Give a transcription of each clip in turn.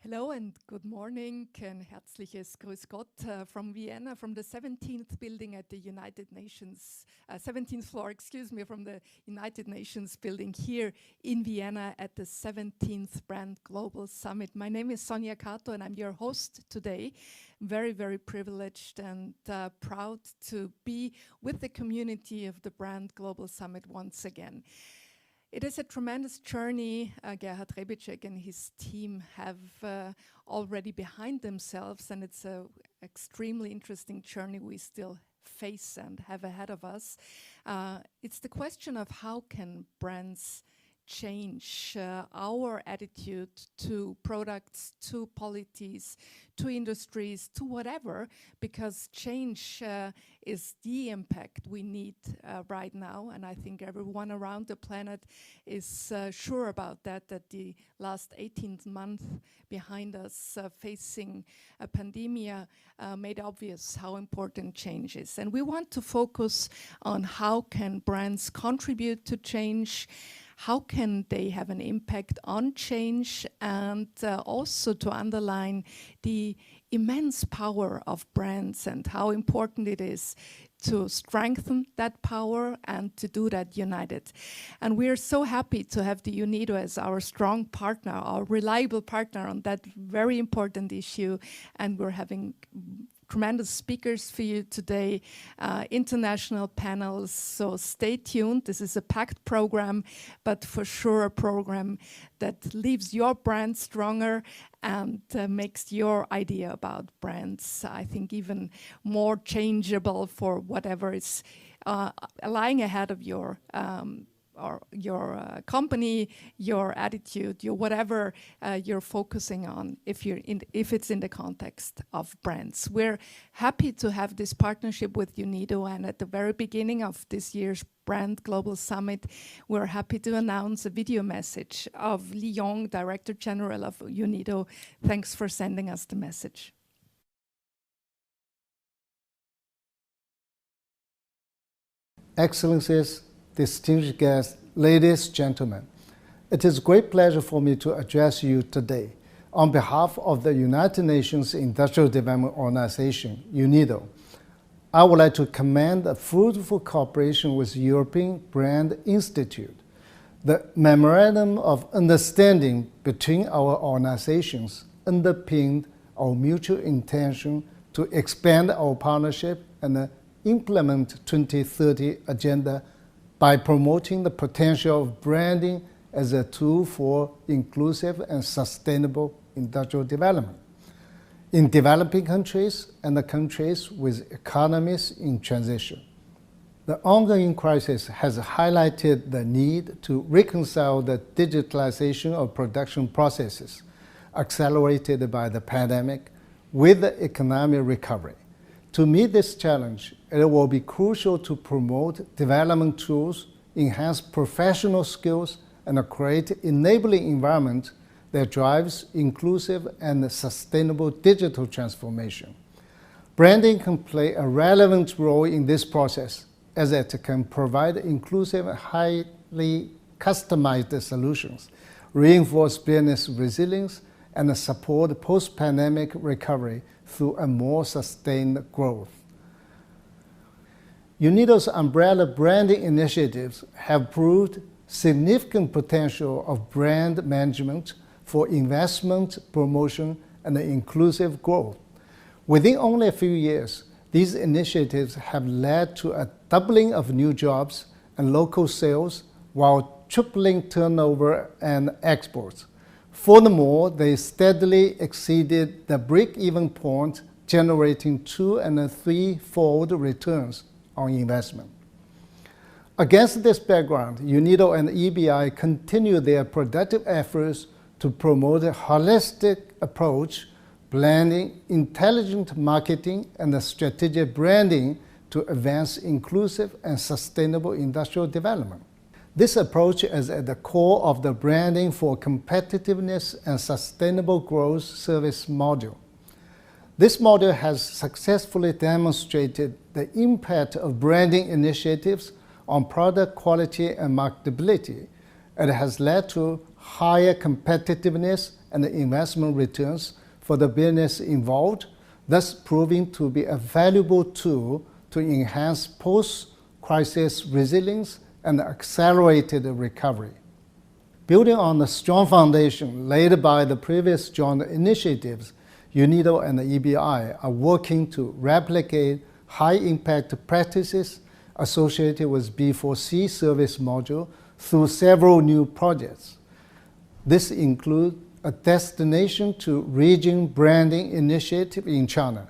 Hello and good morning. Ein herzliches Grüß Gott from Vienna, from the 17th building at the United Nations, 17th floor, excuse me, from the United Nations building here in Vienna at the 17th Brand Global Summit. My name is Sonja Kato and I'm your host today. Very, very privileged and proud to be with the community of the Brand Global Summit once again. It is a tremendous journey Gerhard Rebicek and his team have already behind themselves, and it's an extremely interesting journey we still face and have ahead of us. It's the question of how can brands change our attitude to products, to policies, to industries, to whatever, because change is the impact we need right now. And I think everyone around the planet is sure about that the last 18 months behind us facing a pandemic made obvious how important change is. And we want to focus on how can brands contribute to change, how can they have an impact on change, and also to underline the immense power of brands and how important it is to strengthen that power and to do that united. And we're so happy to have the UNIDO as our strong partner, our reliable partner on that very important issue. And we're having tremendous speakers for you today, international panels, so stay tuned. This is a packed program, but for sure a program that leaves your brand stronger and makes your idea about brands, I think, even more changeable for whatever is lying ahead of your company, your attitude, your whatever you're focusing on, if it's in the context of brands. We're happy to have this partnership with UNIDO, and at the very beginning of this year's Brand Global Summit, we're happy to announce a video message of Li Yong, Director General of UNIDO. Thanks for sending us the message. Excellencies, distinguished guests, ladies, gentlemen, it is a great pleasure for me to address you today on behalf of the United Nations Industrial Development Organization, UNIDO. I would like to commend a fruitful cooperation with European Brand Institute. The Memorandum of Understanding between our organizations underpinned our mutual intention to expand our partnership and implement 2030 Agenda by promoting the potential of branding as a tool for inclusive and sustainable industrial development in developing countries and the countries with economies in transition. The ongoing crisis has highlighted the need to reconcile the digitalization of production processes accelerated by the pandemic with the economic recovery. To meet this challenge, it will be crucial to promote development tools, enhance professional skills, and create an enabling environment that drives inclusive and sustainable digital transformation. Branding can play a relevant role in this process, as it can provide inclusive, highly customized solutions, reinforce business resilience, and support post-pandemic recovery through a more sustained growth. UNIDO's umbrella branding initiatives have proved significant potential of brand management for investment, promotion, and inclusive growth. Within only a few years, these initiatives have led to a doubling of new jobs and local sales while tripling turnover and exports. Furthermore, they steadily exceeded the break-even point, generating 2- and 3-fold returns on investment. Against this background, UNIDO and EBI continue their productive efforts to promote a holistic approach, blending intelligent marketing and strategic branding to advance inclusive and sustainable industrial development. This approach is at the core of the Branding for Competitiveness and Sustainable Growth service module. This module has successfully demonstrated the impact of branding initiatives on product quality and marketability. It has led to higher competitiveness and investment returns for the business involved, thus proving to be a valuable tool to enhance post-crisis resilience and accelerated recovery. Building on the strong foundation laid by the previous joint initiatives, UNIDO and the EBI are working to replicate high-impact practices associated with B4C service module through several new projects. This includes a destination to region branding initiative in China,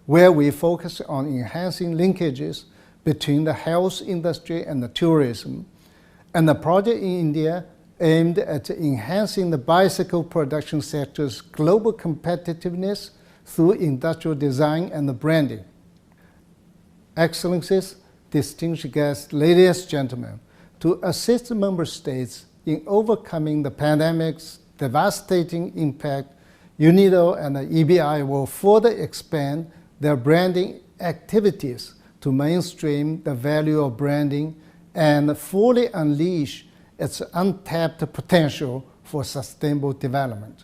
where we focus on enhancing linkages between the health industry and the tourism, and a project in India aimed at enhancing the bicycle production sector's global competitiveness through industrial design and the branding. Excellencies, distinguished guests, ladies and gentlemen, to assist member states in overcoming the pandemic's devastating impact, UNIDO and the EBI will further expand their branding activities to mainstream the value of branding and fully unleash its untapped potential for sustainable development.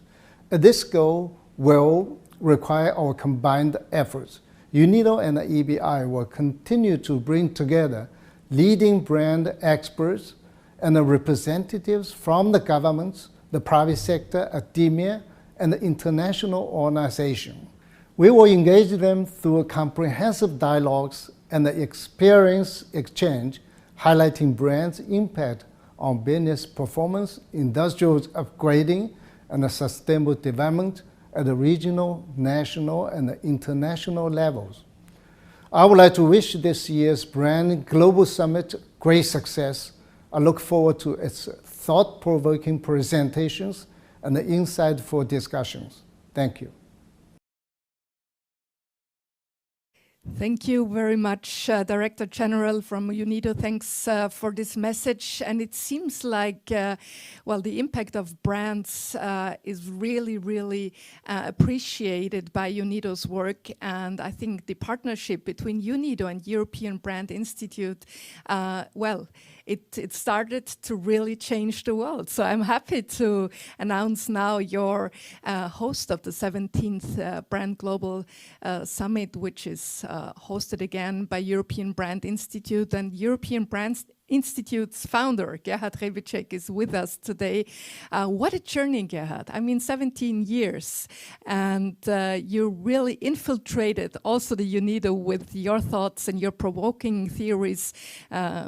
This goal will require our combined efforts. UNIDO and the EBI will continue to bring together leading brand experts and the representatives from the governments, the private sector, academia, and the international organizations. We will engage them through comprehensive dialogues and the experience exchange, highlighting brands' impact on business performance, industrial upgrading, and the sustainable development at the regional, national, and the international levels. I would like to wish this year's Brand Global Summit great success. I look forward to its thought-provoking presentations and the insightful discussions. Thank you. Thank you very much, Director General from UNIDO. Thanks for this message. And it seems like, well, the impact of brands is really, really appreciated by UNIDO's work. And I think the partnership between UNIDO and European Brand Institute, well, it started to really change the world. So I'm happy to announce now your host of the 17th Brand Global Summit, which is hosted again by European Brand Institute, and European Brand Institute's founder, Gerhard Rebicek, is with us today. What a journey, Gerhard. I mean, 17 years. And you really infiltrated also the UNIDO with your thoughts and your provoking theories,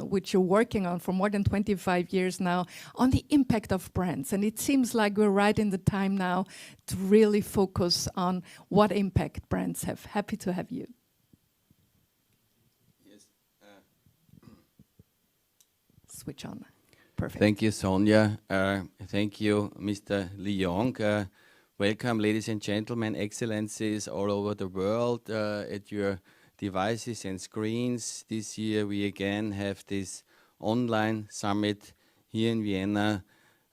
which you're working on for more than 25 years now, on the impact of brands. And it seems like we're right in the time now to really focus on what impact brands have. Happy to have you. Switch on. Perfect. Thank you, Sonja. Thank you, Mr. Leong. Welcome, ladies and gentlemen, excellencies all over the world at your devices and screens. This year we again have this online summit here in Vienna.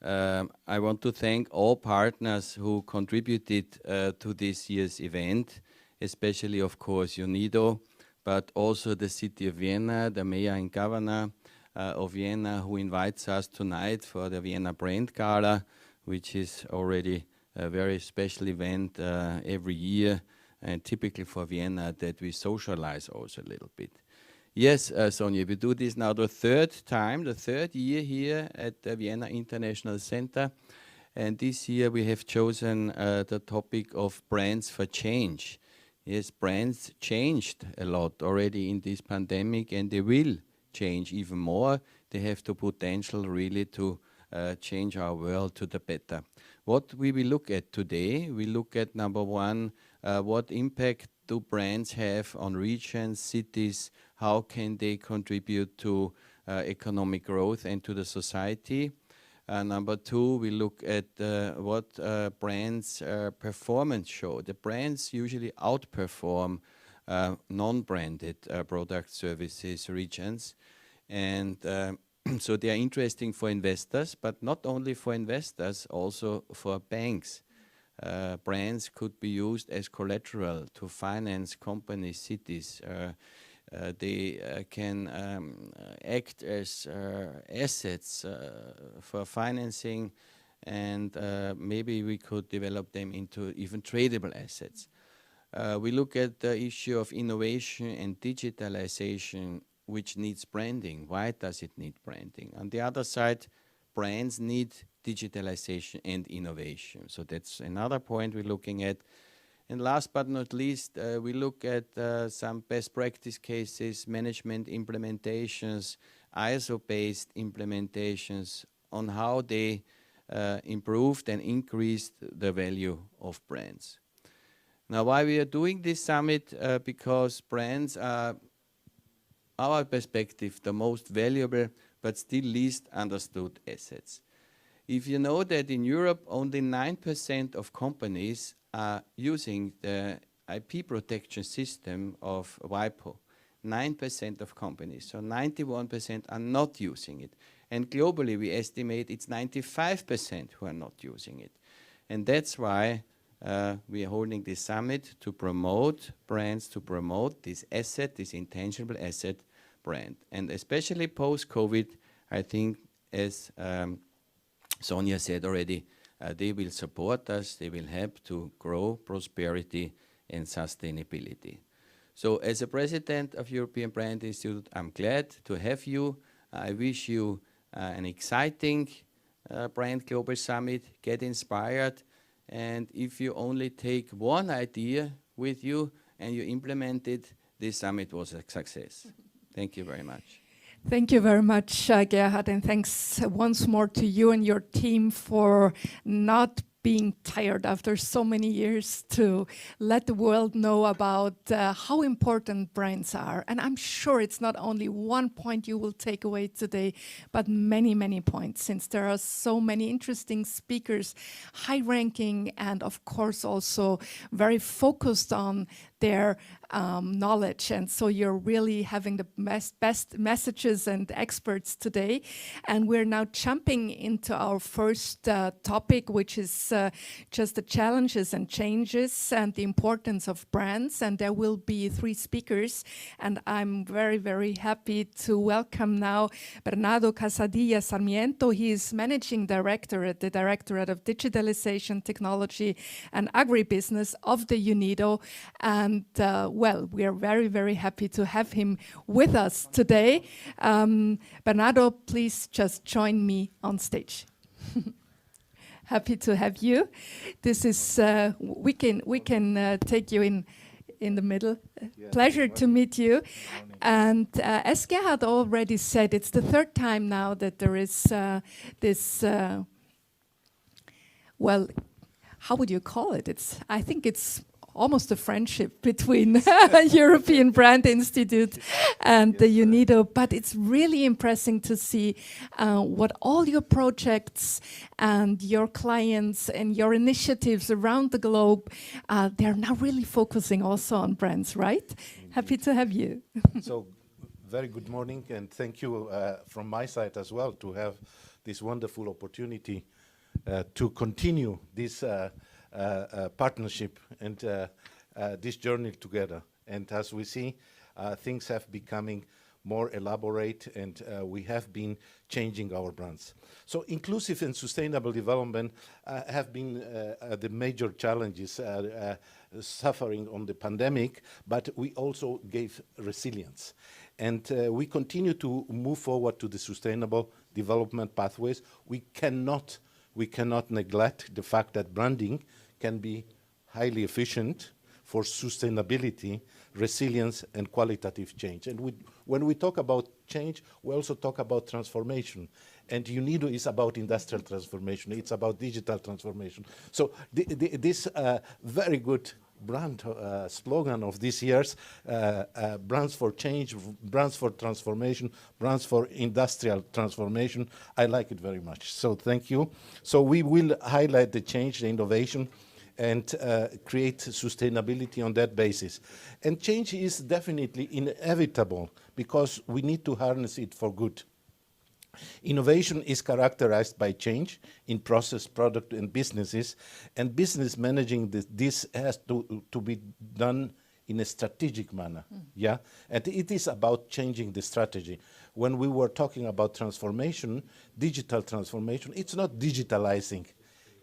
I want to thank all partners who contributed to this year's event, especially, of course, UNIDO, but also the city of Vienna, the mayor and governor of Vienna, who invites us tonight for the Vienna Brand Gala, which is already a very special event every year, and typically for Vienna that we socialize also a little bit. Yes, Sonja, we do this now the third year here at the Vienna International Center, and this year we have chosen the topic of brands for change. Yes, brands changed a lot already in this pandemic, and they will change even more. They have the potential really to change our world to the better. What we will look at today, we look at number one, what impact do brands have on regions, cities, how can they contribute to economic growth and to the society. Number two, we look at what brands' performance show. The brands usually outperform non-branded product services regions, and so they are interesting for investors, but not only for investors, also for banks. Brands could be used as collateral to finance companies, cities. They can act as assets for financing and maybe we could develop them into even tradable assets. We look at the issue of innovation and digitalization, which needs branding. Why does it need branding? On the other side, brands need digitalization and innovation. So that's another point we're looking at. And last but not least, we look at some best practice cases, management implementations, ISO-based implementations on how they improved and increased the value of brands. Now, why we are doing this summit? Because brands are, our perspective, the most valuable but still least understood assets. If you know that in Europe only 9% of companies are using the IP protection system of WIPO, 9% of companies, so 91% are not using it. And globally we estimate it's 95% who are not using it. And that's why we are holding this summit to promote brands, to promote this asset, this intangible asset brand. And especially post-COVID, I think, as Sonia said already, they will support us, they will help to grow prosperity and sustainability. So as a president of European Brand Institute, I'm glad to have you. I wish you an exciting Brand Global Summit, get inspired, and if you only take one idea with you and you implement it, this summit was a success. Thank you very much. Thank you very much, Gerhard, and thanks once more to you and your team for not being tired after so many years to let the world know about how important brands are. And I'm sure it's not only one point you will take away today, but many, many points, since there are so many interesting speakers, high-ranking, and of course also very focused on their knowledge. And so you're really having the best messages and experts today. And we're now jumping into our first topic, which is just the challenges and changes and the importance of brands. And there will be 3 speakers. And I'm very, very happy to welcome now Bernardo Casadilla Sarmiento. He is Managing Director at the Directorate of Digitalization, Technology and Agribusiness of the UNIDO. And well, we are very, very happy to have him with us today. Bernardo, please just join me on stage. Happy to have you. This is, we can take you in the middle. Yeah, Pleasure to meet you. And as Gerhard already said, it's the 3rd time now that there is this, well, how would you call it? I think it's almost a friendship between European Brand Institute and the UNIDO, but it's really impressive to see what all your projects and your clients and your initiatives around the globe, they're now really focusing also on brands, right? Indeed. Happy to have you. So, very good morning, and thank you from my side as well to have this wonderful opportunity to continue this partnership and this journey together. And as we see, things have becoming more elaborate, and we have been changing our brands. So inclusive and sustainable development have been the major challenges suffering on the pandemic, but we also gave resilience. And we continue to move forward to the sustainable development pathways. We cannot neglect the fact that branding can be highly efficient for sustainability, resilience, and qualitative change. And when we talk about change, we also talk about transformation. And UNIDO is about industrial transformation. It's about digital transformation. So this very good brand slogan of this year's brands for change, brands for transformation, brands for industrial transformation. I like it very much. So thank you. So we will highlight the change, the innovation, and create sustainability on that basis. And change is definitely inevitable because we need to harness it for good. Innovation is characterized by change in process, product, and businesses, and business managing this has to be done in a strategic manner. Yeah, and it is about changing the strategy. When we were talking about transformation, digital transformation, it's not digitalizing.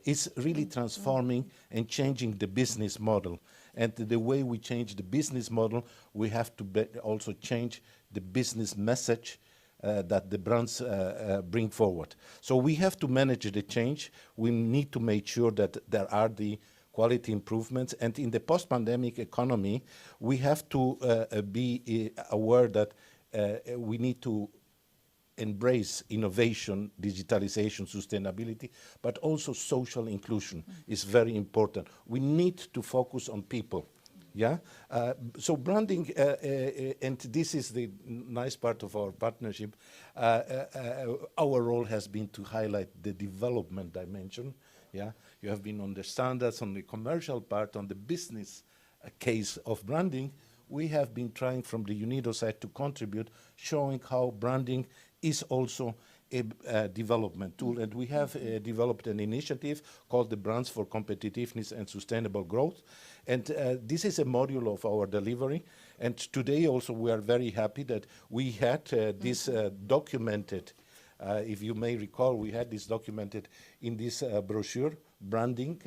It's really transforming and changing the business model. And the way we change the business model, we have to also change the business message that the brands bring forward. So we have to manage the change. We need to make sure that there are the quality improvements. And in the post-pandemic economy, we have to be aware that we need to embrace innovation, digitalization, sustainability, but also social inclusion is very important. We need to focus on people. Yeah, so branding, and this is the nice part of our partnership, our role has been to highlight the development dimension. Yeah, you have been on the standards, on the commercial part, on the business case of branding. We have been trying from the UNIDO side to contribute, showing how branding is also a development tool. And we have developed an initiative called the Brands for Competitiveness and Sustainable Growth. And this is a module of our delivery. And today also we are very happy that we had this documented. If you may recall, we had this documented in this brochure, Branding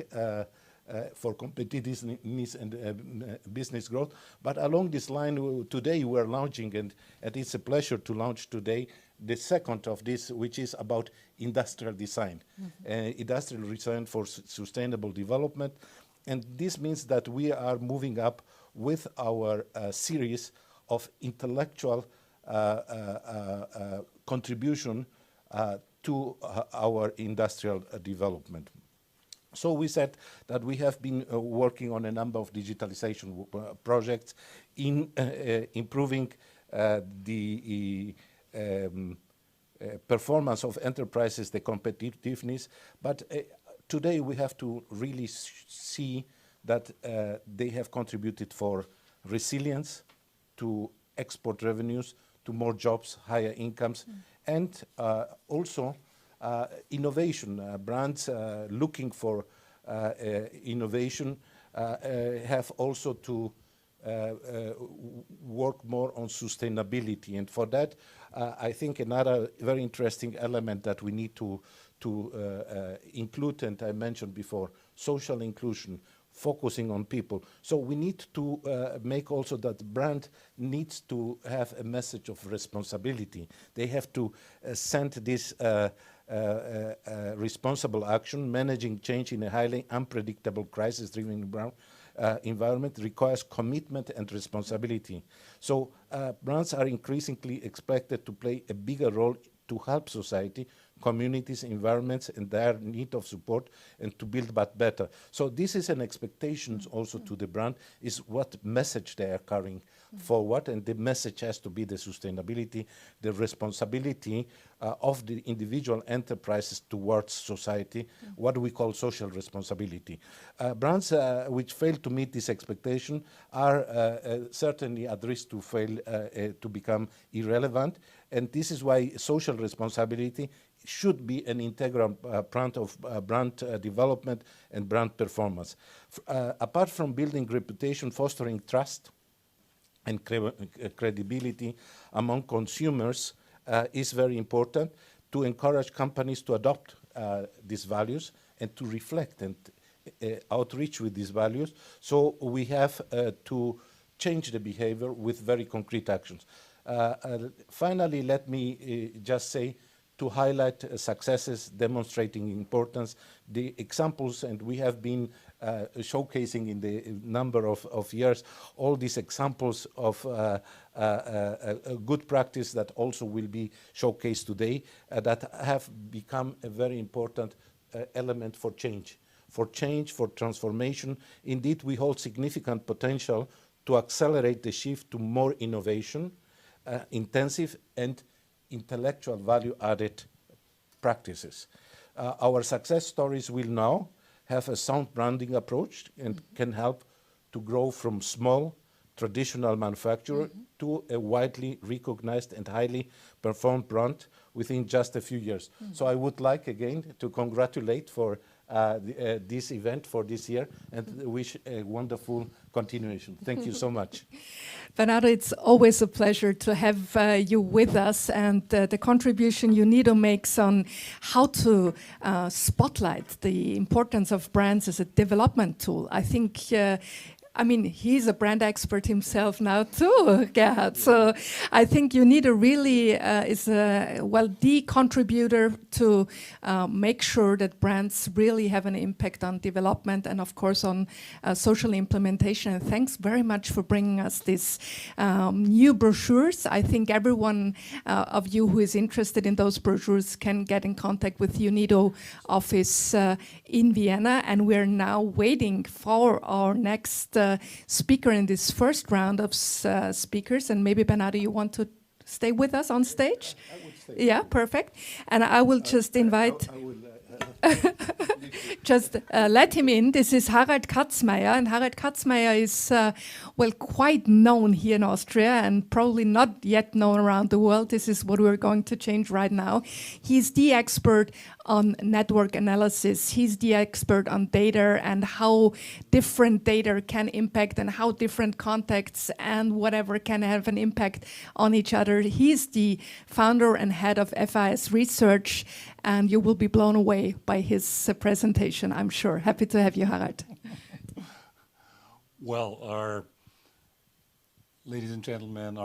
for Competitiveness and Business Growth. But along this line, today we are launching, and it's a pleasure to launch today the second of this, which is about industrial design, industrial design for sustainable development. And this means that we are moving up with our series of intellectual contribution to our industrial development. So we said that we have been working on a number of digitalization projects in improving the performance of enterprises, the competitiveness. But today we have to really see that they have contributed for resilience, to export revenues, to more jobs, higher incomes, and also innovation. Brands looking for innovation have also to work more on sustainability. And for that, I think another very interesting element that we need to include, and I mentioned before, social inclusion, focusing on people. So we need to make also that brand needs to have a message of responsibility. They have to send this responsible action. Managing change in a highly unpredictable, crisis-driven environment requires commitment and responsibility. So brands are increasingly expected to play a bigger role to help society, communities, environments, and their need of support, and to build but better. So this is an expectation also to the brand, is what message they are carrying forward, and the message has to be the sustainability, the responsibility of the individual enterprises towards society, what we call social responsibility. Brands which fail to meet this expectation are certainly at risk to fail to become irrelevant, and this is why social responsibility should be an integral part of brand development and brand performance. Apart from building reputation, fostering trust and credibility among consumers is very important to encourage companies to adopt these values and to reflect and outreach with these values. So we have to change the behavior with very concrete actions. Finally, let me just say, to highlight successes demonstrating importance, the examples, and we have been showcasing in the number of years all these examples of a good practice that also will be showcased today, that have become a very important element for change, for transformation. Indeed, we hold significant potential to accelerate the shift to more innovation, intensive and intellectual value-added practices. Our success stories will now have a sound branding approach and can help to grow from small traditional manufacturer to a widely recognized and highly performed brand within just a few years. So I would like again to congratulate for this event for this year and wish a wonderful continuation. Thank you so much. Bernardo, it's always a pleasure to have you with us, and the contribution UNIDO makes on how to spotlight the importance of brands as a development tool. I think I mean, he's a brand expert himself now too, Gerhard. So I think UNIDO really is the contributor to make sure that brands really have an impact on development and, of course, on social implementation. And thanks very much for bringing us these new brochures. I think everyone of you who is interested in those brochures can get in contact with UNIDO office in Vienna. And we're now waiting for our next speaker in this first round of speakers. And maybe, Bernardo, you want to stay with us on stage? I would stay. Yeah, perfect. And I will just invite... Just let him in. This is Harald Katzmeier, and Harald Katzmeier is, well, quite known here in Austria and probably not yet known around the world. This is what we're going to change right now. He's the expert on network analysis. He's the expert on data and how different data can impact and how different contexts and whatever can have an impact on each other. He's the founder and head of FIS Research, and you will be blown away by his presentation, I'm sure. Happy to have you, Harald. Well, ladies and gentlemen,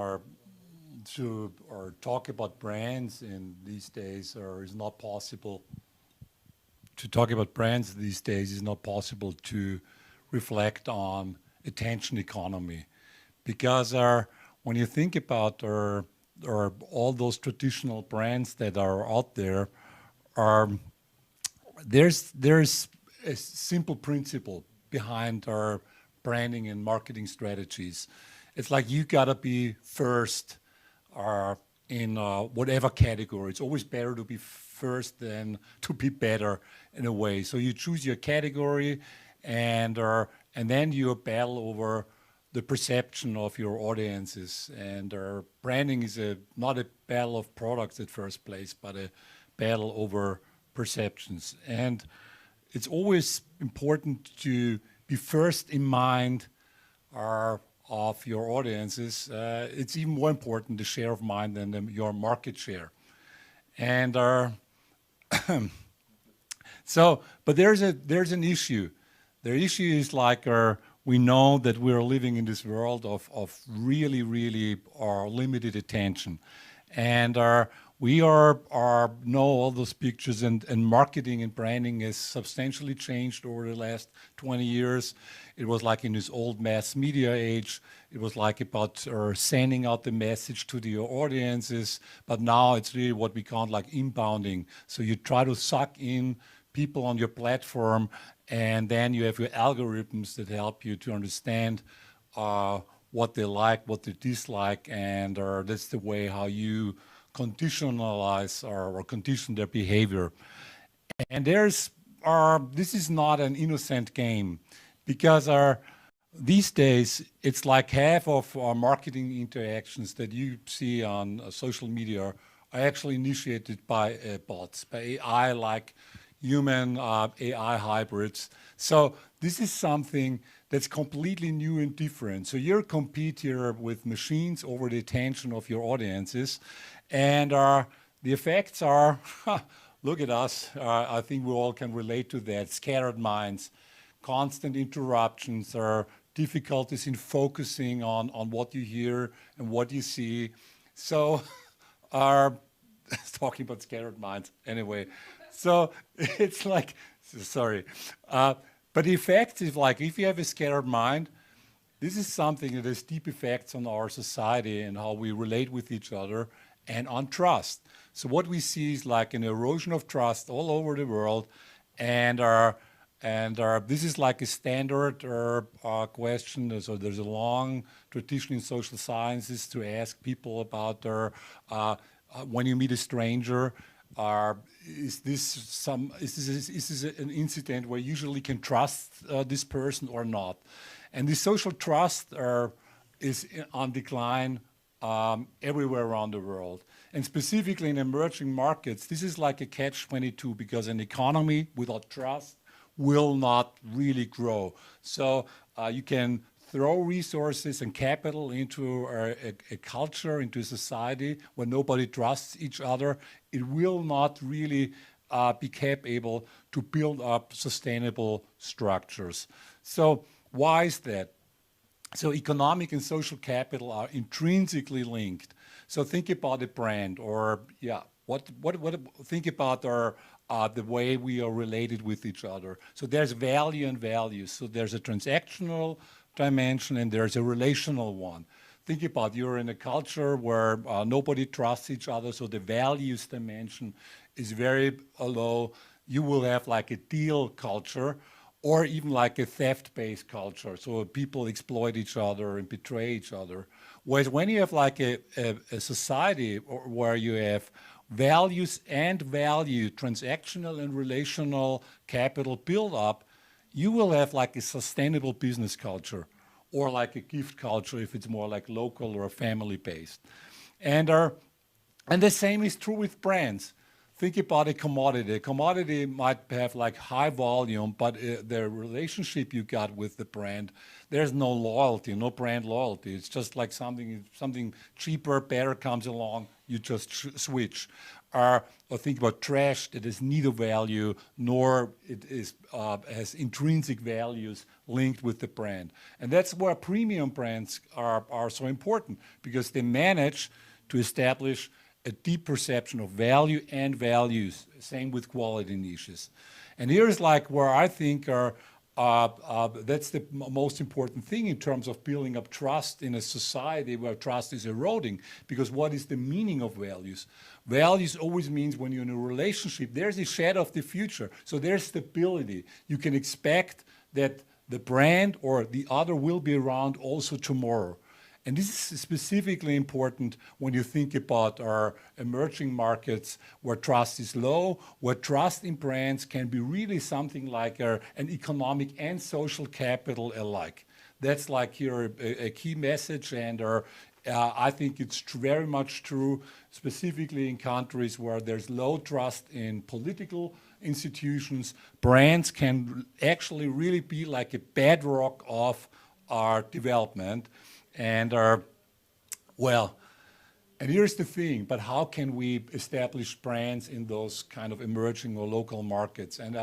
to talk about brands in these days is not possible. To talk about brands these days is not possible to reflect on attention economy, because when you think about all those traditional brands that are out there, there's a simple principle behind our branding and marketing strategies. It's like you gotta be first in whatever category. It's always better to be first than to be better in a way. So you choose your category, and then you battle over the perception of your audiences. And branding is not a battle of products at first place, but a battle over perceptions. And it's always important to be first in mind of your audiences. It's even more important, the share of mind, than your market share. And but there's an issue. The issue is like we know that we're living in this world of really limited attention, and we know all those pictures, and marketing and branding has substantially changed over the last 20 years. It was like in this old mass media age, it was like about sending out the message to the audiences, but now it's really what we call like inbounding. So you try to suck in people on your platform, and then you have your algorithms that help you to understand what they like, what they dislike, and that's the way how you conditionalize or condition their behavior. And this is not an innocent game, because these days it's like half of our marketing interactions that you see on social media are actually initiated by bots, by AI, like human AI hybrids. So this is something that's completely new and different. So you compete here with machines over the attention of your audiences, and the effects are, look at us, I think we all can relate to that, scattered minds, constant interruptions, or difficulties in focusing on what you hear and what you see. So talking about scattered minds, anyway. So it's like, sorry. But the effect is like, if you have a scattered mind, this is something that has deep effects on our society and how we relate with each other and on trust. So what we see is like an erosion of trust all over the world, and this is like a standard question. So there's a long tradition in social sciences to ask people about when you meet a stranger, is this an incident where you usually can trust this person or not? And the social trust is on decline everywhere around the world. And specifically in emerging markets, this is like a catch-22, because an economy without trust will not really grow. So you can throw resources and capital into a culture, into a society where nobody trusts each other, it will not really be capable to build up sustainable structures. So why is that? So economic and social capital are intrinsically linked. So think about a brand, or think about the way we are related with each other. So there's value and values. So there's a transactional dimension and there's a relational one. Think about, you're in a culture where nobody trusts each other, so the values dimension is very low. You will have like a deal culture, or even like a theft-based culture. So people exploit each other and betray each other. Whereas when you have like a society where you have values and value, transactional and relational capital build up, you will have like a sustainable business culture, or like a gift culture if it's more like local or family-based. And the same is true with brands. Think about a commodity. A commodity might have like high volume, but the relationship you got with the brand, there's no loyalty, no brand loyalty. It's just like something cheaper, better comes along, you just switch. Or think about trash that is neither value nor it is has intrinsic values linked with the brand. And that's where premium brands are so important, because they manage to establish a deep perception of value and values. Same with quality niches. And here's like where I think that's the most important thing in terms of building up trust in a society where trust is eroding. Because what is the meaning of values? Values always means when you're in a relationship, there's a shadow of the future. So there's stability. You can expect that the brand or the other will be around also tomorrow. And this is specifically important when you think about our emerging markets where trust is low, where trust in brands can be really something like an economic and social capital alike. That's like here a key message, and I think it's very much true, specifically in countries where there's low trust in political institutions. Brands can actually really be like a bedrock of our development. And and here's the thing, but how can we establish brands in those kind of emerging or local markets? And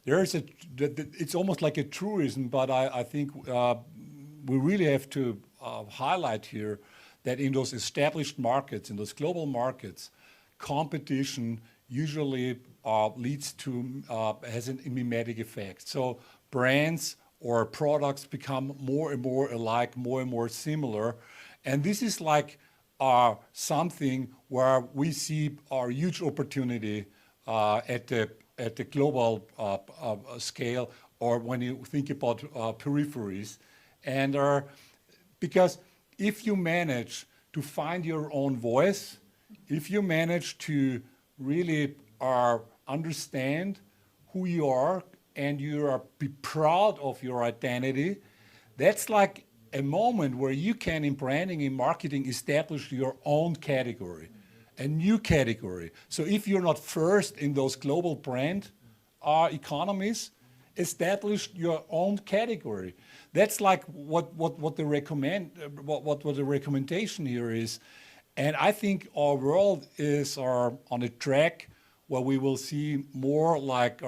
it's almost like a truism, but I think we really have to highlight here that in those established markets, in those global markets, competition usually leads to, has an mimetic effect. So brands or products become more and more alike, more and more similar. And this is like something where we see our huge opportunity at the global scale, or when you think about peripheries. And because if you manage to find your own voice, if you manage to really understand who you are, and you are be proud of your identity, that's like a moment where you can, in branding and marketing, establish your own category, a new category. So if you're not first in those global brand economies, establish your own category. That's like what the recommendation here is. And I think our world is on a track where we will see more like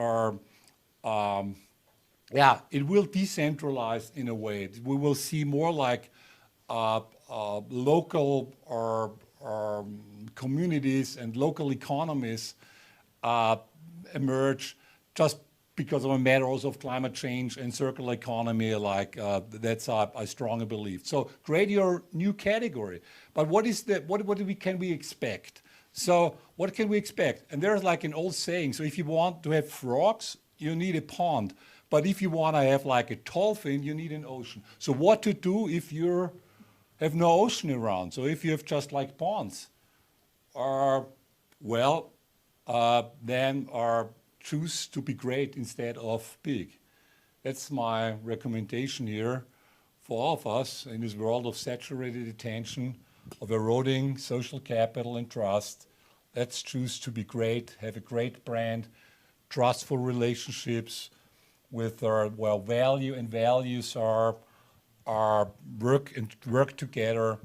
it will decentralize in a way. We will see more like local or communities and local economies emerge just because of a matter also of climate change and circular economy alike. That's I strongly believe. So create your new category. But what can we expect? So what can we expect? And there's like an old saying, so if you want to have frogs, you need a pond. But if you want to have like a dolphin, you need an ocean. So what to do if you have no ocean around? So if you have just like ponds, then choose to be great instead of big. That's my recommendation here for all of us in this world of saturated attention, of eroding social capital and trust. Let's choose to be great, have a great brand, trustful relationships with our value and values are work together.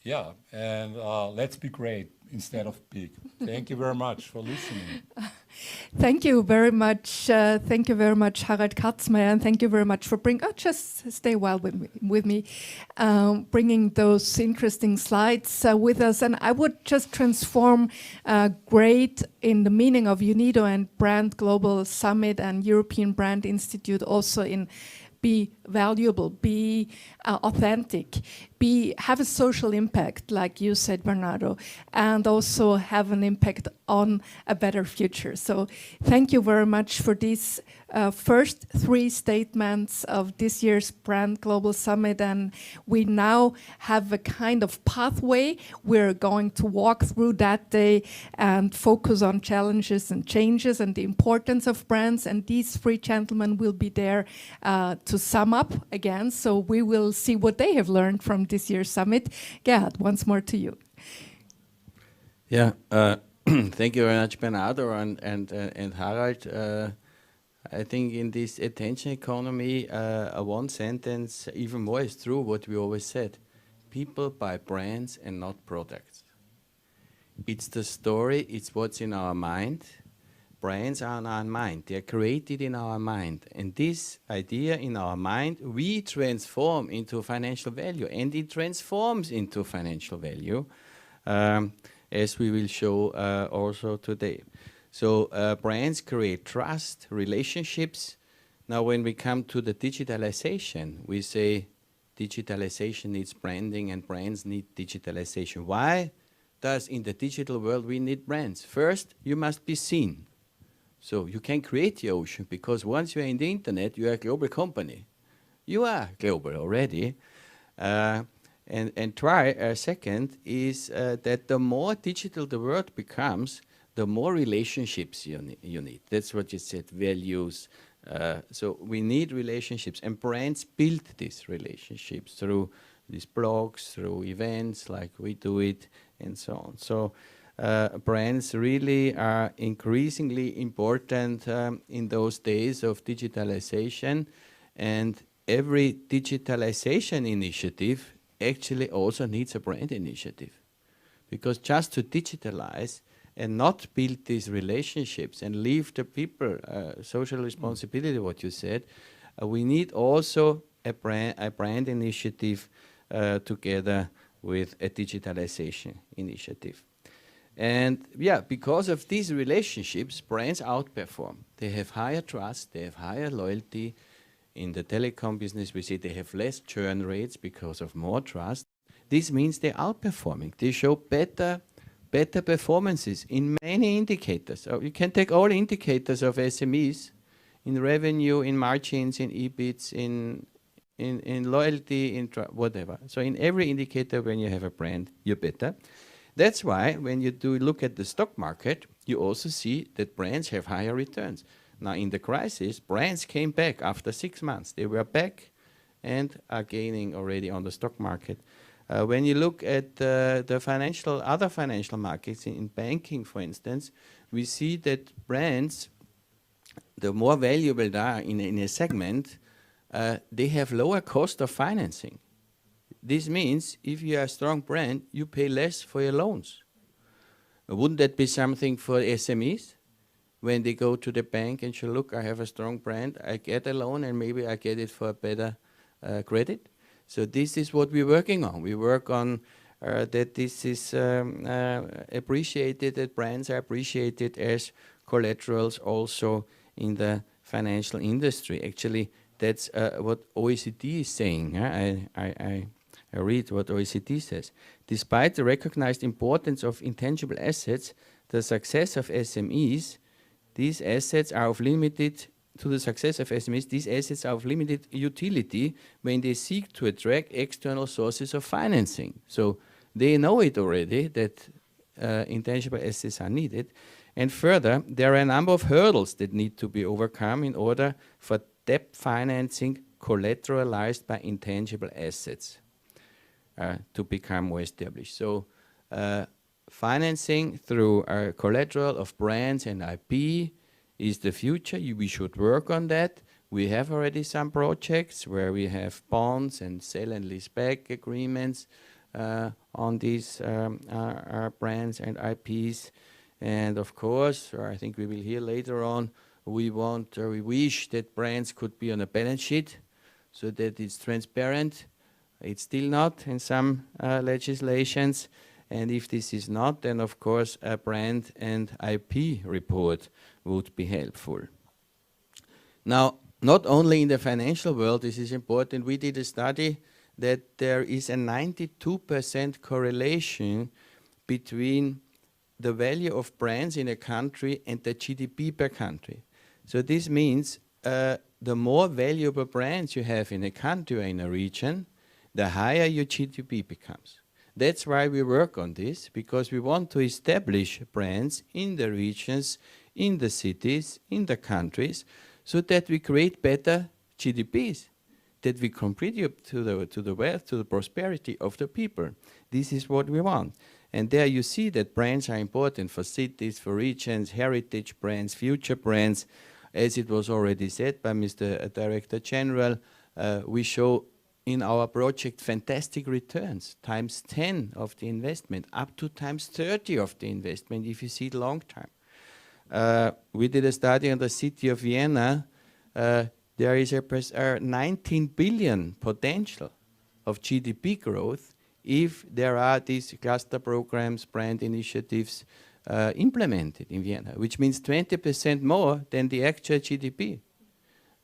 Yeah, and let's be great instead of big. Thank you very much for listening. Thank you very much. Thank you very much, Harald Katzmeier, and thank you very much for bringing. Oh, just stay a while with me, bringing those interesting slides with us. And I would just transform great in the meaning of UNIDO and Brand Global Summit and European Brand Institute also in be valuable, be authentic, have a social impact, like you said, Bernardo, and also have an impact on a better future. So thank you very much for these first 3 statements of this year's Brand Global Summit. And we now have a kind of pathway. We're going to walk through that day and focus on challenges and changes and the importance of brands. And these 3 gentlemen will be there to sum up again. So we will see what they have learned from this year's summit. Gerhard, once more to you. Yeah, thank you very much, Bernardo and Harald. I think in this attention economy, one sentence even more is true what we always said. People buy brands and not products. It's the story, it's what's in our mind. Brands are in our mind, they are created in our mind. And this idea in our mind, we transform into financial value. And it transforms into financial value, as we will show also today. So brands create trust, relationships. Now when we come to the digitalization, we say digitalization needs branding and brands need digitalization. Why does in the digital world we need brands? First, you must be seen. So you can create the ocean because once you are in the internet, you are a global company. You are global already. And try, second, is that the more digital the world becomes, the more relationships you need. That's what you said, values. So we need relationships, and brands build these relationships through these blogs, through events like we do it, and so on. So brands really are increasingly important in those days of digitalization, and every digitalization initiative actually also needs a brand initiative. Because just to digitalize and not build these relationships and leave the people social responsibility, what you said, we need also a brand initiative together with a digitalization initiative. And yeah, because of these relationships, brands outperform. They have higher trust, they have higher loyalty. In the telecom business, we say they have less churn rates because of more trust. This means they're outperforming. They show better performances in many indicators. So you can take all indicators of SMEs in revenue, in margins, in EBITs, in loyalty, in whatever. So in every indicator, when you have a brand, you're better. That's why when you do look at the stock market, you also see that brands have higher returns. Now in the crisis, brands came back after 6 months. They were back and are gaining already on the stock market. When you look at the other financial markets, in banking, for instance, we see that brands, the more valuable they are in a segment, they have lower cost of financing. This means if you are a strong brand, you pay less for your loans. Wouldn't that be something for SMEs? When they go to the bank and say, look, I have a strong brand, I get a loan and maybe I get it for a better credit. So this is what we're working on. We work on that this is appreciated, that brands are appreciated as collaterals also in the financial industry. Actually, that's what OECD is saying. I read what OECD says. Despite the recognized importance of intangible assets, the success of SMEs, these assets are of limited utility when they seek to attract external sources of financing. So they know it already that intangible assets are needed. And further, there are a number of hurdles that need to be overcome in order for debt financing collateralized by intangible assets to become more established. So financing through collateral of brands and IP is the future. We should work on that. We have already some projects where we have bonds and sell and lease back agreements on these brands and IPs. And of course, or I think we will hear later on, we wish that brands could be on a balance sheet so that it's transparent. It's still not in some legislations. And if this is not, then of course a brand and IP report would be helpful. Now, not only in the financial world, this is important. We did a study that there is a 92% correlation between the value of brands in a country and the GDP per country. So this means the more valuable brands you have in a country or in a region, the higher your GDP becomes. That's why we work on this, because we want to establish brands in the regions, in the cities, in the countries, so that we create better GDPs, that we contribute to the wealth, to the prosperity of the people. This is what we want. And there you see that brands are important for cities, for regions, heritage brands, future brands. As it was already said by Mr. Director General, we show in our project fantastic returns, times 10 of the investment, up to times 30 of the investment if you see it long term. We did a study on the city of Vienna. There is a 19 billion potential of GDP growth if there are these cluster programs, brand initiatives implemented in Vienna, which means 20% more than the actual GDP.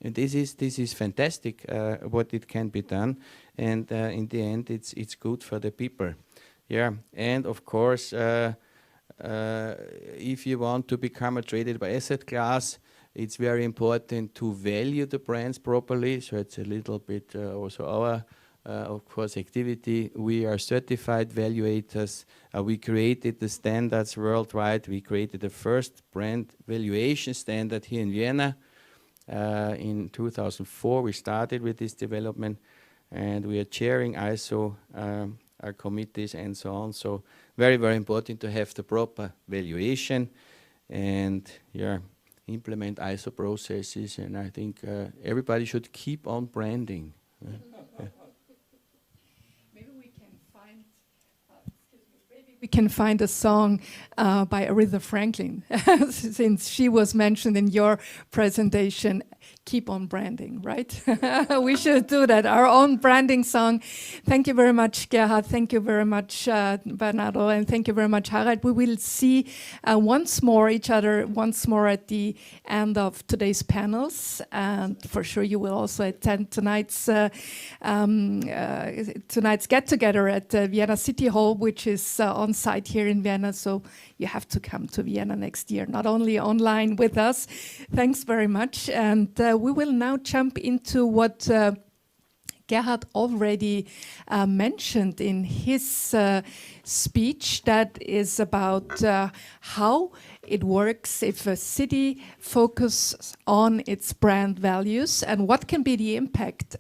And this is fantastic what it can be done, and in the end it's good for the people. Yeah, and of course if you want to become a traded by asset class, it's very important to value the brands properly. So it's a little bit also our of course activity. We are certified valuators. We created the standards worldwide. We created the first brand valuation standard here in Vienna. In 2004 we started with this development, and we are chairing ISO our committees and so on. So very, very important to have the proper valuation and implement ISO processes. And I think everybody should keep on branding. We can find a song by Aretha Franklin, since she was mentioned in your presentation. Keep on branding, right? We should do that, our own branding song. Thank you very much, Gerhard. Thank you very much, Bernardo, and thank you very much, Harald. We will see each other once more at the end of today's panels, and for sure you will also attend tonight's get-together at Vienna City Hall, which is on site here in Vienna. So you have to come to Vienna next year, not only online with us. Thanks very much. And we will now jump into what Gerhard already mentioned in his speech, that is about how it works if a city focuses on its brand values, and what can be the impact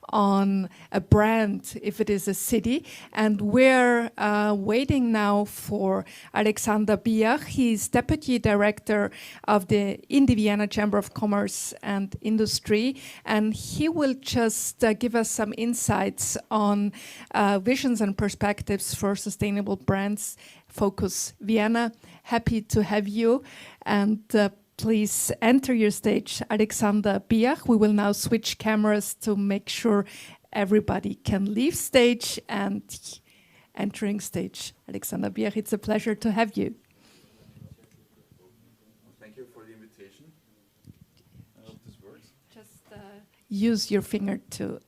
on a brand if it is a city. And we're waiting now for Alexander Biach. He's Deputy Director of the Vienna Chamber of Commerce and Industry, and he will just give us some insights on visions and perspectives for sustainable brands. Focus Vienna. Happy to have you, and please enter your stage, Alexander Biach. We will now switch cameras to make sure everybody can leave stage and entering stage. Alexander Biach, it's a pleasure to have you. Thank you for the invitation. I hope this works. Just use your finger to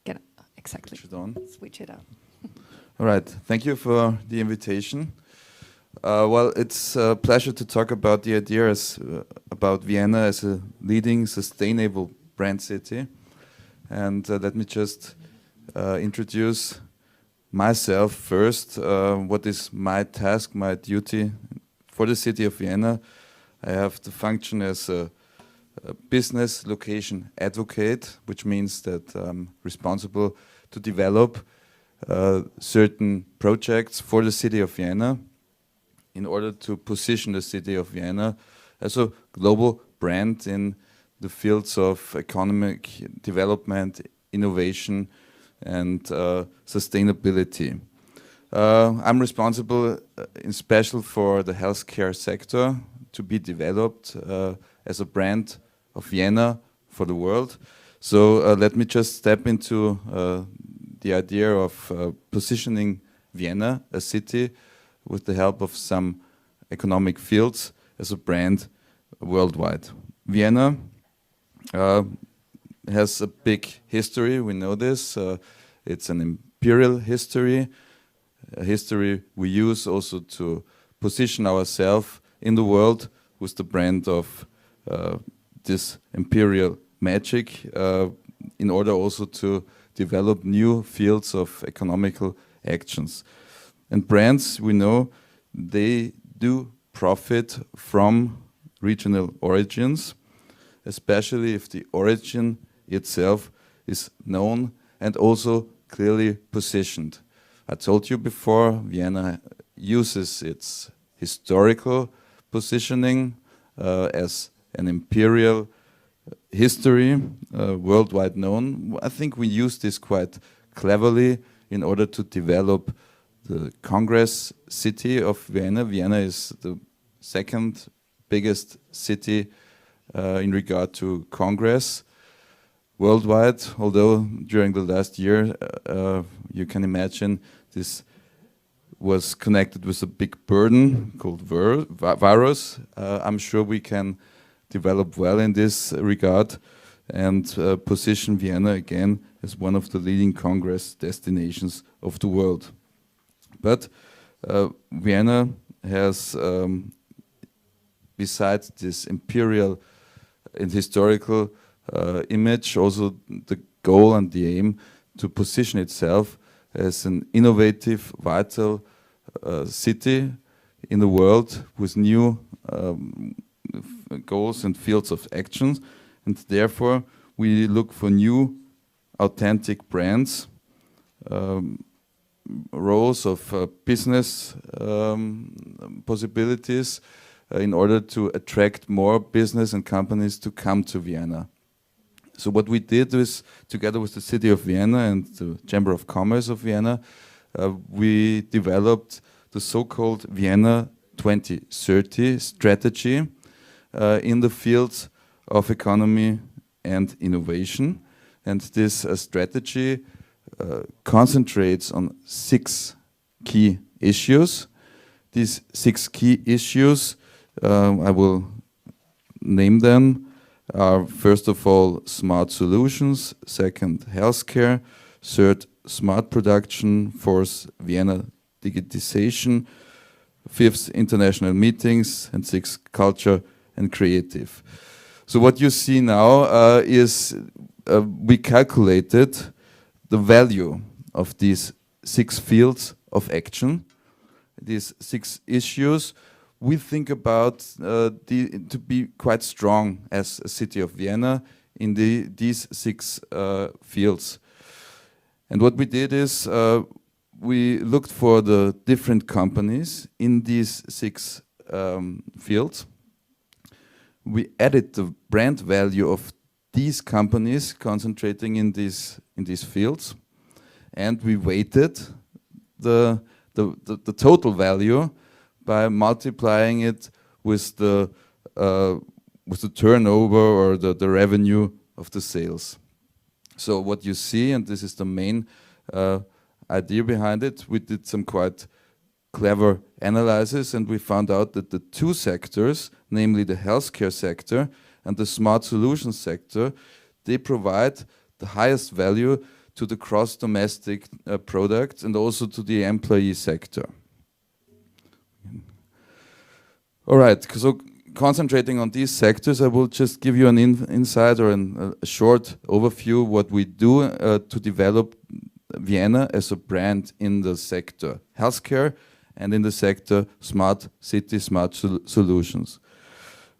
get exactly switch it on. Switch it on. All right. Thank you for the invitation. Well, it's a pleasure to talk about the ideas about Vienna as a leading sustainable brand city. And let me just introduce myself first. What is my task, my duty for the city of Vienna? I have the function as a business location advocate, which means that I'm responsible to develop certain projects for the city of Vienna in order to position the city of Vienna as a global brand in the fields of economic development, innovation, and sustainability. I'm responsible in special for the healthcare sector to be developed as a brand of Vienna for the world. So let me just step into the idea of positioning Vienna, a city, with the help of some economic fields as a brand worldwide. Vienna has a big history, we know this. It's an imperial history, a history we use also to position ourselves in the world with the brand of this imperial magic, in order also to develop new fields of economical actions. And brands, we know, they do profit from regional origins, especially if the origin itself is known and also clearly positioned. I told you before, Vienna uses its historical positioning as an imperial history, worldwide known. I think we use this quite cleverly in order to develop the Congress city of Vienna. Vienna is the second biggest city in regard to Congress worldwide, although during the last year, you can imagine this was connected with a big burden called virus. I'm sure we can develop well in this regard and position Vienna again as one of the leading Congress destinations of the world. But Vienna has, besides this imperial and historical image, also the goal and the aim to position itself as an innovative, vital city in the world with new goals and fields of action. And therefore, we look for new, authentic brands, roles of business possibilities in order to attract more business and companies to come to Vienna. So what we did was, together with the City of Vienna and the Chamber of Commerce of Vienna, we developed the so-called Vienna 2030 strategy in the fields of economy and innovation. And this strategy concentrates on 6 key issues. These 6 key issues, I will name them, are first of all smart solutions, second healthcare, third smart production, fourth Vienna digitization, fifth international meetings, and sixth culture and creative. So what you see now is we calculated the value of these 6 fields of action, these 6 issues. We think about to be quite strong as a city of Vienna in these 6 fields. And what we did is we looked for the different companies in these 6 fields. We added the brand value of these companies concentrating in these fields, and we weighted the total value by multiplying it with the turnover or the revenue of the sales. So what you see, and this is the main idea behind it, we did some quite clever analysis, and we found out that the 2 sectors, namely the healthcare sector and the smart solutions sector, they provide the highest value to the cross-domestic product and also to the employee sector. All right, so concentrating on these sectors, I will just give you an insight or a short overview what we do to develop Vienna as a brand in the sector healthcare and in the sector smart city, smart solutions.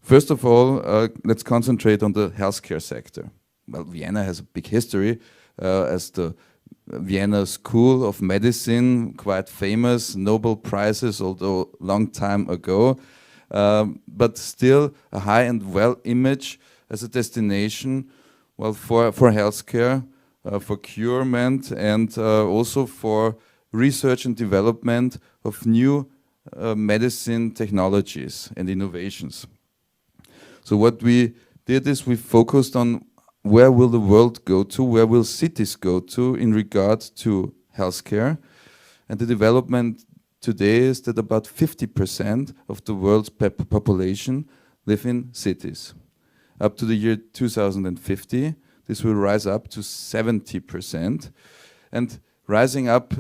First of all, let's concentrate on the healthcare sector. Well, Vienna has a big history as the Vienna School of Medicine, quite famous, Nobel Prizes, although long time ago. But still a high and well image as a destination, well, for healthcare, for curement, and also for research and development of new medicine technologies and innovations. So what we did is we focused on where will the world go to, where will cities go to in regard to healthcare. And the development today is that about 50% of the world's population live in cities. Up to the year 2050, this will rise up to 70%. And rising up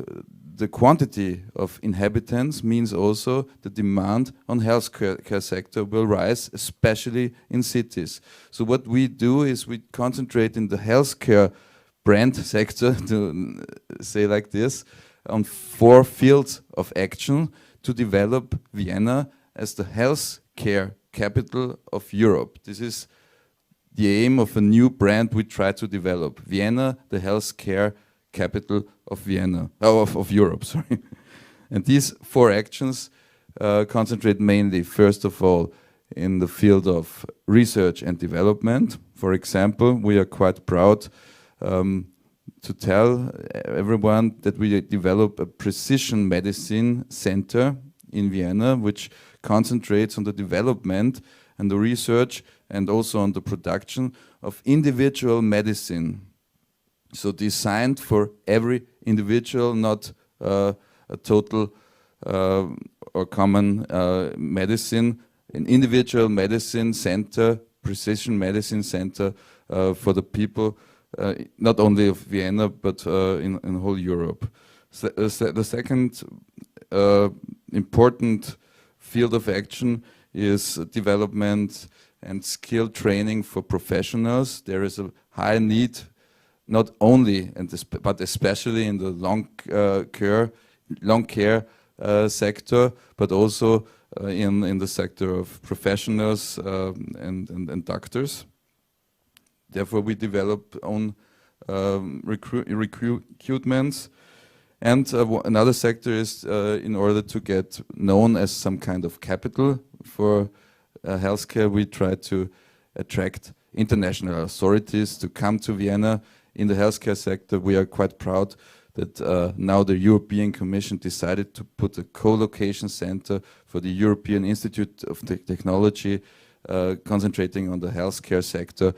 the quantity of inhabitants means also the demand on healthcare sector will rise, especially in cities. So what we do is we concentrate in the healthcare brand sector, to say like this, on 4 fields of action to develop Vienna as the healthcare capital of Europe. This is the aim of a new brand we try to develop. Vienna, the healthcare capital of Vienna, of Europe, sorry. And these 4 actions concentrate mainly, first of all, in the field of research and development. For example, we are quite proud to tell everyone that we develop a precision medicine center in Vienna, which concentrates on the development and the research and also on the production of individual medicine. So designed for every individual, not a total or common medicine, an individual medicine center, precision medicine center for the people, not only of Vienna, but in whole Europe. So, the second important field of action is development and skill training for professionals. There is a high need, not only but especially in the long care sector, but also in the sector of professionals and doctors. Therefore, we develop own recruitments. And another sector is in order to get known as some kind of capital for healthcare, we try to attract international authorities to come to Vienna. In the healthcare sector, we are quite proud that now the European Commission decided to put a co-location center for the European Institute of Technology, concentrating on the healthcare sector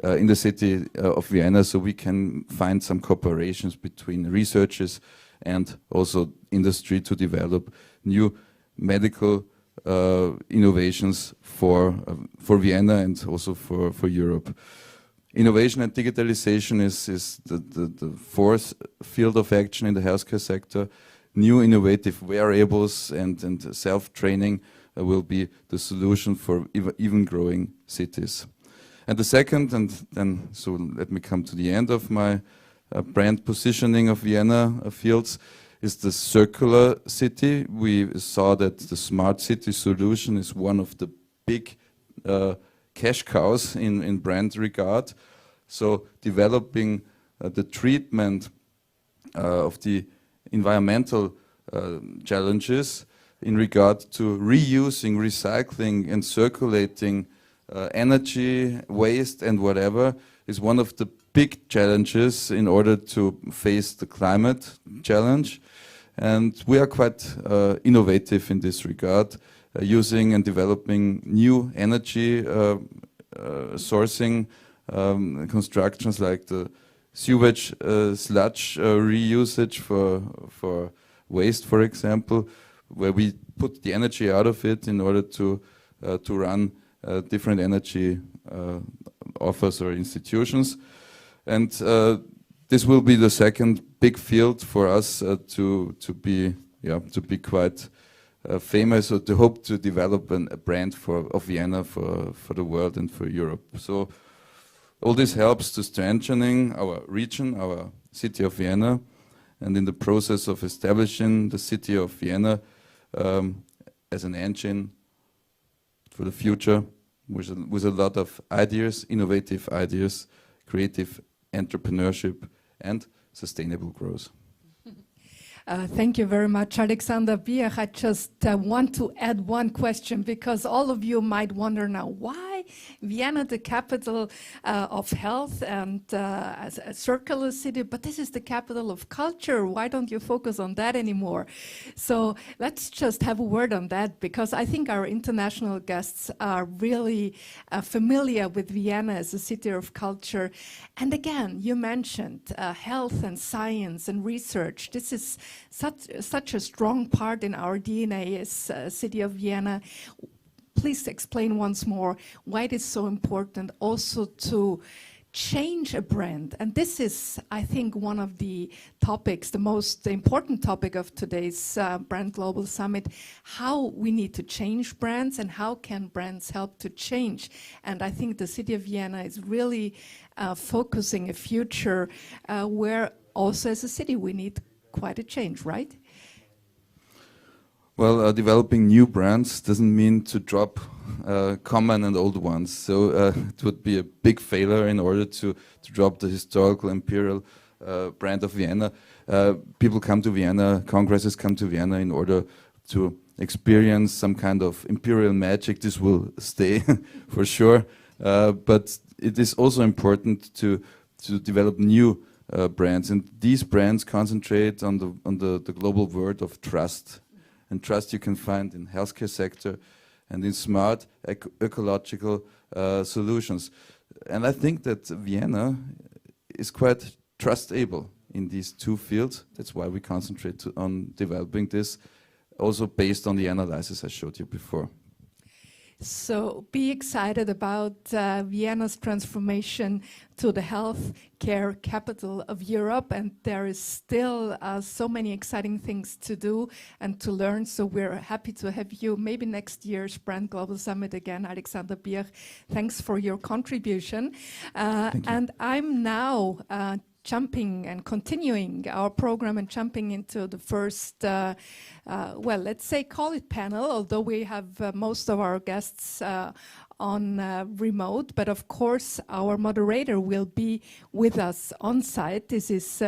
in the city of Vienna, so we can find some cooperations between researchers and also industry to develop new medical innovations for Vienna and also for Europe. Innovation and digitalization is the 4th field of action in the healthcare sector. New innovative wearables and self-training will be the solution for even growing cities. And the second, and then so let me come to the end of my brand positioning of Vienna fields, is the circular city. We saw that the smart city solution is one of the big cash cows in brand regard. So developing the treatment of the environmental challenges in regard to reusing, recycling and circulating energy, waste and whatever is one of the big challenges in order to face the climate challenge. And we are quite innovative in this regard, using and developing new energy sourcing constructions like the sewage sludge reusage for waste, for example, where we put the energy out of it in order to run different energy offers or institutions. And this will be the second big field for us to be quite famous, or to hope to develop a brand of Vienna for the world and for Europe. So all this helps to strengthening our region, our city of Vienna, and in the process of establishing the city of Vienna as an engine for the future, with a lot of ideas, innovative ideas, creative entrepreneurship and sustainable growth. Thank you very much, Alexander Bier. I just want to add one question, because all of you might wonder now, why Vienna, the capital of health and a circular city, but this is the capital of culture. Why don't you focus on that anymore? So let's just have a word on that, because I think our international guests are really familiar with Vienna as a city of culture. And again, you mentioned health and science and research. This is such a strong part in our DNA as city of Vienna. Please explain once more why it is so important also to change a brand. And this is, I think, one of the topics, the most important topic of today's Brand Global Summit, how we need to change brands and how can brands help to change. And I think the city of Vienna is really focusing a future where also as a city we need quite a change, right? Well, developing new brands doesn't mean to drop common and old ones. So it would be a big failure in order to drop the historical imperial brand of Vienna. People come to Vienna, congresses come to Vienna in order to experience some kind of imperial magic. This will stay for sure. But it is also important to develop new brands. And these brands concentrate on the global word of trust. And trust you can find in healthcare sector and in smart ecological solutions. And I think that Vienna is quite trustable in these two fields. That's why we concentrate on developing this, also based on the analysis I showed you before. So be excited about Vienna's transformation to the healthcare capital of Europe, and there is still so many exciting things to do and to learn. So we're happy to have you maybe next year's Brand Global Summit again, Alexander Birch. Thanks for your contribution. And I'm now jumping and continuing our program and jumping into the first, well, let's say call it panel, although we have most of our guests on remote, but of course our moderator will be with us on site. This is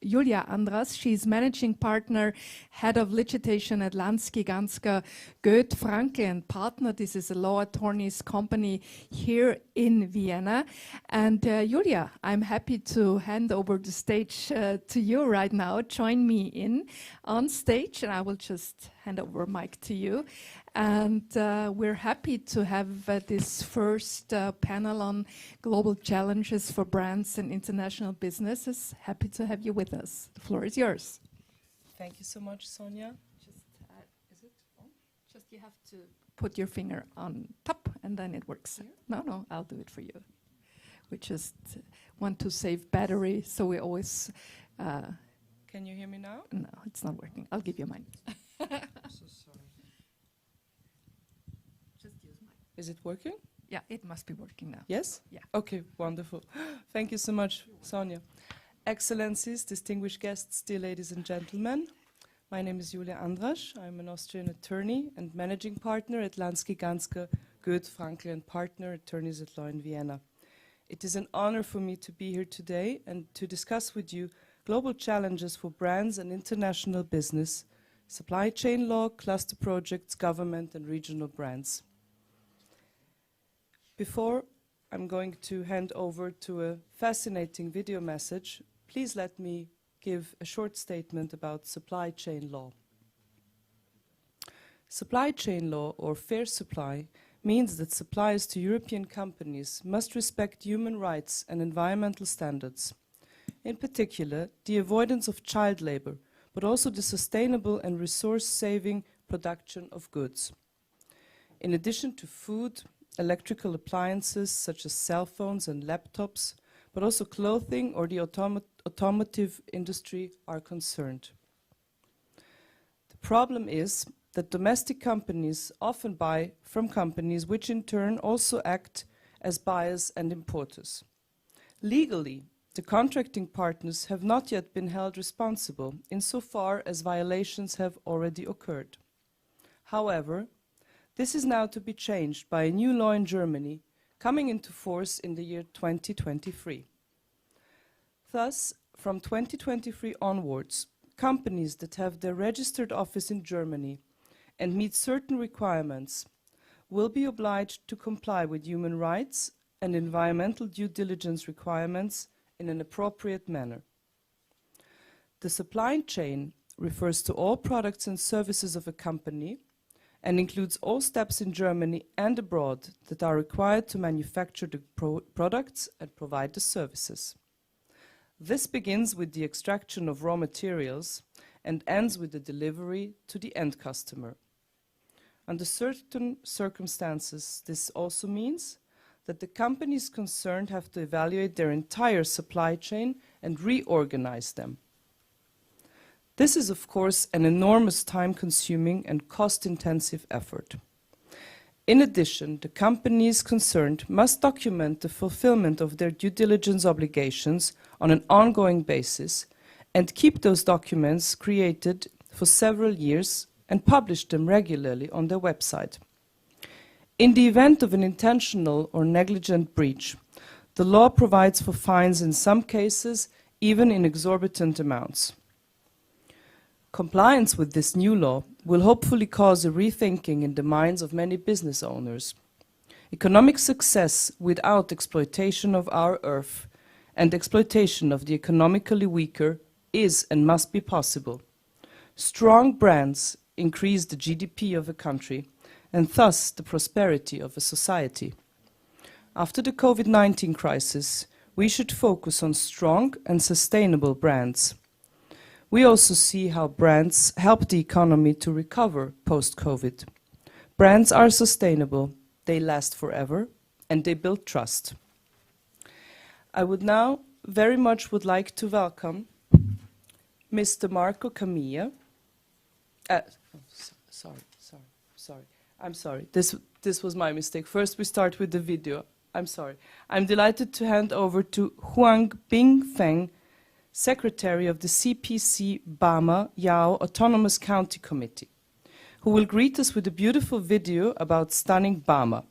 Julia Andras. She's managing partner, head of litigation at Lansky Ganska Goethe Franke and Partner. This is a law attorneys company here in Vienna. And Julia, I'm happy to hand over the stage to you right now. Join me in on stage, and I will just hand over a mic to you. And we're happy to have this first panel on global challenges for brands and international businesses. Happy to have you with us. The floor is yours. Thank you so much, Sonia. Just, is it on? Just you have to put your finger on top and then it works. Here? No, I'll do it for you. We just want to save battery, so we always... Can you hear me now? No, it's not working. I'll give you mine. So sorry. Just use mine. Is it working? Yeah, it must be working now. Yes? Yeah. Okay, wonderful. Thank you so much, Sonia. Excellencies, distinguished guests, dear ladies and gentlemen. My name is Julia Andras. I'm an Austrian attorney and managing partner at Lansky Ganska Goethe Franke and Partner, attorneys at law in Vienna. It is an honor for me to be here today and to discuss with you global challenges for brands and international business, supply chain law, cluster projects, government and regional brands. Before I'm going to hand over to a fascinating video message, please let me give a short statement about supply chain law. Supply chain law, or fair supply, means that suppliers to European companies must respect human rights and environmental standards. In particular, the avoidance of child labor, but also the sustainable and resource-saving production of goods. In addition to food, electrical appliances such as cell phones and laptops, but also clothing or the automotive industry are concerned. The problem is that domestic companies often buy from companies which in turn also act as buyers and importers. Legally, the contracting partners have not yet been held responsible insofar as violations have already occurred. However, this is now to be changed by a new law in Germany coming into force in the year 2023. Thus, from 2023 onwards, companies that have their registered office in Germany and meet certain requirements will be obliged to comply with human rights and environmental due diligence requirements in an appropriate manner. The supply chain refers to all products and services of a company and includes all steps in Germany and abroad that are required to manufacture the products and provide the services. This begins with the extraction of raw materials and ends with the delivery to the end customer. Under certain circumstances, this also means that the companies concerned have to evaluate their entire supply chain and reorganize them. This is, of course, an enormous time-consuming and cost-intensive effort. In addition, the companies concerned must document the fulfillment of their due diligence obligations on an ongoing basis and keep those documents created for several years and publish them regularly on their website. In the event of an intentional or negligent breach, the law provides for fines in some cases, even in exorbitant amounts. Compliance with this new law will hopefully cause a rethinking in the minds of many business owners. Economic success without exploitation of our earth and exploitation of the economically weaker is and must be possible. Strong brands increase the GDP of a country and thus the prosperity of a society. After the COVID-19 crisis, we should focus on strong and sustainable brands. We also see how brands help the economy to recover post-COVID. Brands are sustainable, they last forever, and they build trust. I would now very much would like to welcome Mr. Marco Camilla. I'm sorry. This was my mistake. First, we start with the video. I'm sorry. I'm delighted to hand over to Huang Bingfeng, Secretary of the CPC Bama Yao Autonomous County Committee, who will greet us with a beautiful video about stunning Bama.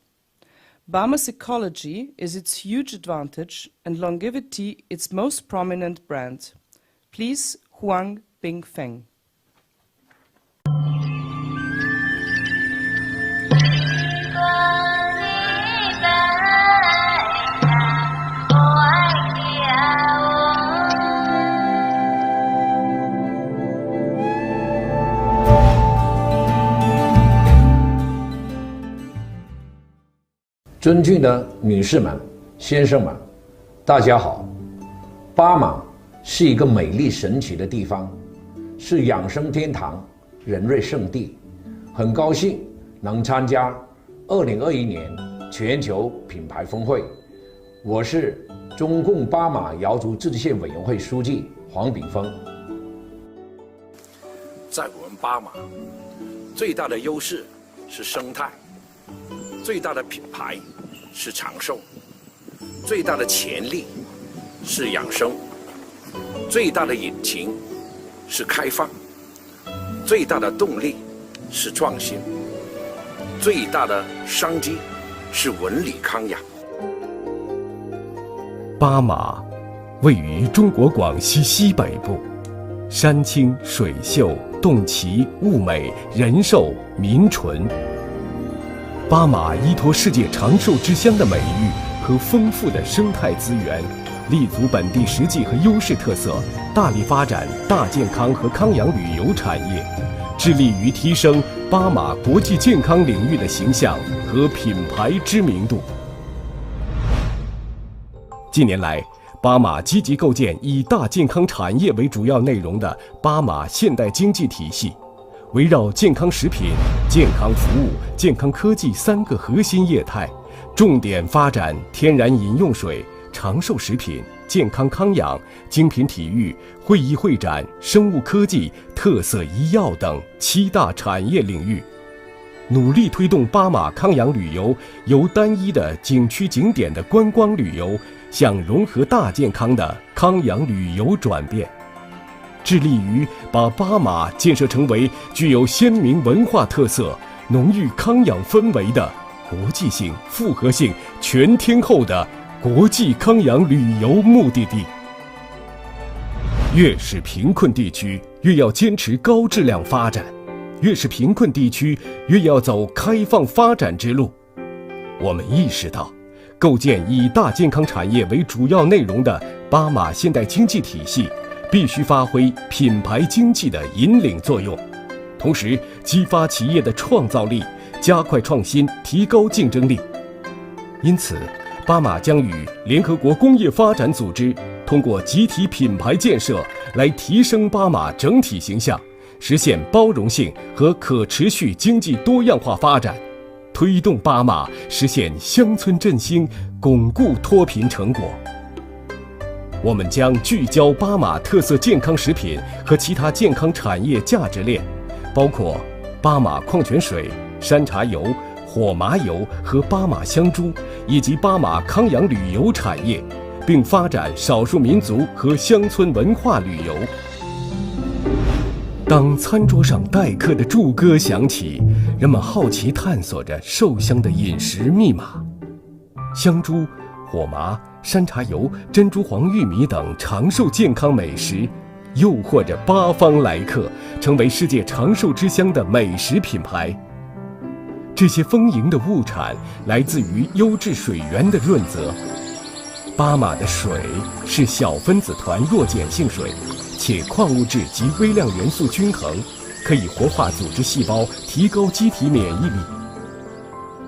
Bama's ecology is its huge advantage and longevity its most prominent brand. Please, Huang Bingfeng.尊敬的女士们、先生们，大家好。巴马是一个美丽神奇的地方，是养生天堂、人类圣地。很高兴能参加2021年全球品牌峰会。我是中共巴马瑶族自治县委员会书记黄炳峰。在我们巴马，最大的优势是生态，最大的品牌是长寿，最大的潜力是养生，最大的引擎是开放，最大的动力是创新，最大的商机是文理康养。巴马位于中国广西西北部，山清水秀，洞奇物美，人寿民纯。巴马依托世界长寿之乡的美誉和丰富的生态资源，立足本地实际和优势特色，大力发展大健康和康养旅游产业，致力于提升巴马国际健康领域的形象和品牌知名度。近年来，巴马积极构建以大健康产业为主要内容的巴马现代经济体系，围绕健康食品、健康服务、健康科技3个核心业态，重点发展天然饮用水、长寿食品、健康康养、精品体育、会议会展、生物科技、特色医药等7大产业领域，努力推动巴马康养旅游由单一的景区景点的观光旅游向融合大健康的康养旅游转变，致力于把巴马建设成为具有鲜明文化特色、浓郁康养氛围的国际性、复合性、全天候的国际康养旅游目的地。越是贫困地区，越要坚持高质量发展，越是贫困地区，越要走开放发展之路。我们意识到，构建以大健康产业为主要内容的巴马现代经济体系，必须发挥品牌经济的引领作用，同时激发企业的创造力，加快创新，提高竞争力。因此，巴马将与联合国工业发展组织通过集体品牌建设来提升巴马整体形象，实现包容性和可持续经济多样化发展，推动巴马实现乡村振兴，巩固脱贫成果。我们将聚焦巴马特色健康食品和其他健康产业价值链，包括巴马矿泉水、山茶油、火麻油和巴马香珠，以及巴马康养旅游产业，并发展少数民族和乡村文化旅游。当餐桌上待客的祝歌响起，人们好奇探索着寿香的饮食密码。香珠、火麻、山茶油、珍珠黄玉米等长寿健康美食，诱惑着八方来客，成为世界长寿之乡的美食品牌。这些丰盈的物产来自于优质水源的润泽。巴马的水是小分子团弱碱性水，且矿物质及微量元素均衡，可以活化组织细胞，提高机体免疫力。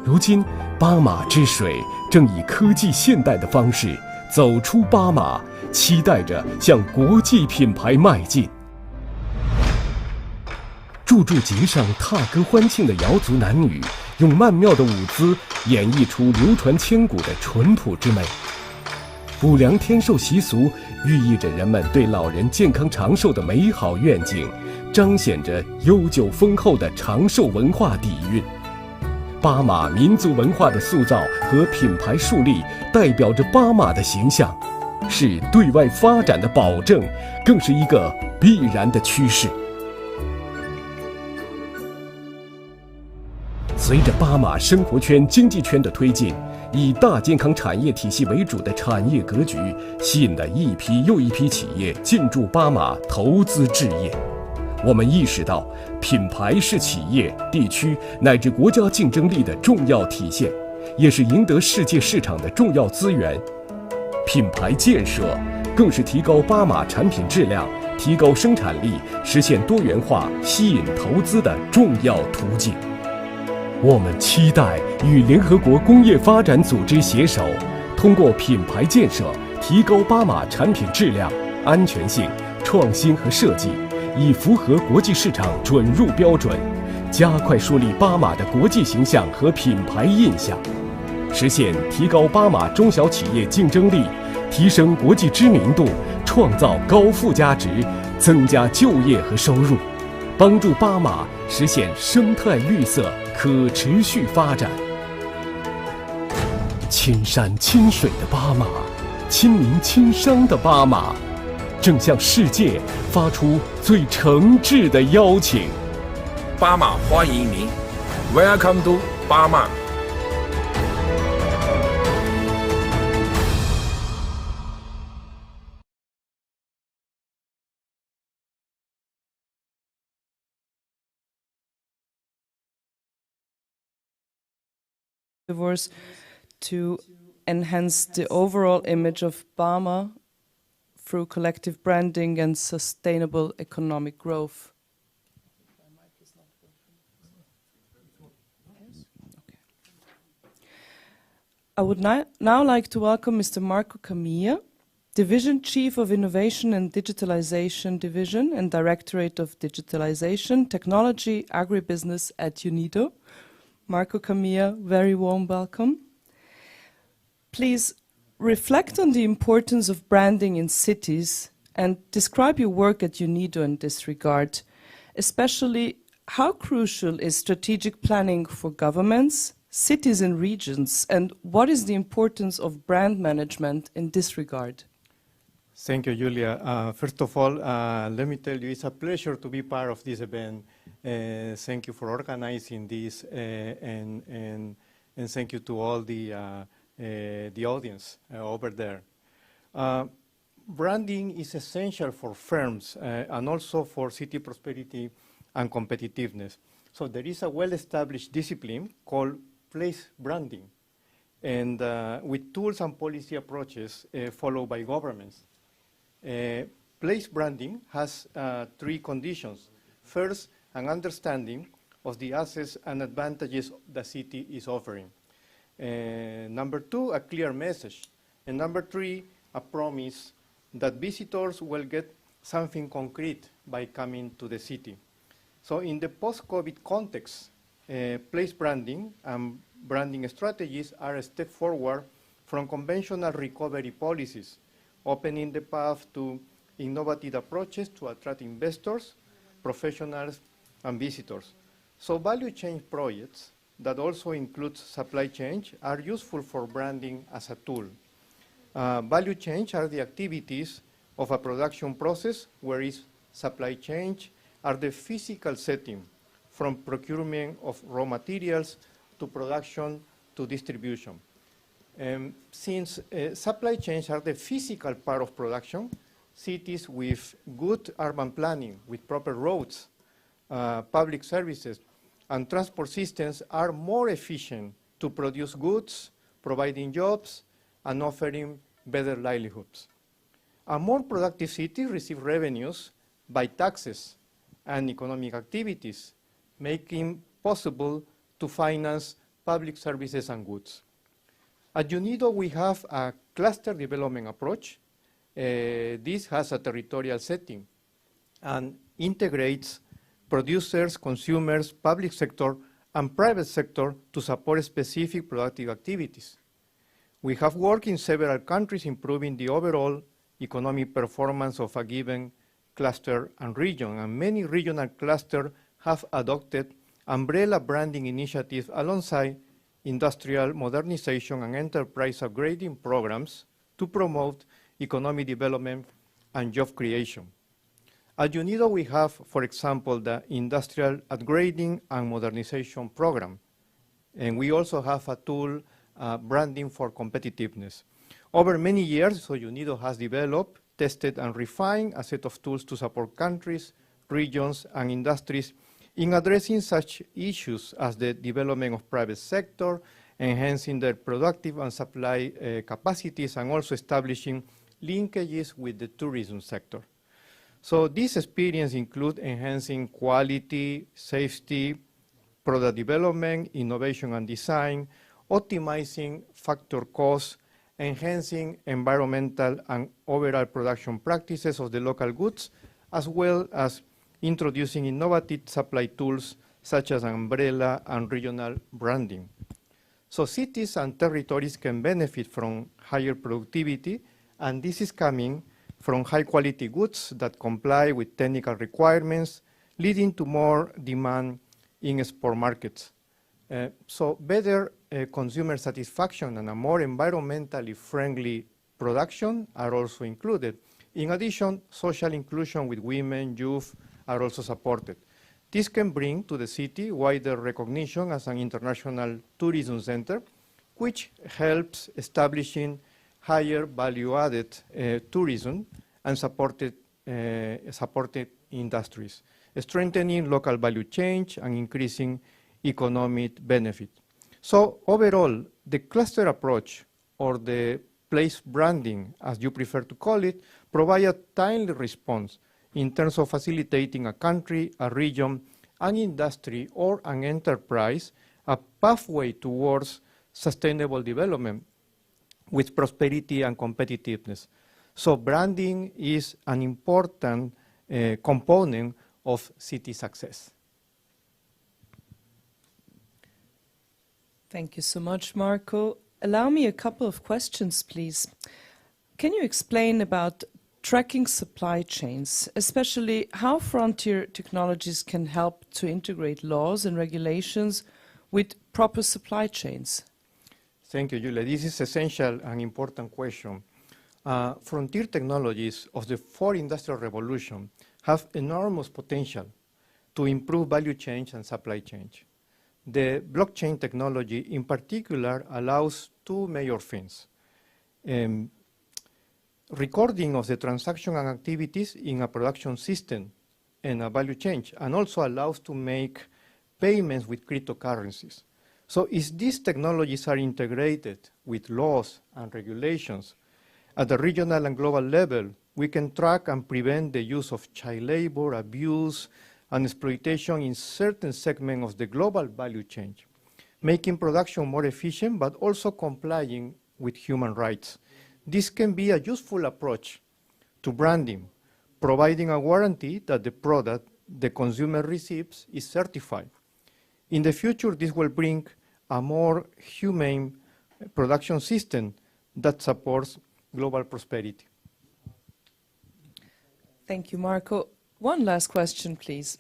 如今，巴马之水正以科技现代的方式走出巴马，期待着向国际品牌迈进。驻节上踏歌欢庆的瑶族男女，用曼妙的舞姿演绎出流传千古的淳朴之美。补粮天寿习俗寓意着人们对老人健康长寿的美好愿景，彰显着悠久丰厚的长寿文化底蕴。巴马民族文化的塑造和品牌树立，代表着巴马的形象，是对外发展的保证，更是一个必然的趋势。随着巴马生活圈、经济圈的推进，以大健康产业体系为主的产业格局，吸引了一批又一批企业进驻巴马投资置业。我们意识到，品牌是企业、地区乃至国家竞争力的重要体现，也是赢得世界市场的重要资源。品牌建设更是提高巴马产品质量、提高生产力、实现多元化、吸引投资的重要途径。我们期待与联合国工业发展组织携手，通过品牌建设提高巴马产品质量、安全性、创新和设计，以符合国际市场准入标准，加快树立巴马的国际形象和品牌印象，实现提高巴马中小企业竞争力，提升国际知名度，创造高附加值，增加就业和收入，帮助巴马实现生态绿色可持续发展。亲山亲水的巴马，亲民亲商的巴马，正向世界发出最诚挚的邀请。巴马欢迎您 ，Welcome to 巴马。To enhance the overall image of Bama through collective branding and sustainable economic growth. I would now like to welcome Mr. Marco Camilla, Division Chief of Innovation and Digitalization Division and Directorate of Digitalization, Technology, Agribusiness at UNIDO. Marco Camilla, very warm welcome. Please reflect on the importance of branding in cities and describe your work at UNIDO in this regard. Especially, how crucial is strategic planning for governments, cities and regions, and what is the importance of brand management in this regard? Thank you, Julia. First of all, let me tell you, it's a pleasure to be part of this event. Thank you for organizing this, and thank you to all the audience over there. Branding is essential for firms and also for city prosperity and competitiveness. So there is a well-established discipline called place branding, and with tools and policy approaches followed by governments. Place branding has 3 conditions. First, an understanding of the assets and advantages the city is offering. Number 2, a clear message. And number 3, a promise that visitors will get something concrete by coming to the city. So in the post-COVID context, place branding and branding strategies are a step forward from conventional recovery policies, opening the path to innovative approaches to attract investors, professionals, and visitors. So value chain projects that also include supply chain are useful for branding as a tool. Value chain are the activities of a production process, whereas supply chain are the physical setting from procurement of raw materials to production to distribution. Since supply chains are the physical part of production, cities with good urban planning, with proper roads, public services, and transport systems are more efficient to produce goods, providing jobs, and offering better livelihoods. A more productive city receives revenues by taxes and economic activities, making possible to finance public services and goods. At UNIDO, we have a cluster development approach. This has a territorial setting and integrates producers, consumers, public sector, and private sector to support specific productive activities. We have worked in several countries improving the overall economic performance of a given cluster and region, and many regional clusters have adopted umbrella branding initiatives alongside industrial modernization and enterprise upgrading programs to promote economic development and job creation. At UNIDO, we have, for example, the Industrial Upgrading and Modernization Program, and we also have a tool, branding for competitiveness. Over many years, so UNIDO has developed, tested, and refined a set of tools to support countries, regions, and industries in addressing such issues as the development of private sector, enhancing their productive and supply capacities, and also establishing linkages with the tourism sector. So this experience includes enhancing quality, safety, product development, innovation and design, optimizing factor costs, enhancing environmental and overall production practices of the local goods, as well as introducing innovative supply tools such as umbrella and regional branding. So cities and territories can benefit from higher productivity, and this is coming from high-quality goods that comply with technical requirements, leading to more demand in export markets. So better consumer satisfaction and a more environmentally friendly production are also included. In addition, social inclusion with women, youth are also supported. This can bring to the city wider recognition as an international tourism center, which helps establishing higher value-added tourism and supported industries, strengthening local value chain and increasing economic benefit. So overall, the cluster approach, or the place branding, as you prefer to call it, provide a timely response in terms of facilitating a country, a region, an industry, or an enterprise a pathway towards sustainable development with prosperity and competitiveness. So branding is an important component of city success. Thank you so much, Marco. Allow me a couple of questions, please. Can you explain about tracking supply chains, especially how frontier technologies can help to integrate laws and regulations with proper supply chains? Thank you, Julia. This is essential and important question. Frontier technologies of the fourth industrial revolution have enormous potential to improve value chain and supply chain. The blockchain technology in particular allows two major things. Recording of the transaction and activities in a production system and a value chain, and also allows to make payments with cryptocurrencies. So if these technologies are integrated with laws and regulations at the regional and global level, we can track and prevent the use of child labor, abuse, and exploitation in certain segments of the global value chain, making production more efficient, but also complying with human rights. This can be a useful approach to branding, providing a guarantee that the product the consumer receives is certified. In the future, this will bring a more humane production system that supports global prosperity. Thank you, Marco. One last question, please.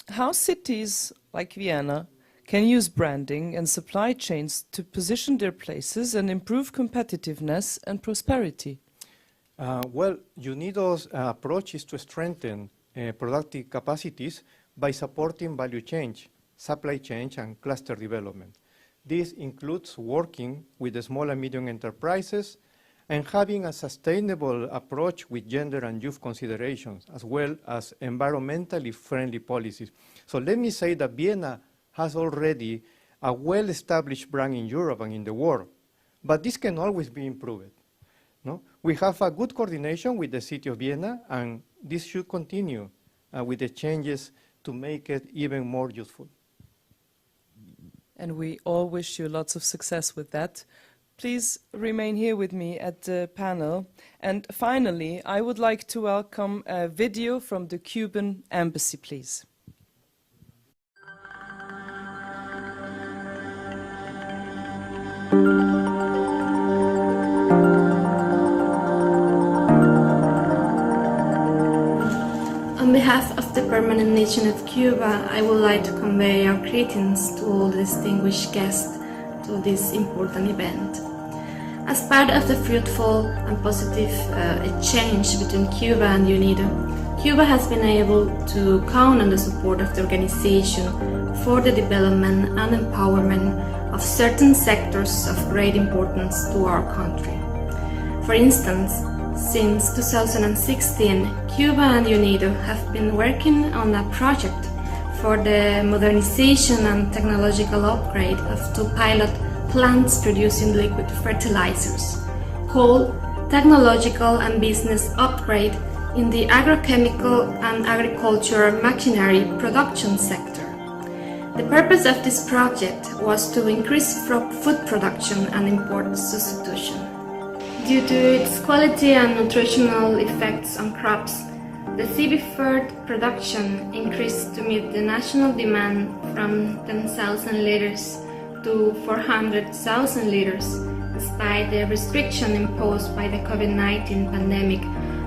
How cities like Vienna can use branding and supply chains to position their places and improve competitiveness and prosperity? Well, UNIDO's approach is to strengthen productive capacities by supporting value chain, supply chain, and cluster development. This includes working with the small and medium enterprises and having a sustainable approach with gender and youth considerations, as well as environmentally friendly policies. So let me say that Vienna has already a well-established brand in Europe and in the world, but this can always be improved. No? We have a good coordination with the city of Vienna, and this should continue with the changes to make it even more useful. And we all wish you lots of success with that. Please remain here with me at the panel. And finally, I would like to welcome a video from the Cuban embassy, please. On behalf of the permanent nation of Cuba, I would like to convey our greetings to all the distinguished guests to this important event. As part of the fruitful and positive exchange between Cuba and UNIDO, Cuba has been able to count on the support of the organization for the development and empowerment of certain sectors of great importance to our country. For instance, since 2016, Cuba and UNIDO have been working on a project for the modernization and technological upgrade of 2 pilot plants producing liquid fertilizers, called Technological and Business Upgrade in the Agrochemical and Agricultural Machinery Production sector. The purpose of this project was to increase food production and import substitution. Due to its quality and nutritional effects on crops, the seaweed production increased to meet the national demand from 10,000 liters to 400,000 liters, despite the restriction imposed by the COVID-19 pandemic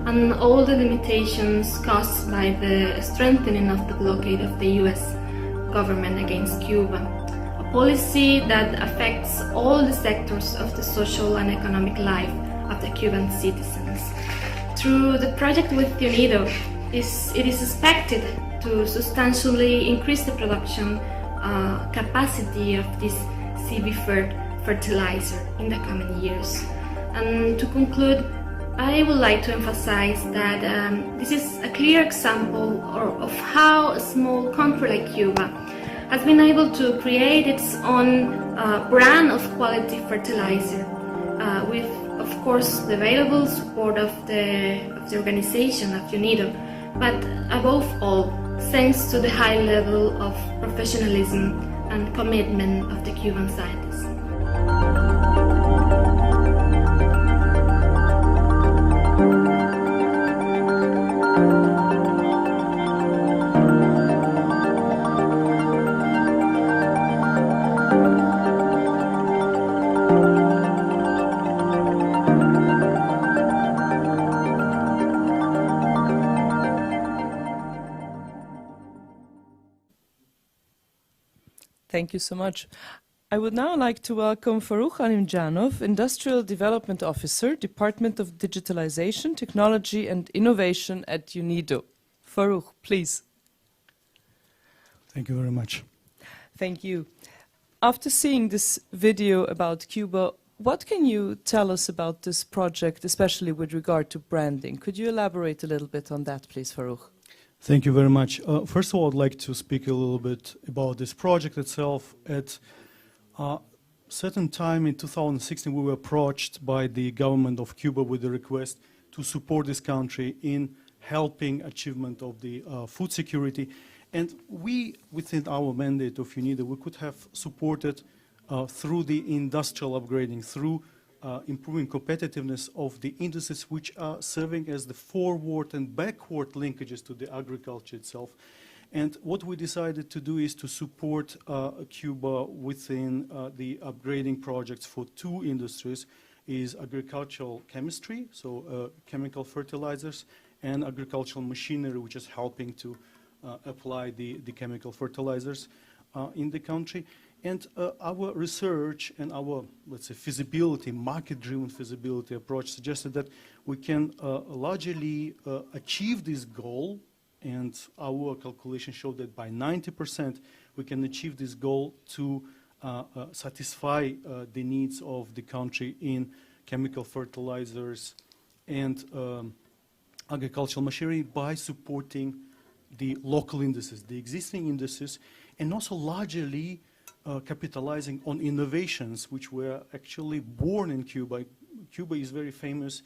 and all the limitations caused by the strengthening of the blockade of the US government against Cuba, a policy that affects all the sectors of the social and economic life of the Cuban citizens. Through the project with UNIDO, it is expected to substantially increase the production capacity of this seaweed fertilizer in the coming years. And to conclude, I would like to emphasize that this is a clear example of how a small country like Cuba has been able to create its own brand of quality fertilizer with, of course, the available support of the organization of UNIDO, but above all, thanks to the high level of professionalism and commitment of the Cuban scientists. Thank you so much. I would now like to welcome Farukh Alimjanov, Industrial Development Officer, Department of Digitalization, Technology and Innovation at UNIDO. Farukh, please. Thank you very much. Thank you. After seeing this video about Cuba, what can you tell us about this project, especially with regard to branding? Could you elaborate a little bit on that, please, Farukh? Thank you very much. First of all, I'd like to speak a little bit about this project itself. At a certain time in 2016, we were approached by the government of Cuba with the request to support this country in helping achievement of the food security. And we, within our mandate of UNIDO, we could have supported through the industrial upgrading, through improving competitiveness of the industries which are serving as the forward and backward linkages to the agriculture itself. And what we decided to do is to support Cuba within the upgrading projects for two industries, is agricultural chemistry, so chemical fertilizers, and agricultural machinery, which is helping to apply the chemical fertilizers in the country. And our research and our, let's say, feasibility, market-driven feasibility approach suggested that we can largely achieve this goal, and our calculation showed that by 90% we can achieve this goal to satisfy the needs of the country in chemical fertilizers and agricultural machinery by supporting the local industries, the existing industries, and also largely capitalizing on innovations which were actually born in Cuba. Cuba is very famous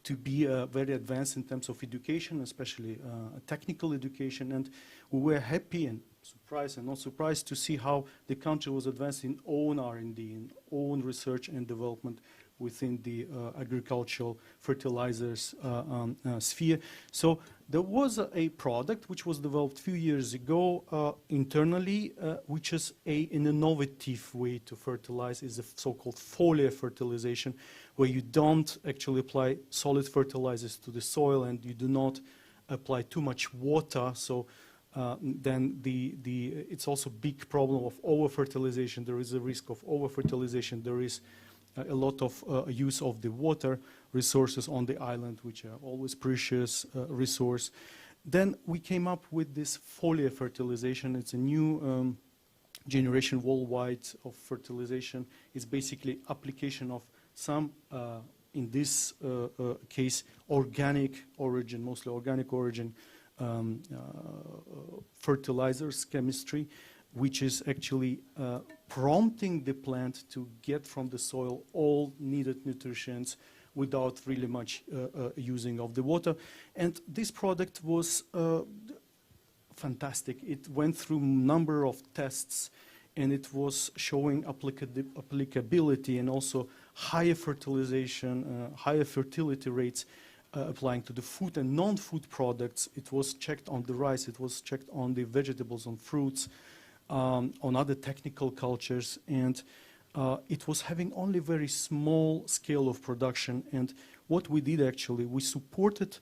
to be very advanced in terms of education, especially technical education, and we were happy and surprised and not surprised to see how the country was advanced in own R&D, in own research and development within the agricultural fertilizers sphere. So there was a product which was developed a few years ago internally, which is an innovative way to fertilize, is the so-called foliar fertilization, where you don't actually apply solid fertilizers to the soil and you do not apply too much water. So then it's also a big problem of over-fertilization. There is a risk of over-fertilization. There is a lot of use of the water resources on the island, which are always precious resource. Then we came up with this foliar fertilization. It's a new generation worldwide of fertilization. It's basically application of some, in this case, organic origin, mostly organic origin fertilizers chemistry, which is actually prompting the plant to get from the soil all needed nutrients without really much using of the water. And this product was fantastic. It went through a number of tests, and it was showing applicability and also higher fertilization, higher fertility rates applying to the food and non-food products. It was checked on the rice, it was checked on the vegetables, on fruits, on other technical cultures, and it was having only very small scale of production. And what we did actually, we supported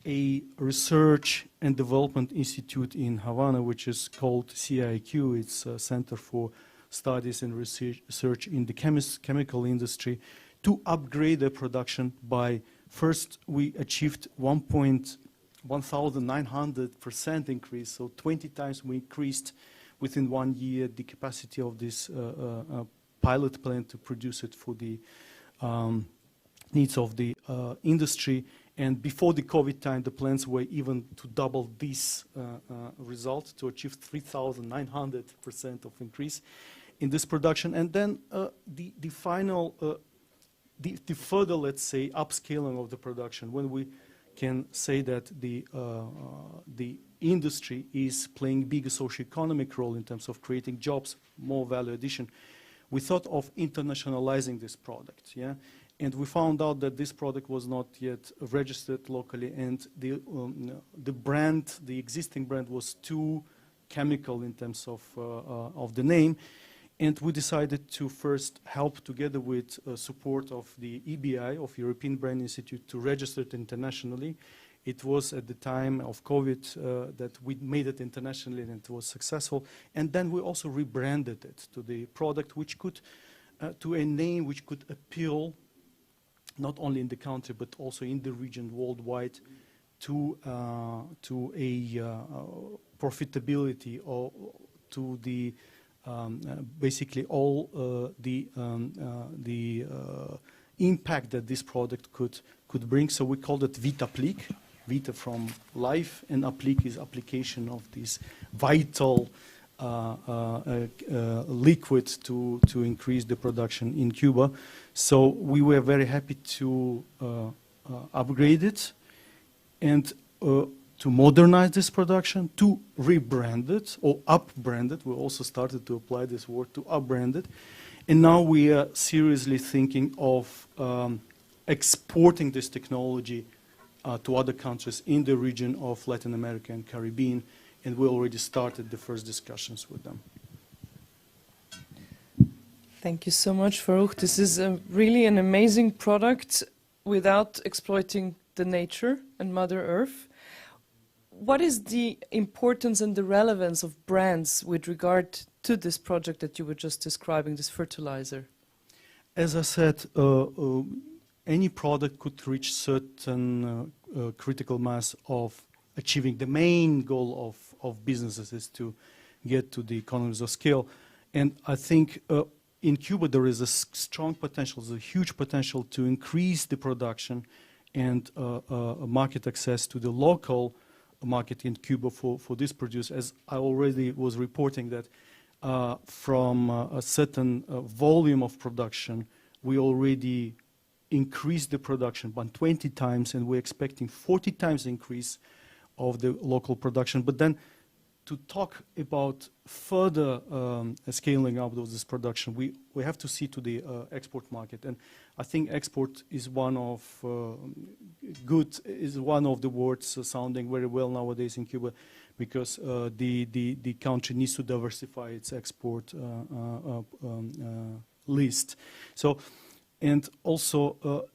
a research and development institute in Havana, which is called CIQ. It's a Center for Studies and Research in the chemical industry, to upgrade their production by, first we achieved 1,900% increase, so 20 times we increased within 1 year the capacity of this pilot plant to produce it for the needs of the industry. And before the COVID time, the plans were even to double this result, to achieve 3,900% of increase in this production. And then the final, the further, let's say, upscaling of the production, when we can say that the industry is playing bigger socioeconomic role in terms of creating jobs, more value addition, we thought of internationalizing this product, yeah? And we found out that this product was not yet registered locally, and the brand, the existing brand, was too chemical in terms of the name. And we decided to first help, together with support of the EBI, of European Brand Institute, to register it internationally. It was at the time of COVID that we made it internationally, and it was successful. And then we also rebranded it to the product, which could, to a name which could appeal not only in the country but also in the region worldwide, to a profitability, or to the basically all the impact that this product could bring. So we called it VitaPlik, Vita from life, and Applique is application of this vital liquid to increase the production in Cuba. So we were very happy to upgrade it and to modernize this production, to rebrand it or up-brand it. We also started to apply this word, to up-brand it. And now we are seriously thinking of exporting this technology to other countries in the region of Latin America and Caribbean, and we already started the first discussions with them. Thank you so much, Farouk. This is really an amazing product without exploiting the nature and Mother Earth. What is the importance and the relevance of brands with regard to this project that you were just describing, this fertilizer? As I said, any product could reach certain critical mass of achieving the main goal of businesses is to get to the economies of scale. And I think in Cuba there is a strong potential, there's a huge potential to increase the production and market access to the local market in Cuba for this produce. As I already was reporting that from a certain volume of production, we already increased the production by 20 times, and we're expecting 40 times increase of the local production. But then to talk about further scaling up of this production, we have to see to the export market. And I think export is one of the words sounding very well nowadays in Cuba, because the country needs to diversify its export list. So, and also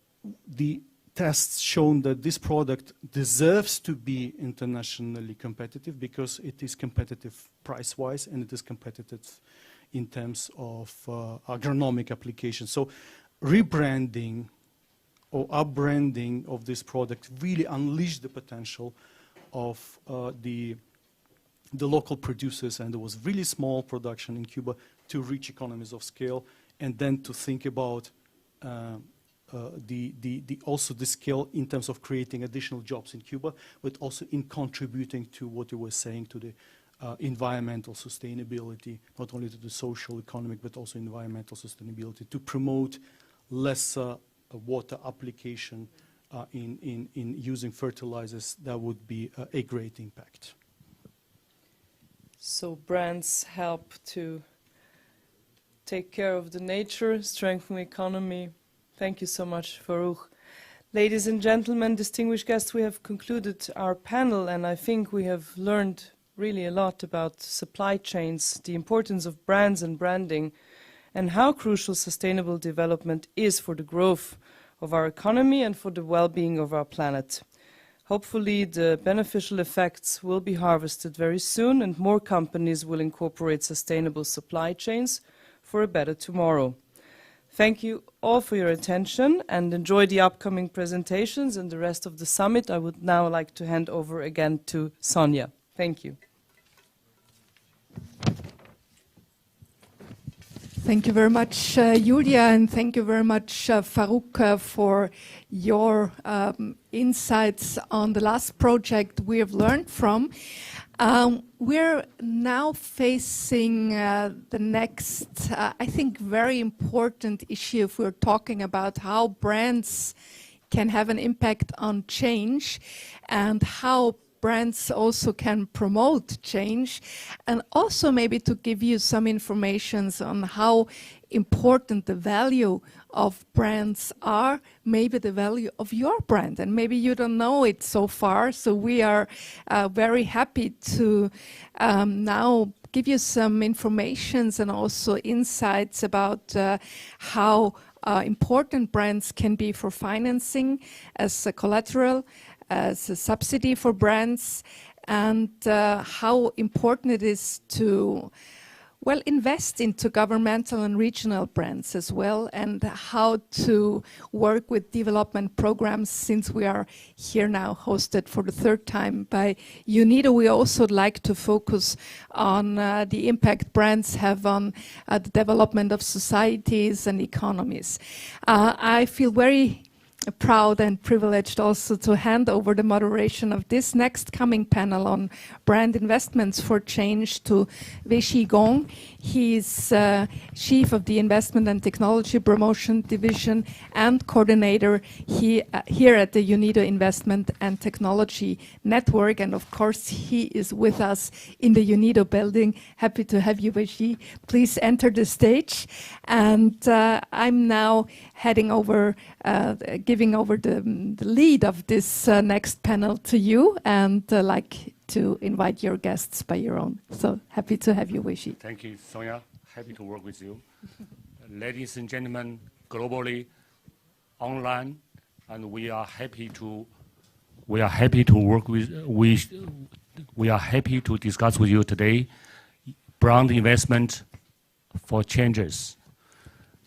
the tests shown that this product deserves to be internationally competitive because it is competitive price-wise and it is competitive in terms of agronomic applications. So rebranding or up-branding of this product really unleashed the potential of the local producers, and there was really small production in Cuba to reach economies of scale, and then to think about also the scale in terms of creating additional jobs in Cuba, but also in contributing to what you were saying, to the environmental sustainability, not only to the social, economic, but also environmental sustainability, to promote lesser water application in using fertilizers. That would be a great impact. So brands help to take care of the nature, strengthen the economy. Thank you so much, Farouk. Ladies and gentlemen, distinguished guests, we have concluded our panel, and I think we have learned really a lot about supply chains, the importance of brands and branding, and how crucial sustainable development is for the growth of our economy and for the well-being of our planet. Hopefully, the beneficial effects will be harvested very soon, and more companies will incorporate sustainable supply chains for a better tomorrow. Thank you all for your attention, and enjoy the upcoming presentations and the rest of the summit. I would now like to hand over again to Sonia. Thank you. Thank you very much, Julia, and thank you very much, Farouk, for your insights on the last project we have learned from. We're now facing the next, I think, very important issue if we're talking about how brands can have an impact on change and how brands also can promote change, and also maybe to give you some information on how important the value of brands are, maybe the value of your brand, and maybe you don't know it so far. So we are very happy to now give you some information and also insights about how important brands can be for financing as a collateral, as a subsidy for brands, and how important it is to, well, invest into governmental and regional brands as well, and how to work with development programs. Since we are here now hosted for the third time by UNIDO, we also like to focus on the impact brands have on the development of societies and economies. I feel very proud and privileged also to hand over the moderation of this next coming panel on brand investments for change to Wei Shigong. He's Chief of the Investment and Technology Promotion Division and Coordinator here at the UNIDO Investment and Technology Network. And of course, he is with us in the UNIDO building. Happy to have you, Wei Shi. Please enter the stage. And I'm now heading over, giving over the lead of this next panel to you, and like to invite your guests by your own. So happy to have you, Wei Shi. Thank you, Sonia. Happy to work with you. Ladies and gentlemen, globally, online, and we are happy to work with, we are happy to discuss with you today brand investment for changes.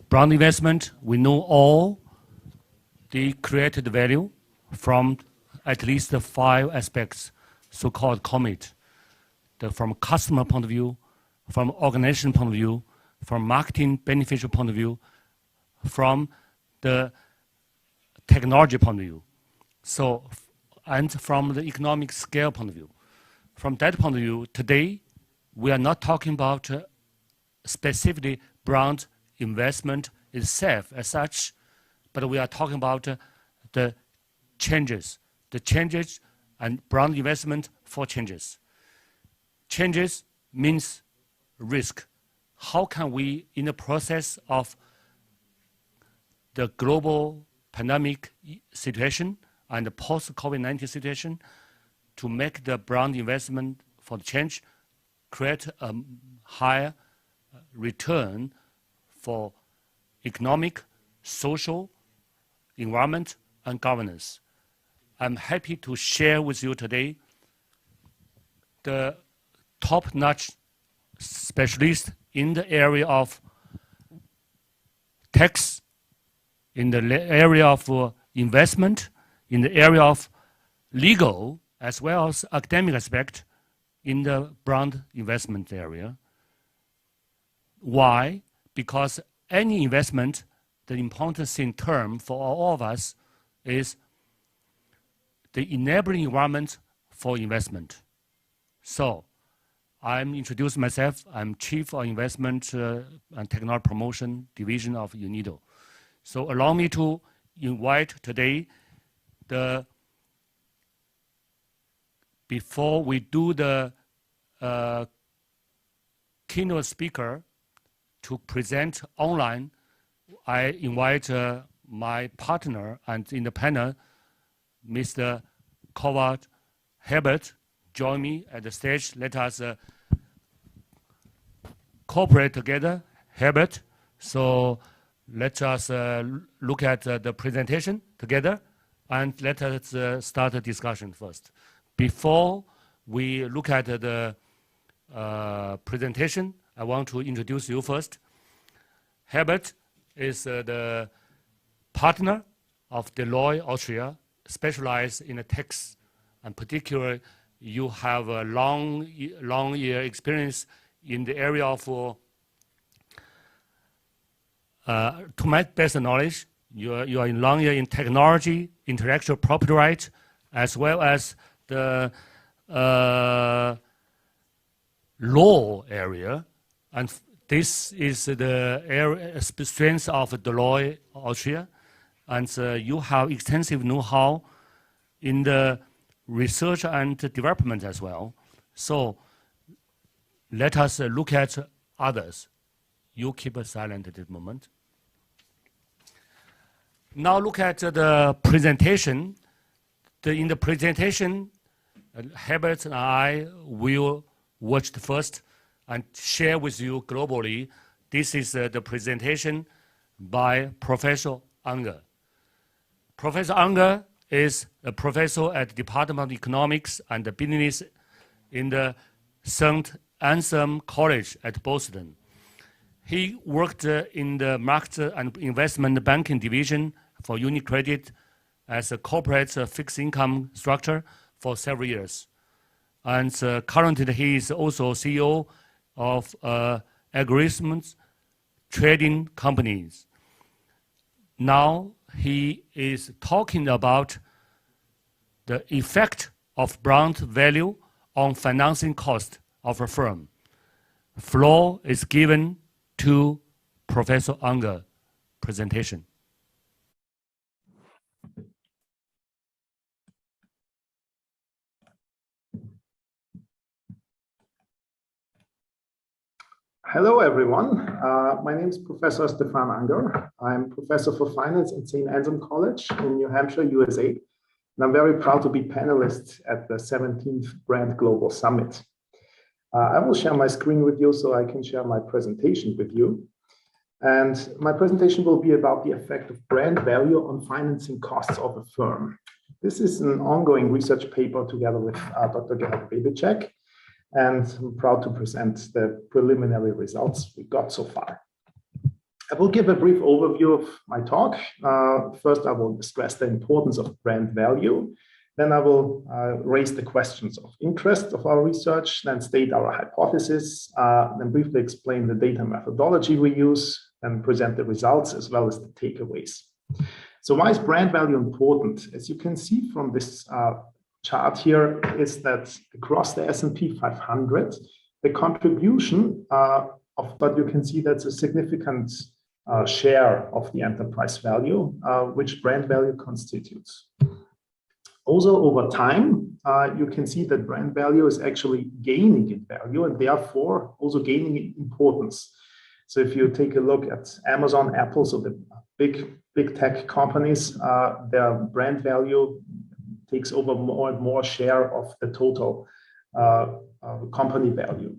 Brand investment, we know all the created value from at least the 5 aspects, so-called commit. From customer point of view, from organization point of view, from marketing beneficial point of view, from the technology point of view. So, and from the economic scale point of view. From that point of view, today, we are not talking about specifically brand investment itself as such, but we are talking about the changes and brand investment for changes. Changes means risk. How can we, in the process of the global pandemic situation and the post-COVID-19 situation, to make the brand investment for the change, create a higher return for economic, social, environment, and governance. I'm happy to share with you today the top-notch specialist in the area of tax, in the area of investment, in the area of legal, as well as academic aspect in the brand investment area. Why? Because any investment, the important thing term for all of us is the enabling environment for investment. So, I'm introducing myself. I'm Chief of Investment and Technology Promotion Division of UNIDO. So allow me to invite today before we do the keynote speaker to present online, I invite my partner and in the panel, Mr. Coward Herbert, join me at the stage. Let us cooperate together, Herbert. So let us look at the presentation together, and let us start the discussion first. Before we look at the presentation, I want to introduce you first. Herbert is the partner of Deloitte Austria, specialized in tax, and particularly you have a long year experience in the area of, to my best knowledge, you are in long year in technology, intellectual property right, as well as the law area, and this is the area strength of Deloitte Austria, and you have extensive know-how in the research and development as well. So let us look at others. You keep silent at this moment. Now look at the presentation. In the presentation, Herbert and I will watch the first and share with you globally. This is the presentation by Professor Unger. Professor Unger is a professor at the Department of Economics and Business in the St. Anselm College at Boston. He worked in the market and investment banking division for UniCredit as a corporate fixed income structure for several years. And currently he is also CEO of algorithms trading companies. Now he is talking about the effect of brand value on financing cost of a firm. Floor is given to Professor Unger presentation. Hello, everyone. My name is Professor Stefan Unger. I'm Professor for Finance at St. Anselm College in New Hampshire, USA. And I'm very proud to be panelist at the 17th Brand Global Summit. I will share my screen with you so I can share my presentation with you. And my presentation will be about the effect of brand value on financing costs of a firm. This is an ongoing research paper together with Dr. Gerhard Rebicek. And I'm proud to present the preliminary results we got so far. I will give a brief overview of my talk. First, I will stress the importance of brand value. Then I will raise the questions of interest of our research, then state our hypothesis, then briefly explain the data methodology we use, and present the results as well as the takeaways. So why is brand value important? As you can see from this chart here is that across the S&P 500, the contribution but you can see that's a significant share of the enterprise value, which brand value constitutes. Also, over time, you can see that brand value is actually gaining in value and therefore also gaining in importance. So if you take a look at Amazon, Apple, so the big tech companies, their brand value takes over more and more share of the total company value.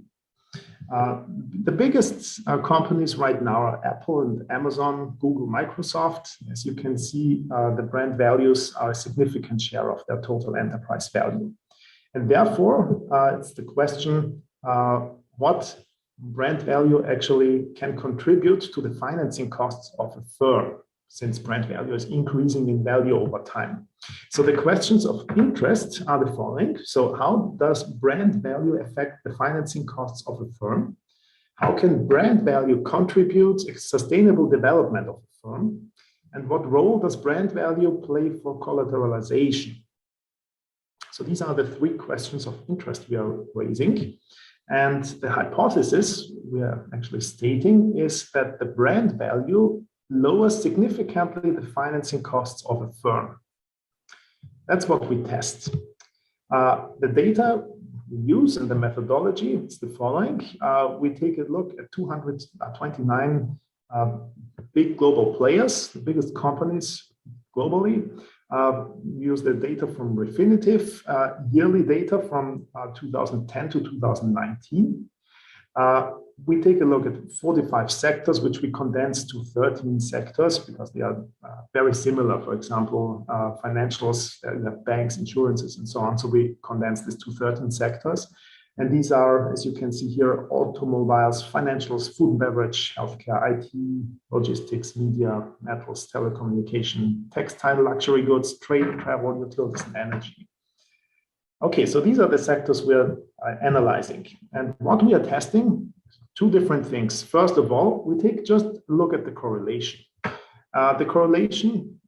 The biggest companies right now are Apple and Amazon, Google, Microsoft. As you can see, the brand values are a significant share of their total enterprise value. And therefore, it's the question, what brand value actually can contribute to the financing costs of a firm, since brand value is increasing in value over time. So the questions of interest are the following. So how does brand value affect the financing costs of a firm? How can brand value contribute to sustainable development of a firm? And what role does brand value play for collateralization? So these are the three questions of interest we are raising. And the hypothesis we are actually stating is that the brand value lowers significantly the financing costs of a firm. That's what we test. The data we use and the methodology is the following. We take a look at 229 big global players, the biggest companies globally. We use the data from Refinitiv, yearly data from 2010 to 2019. We take a look at 45 sectors, which we condense to 13 sectors because they are very similar. For example, financials, banks, insurances, and so on. So we condense this to 13 sectors. And these are, as you can see here, automobiles, financials, food and beverage, healthcare, IT, logistics, media, metals, telecommunication, textile, luxury goods, trade, travel, utilities, and energy. Okay, so these are the sectors we're analyzing. And what we are testing, two different things. First of all, we take just a look at the correlation. The correlation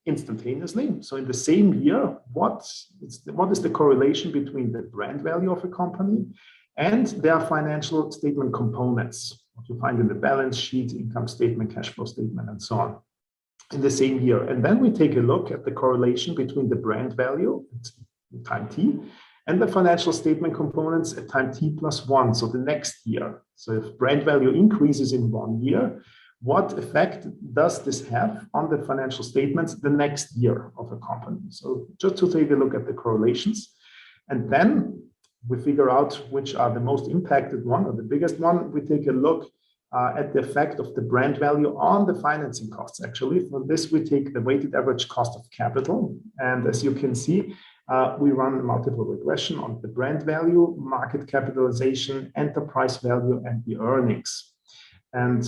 instantaneously. So in the same year, what is the correlation between the brand value of a company and their financial statement components, what you find in the balance sheet, income statement, cash flow statement, and so on, in the same year. And then we take a look at the correlation between the brand value at time t and the financial statement components at time t+1, so the next year. So if brand value increases in 1 year, what effect does this have on the financial statements the next year of a company? So just to take a look at the correlations. And then we figure out which are the most impacted one or the biggest one. We take a look at the effect of the brand value on the financing costs. Actually, for this, we take the weighted average cost of capital. And as you can see, we run a multiple regression on the brand value, market capitalization, enterprise value, and the earnings. And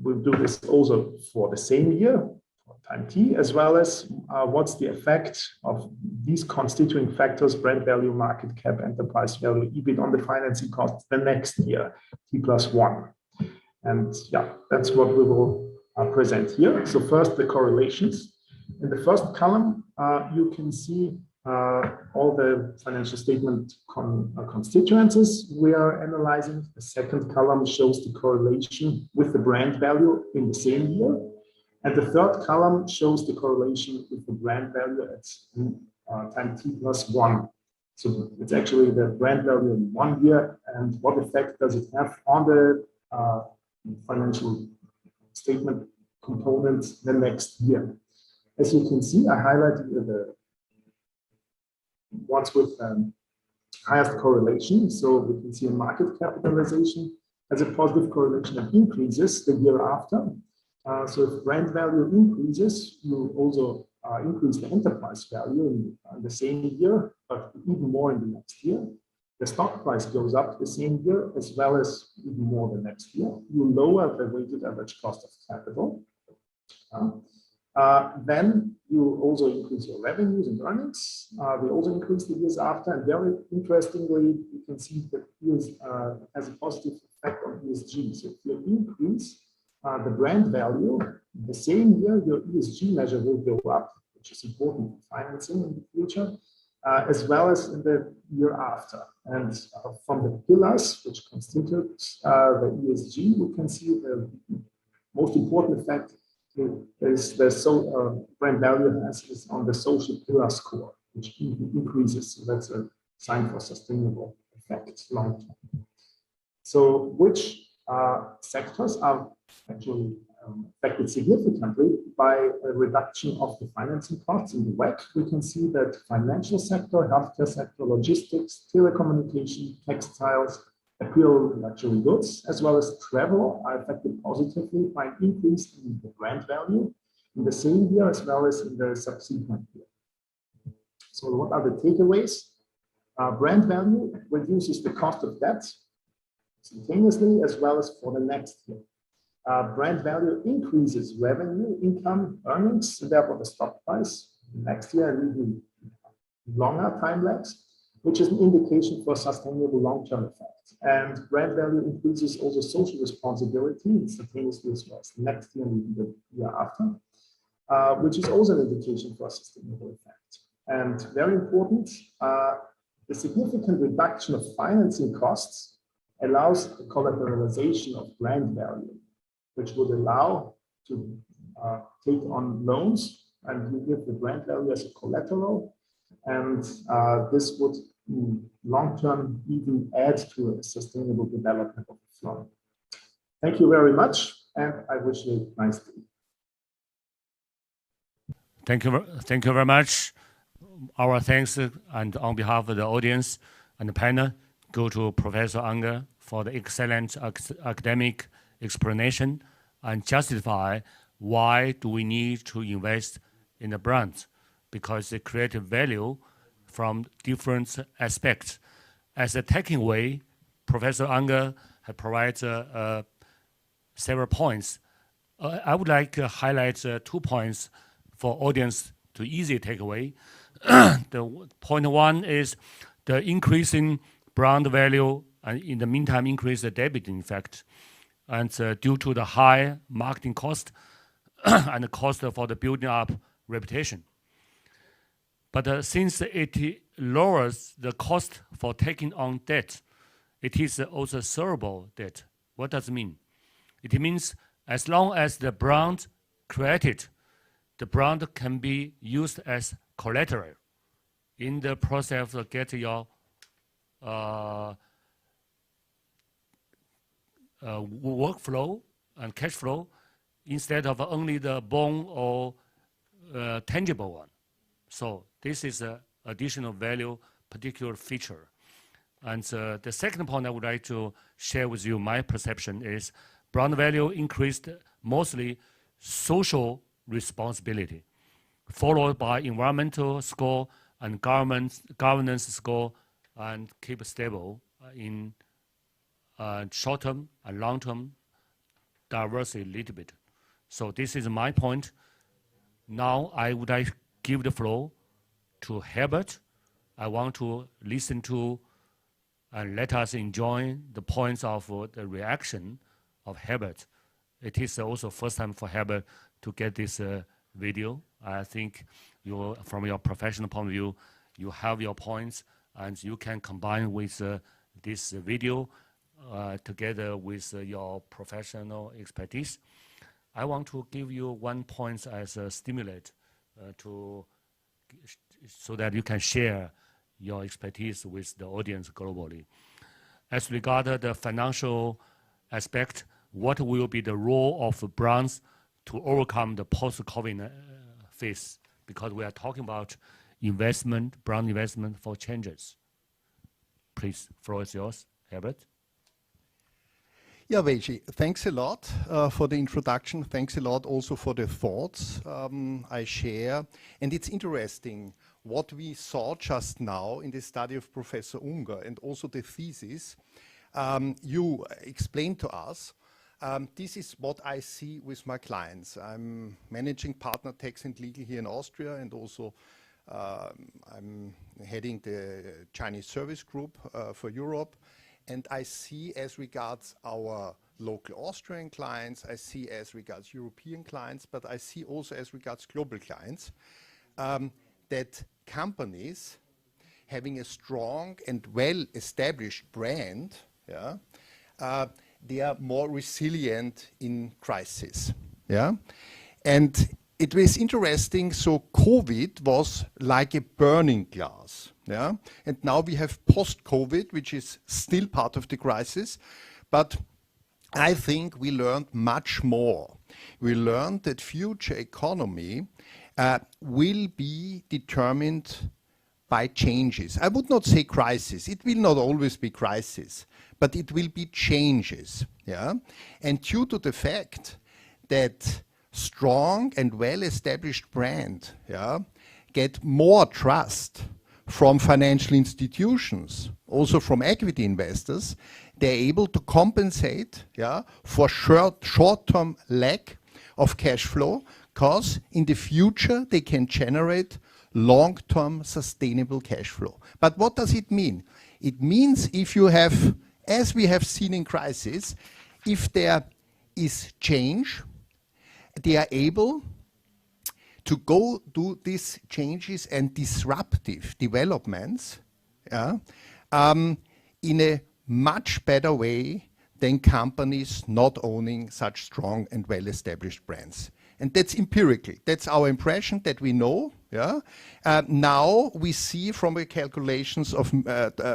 we'll do this also for the same year, for time t, as well as what's the effect of these constituent factors, brand value, market cap, enterprise value, EBIT on the financing costs the next year, t+1. And yeah, that's what we will present here. So first, the correlations. In the first column, you can see all the financial statement constituencies we are analyzing. The second column shows the correlation with the brand value in the same year. And the third column shows the correlation with the brand value at time t+1. So it's actually the brand value in 1 year and what effect does it have on the financial statement components the next year. As you can see, I highlighted the ones with highest correlation. So we can see a market capitalization has a positive correlation that increases the year after. So if brand value increases, you also increase the enterprise value in the same year, but even more in the next year. The stock price goes up the same year as well as even more the next year. You lower the weighted average cost of capital. Then you also increase your revenues and earnings. They also increase the years after. And very interestingly, you can see that it has a positive effect on ESG. So if you increase the brand value, the same year your ESG measure will go up, which is important for financing in the future, as well as in the year after. And from the pillars which constitute the ESG, we can see the most important effect is the brand value is on the social pillar score, which increases. So that's a sign for sustainable effect long term. So which sectors are actually affected significantly by a reduction of the financing costs in the WACC? We can see that financial sector, healthcare sector, logistics, telecommunication, textiles, apparel, luxury goods, as well as travel are affected positively by an increase in the brand value in the same year as well as in the subsequent year. So what are the takeaways? Brand value reduces the cost of debt simultaneously as well as for the next year. Brand value increases revenue, income, earnings, and therefore the stock price next year and even longer time lags, which is an indication for sustainable long-term effects. And brand value increases also social responsibility instantaneously as well as next year and the year after, which is also an indication for a sustainable effect. And very important, the significant reduction of financing costs allows the collateralization of brand value, which would allow to take on loans and you give the brand value as a collateral. And this would long-term even add to a sustainable development of the firm. Thank you very much, and I wish you a nice day. Thank you very much. Our thanks, and on behalf of the audience and the panel, go to Professor Unger for the excellent academic explanation and justify why do we need to invest in the brands, because they create value from different aspects. As a takeaway, Professor Unger has provided several points. I would like to highlight 2 points for audience to easy takeaway. The point 1 is the increasing brand value and in the meantime increase the debiting effect. And due to the high marketing cost and the cost for the building up reputation. But since it lowers the cost for taking on debt, it is also servable debt. What does it mean? It means as long as the brand created, the brand can be used as collateral in the process of getting your workflow and cash flow instead of only the bond or tangible one. So this is an additional value particular feature. And the second point I would like to share with you, my perception is brand value increased mostly social responsibility, followed by environmental score and governance score, and keep stable in short-term and long-term diversity a little bit. So this is my point. Now I would like to give the floor to Herbert. I want to listen to and let us enjoy the points of the reaction of Herbert it is also first time for Herbert to get this video. I think you, from your professional point of view, you have your points and you can combine with this video together with your professional expertise. I want to give you one point as a stimulate so that you can share your expertise with the audience globally. As regarded the financial aspect, what will be the role of brands to overcome the post-COVID phase? Because we are talking about investment, brand investment for changes. Please, floor is yours, Herbert. Yeah, Weiji, thanks a lot for the introduction. Thanks a lot also for the thoughts I share. And it's interesting what we saw just now in the study of Professor Unger and also the thesis you explained to us. This is what I see with my clients. I'm managing partner tax and legal here in Austria, and also I'm heading the Chinese service group for Europe. And I see as regards our local Austrian clients, I see as regards European clients, but I see also as regards global clients, that companies having a strong and well-established brand, yeah, they are more resilient in crisis. Yeah? And it was interesting, so COVID was like a burning glass. Yeah? And now we have post-COVID, which is still part of the crisis, but I think we learned much more. We learned that future economy will be determined by changes. I would not say crisis. It will not always be crisis, but it will be changes. Yeah? And due to the fact that strong and well-established brand, yeah, get more trust from financial institutions, also from equity investors, they're able to compensate, yeah, for short-term lack of cash flow, because in the future they can generate long-term sustainable cash flow. But what does it mean? It means if you have, as we have seen in crisis, if there is change, they are able to go do these changes and disruptive developments, yeah, in a much better way than companies not owning such strong and well-established brands. And that's empirical. That's our impression that we know. Yeah? Now we see from the calculations of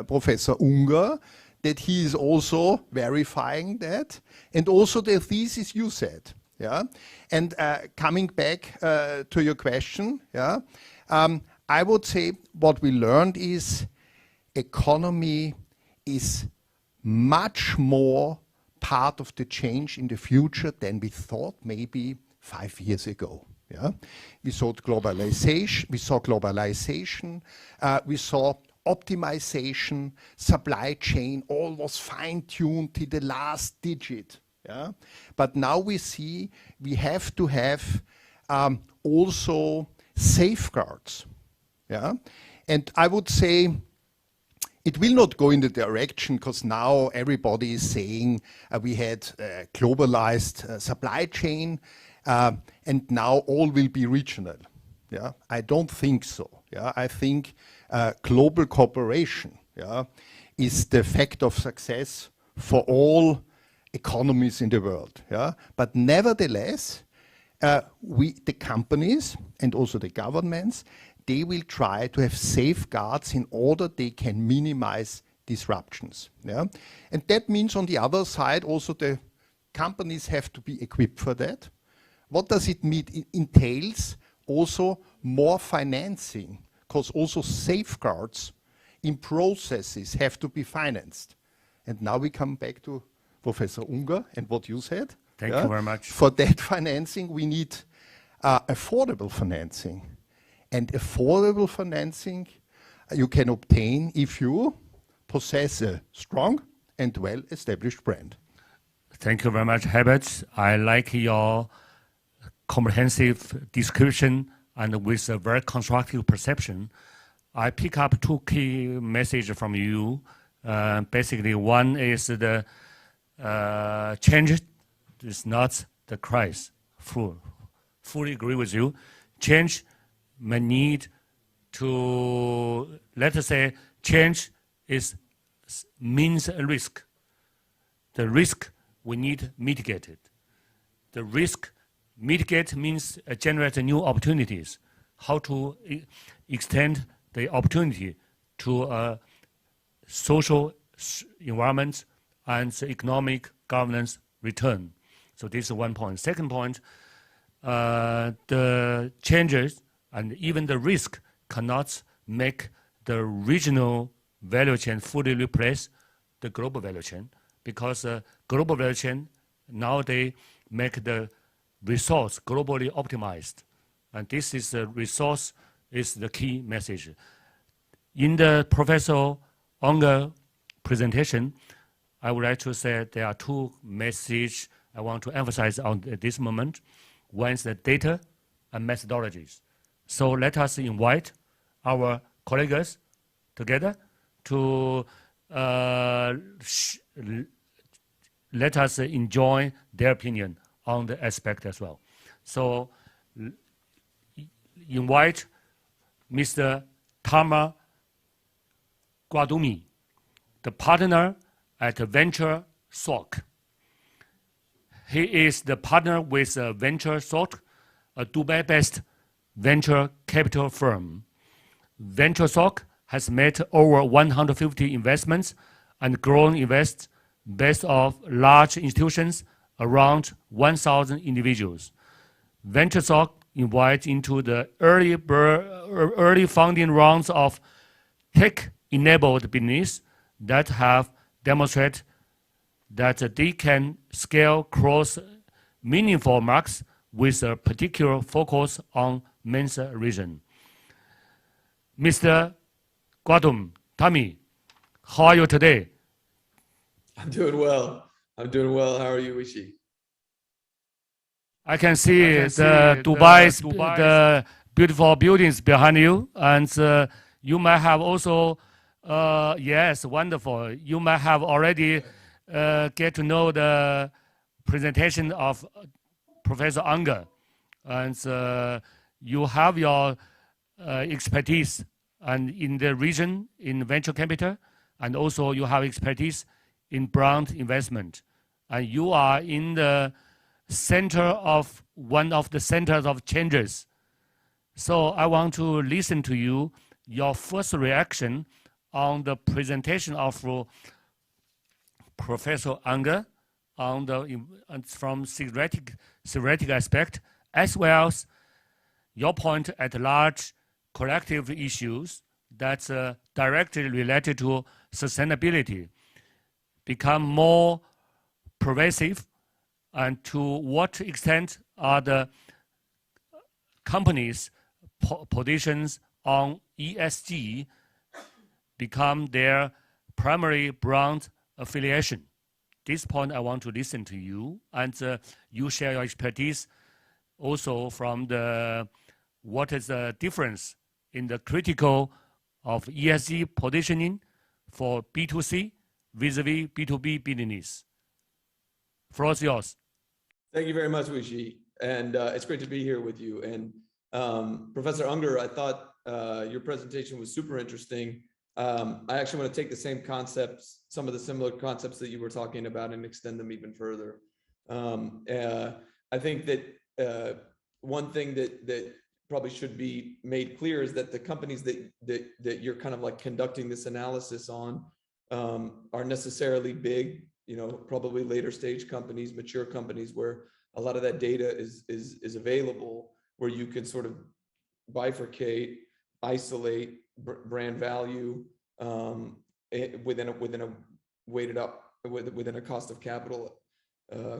Professor Unger that he is also verifying that, and also the thesis you said. Yeah? And coming back to your question, yeah, I would say what we learned is economy is much more part of the change in the future than we thought maybe 5 years ago. Yeah? We saw globalization, we saw optimization, supply chain, all was fine-tuned to the last digit. Yeah? But now we see we have to have also safeguards. Yeah? And I would say it will not go in the direction, because now everybody is saying we had globalized supply chain and now all will be regional. Yeah? I don't think so. Yeah? I think global cooperation, yeah, is the fact of success for all economies in the world. Yeah? But nevertheless, the companies and also the governments, they will try to have safeguards in order they can minimize disruptions. Yeah? And that means on the other side also the companies have to be equipped for that. What does it mean? It entails also more financing, because also safeguards in processes have to be financed. And now we come back to Professor Unger and what you said. Thank you very much. For that financing, we need affordable financing. And affordable financing you can obtain if you possess a strong and well-established brand. Thank you very much, Herbert. I like your comprehensive description and with a very constructive perception. I pick up two key messages from you. Basically, one is the change is not the crisis. Fully agree with you. Change may need to, let us say, change means a risk. The risk we need mitigated. The risk mitigate means generate new opportunities. How to extend the opportunity to social environment and economic governance return. So this is one point. Second point, the changes and even the risk cannot make the regional value chain fully replace the global value chain, because global value chain nowadays make the resource globally optimized. And this is the resource is the key message. In the Professor Unger presentation, I would like to say there are two messages I want to emphasize on this moment. One is the data and methodologies. So let us invite our colleagues together to let us enjoy their opinion on the aspect as well. So invite Mr. Tama Guadumi, the partner at Venture Soc. He is the partner with Venture Soc, a Dubai-based venture capital firm. Venture Soc has made over 150 investments and grown invests based off large institutions around 1,000 individuals. Venture Soc invites into the early funding rounds of tech-enabled business that have demonstrated that they can scale across meaningful markets with a particular focus on MENSA region. Mr. Guadum, Tami, how are you today? I'm doing well. I'm doing well. How are you, Ishi? I can see the Dubai's the beautiful buildings behind you, and you might have also, yes, wonderful. You might have already get to know the presentation of Professor Unger, and you have your expertise and in the region in venture capital, and also you have expertise in brown investment, and you are in the center of one of the centers of changes. So I want to listen to you, your first reaction on the presentation of Professor Unger on the from theoretic aspect, as well as your point at large collective issues that's directly related to sustainability become more pervasive, and to what extent are the companies' positions on ESG become their primary brand affiliation. This point I want to listen to you, and you share your expertise also from the what is the difference in the critical of ESG positioning for B2C vis-a-vis B2B business. Floor is yours. Thank you very much, Wuxi, and it's great to be here with you. And Professor Unger, I thought your presentation was super interesting. I actually want to take the same concepts, some of the similar concepts that you were talking about, and extend them even further. I think that one thing that probably should be made clear is that the companies that you're kind of like conducting this analysis on are necessarily big, probably later stage companies, mature companies, where a lot of that data is available, where you can sort of bifurcate, isolate brand value within a weighted up within a cost of capital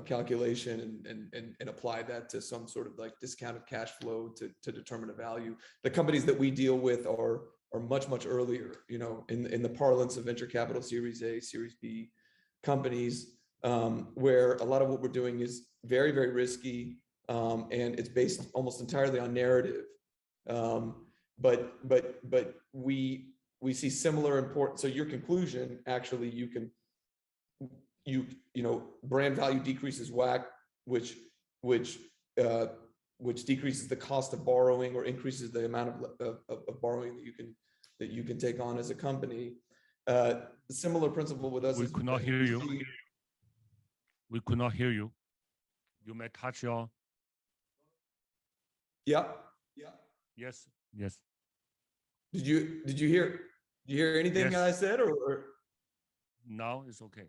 calculation, and apply that to some sort of like discounted cash flow to determine a value. The companies that we deal with are much earlier, in the parlance of venture capital, Series A, Series B companies, where a lot of what we're doing is very risky, and it's based almost entirely on narrative. But we see similar importance. So your conclusion, actually, brand value decreases WACC, which which decreases the cost of borrowing or increases the amount of borrowing that you can take on as a company. Similar principle with us. We could not hear you. We could not hear you. You may touch your. Yeah. Yes. Yes. Did you hear anything Yes. I said or? Now it's okay.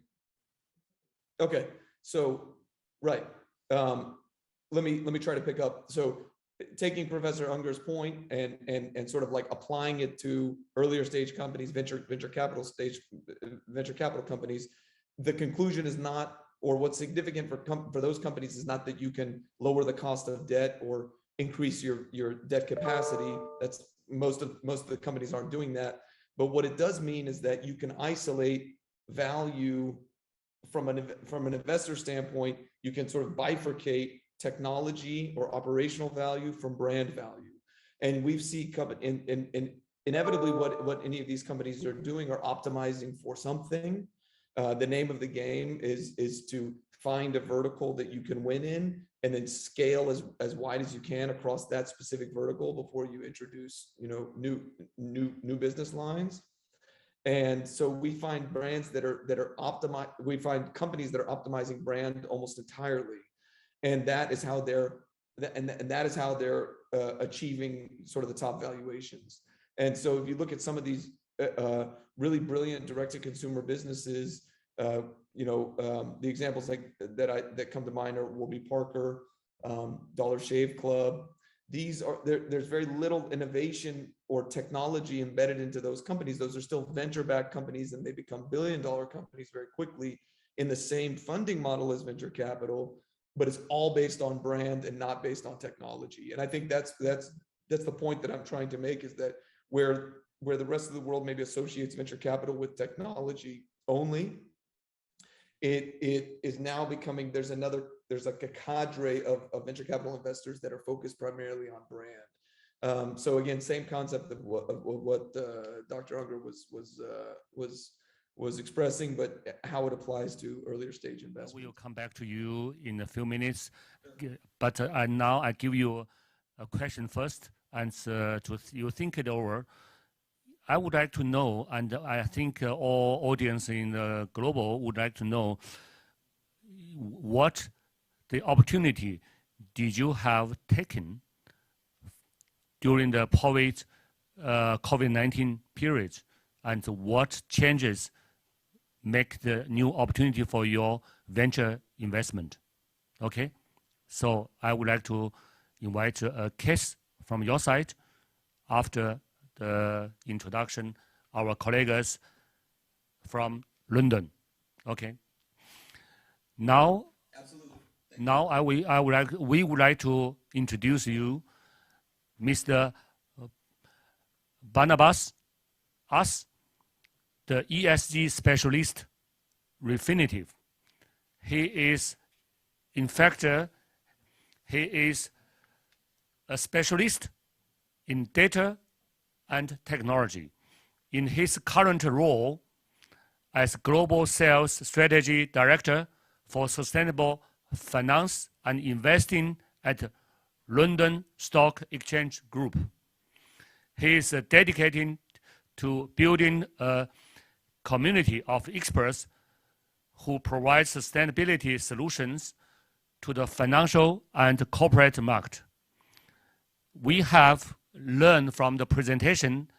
Okay. So right. Let me try to pick up. So taking Professor Unger's point and sort of like applying it to earlier stage companies, venture capital companies, the conclusion is not, or what's significant for those companies is not that you can lower the cost of debt or increase your debt capacity. That's most of the companies aren't doing that. But what it does mean is that you can isolate value from an investor standpoint. You can sort of bifurcate technology or operational value from brand value. And we've seen inevitably what any of these companies are doing are optimizing for something. The name of the game is to find a vertical that you can win in and then scale as wide as you can across that specific vertical before you introduce, new business lines. And so we find brands that are optimized. We find companies that are optimizing brand almost entirely. And that is how they're achieving sort of the top valuations. And so if you look at some of these really brilliant direct-to-consumer businesses, the examples that come to mind are Warby Parker, Dollar Shave Club. There's very little innovation or technology embedded into those companies. Those are still venture-backed companies, and they become billion-dollar companies very quickly in the same funding model as venture capital, but it's all based on brand and not based on technology. And I think that's the point that I'm trying to make, is that where the rest of the world maybe associates venture capital with technology only, it is now becoming, there's like a cadre of venture capital investors that are focused primarily on brand. So again, same concept of what Dr. Unger was expressing, but how it applies to earlier stage investment. We'll come back to you in a few minutes, but now I give you a question first, and you think it over. I would like to know, and I think all audience in the global would like to know, what the opportunity did you have taken during the COVID-19 period, and what changes make the new opportunity for your venture investment? Okay, so I would like to invite a case from your side after the introduction, our colleagues from London. Okay. Now, absolutely. Now we would like to introduce you, Mr. Barnabas Us, the ESG specialist, Refinitiv. He is, in fact, he is a specialist in data and technology. In his current role as Global Sales Strategy Director for Sustainable Finance and Investing at London Stock Exchange Group, he is dedicated to building a community of experts who provide sustainability solutions to the financial and corporate market. We have learned from the presentation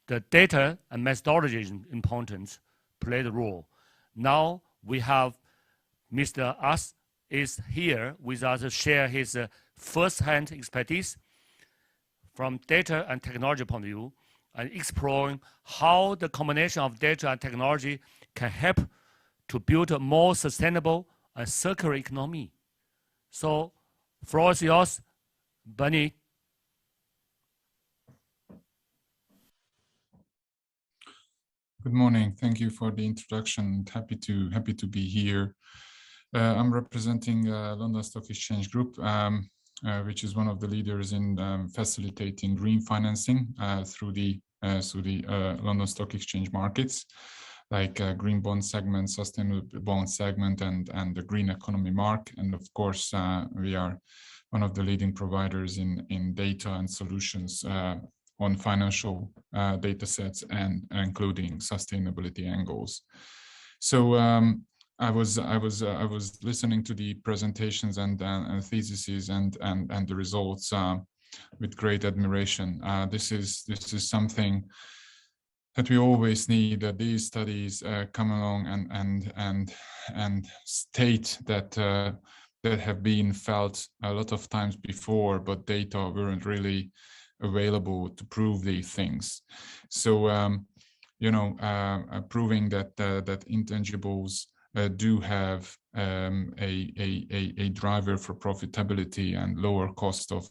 the data and methodology importance play the role. Now we have Mr. Us is here with us to share his first-hand expertise from data and technology point of view, and exploring how the combination of data and technology can help to build a more sustainable and circular economy. So, floor is yours, Bernie. Good morning. Thank you for the introduction. Happy to be here. I'm representing London Stock Exchange Group, which is one of the leaders in facilitating green financing through the London Stock Exchange markets. green bond segment, sustainable bond segment, and the green economy mark. And of course, we are one of the leading providers in data and solutions on financial data sets and including sustainability angles. So I was listening to the presentations and theses and the results with great admiration. This is something that we always need, that these studies come along and state that that have been felt a lot of times before, but data weren't really available to prove these things. So proving that that intangibles do have a driver for profitability and lower cost of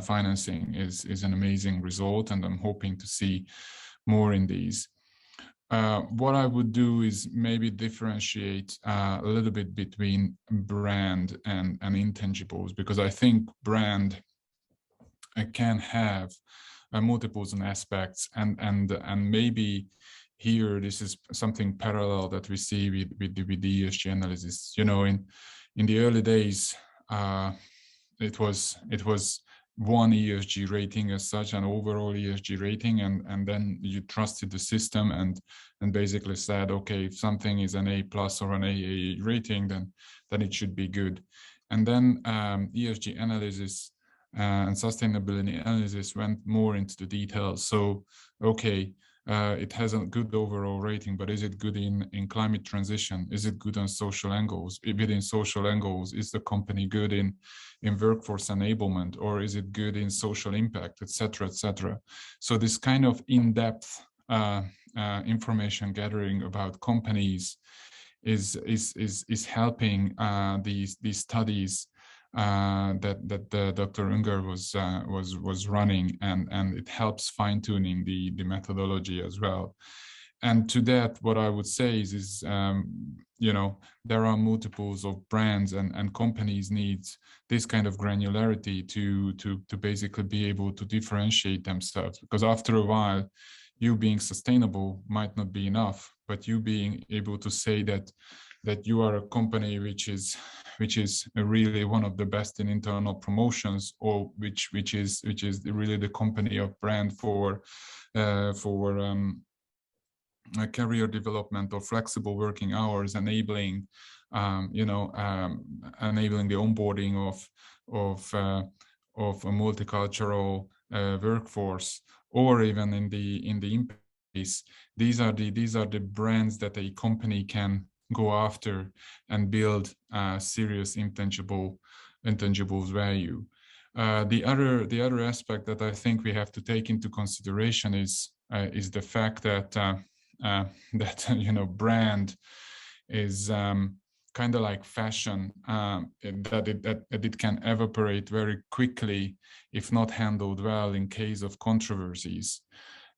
financing is an amazing result, and I'm hoping to see more in these. What I would do is maybe differentiate a little bit between brand and intangibles, because I think brand can have multiples and aspects, and maybe here this is something parallel that we see with the ESG analysis. You know, in the early days, it was one ESG rating as such, an overall ESG rating, and then you trusted the system and basically said, okay, if something is an A+ or an AA rating, then it should be good. And then ESG analysis and sustainability analysis went more into the details. So, okay, it has a good overall rating, but is it good in climate transition? Is it good on social angles? Within social angles, is the company good in workforce enablement, or is it good in social impact, etc., etc.? So this kind of in-depth information gathering about companies is helping these studies that Dr. Unger was running, and it helps fine-tuning the methodology as well. And to that, what I would say is you know, there are multiples of brands, and companies need this kind of granularity to basically be able to differentiate themselves, because after a while, you being sustainable might not be enough, but you being able to say that you are a company which is really one of the best in internal promotions, or which is really the company of brand for career development or flexible working hours, enabling enabling the onboarding of a multicultural workforce, or even in the impact space. These are the brands that a company can go after and build serious intangibles value. The other aspect that I think we have to take into consideration is the fact that you know, brand is kind of like fashion, that it can evaporate very quickly if not handled well in case of controversies,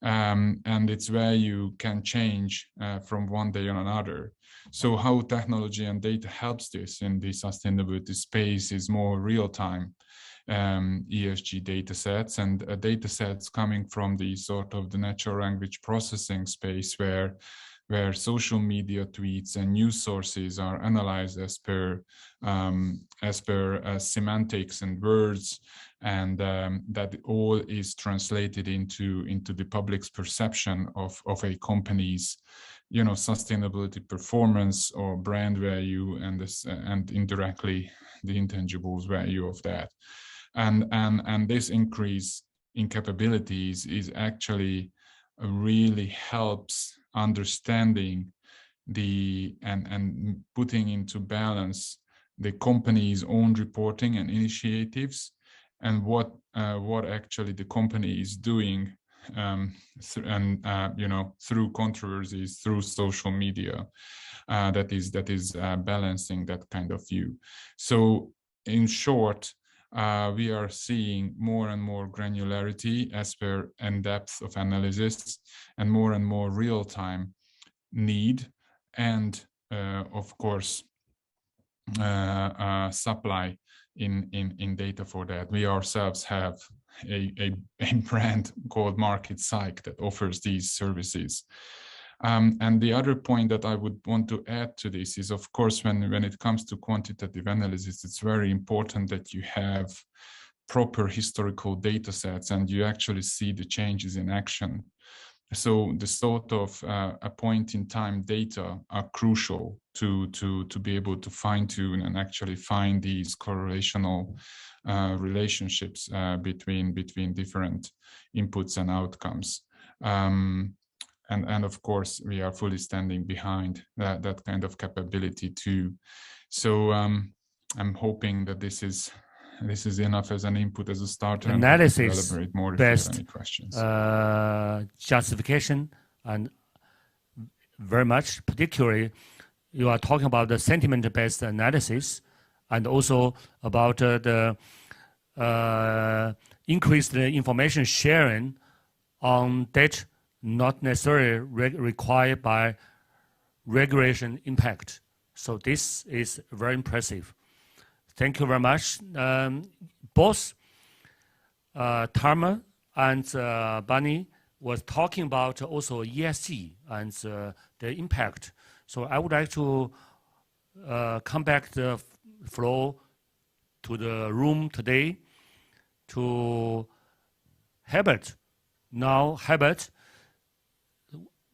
and its value can change from one day on another. So how technology and data helps this in the sustainability space is more real-time ESG data sets, and data sets coming from the sort of the natural language processing space, where social media tweets and news sources are analyzed as per semantics and words, and that all is translated into the public's perception of a company's, you know, sustainability performance or brand value, and indirectly the intangibles value of that. And this increase in capabilities is actually really helps understanding and putting into balance the company's own reporting and initiatives, and what actually the company is doing, you know, through controversies, through social media, that is balancing that kind of view. So in short, we are seeing more and more granularity as per and depth of analysis, and more real-time need, and of course supply in data for that. We ourselves have a brand called Market Psych that offers these services. And the other point that I would want to add to this is, of course, when it comes to quantitative analysis, it's very important that you have proper historical data sets and you actually see the changes in action. So the sort of a point in time data are crucial to be able to fine tune and actually find these correlational relationships between different inputs and outcomes. And of course, we are fully standing behind that kind of capability too. So I'm hoping that this is enough as an input, as a starter. Analysis to elaborate more if based you have any questions. Justification, and very much particularly, you are talking about the sentiment-based analysis, and also about the increased information sharing on data not necessarily required by regulation impact. So this is very impressive. Thank you very much. Both Tarma and Bunny was talking about also ESG and the impact. So I would like to come back the floor to the room today to Herbert. Now, Herbert,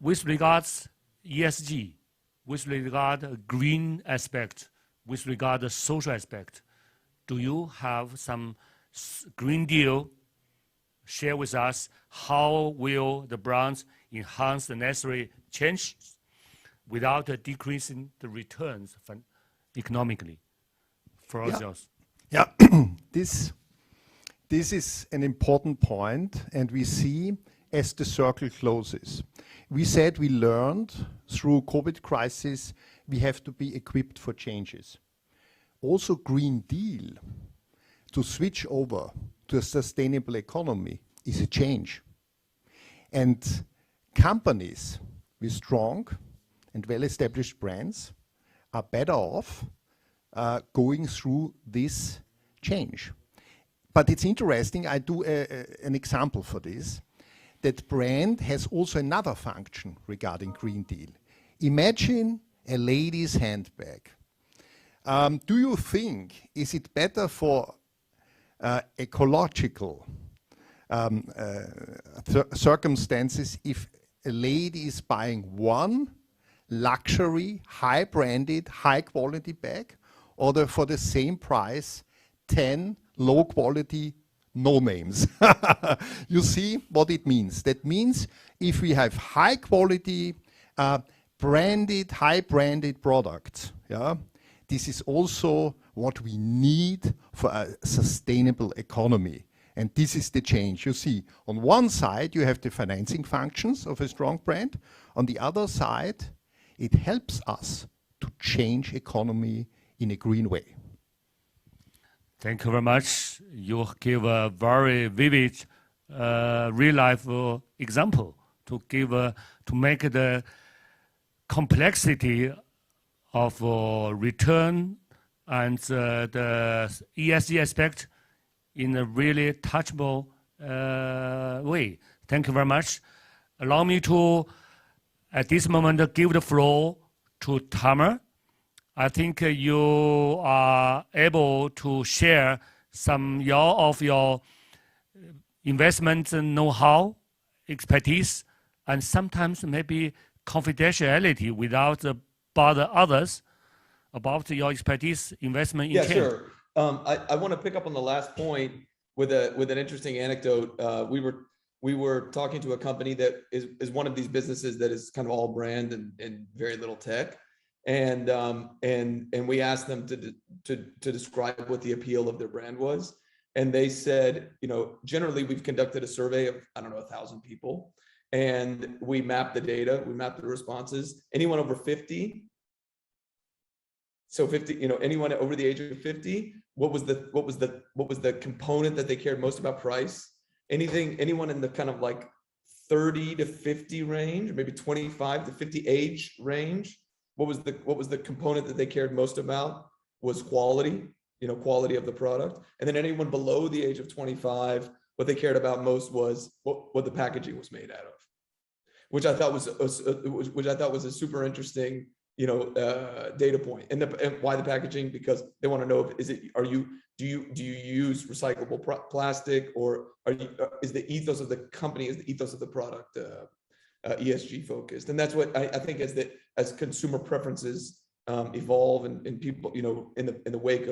with regards ESG, with regard green aspect, with regard to social aspect, do you have some Green Deal? Share with us how will the brands enhance the necessary change without decreasing the returns economically for ourselves? Yeah, this is an important point, and we see as the circle closes. We said we learned through COVID crisis we have to be equipped for changes. Also Green Deal, to switch over to a sustainable economy, is a change. And companies with strong and well-established brands are better off going through this change. But it's interesting, I do an example for this, that brand has also another function regarding Green Deal. Imagine a lady's handbag. Do you think, is it better for ecological circumstances if a lady is buying one luxury, high-branded, high-quality bag, or for the same price, 10 low-quality no-names? You see what it means. That means if we have high-quality, branded, high-branded products, yeah, this is also what we need for a sustainable economy. And this is the change. You see, on one side, you have the financing functions of a strong brand. On the other side, it helps us to change economy in a green way. Thank you very much. You give a very vivid, real-life example to make the complexity of return and the ESG aspect in a really touchable way. Thank you very much. Allow me to, at this moment, give the floor to Tamer. I think you are able to share some of your investment know-how, expertise, and sometimes maybe confidentiality without bother others about your expertise, investment in change. Yeah, sure. I want to pick up on the last point with an interesting anecdote. We were talking to a company that is one of these businesses that is kind of all brand and very little tech, and we asked them to describe what the appeal of their brand was, and they said, generally we've conducted a survey of 1,000 people, and we mapped the data, we mapped the responses. Anyone over 50. So 50, anyone over the age of 50, what was the component that they cared most about? Price. Anyone in the kind of like 30 to 50 range, maybe 25 to 50 age range, what was the component that they cared most about? Was quality, quality of the product. And then anyone below the age of 25, what they cared about most was what the packaging was made out of. which I thought was a super interesting, you know, data point. And why the packaging? Because they want to know do you use recyclable plastic, or is the ethos of the company, is the ethos of the product ESG focused? And that's what I think as consumer preferences evolve and people, you know, in the wake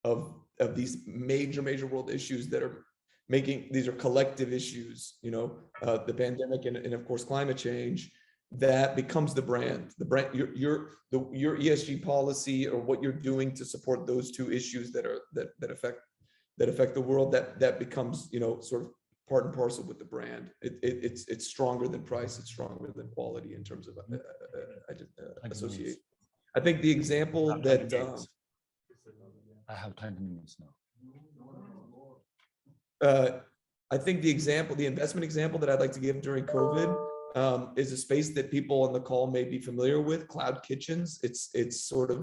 of these major world issues that are these are collective issues, you know, the pandemic and of course climate change, that becomes the brand. Your ESG policy, or what you're doing to support those two issues that affect the world, that becomes, you know, sort of part and parcel with the brand. It's stronger than price. It's stronger than quality in terms of association. I think the example that I have 20 minutes now. I think the investment example that I'd like to give during COVID is a space that people on the call may be familiar with: cloud kitchens. It's sort of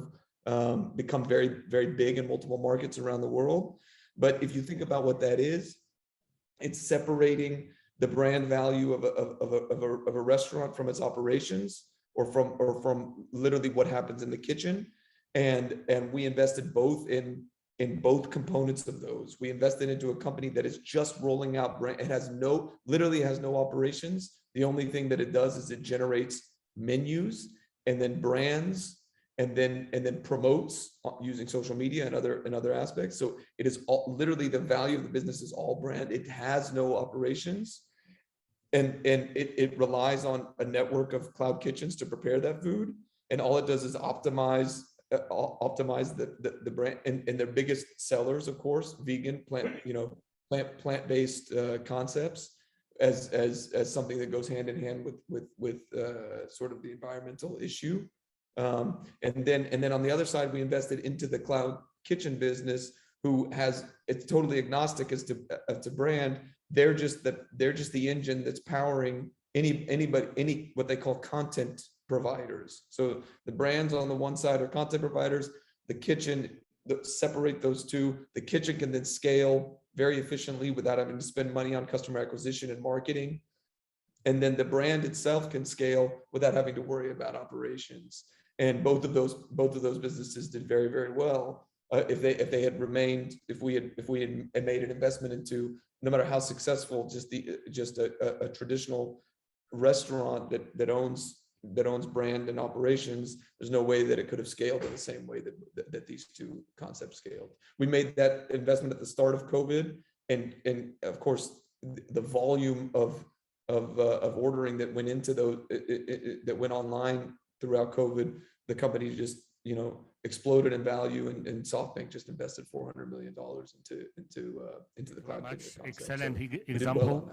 become very big in multiple markets around the world. But if you think about what that is, it's separating the brand value of a restaurant from its operations, or from literally what happens in the kitchen. And we invested both in both components of those. We invested into a company that is just rolling out brand. It literally has no operations. The only thing that it does is it generates menus and then brands and then promotes using social media and other aspects. So it is literally the value of the business is all brand. It has no operations, and it relies on a network of cloud kitchens to prepare that food. And all it does is optimize the brand, and their biggest sellers, of course, vegan, plant-based concepts as something that goes hand in hand with sort of the environmental issue. And then on the other side, we invested into the cloud kitchen business, it's totally agnostic as to brand. They're just the engine that's powering any what they call content providers. So the brands on the one side are content providers. The kitchen, separate those two. The kitchen can then scale very efficiently without having to spend money on customer acquisition and marketing. And then the brand itself can scale without having to worry about operations. And both of those businesses did very, very well. If we had made an investment into, no matter how successful, just a traditional restaurant that owns brand and operations, there's no way that it could have scaled in the same way that these two concepts scaled. We made that investment at the start of COVID, and of course the volume of ordering that went into those that went online throughout COVID, the company just, you know, exploded in value, and SoftBank just invested $400 million into the cloud kitchen concept. Excellent example.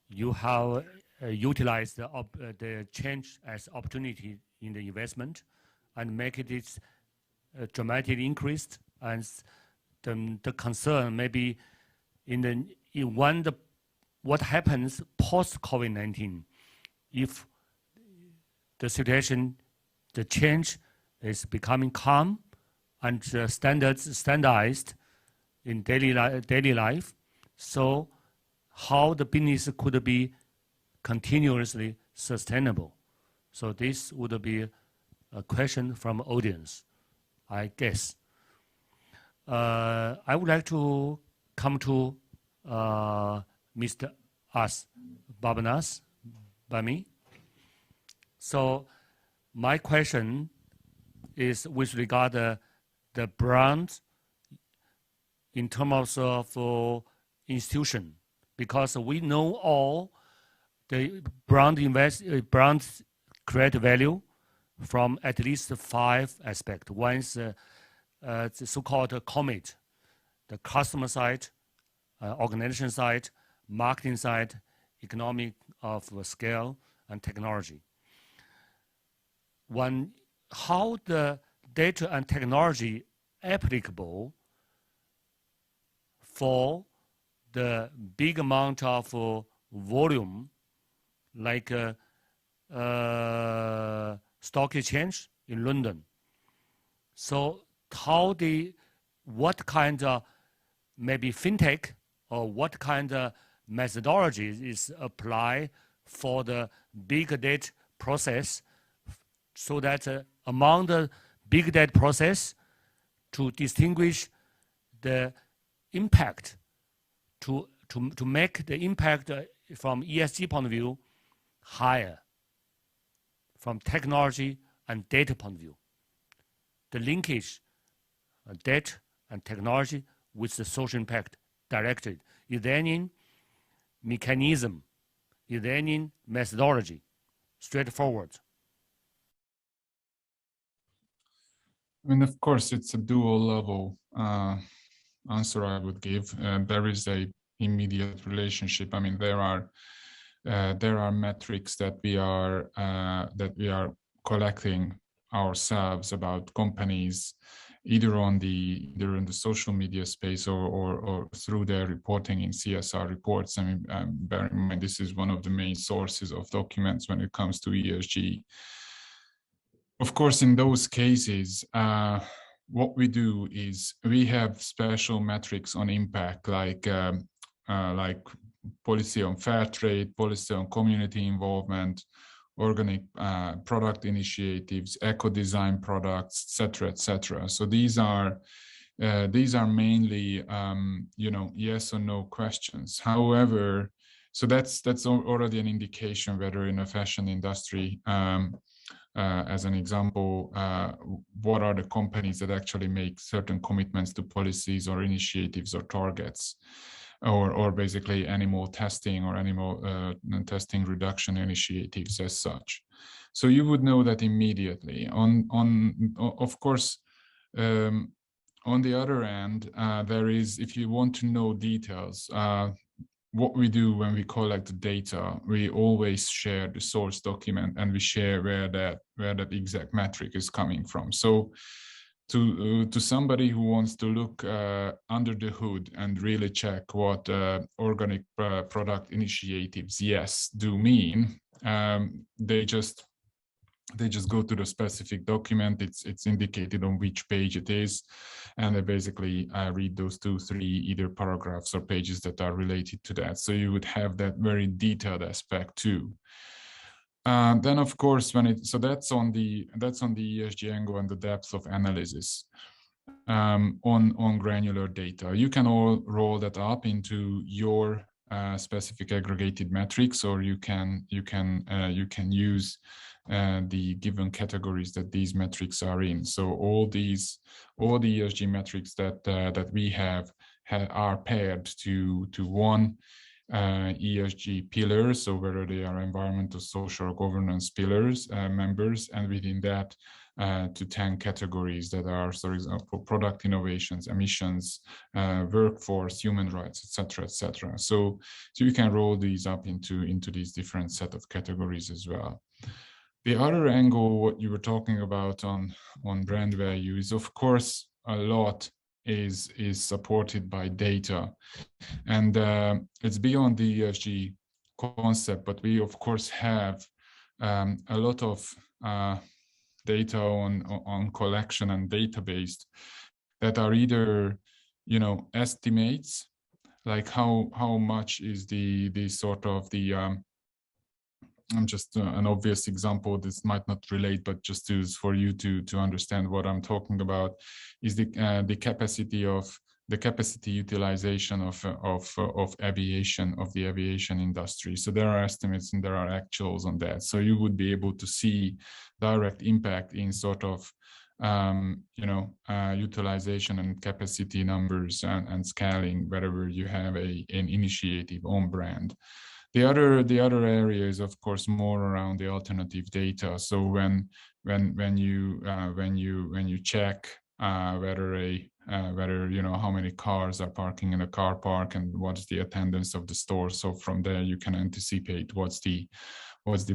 You have utilized the change as opportunity in the investment and make it dramatically increased. And the concern maybe what happens post COVID-19, if the situation, the change is becoming calm and standardized in daily life. So how the business could be continuously sustainable? So this would be a question from audience, I guess. I would like to come to Mr. Babanas, Bami. So my question is with regard to the brand in terms of institution, because we know all the brands create value from at least 5 aspects. One is the so-called COMIT, the customer side, organization side, marketing side, economic of scale, and technology. How the data and technology applicable for the big amount of volume, like stock exchange in London. So what kind of maybe fintech or what kind of methodology is applied for the big data process, so that among the big data process, to distinguish the impact, to make the impact from ESG point of view higher, from technology and data point of view. The linkage data and technology with the social impact directly. Is there any mechanism? Is there any methodology? Straightforward. I mean, of course, it's a dual level answer I would give. There is a immediate relationship. I mean, there are metrics that we are collecting ourselves about companies, either in the social media space or through their reporting in CSR reports. I mean, bear in mind, this is one of the main sources of documents when it comes to ESG. Of course, in those cases, what we do is we have special metrics on impact, like policy on fair trade, policy on community involvement, organic product initiatives, eco-design products, etc., etc. So these are mainly yes or no questions. However, so that's already an indication whether in a fashion industry, as an example, what are the companies that actually make certain commitments to policies or initiatives or targets, or basically animal testing or animal testing reduction initiatives as such. So you would know that immediately. Of course, on the other end, there is, if you want to know details, what we do when we collect the data, we always share the source document and we share where that exact metric is coming from. So to somebody who wants to look under the hood and really check what organic product initiatives, yes, do mean, they just go to the specific document. It's indicated on which page it is, and they basically read those 2-3 either paragraphs or pages that are related to that. So you would have that very detailed aspect too. Then of course, so that's on the ESG angle and the depth of analysis on granular data. You can all roll that up into your specific aggregated metrics, or you can use the given categories that these metrics are in. So all the ESG metrics that we have are paired to one ESG pillar, so whether they are environmental, social, or governance pillars members, and within that to 10 categories that are, for example, product innovations, emissions, workforce, human rights, etc., etc. So you can roll these up into these different set of categories as well. The other angle, what you were talking about on brand value, is of course a lot is supported by data, and it's beyond the ESG concept, but we of course have a lot of data on collection and database that are either estimates, like how much is the sort of the just an obvious example, this might not relate, but just for you to understand what I'm talking about, is the capacity utilization of aviation, of the aviation industry. So there are estimates and there are actuals on that. So you would be able to see direct impact in sort of utilization and capacity numbers and scaling wherever you have an initiative on brand. The other area is of course more around the alternative data. So when you check whether how many cars are parking in a car park and what's the attendance of the store. So from there you can anticipate what's the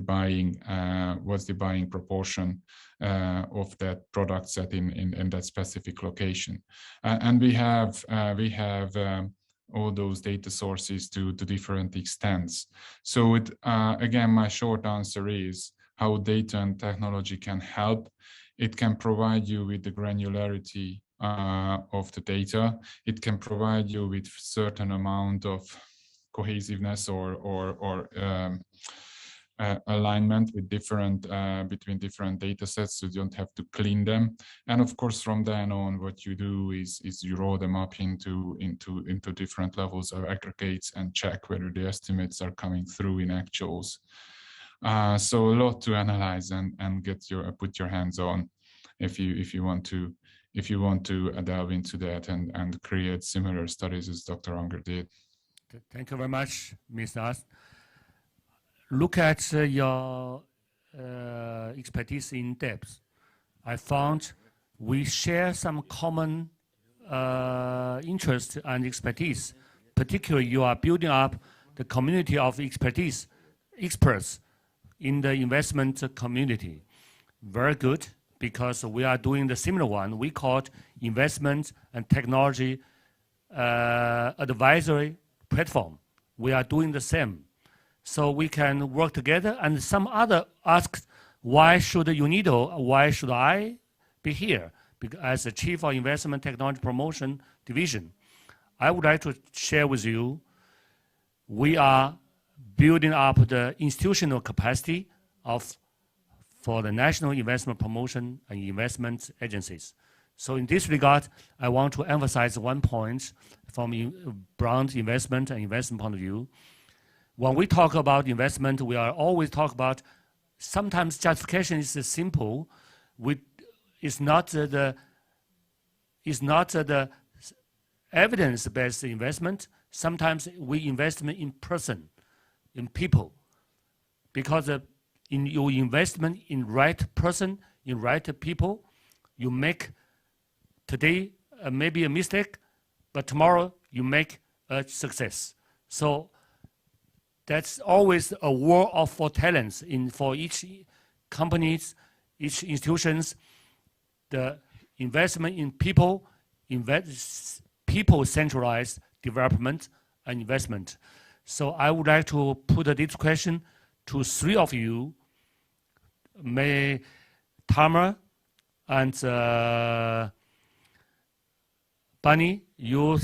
buying proportion of that product set in that specific location. And we have all those data sources to different extents. So again, my short answer is how data and technology can help. It can provide you with the granularity of the data. It can provide you with certain amount of cohesiveness or alignment with between different data sets, so you don't have to clean them. And of course, from then on, what you do is you roll them up into different levels of aggregates and check whether the estimates are coming through in actuals. So a lot to analyze and put your hands on if you want to delve into that and create similar studies as Dr. Unger did. Thank you very much, Ms. As. Look at your expertise in depth. I found we share some common interest and expertise. Particularly, you are building up the community of experts in the investment community. Very good, because we are doing the similar one. We call it Investment and Technology Advisory Platform. We are doing the same. So we can work together, and some other asked, why should UNIDO, why should I be here? Because as the Chief of Investment Technology Promotion Division, I would like to share with you, we are building up the institutional capacity for the national investment promotion and investment agencies. So in this regard, I want to emphasize one point from broad investment and investment point of view. When we talk about investment, we are always talk about, sometimes justification is simple. It's not the evidence-based investment. Sometimes we invest in person, in people, because in your investment in right person, in right people, you make today maybe a mistake, but tomorrow you make a success. So that's always a war for talents for each companies, each institutions. The investment in people, people-centralized development and investment. So I would like to put this question to three of you. May Tamara and Bunny, you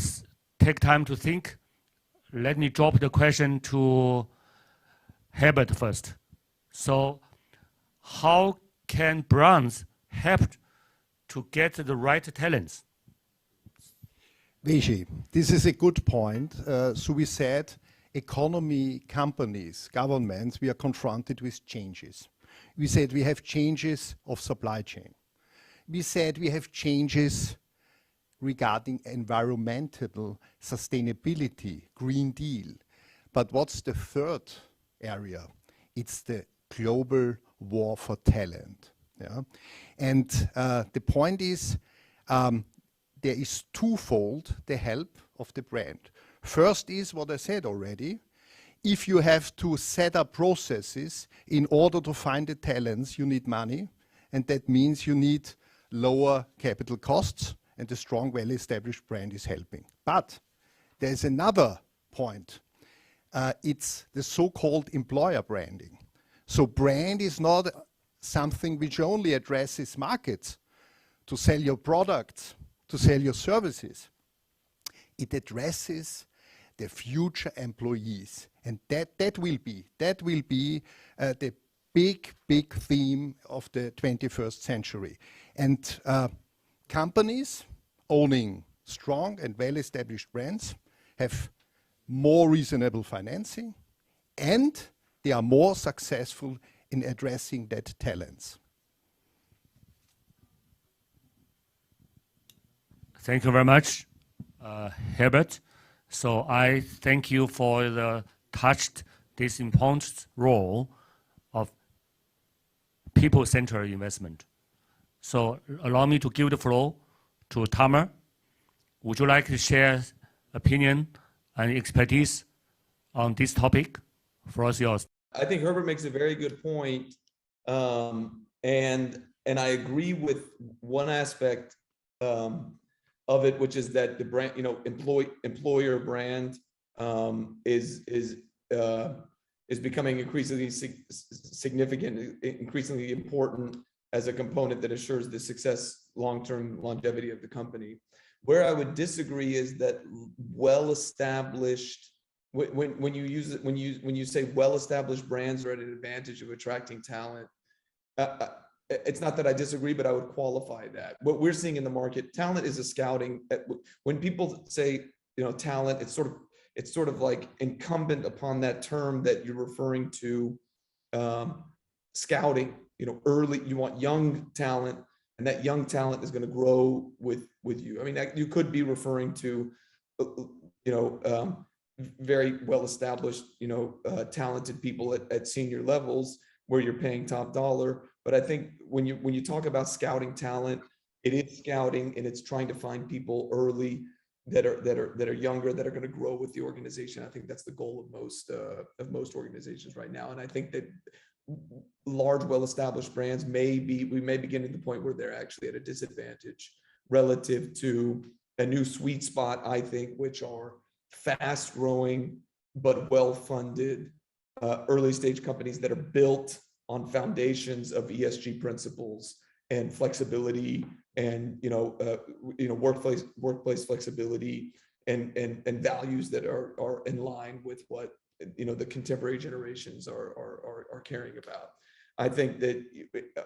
take time to think. Let me drop the question to Herbert first. So how can brands help to get the right talents? Vijay, this is a good point. So we said economy, companies, governments, we are confronted with changes. We said we have changes of supply chain. We said we have changes regarding environmental sustainability, Green Deal. But what's the third area? It's the global war for talent. Yeah? And the point is, there is twofold the help of the brand. First is what I said already. If you have to set up processes in order to find the talents, you need money. And that means you need lower capital costs, and a strong, well-established brand is helping. But there's another point. It's the so-called employer branding. So brand is not something which only addresses markets to sell your products, to sell your services. It addresses the future employees. And that will be the big theme of the 21st century. And companies owning strong and well-established brands have more reasonable financing, and they are more successful in addressing that talents. Thank you very much, Herbert. So I thank you for the touched this important role of people-centered investment. So allow me to give the floor to Tamara. Would you like to share opinion and expertise on this topic? Floor is yours. I think Herbert makes a very good point, and I agree with one aspect of it, which is that the brand, employer brand is becoming increasingly significant, increasingly important as a component that assures the success, long-term longevity of the company. Where I would disagree is that well-established when you use it, when you say well-established brands are at an advantage of attracting talent, it's not that I disagree, but I would qualify that. What we're seeing in the market, talent is a scouting. When people say, talent, it's sort of like incumbent upon that term that you're referring to, scouting. Early, you want young talent, and that young talent is going to grow with you. I mean, you could be referring to, very well-established, talented people at senior levels where you're paying top dollar. But I think when you talk about scouting talent, it is scouting, and it's trying to find people early that are younger, that are going to grow with the organization. I think that's the goal of most organizations right now. And I think that large, well-established brands we may be getting to the point where they're actually at a disadvantage relative to a new sweet spot, I think, which are fast-growing but well-funded early stage companies that are built on foundations of ESG principles and flexibility and workplace flexibility and values that are in line with what the contemporary generations are caring about. I think that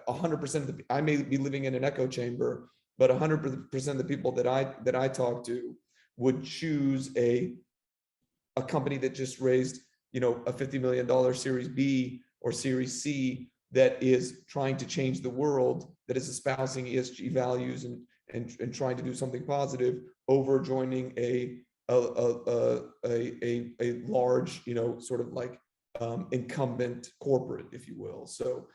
100% of I may be living in an echo chamber, but 100% of the people that I talk to would choose a company that just raised a $50 million Series B or Series C that is trying to change the world, that is espousing ESG values and trying to do something positive, over joining a large, sort of like incumbent corporate, if you will. So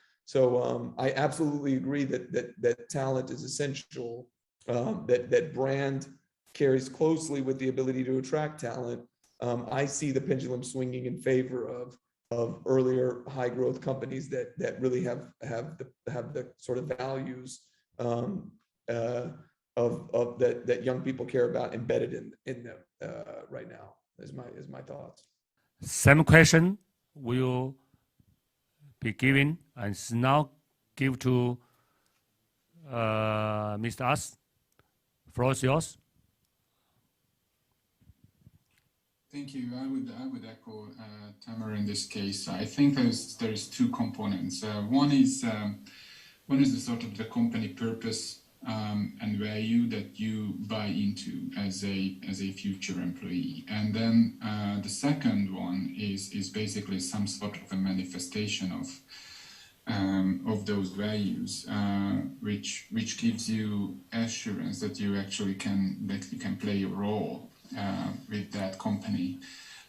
I absolutely agree that talent is essential, that brand carries closely with the ability to attract talent. I see the pendulum swinging in favor of earlier high growth companies that really have the sort of values that young people care about embedded in them right now. Is my thoughts. Same question will be given and now give to Mr. As. Floor is yours. Thank you. I would echo Tamara in this case. I think there's two components. One is the sort of the company purpose and value that you buy into as a future employee, and then the second one is basically some sort of a manifestation of those values, which gives you assurance that you actually can play a role with that company.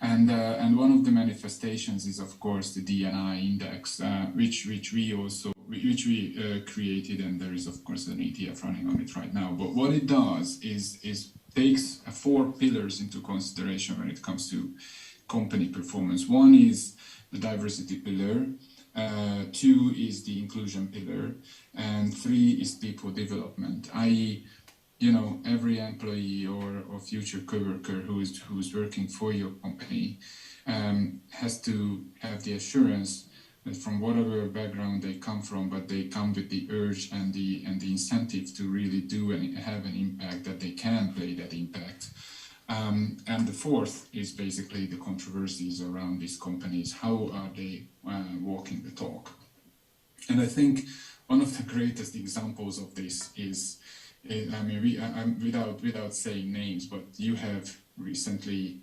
And one of the manifestations is, of course, the D&I index, which we created, and there is, of course, an ETF running on it right now. But what it does is takes 4 pillars into consideration when it comes to company performance. One is the diversity pillar, 2 is the inclusion pillar, and 3 is people development, i.e., every employee or future coworker who's working for your company has to have the assurance that from whatever background they come from, but they come with the urge and the incentive to really do and have an impact, that they can play that impact. And the fourth is basically the controversies around these companies. How are they walking the talk? And I think one of the greatest examples of this is, without saying names, but you have recently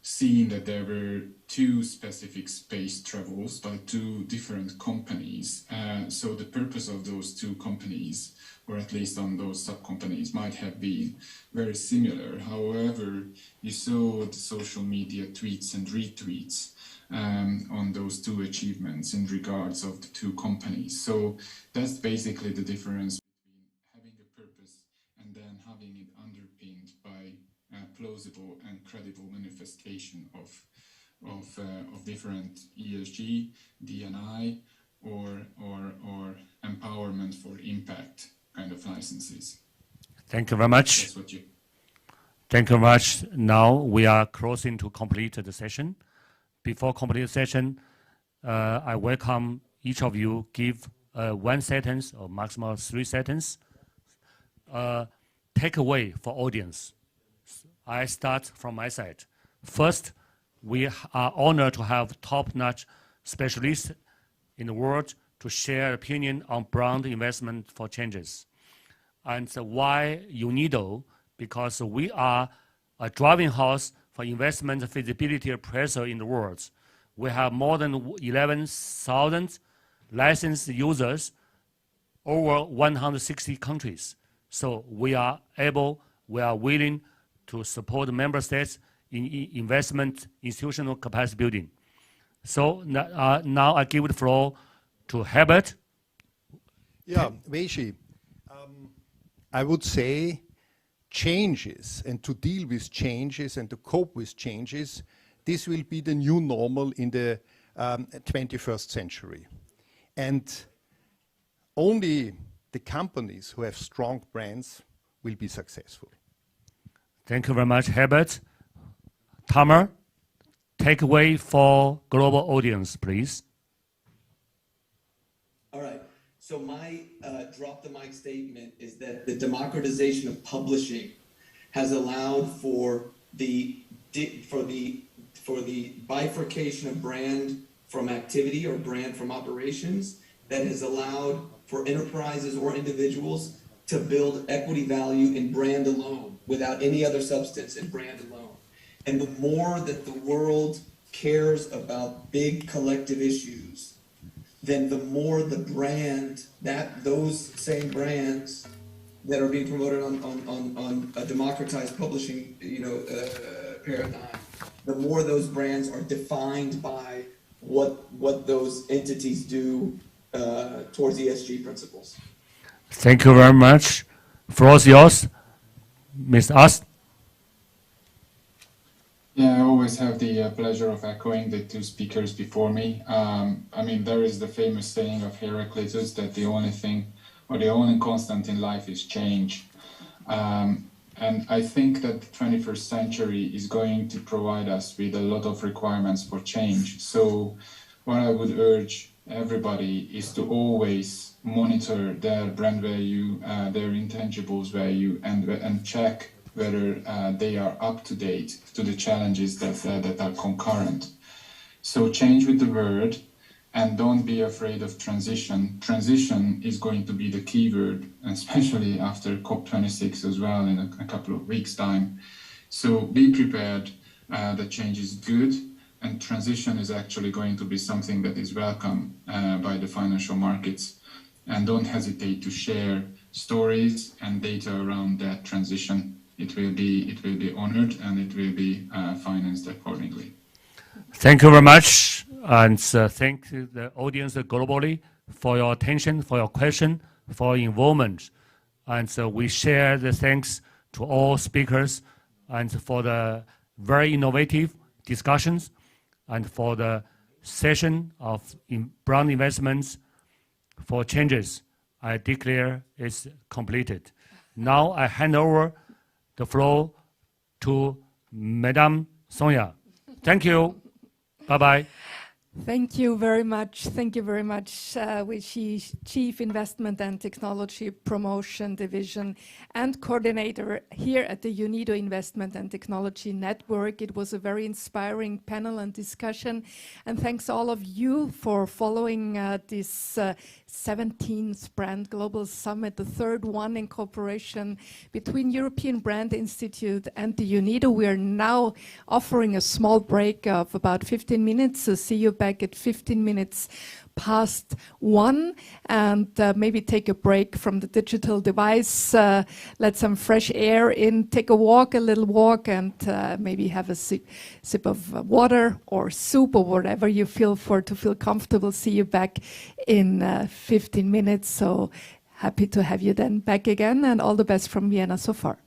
seen that there were 2 specific space travels by 2 different companies. So the purpose of those 2 companies, or at least on those sub-companies, might have been very similar. However, you saw the social media tweets and retweets on those 2 achievements in regards of the 2 companies. So that's basically the difference and then having it underpinned by plausible and credible manifestation of different ESG, D&I, or empowerment for impact kind of licenses. Thank you very much. That's what you. Thank you very much. Now we are closing to complete the session. Before complete the session, I welcome each of you give 1 sentence or maximum 3 sentences. Takeaway for audience. I start from my side. First, we are honored to have top-notch specialists in the world to share opinion on broad investment for changes. And why UNIDO? Because we are a driving force for investment feasibility appraisal in the world. We have more than 11,000 licensed users over 160 countries. So we are willing to support member states in investment institutional capacity building. So now I give the floor to Herbert. Yeah, Weishi, I would say changes, and to deal with changes and to cope with changes, this will be the new normal in the 21st century. And only the companies who have strong brands will be successful. Thank you very much, Herbert. Tamer, takeaway for global audience, please. All right. So my drop the mic statement is that the democratization of publishing has allowed for the bifurcation of brand from activity or brand from operations, that has allowed for enterprises or individuals to build equity value in brand alone without any other substance, in brand alone. And the more that the world cares about big collective issues, then the more the brand, those same brands that are being promoted on a democratized publishing paradigm, the more those brands are defined by what those entities do towards ESG principles. Thank you very much. Floor is yours, Ms. Ast. Yeah, I always have the pleasure of echoing the two speakers before me. I mean, there is the famous saying of Heraclitus that the only thing or the only constant in life is change. And I think that the 21st century is going to provide us with a lot of requirements for change. So what I would urge everybody is to always monitor their brand value, their intangibles value, and check whether they are up to date to the challenges that are concurrent. So change with the word, and don't be afraid of transition. Transition is going to be the key word, especially after COP26 as well in a couple of weeks' time. So be prepared that change is good, and transition is actually going to be something that is welcome by the financial markets. And don't hesitate to share stories and data around that transition. It will be honored, and it will be financed accordingly. Thank you very much, and thank the audience globally for your attention, for your question, for your involvement. And we share the thanks to all speakers and for the very innovative discussions and for the session of broad investments for changes. I declare it's completed. Now I hand over the floor to Madame Sonia. Thank you. Bye-bye. Thank you very much. Thank you very much, Weishi, Chief Investment and Technology Promotion Division and Coordinator here at the UNIDO Investment and Technology Network. It was a very inspiring panel and discussion. And thanks all of you for following this 17th Brand Global Summit, the third one in cooperation between European Brand Institute and the UNIDO. We are now offering a small break of about 15 minutes, so see you back at 15 minutes past 1, and maybe take a break from the digital device, let some fresh air in, take a little walk, and maybe have a sip of water or soup or whatever you feel to feel comfortable. See you back in 15 minutes. So happy to have you then back again, and all the best from Vienna so far.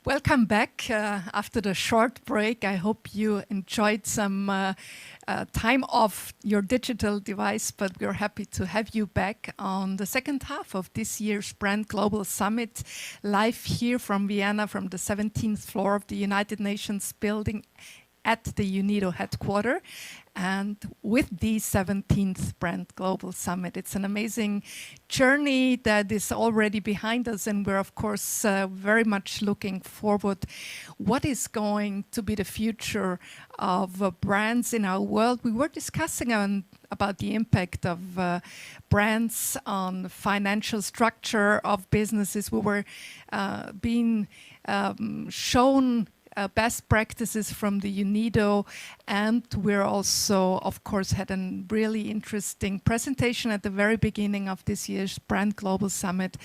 Welcome back after the short break. I hope you enjoyed some time off your digital device, but we're happy to have you back on the second half of this year's Brand Global Summit, live here from Vienna, from the 17th floor of the United Nations building at the UNIDO headquarters. And with the 17th Brand Global Summit, it's an amazing journey that is already behind us, and we're of course very much looking forward. What is going to be the future of brands in our world? We were discussing about the impact of brands on financial structure of businesses. We were being shown best practices from the UNIDO, and we're also, of course, had a really interesting presentation at the very beginning of this year's Brand Global Summit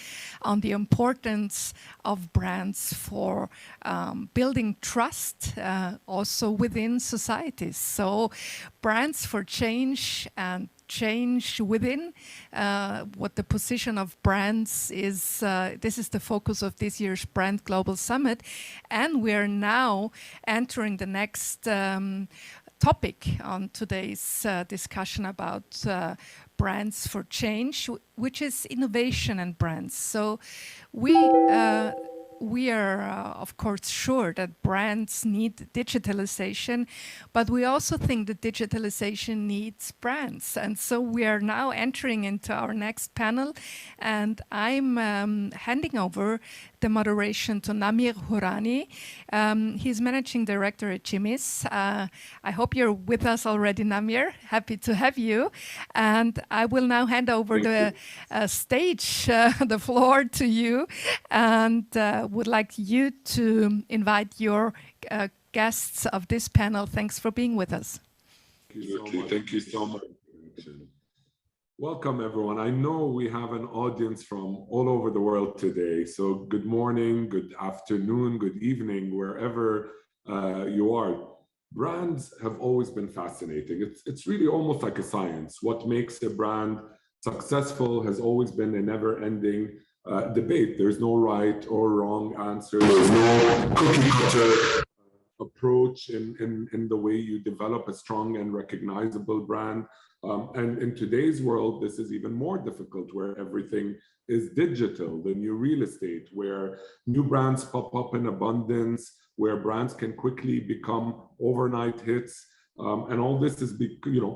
on the importance of brands for building trust also within societies. So brands for change and change within, what the position of brands is. This is the focus of this year's Brand Global Summit, and we're now entering the next topic on today's discussion about brands for change, which is innovation and brands. So we are, of course, sure that brands need digitalization, but we also think that digitalization needs brands. And so we are now entering into our next panel, and I'm handing over the moderation to Namir Hourani. He's managing director at Jimmy's. I hope you're with us already, Namir. Happy to have you. And I will now hand over the stage, the floor to you, and would like you to invite your guests of this panel. Thanks for being with us. Thank you so much. Welcome, everyone. I know we have an audience from all over the world today. So good morning, good afternoon, good evening, wherever you are. Brands have always been fascinating. It's really almost like a science. What makes a brand successful has always been a never-ending debate. There's no right or wrong answer. There's no cookie cutter approach in the way you develop a strong and recognizable brand. And in today's world, this is even more difficult, where everything is digital, the new real estate, where new brands pop up in abundance, where brands can quickly become overnight hits. And all this is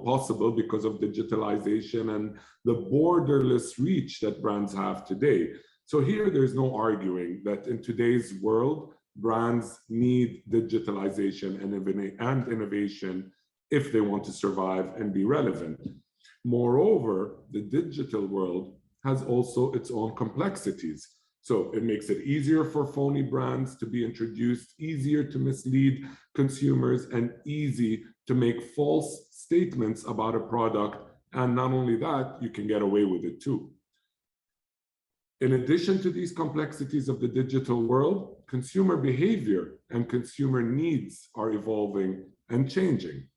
possible because of digitalization and the borderless reach that brands have today. So here, there's no arguing that in today's world, brands need digitalization and innovation if they want to survive and be relevant. Moreover, the digital world has also its own complexities. So it makes it easier for phony brands to be introduced, easier to mislead consumers, and easy to make false statements about a product. And not only that, you can get away with it too. In addition to these complexities of the digital world, consumer behavior and consumer needs are evolving and changing.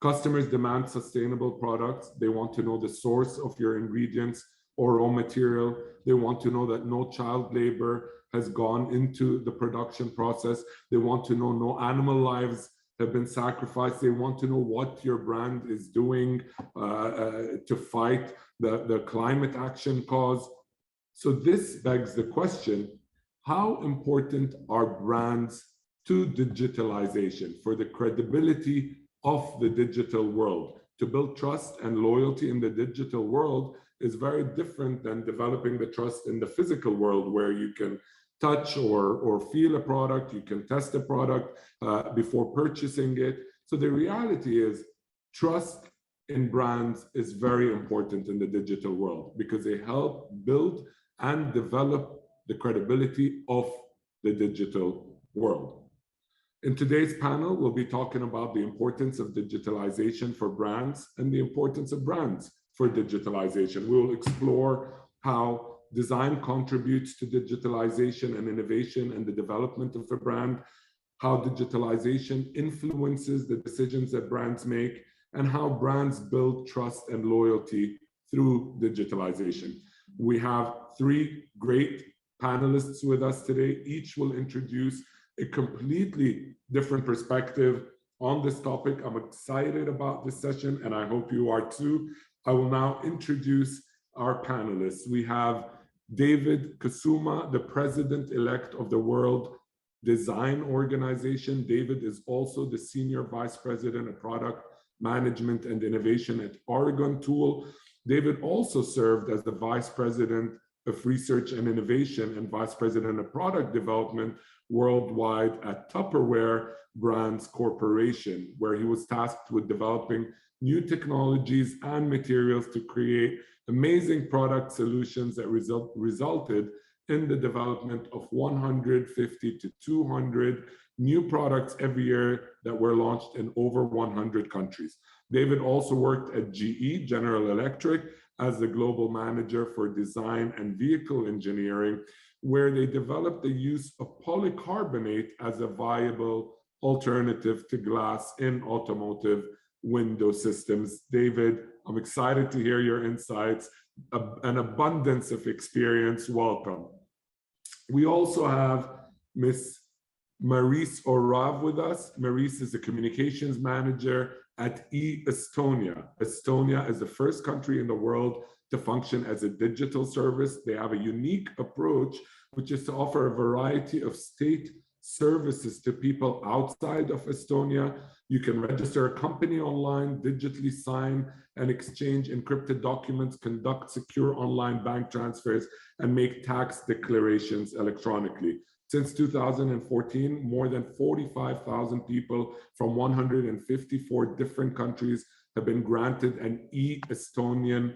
Customers demand sustainable products. They want to know the source of your ingredients or raw material. They want to know that no child labor has gone into the production process. They want to know no animal lives have been sacrificed. They want to know what your brand is doing to fight the climate action cause. So this begs the question, how important are brands to digitalization for the credibility of the digital world? To build trust and loyalty in the digital world is very different than developing the trust in the physical world, where you can touch or feel a product, you can test a product before purchasing it. So the reality is, trust in brands is very important in the digital world, because they help build and develop the credibility of the digital world. In today's panel, we'll be talking about the importance of digitalization for brands and the importance of brands for digitalization. We'll explore how design contributes to digitalization and innovation and the development of a brand, how digitalization influences the decisions that brands make, and how brands build trust and loyalty through digitalization. We have three great panelists with us today. Each will introduce a completely different perspective on this topic. I'm excited about this session, and I hope you are too. I will now introduce our panelists. We have David Kasuma, the president-elect of the World Design Organization. David is also the Senior Vice President of Product Management and Innovation at Oregon Tool. David also served as the Vice President of Research and Innovation and Vice President of Product Development worldwide at Tupperware Brands Corporation, where he was tasked with developing new technologies and materials to create amazing product solutions that resulted in the development of 150 to 200 new products every year that were launched in over 100 countries. David also worked at GE, General Electric, as the global manager for design and vehicle engineering, where they developed the use of polycarbonate as a viable alternative to glass in automotive window systems. David, I'm excited to hear your insights, an abundance of experience. Welcome. We also have Ms. Maurice Orav with us. Maurice is the communications manager at eStonia. Estonia is the first country in the world to function as a digital service. They have a unique approach, which is to offer a variety of state services to people outside of Estonia. You can register a company online, digitally sign and exchange encrypted documents, conduct secure online bank transfers, and make tax declarations electronically. Since 2014, more than 45,000 people from 154 different countries have been granted an Estonian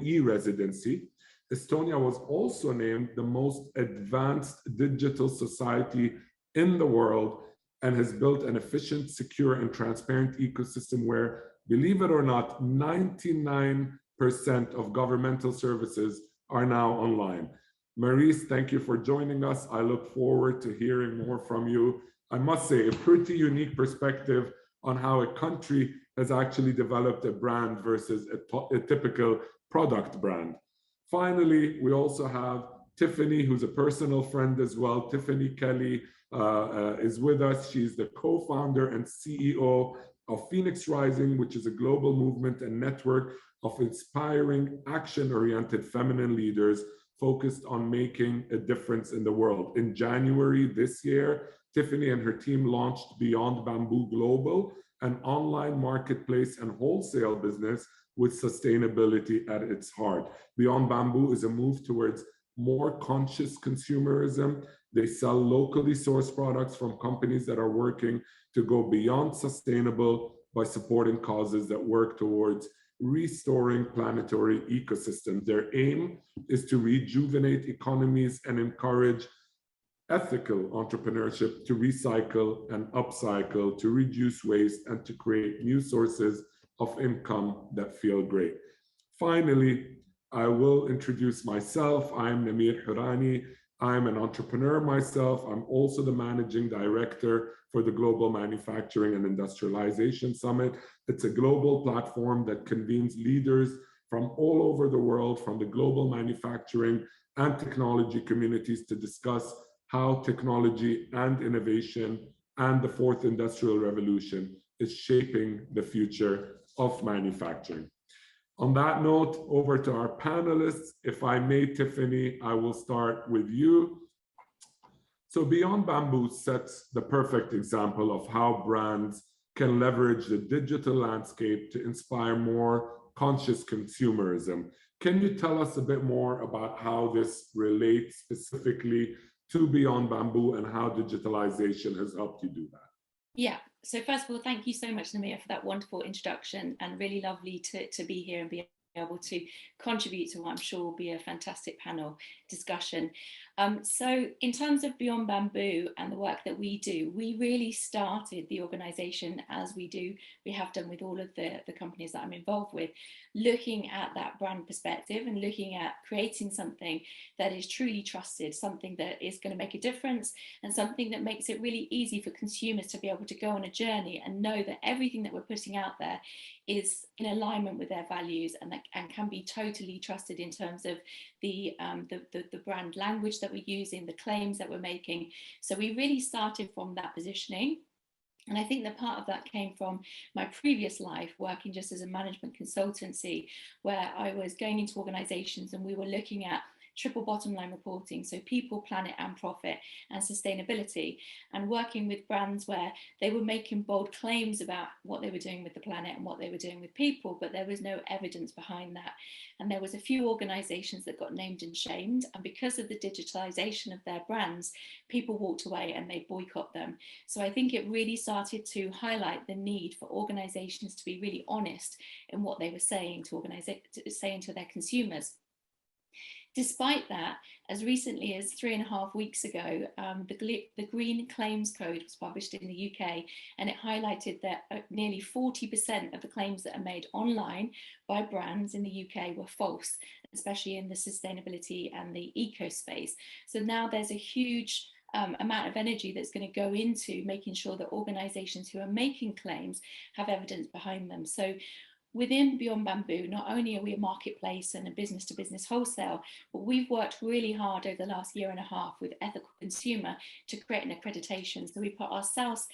e-residency. Estonia was also named the most advanced digital society in the world and has built an efficient, secure, and transparent ecosystem where, believe it or not, 99% of governmental services are now online. Maurice, thank you for joining us. I look forward to hearing more from you. I must say, a pretty unique perspective on how a country has actually developed a brand versus a typical product brand. Finally, we also have Tiffany, who's a personal friend as well. Tiffany Kelly is with us. She's the co-founder and CEO of Phoenix Rising, which is a global movement and network of inspiring, action-oriented feminine leaders focused on making a difference in the world. In January this year, Tiffany and her team launched Beyond Bamboo Global, an online marketplace and wholesale business with sustainability at its heart. Beyond Bamboo is a move towards more conscious consumerism. They sell locally sourced products from companies that are working to go beyond sustainable by supporting causes that work towards restoring planetary ecosystems. Their aim is to rejuvenate economies and encourage ethical entrepreneurship to recycle and upcycle, to reduce waste, and to create new sources of income that feel great. Finally, I will introduce myself. I'm Namir Hirani. I'm an entrepreneur myself. I'm also the managing director for the Global Manufacturing and Industrialization Summit. It's a global platform that convenes leaders from all over the world, from the global manufacturing and technology communities, to discuss how technology and innovation and the fourth industrial revolution is shaping the future of manufacturing. On that note, over to our panelists. If I may, Tiffany, I will start with you. So Beyond Bamboo sets the perfect example of how brands can leverage the digital landscape to inspire more conscious consumerism. Can you tell us a bit more about how this relates specifically to Beyond Bamboo and how digitalization has helped you do that? Yeah, so first of all, thank you so much, Namir, for that wonderful introduction, and really lovely to be here and be able to contribute to what I'm sure will be a fantastic panel discussion. So in terms of Beyond Bamboo and the work that we do, we really started the organization, as we have done with all of the companies that I'm involved with, looking at that brand perspective and looking at creating something that is truly trusted, something that is going to make a difference, and something that makes it really easy for consumers to be able to go on a journey and know that everything that we're putting out there is in alignment with their values and can be totally trusted in terms of the brand language that we're using, the claims that we're making. So we really started from that positioning. And I think that part of that came from my previous life, working just as a management consultancy, where I was going into organizations and we were looking at triple bottom line reporting, so people, planet and profit, and sustainability, and working with brands where they were making bold claims about what they were doing with the planet and what they were doing with people, but there was no evidence behind that. And there was a few organizations that got named and shamed, and because of the digitalization of their brands, people walked away and they boycott them. So I think it really started to highlight the need for organizations to be really honest in what they were saying to their consumers. Despite that, as recently as 3.5 weeks ago, the Green Claims Code was published in the UK, and it highlighted that nearly 40% of the claims that are made online by brands in the UK were false, especially in the sustainability and the eco space. So now there's a huge amount of energy that's going to go into making sure that organizations who are making claims have evidence behind them. So within Beyond Bamboo, not only are we a marketplace and a business-to-business wholesale, but we've worked really hard over the last 1.5 years with Ethical Consumer to create an accreditation. So we put ourselves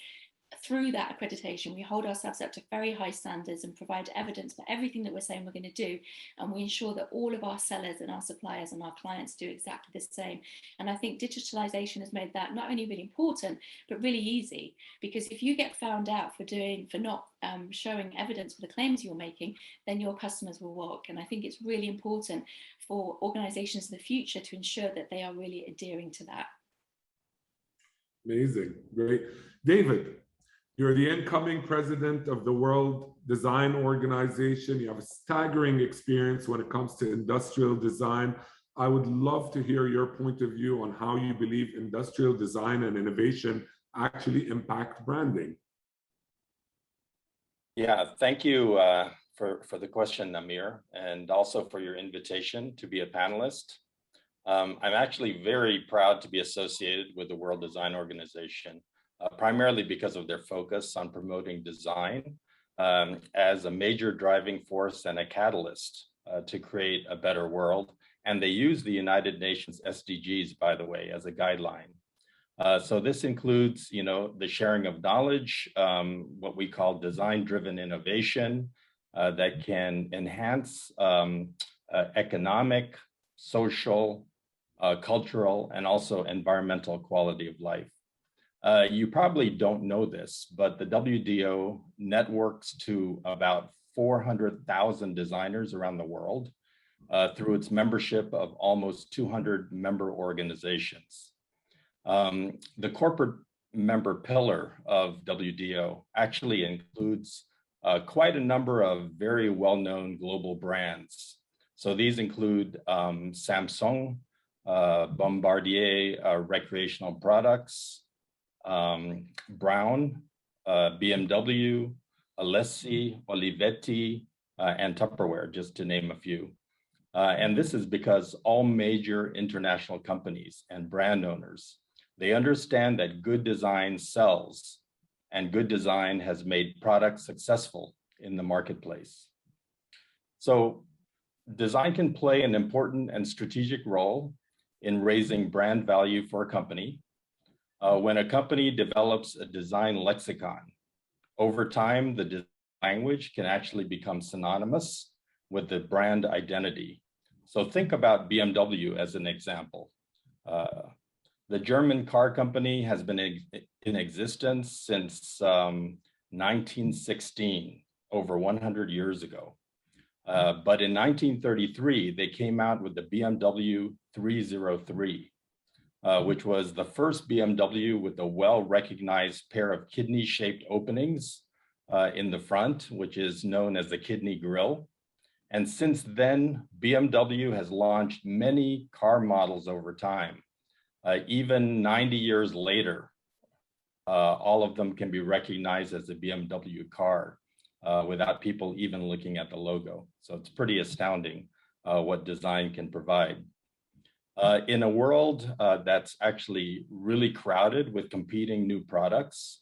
through that accreditation. We hold ourselves up to very high standards and provide evidence for everything that we're saying we're going to do. And we ensure that all of our sellers and our suppliers and our clients do exactly the same. And I think digitalization has made that not only really important, but really easy. Because if you get found out for not showing evidence for the claims you're making, then your customers will walk. And I think it's really important for organizations in the future to ensure that they are really adhering to that. Amazing, great. David, you're the incoming president of the World Design Organization. You have a staggering experience when it comes to industrial design. I would love to hear your point of view on how you believe industrial design and innovation actually impact branding. Yeah, thank you for the question, Amir, and also for your invitation to be a panelist. I'm actually very proud to be associated with the World Design Organization. Primarily because of their focus on promoting design as a major driving force and a catalyst to create a better world. And they use the United Nations SDGs, by the way, as a guideline. So this includes, the sharing of knowledge, what we call design-driven innovation that can enhance economic, social, cultural, and also environmental quality of life. You probably don't know this, but the WDO networks to about 400,000 designers around the world through its membership of almost 200 member organizations. The corporate member pillar of WDO actually includes quite a number of very well-known global brands. So these include Samsung, Bombardier Recreational Products, Brown, BMW, Alessi, Olivetti, and Tupperware, just to name a few. And this is because all major international companies and brand owners, they understand that good design sells, and good design has made products successful in the marketplace. So design can play an important and strategic role in raising brand value for a company. When a company develops a design lexicon, over time, the design language can actually become synonymous with the brand identity. So think about BMW as an example. The German car company has been in existence since 1916, over 100 years ago. But in 1933, they came out with the BMW 303. Which was the first BMW with a well-recognized pair of kidney-shaped openings in the front, which is known as the kidney grille. And since then, BMW has launched many car models over time. Even 90 years later, all of them can be recognized as a BMW car without people even looking at the logo. So it's pretty astounding what design can provide. In a world that's actually really crowded with competing new products,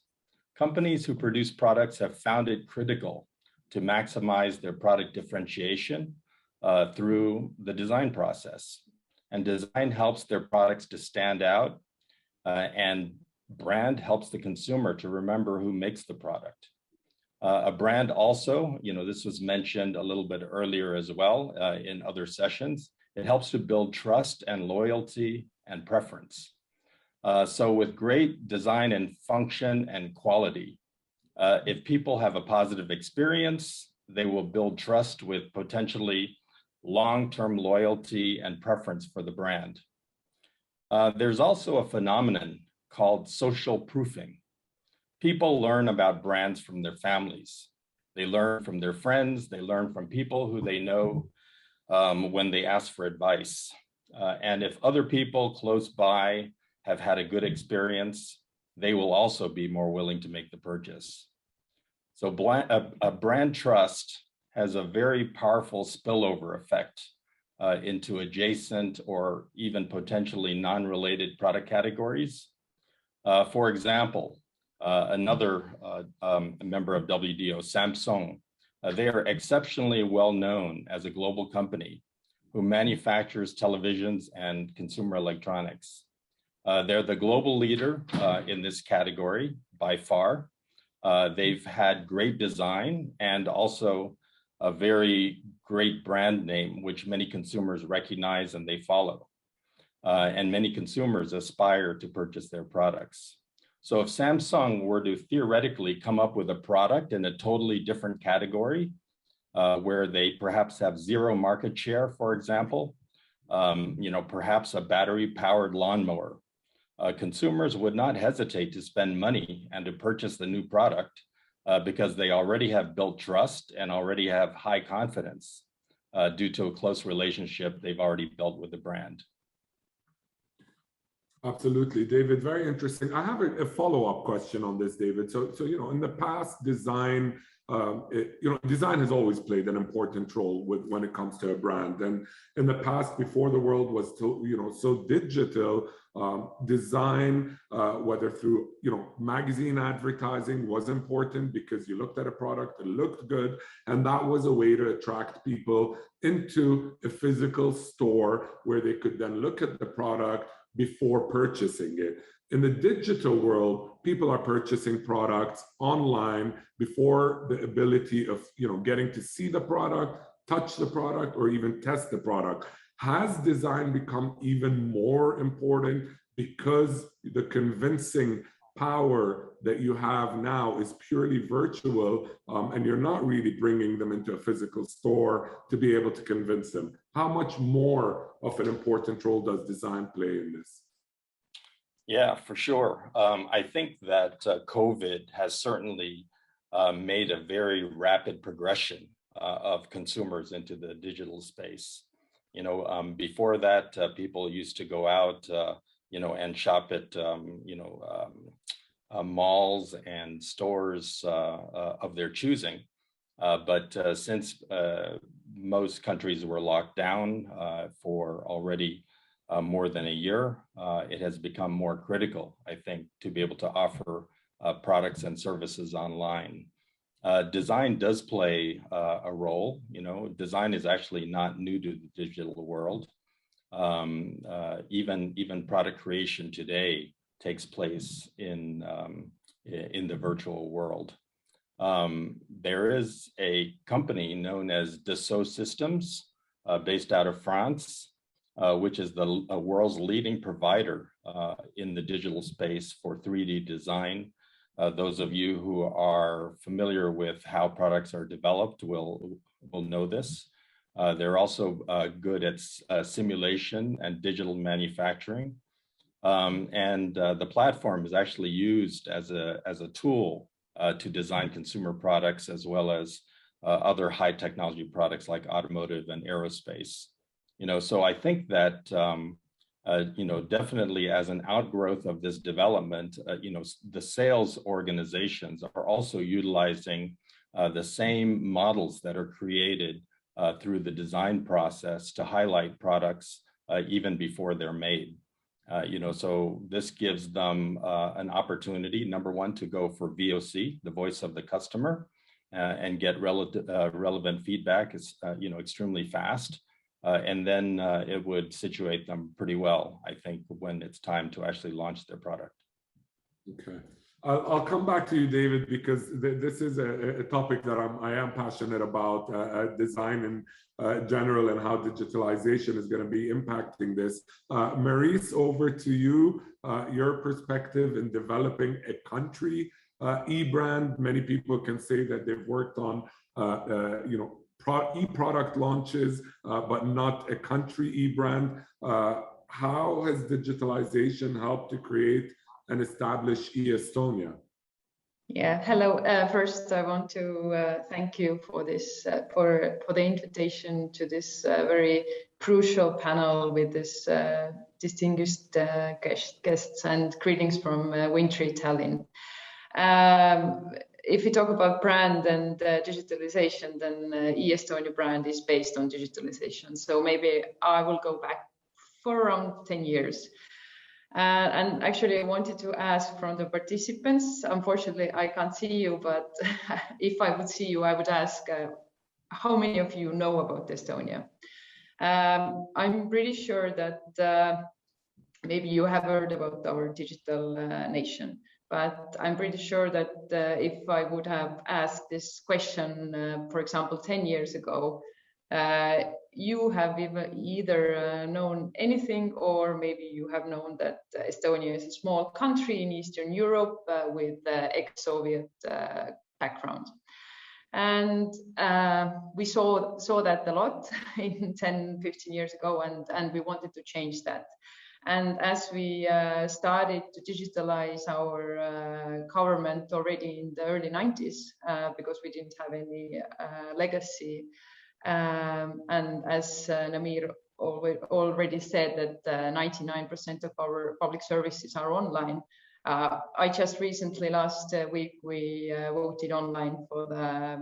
companies who produce products have found it critical to maximize their product differentiation through the design process. And design helps their products to stand out, and brand helps the consumer to remember who makes the product. A brand also, this was mentioned a little bit earlier as well in other sessions, it helps to build trust and loyalty and preference. So with great design and function and quality, if people have a positive experience, they will build trust with potentially long-term loyalty and preference for the brand. There's also a phenomenon called social proofing. People learn about brands from their families. They learn from their friends. They learn from people who they know when they ask for advice. And if other people close by have had a good experience, they will also be more willing to make the purchase. So a brand trust has a very powerful spillover effect into adjacent or even potentially non-related product categories. For example, another member of WDO, Samsung, they are exceptionally well known as a global company who manufactures televisions and consumer electronics. They're the global leader in this category by far. They've had great design and also a very great brand name, which many consumers recognize and they follow. And many consumers aspire to purchase their products. So if Samsung were to theoretically come up with a product in a totally different category, where they perhaps have zero market share, for example, perhaps a battery-powered lawnmower, consumers would not hesitate to spend money and to purchase the new product because they already have built trust and already have high confidence due to a close relationship they've already built with the brand. Absolutely, David, very interesting. I have a follow-up question on this, David. So in the past, design, design has always played an important role when it comes to a brand. And in the past, before the world was so digital, design, whether through magazine advertising, was important because you looked at a product, it looked good, and that was a way to attract people into a physical store where they could then look at the product before purchasing it. In the digital world, people are purchasing products online before the ability of getting to see the product, touch the product, or even test the product. Has design become even more important because the convincing power that you have now is purely virtual, and you're not really bringing them into a physical store to be able to convince them? How much more of an important role does design play in this? Yeah, for sure. I think that COVID has certainly made a very rapid progression of consumers into the digital space. Before that, people used to go out, and shop at, malls and stores of their choosing. But since most countries were locked down for already more than a year, it has become more critical, I think, to be able to offer products and services online. Design does play a role. Design is actually not new to the digital world. Even product creation today takes place in the virtual world. There is a company known as Dassault Systems, based out of France, which is the world's leading provider in the digital space for 3D design. Those of you who are familiar with how products are developed will know this. They're also good at simulation and digital manufacturing. And the platform is actually used as a tool to design consumer products, as well as other high technology products like automotive and aerospace. So I think that, definitely as an outgrowth of this development, the sales organizations are also utilizing the same models that are created through the design process to highlight products even before they're made. So this gives them an opportunity, number one, to go for VOC, the voice of the customer, and get relevant feedback is extremely fast. And then it would situate them pretty well, I think, when it's time to actually launch their product. Okay. I'll come back to you, David, because this is a topic that I am passionate about, design in general and how digitalization is going to be impacting this. Maurice, over to you, your perspective in developing a country e-brand. Many people can say that they've worked on e-product launches, but not a country e-brand. How has digitalization helped to create and establish e-Estonia? Yeah, hello. First, I want to thank you for this, for the invitation to this very crucial panel with this distinguished guests, and greetings from wintry Tallinn. If we talk about brand and digitalization, then e-Estonia brand is based on digitalization. So maybe I will go back for around 10 years. And actually, I wanted to ask from the participants, unfortunately, I can't see you, but if I would see you, I would ask, how many of you know about Estonia? I'm pretty sure that maybe you have heard about our digital nation, but I'm pretty sure that if I would have asked this question, for example, 10 years ago, you have either known anything, or maybe you have known that Estonia is a small country in Eastern Europe with ex-Soviet background. And we saw that a lot in 10, 15 years ago, and we wanted to change that. And as we started to digitalize our government already in the early 90s, because we didn't have any legacy, and as Namir already said that 99% of our public services are online. I just recently, last week, we voted online for the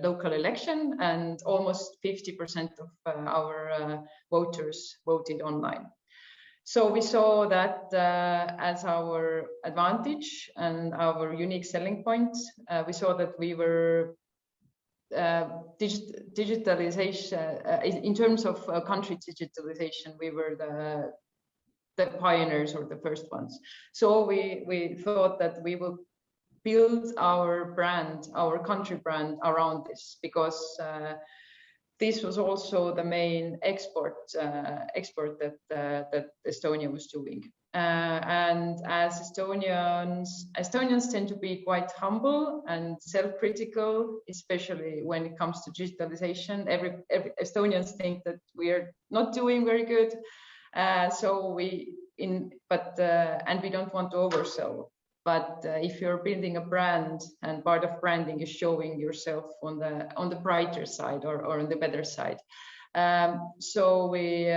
local election, and almost 50% of our voters voted online. So we saw that as our advantage and our unique selling point. We saw that we were digitalization, in terms of country digitalization, we were the pioneers or the first ones. So we thought that we will build our brand, our country brand around this, because this was also the main export that Estonia was doing. And as Estonians tend to be quite humble and self-critical, especially when it comes to digitalization. Every Estonians think that we are not doing very good, and we don't want to oversell. But if you're building a brand, and part of branding is showing yourself on the brighter side or on the better side, so we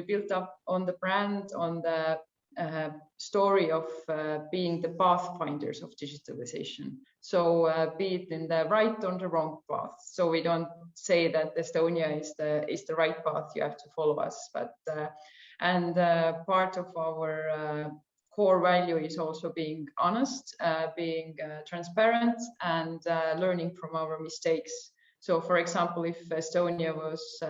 built up on the brand, on the story of being the pathfinders of digitalization. So be it in the right or the wrong path. So we don't say that Estonia is the right path, you have to follow us. But part of our core value is also being honest, being transparent, and learning from our mistakes. So, for example, if Estonia was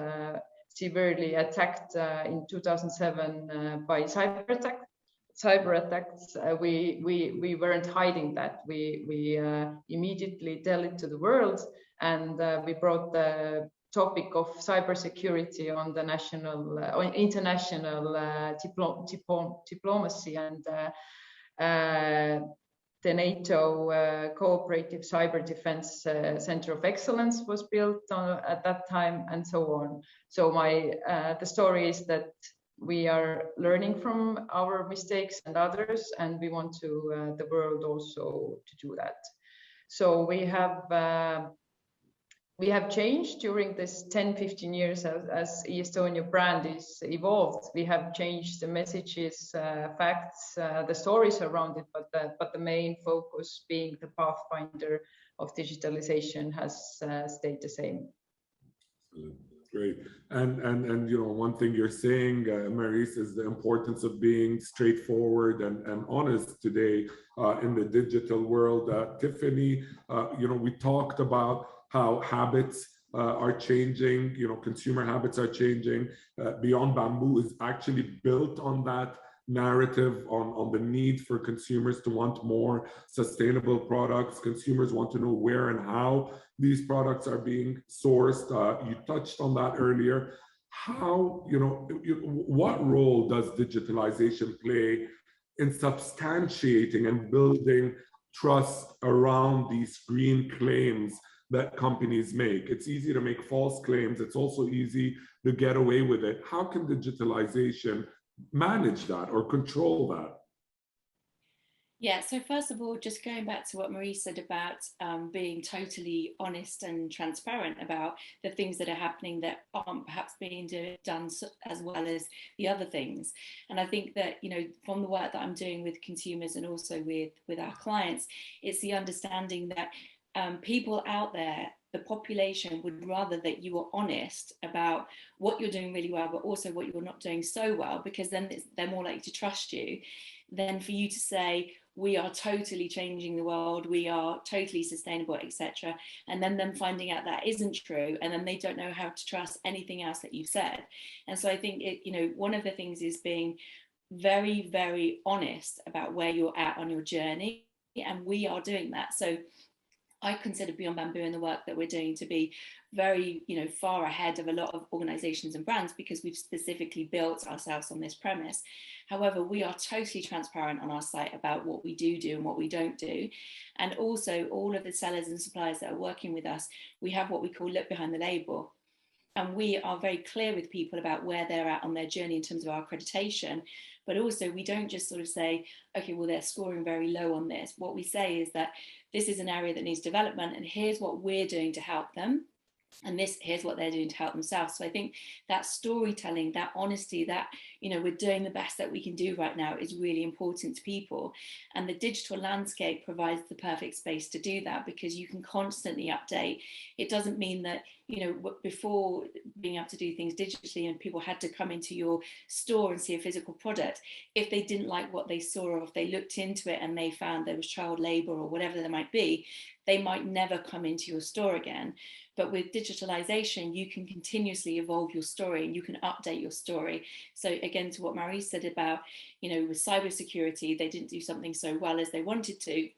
severely attacked in 2007 by cyber attacks, we weren't hiding that. We immediately tell it to the world, and we brought the topic of cybersecurity on the national, international diplomacy, and the NATO Cooperative Cyber Defense Center of Excellence was built at that time, and so on. So the story is that we are learning from our mistakes and others, and we want to the world also to do that. So we have changed during this 10-15 years as e-Estonia brand is evolved. We have changed the messages, facts, the stories around it, but the main focus, being the pathfinder of digitalization, has stayed the same. Great. And you know, one thing you're saying, Maurice, is the importance of being straightforward and honest today in the digital world. Tiffany, you know, we talked about how habits are changing, you know, consumer habits are changing. Beyond Bamboo is actually built on that narrative, on the need for consumers to want more sustainable products. Consumers want to know where and how these products are being sourced. You touched on that earlier. How, you know, what role does digitalization play in substantiating and building trust around these green claims that companies make? It's easy to make false claims. It's also easy to get away with it. How can digitalization manage that or control that? Yeah, so first of all, just going back to what Marie said about being totally honest and transparent about the things that are happening that aren't perhaps being done as well as the other things. And I think that, you know, from the work that I'm doing with consumers and also with our clients, it's the understanding that people out there, the population, would rather that you are honest about what you're doing really well, but also what you're not doing so well, because then they're more likely to trust you, than for you to say, we are totally changing the world, we are totally sustainable, etc. And then them finding out that isn't true, and then they don't know how to trust anything else that you've said. And so I think, you know, one of the things is being very, very honest about where you're at on your journey. And we are doing that. So I consider Beyond Bamboo and the work that we're doing to be very, you know, far ahead of a lot of organizations and brands, because we've specifically built ourselves on this premise. However, we are totally transparent on our site about what we do and what we don't do. And also all of the sellers and suppliers that are working with us, we have what we call look behind the label. And we are very clear with people about where they're at on their journey in terms of our accreditation. But also we don't just sort of say, okay, well, they're scoring very low on this. What we say is that this is an area that needs development, and here's what we're doing to help them. And here's what they're doing to help themselves. So I think that storytelling, that honesty, that, you know, we're doing the best that we can do right now is really important to people. And the digital landscape provides the perfect space to do that, because you can constantly update. It doesn't mean that, you know, before being able to do things digitally and people had to come into your store and see a physical product, if they didn't like what they saw, or if they looked into it and they found there was child labor or whatever there might be, they might never come into your store again. But with digitalization, you can continuously evolve your story and you can update your story. So again, to what Marie said about, you know, with cybersecurity, they didn't do something so well as they wanted to.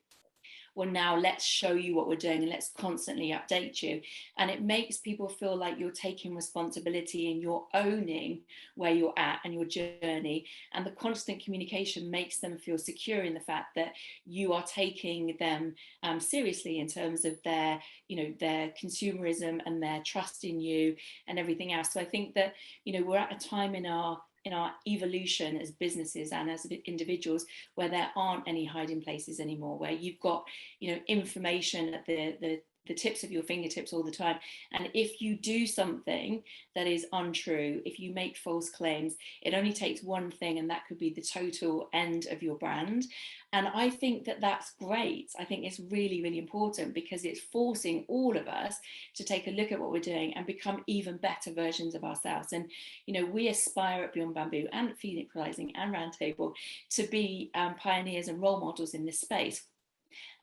Well, now let's show you what we're doing and let's constantly update you. And it makes people feel like you're taking responsibility and you're owning where you're at and your journey. And the constant communication makes them feel secure in the fact that you are taking them seriously in terms of their, you know, their consumerism and their trust in you and everything else. So I think that, you know, we're at a time in our evolution as businesses and as individuals where there aren't any hiding places anymore, where you've got, you know, information at the tips of your fingertips all the time. And if you do something that is untrue, if you make false claims, it only takes one thing and that could be the total end of your brand. And I think that that's great. I think it's really, really important, because it's forcing all of us to take a look at what we're doing and become even better versions of ourselves. And, you know, we aspire at Beyond Bamboo and at Phoenix Rising and Roundtable to be pioneers and role models in this space.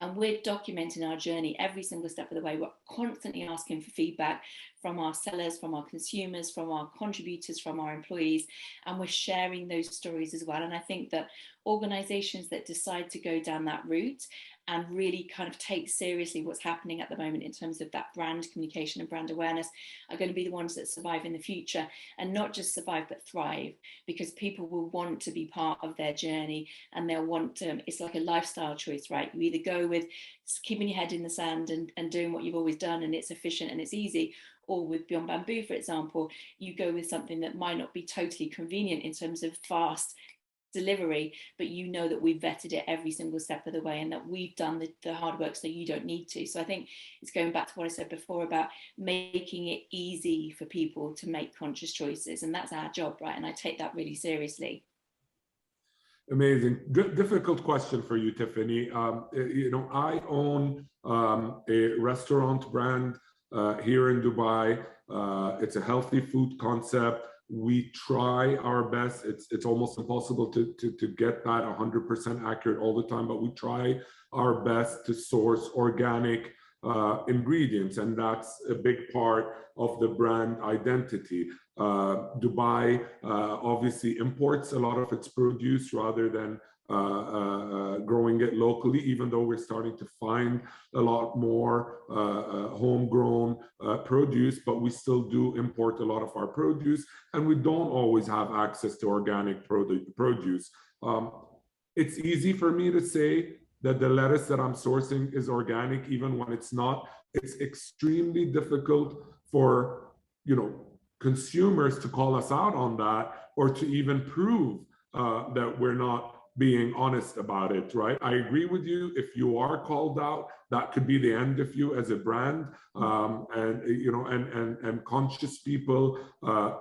And we're documenting our journey every single step of the way. We're constantly asking for feedback from our sellers, from our consumers, from our contributors, from our employees, and we're sharing those stories as well. And I think that organizations that decide to go down that route and really kind of take seriously what's happening at the moment in terms of that brand communication and brand awareness are going to be the ones that survive in the future, and not just survive but thrive, because people will want to be part of their journey and they'll want to, it's like a lifestyle choice, right? You either go with keeping your head in the sand and doing what you've always done and it's efficient and it's easy, or with Beyond Bamboo, for example, you go with something that might not be totally convenient in terms of fast delivery, but you know that we've vetted it every single step of the way and that we've done the hard work so you don't need to. So I think it's going back to what I said before about making it easy for people to make conscious choices, and that's our job, right? And I take that really seriously. Amazing. Difficult question for you, Tiffany. You know, I own a restaurant brand here in Dubai, It's a healthy food concept. We try our best. It's almost impossible to get that 100% accurate all the time, but we try our best to source organic ingredients, and that's a big part of the brand identity. Dubai obviously imports a lot of its produce rather than growing it locally, even though we're starting to find a lot more homegrown produce, but we still do import a lot of our produce, and we don't always have access to organic produce. It's easy for me to say that the lettuce that I'm sourcing is organic, even when it's not. It's extremely difficult for, you know, consumers to call us out on that, or to even prove that we're not being honest about it, right? I agree with you. If you are called out, that could be the end of you as a brand. And you know, and conscious people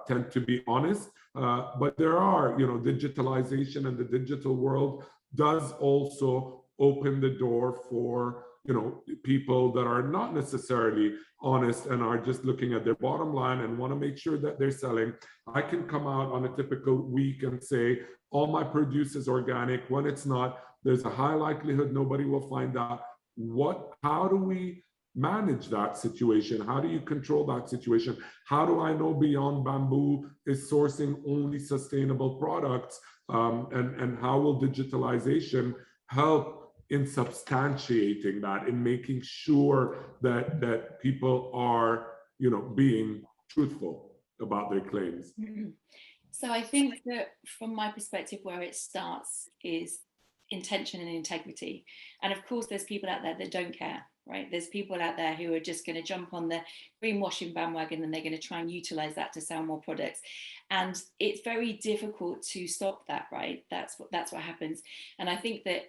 tend to be honest. But there are, you know, digitalization, and the digital world does also open the door for, you know, people that are not necessarily honest and are just looking at their bottom line and want to make sure that they're selling. I can come out on a typical week and say, all my produce is organic, when it's not. There's a high likelihood nobody will find out. How do we manage that situation? How do you control that situation? How do I know Beyond Bamboo is sourcing only sustainable products? And how will digitalization help in substantiating that, in making sure that people are, you know, being truthful about their claims? So I think that from my perspective, where it starts is intention and integrity. And of course, there's people out there that don't care, right? There's people out there who are just going to jump on the greenwashing bandwagon, and they're going to try and utilize that to sell more products. And it's very difficult to stop that, right? That's what happens. And I think that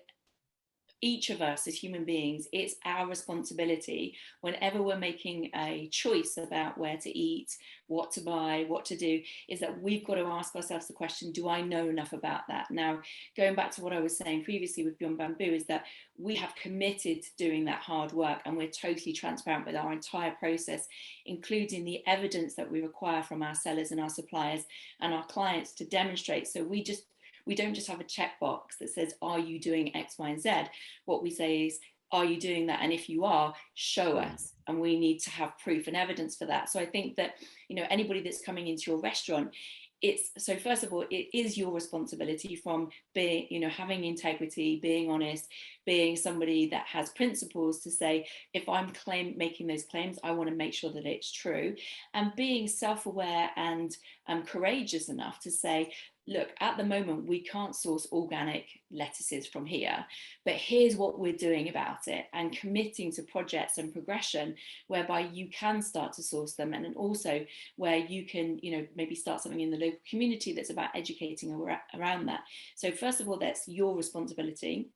each of us as human beings, it's our responsibility whenever we're making a choice about where to eat, what to buy, what to do, is that we've got to ask ourselves the question, do I know enough about that? Now, going back to what I was saying previously with Beyond Bamboo, is that we have committed to doing that hard work, and we're totally transparent with our entire process, including the evidence that we require from our sellers and our suppliers and our clients to demonstrate. So we don't just have a checkbox that says, are you doing X, Y, and Z? What we say is, are you doing that? And if you are, show us. And we need to have proof and evidence for that. So I think that, you know, anybody that's coming into your restaurant, so first of all, it is your responsibility from being, you know, having integrity, being honest, being somebody that has principles to say, if I'm making those claims, I want to make sure that it's true, and being self-aware and courageous enough to say, look, at the moment, we can't source organic lettuces from here, but here's what we're doing about it, and committing to projects and progression whereby you can start to source them, and then also where you can, you know, maybe start something in the local community that's about educating around that. So first of all, that's your responsibility.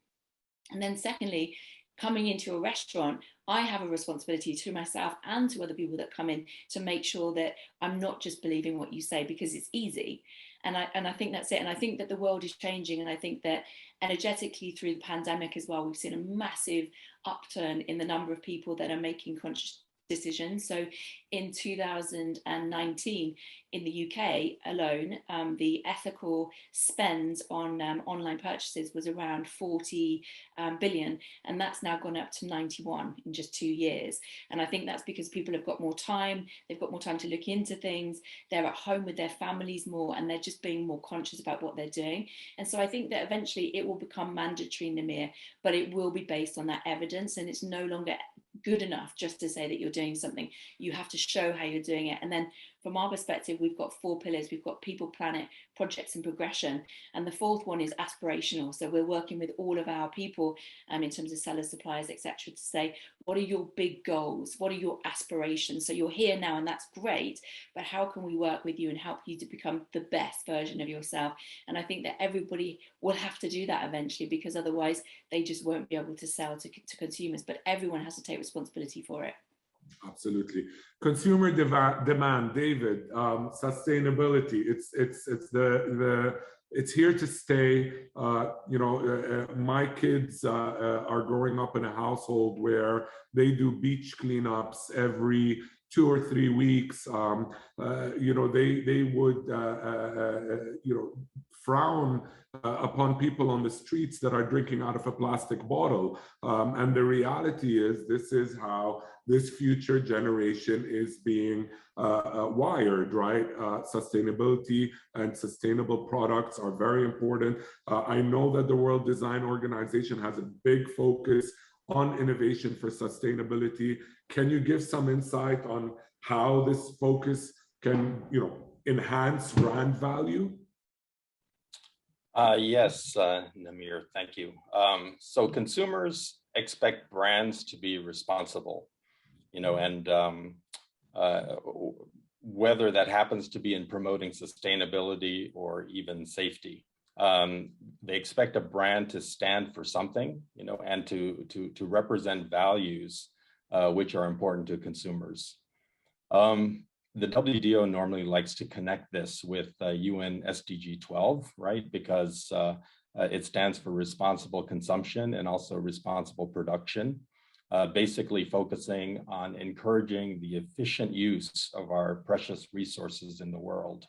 And then secondly, coming into a restaurant, I have a responsibility to myself and to other people that come in to make sure that I'm not just believing what you say because it's easy. And I think that's it. And I think that the world is changing. And I think that energetically through the pandemic as well, we've seen a massive upturn in the number of people that are making conscious decisions. So in 2019, in the UK alone, the ethical spend on online purchases was around 40 billion, and that's now gone up to 91 in just 2 years. And I think that's because people have got more time, they've got more time to look into things, they're at home with their families more, and they're just being more conscious about what they're doing. And so I think that eventually it will become mandatory, Namir, but it will be based on that evidence, and it's no longer good enough just to say that you're doing something. You have to show how you're doing it. And then from our perspective, we've got 4 pillars. We've got people, planet, projects, and progression. And the 4th one is aspirational. So we're working with all of our people in terms of sellers, suppliers, etc., to say, what are your big goals? What are your aspirations? So you're here now, and that's great, but how can we work with you and help you to become the best version of yourself? And I think that everybody will have to do that eventually, because otherwise they just won't be able to sell to consumers. But everyone has to take responsibility for it. Absolutely. Consumer demand, David, sustainability, it's here to stay. You know, my kids are growing up in a household where they do beach cleanups every 2 or 3 weeks. You know, they would you know, frown upon people on the streets that are drinking out of a plastic bottle. And the reality is, this is how this future generation is being wired, right? Sustainability and sustainable products are very important. I know that the World Design Organization has a big focus on innovation for sustainability. Can you give some insight on how this focus can, you know, enhance brand value? Yes, Namir, thank you. So consumers expect brands to be responsible, you know, and whether that happens to be in promoting sustainability or even safety. They expect a brand to stand for something, you know, and to represent values which are important to consumers. The WDO normally likes to connect this with UN SDG 12, right? Because it stands for responsible consumption and also responsible production, basically focusing on encouraging the efficient use of our precious resources in the world.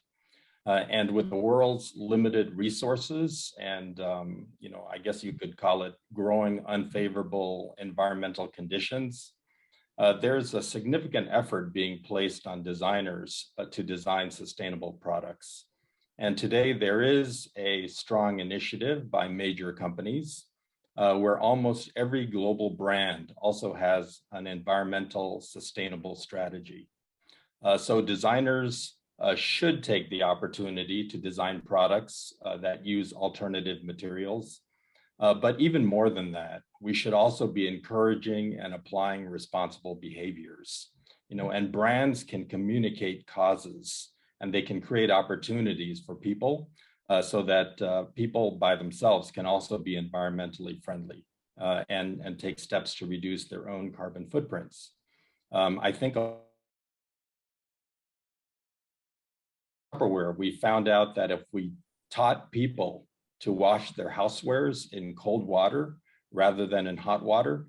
And with the world's limited resources and, you know, I guess you could call it growing unfavorable environmental conditions, there's a significant effort being placed on designers to design sustainable products. And today there is a strong initiative by major companies where almost every global brand also has an environmental sustainable strategy. So designers should take the opportunity to design products that use alternative materials. But even more than that, we should also be encouraging and applying responsible behaviors. You know, and brands can communicate causes and they can create opportunities for people so that people by themselves can also be environmentally friendly and take steps to reduce their own carbon footprints. I think Tupperware, we found out that if we taught people to wash their housewares in cold water rather than in hot water,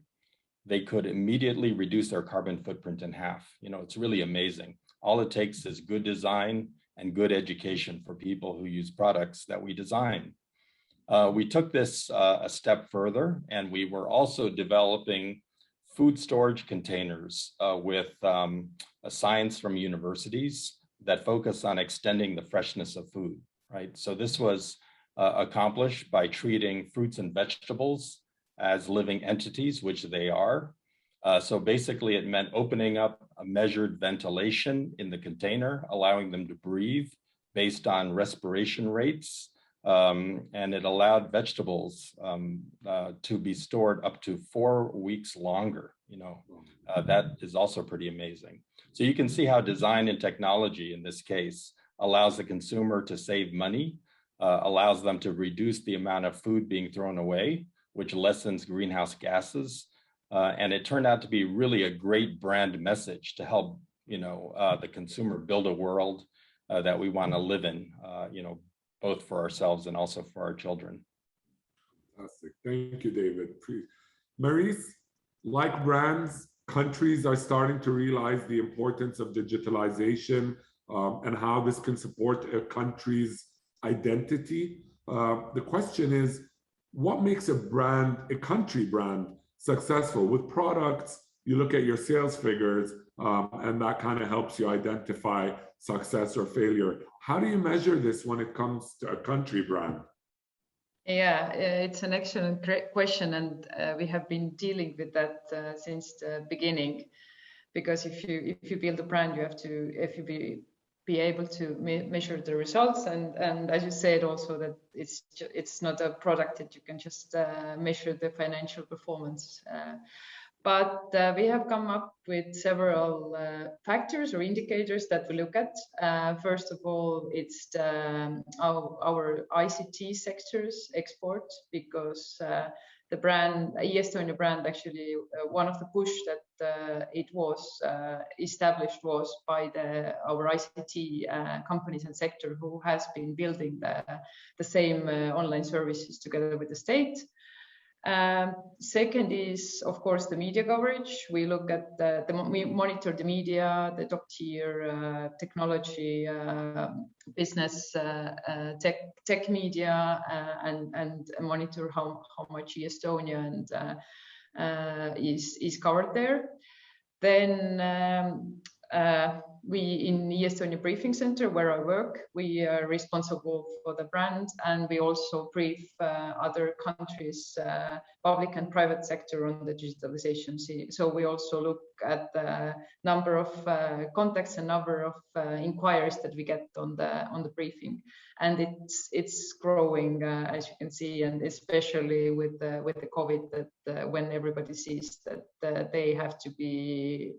they could immediately reduce their carbon footprint in half. You know, it's really amazing. All it takes is good design and good education for people who use products that we design. We took this a step further, and we were also developing food storage containers with science from universities that focus on extending the freshness of food, right? So this was accomplished by treating fruits and vegetables as living entities, which they are. So basically it meant opening up a measured ventilation in the container, allowing them to breathe based on respiration rates. And it allowed vegetables to be stored up to 4 weeks longer. You know, that is also pretty amazing. So you can see how design and technology in this case allows the consumer to save money, allows them to reduce the amount of food being thrown away, which lessens greenhouse gases. And it turned out to be really a great brand message to help, you know, the consumer build a world that we want to live in, you know, both for ourselves and also for our children. Fantastic. Thank you, David. Maurice, like brands, countries are starting to realize the importance of digitalization and how this can support a country's identity. The question is, what makes a brand, a country brand, successful? With products, you look at your sales figures and that kind of helps you identify success or failure. How do you measure this when it comes to a country brand? Yeah, it's an excellent question, and we have been dealing with that since the beginning. Because if you build a brand, you have to be able to measure the results, and as you said also that it's not a product that you can just measure the financial performance. But we have come up with several factors or indicators that we look at. First of all, it's our ICT sector's export, because the brand, e-Estonia brand, actually one of the push that it was established was by our ICT companies and sector, who has been building the same online services together with the state. Second is, of course, the media coverage. We look at we monitor the media, the top tier technology, business, tech media, and monitor how much Estonia is covered there. Then we in Estonia Briefing Center, where I work, we are responsible for the brand, and we also brief other countries, public and private sector, on the digitalization. So we also look at the number of contacts and number of inquiries that we get on the briefing, and it's growing, as you can see, and especially with the COVID, that when everybody sees that they have to be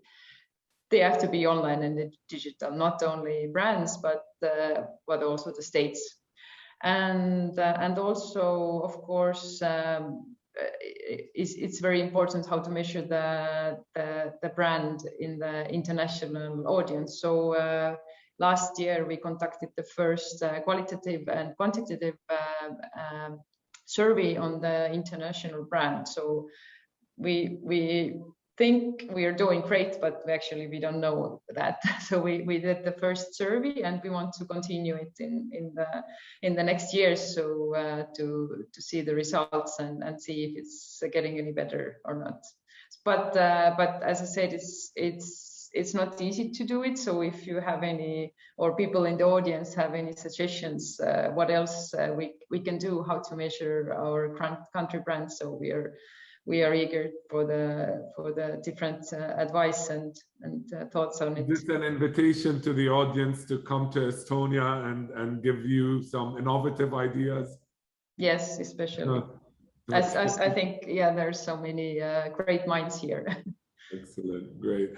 online and digital, not only brands, but also the states. And also, of course, it's very important how to measure the brand in the international audience. So last year we conducted the first qualitative and quantitative survey on the international brand. So we think we are doing great, but we don't know that. So we did the first survey, and we want to continue it in the next years, so to see the results and see if it's getting any better or not. But as I said, it's not easy to do it. So if you have any, or people in the audience have any suggestions, what else we can do, how to measure our country brands, so we are eager for the different advice and thoughts on it. Is this an invitation to the audience to come to Estonia and give you some innovative ideas? Yes, especially. As I think, there's so many great minds here. Excellent, great.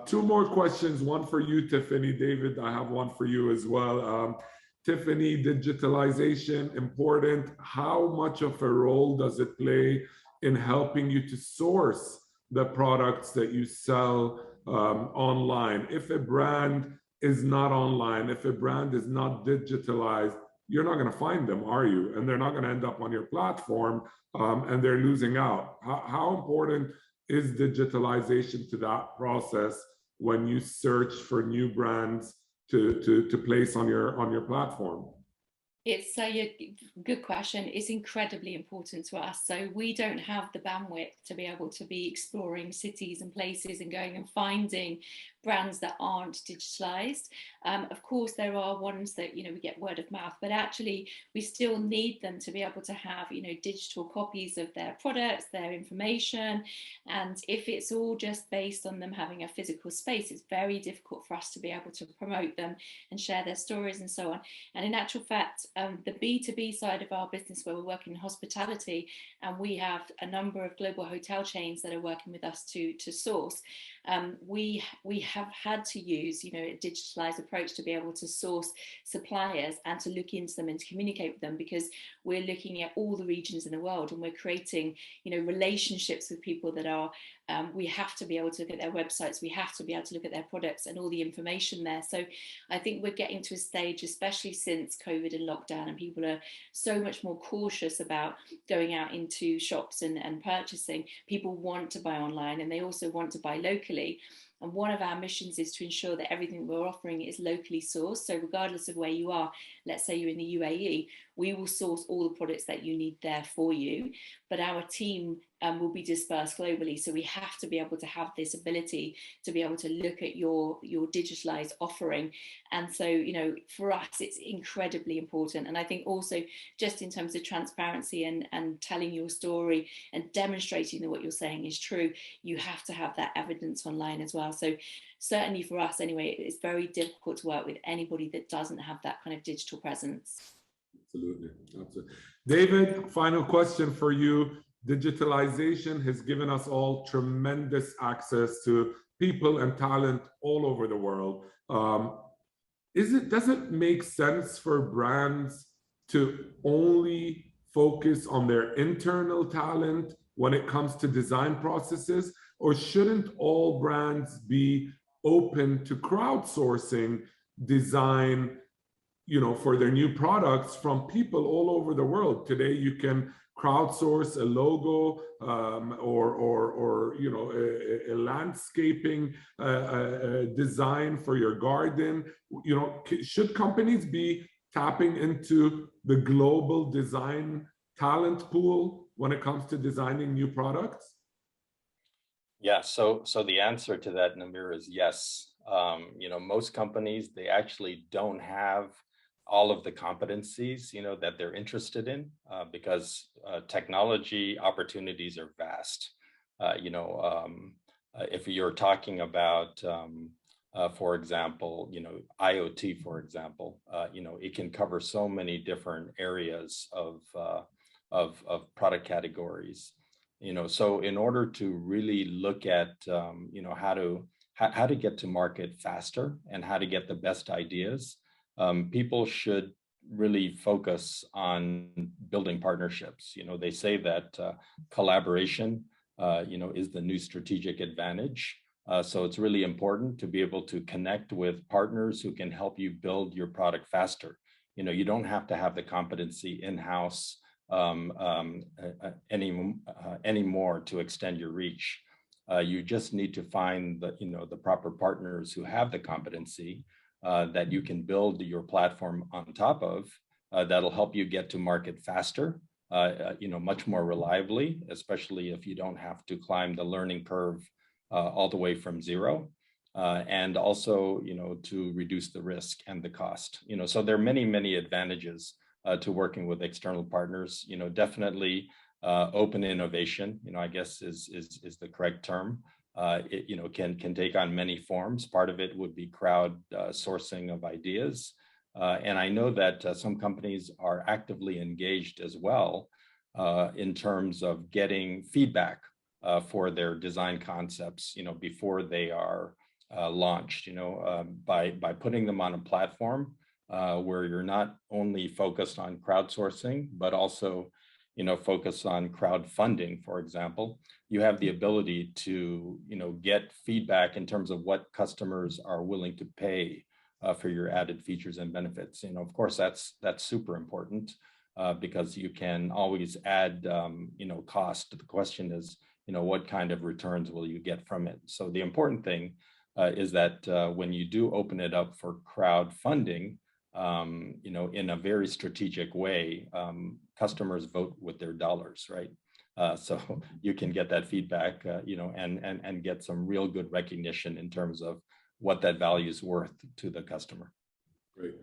Two more questions, one for you, Tiffany. David, I have one for you as well. Tiffany, digitalization, important. How much of a role does it play in helping you to source the products that you sell online? If a brand is not online, if a brand is not digitalized, you're not going to find them, are you? And they're not going to end up on your platform, and they're losing out. How important is digitalization to that process when you search for new brands to place on your platform? It's a good question. It's incredibly important to us. So we don't have the bandwidth to be able to be exploring cities and places and going and finding brands that aren't digitalized. Of course, there are ones that, we get word of mouth, but actually we still need them to be able to have, digital copies of their products, their information. And if it's all just based on them having a physical space, it's very difficult for us to be able to promote them and share their stories and so on. And in actual fact, the B2B side of our business, where we're working in hospitality, and we have a number of global hotel chains that are working with us to source, we have had to use, a digitalized approach to be able to source suppliers and to look into them and to communicate with them, because we're looking at all the regions in the world, and we're creating, relationships with people that are, we have to be able to look at their websites, we have to be able to look at their products and all the information there. So I think we're getting to a stage, especially since COVID and lockdown, and people are so much more cautious about going out into shops and purchasing. People want to buy online, and they also want to buy locally. And one of our missions is to ensure that everything we're offering is locally sourced. So regardless of where you are, let's say you're in the UAE, we will source all the products that you need there for you. But our team will be dispersed globally. So we have to be able to have this ability to be able to look at your digitalized offering. And so, for us, it's incredibly important. And I think also just in terms of transparency and telling your story and demonstrating that what you're saying is true, you have to have that evidence online as well. So certainly for us anyway, it's very difficult to work with anybody that doesn't have that kind of digital presence. Absolutely. David, final question for you. Digitalization has given us all tremendous access to people and talent all over the world. Does it make sense for brands to only focus on their internal talent when it comes to design processes? Or shouldn't all brands be open to crowdsourcing design, for their new products from people all over the world? Today, you can crowdsource a logo or you know, a landscaping design for your garden? You know, should companies be tapping into the global design talent pool when it comes to designing new products? Yeah, so the answer to that, Namir, is yes. You know, most companies, they actually don't have all of the competencies, you know, that they're interested in because technology opportunities are vast. You know, if you're talking about, for example, you know, IoT, for example, you know, it can cover so many different areas of product categories. You know, so in order to really look at, you know, how to get to market faster and how to get the best ideas, people should really focus on building partnerships. You know, they say that collaboration, you know, is the new strategic advantage. So it's really important to be able to connect with partners who can help you build your product faster. You know, you don't have to have the competency in-house anymore to extend your reach. You just need to find the, you know, the proper partners who have the competency that you can build your platform on top of that'll help you get to market faster, you know, much more reliably, especially if you don't have to climb the learning curve all the way from zero. And also, you know, to reduce the risk and the cost. You know, so there are many, many advantages to working with external partners. You know, definitely open innovation, you know, I guess is the correct term. It, you know, can take on many forms. Part of it would be crowd sourcing of ideas. And I know that some companies are actively engaged as well in terms of getting feedback for their design concepts, you know, before they are launched, you know, by putting them on a platform where you're not only focused on crowdsourcing, but also, you know, focus on crowdfunding, for example. You have the ability to, you know, get feedback in terms of what customers are willing to pay for your added features and benefits. You know, of course, that's super important because you can always add, you know, cost. The question is, you know, what kind of returns will you get from it? So the important thing is that when you do open it up for crowdfunding, you know, in a very strategic way, customers vote with their dollars, right? So you can get that feedback, you know, and get some real good recognition in terms of what that value is worth to the customer. Great.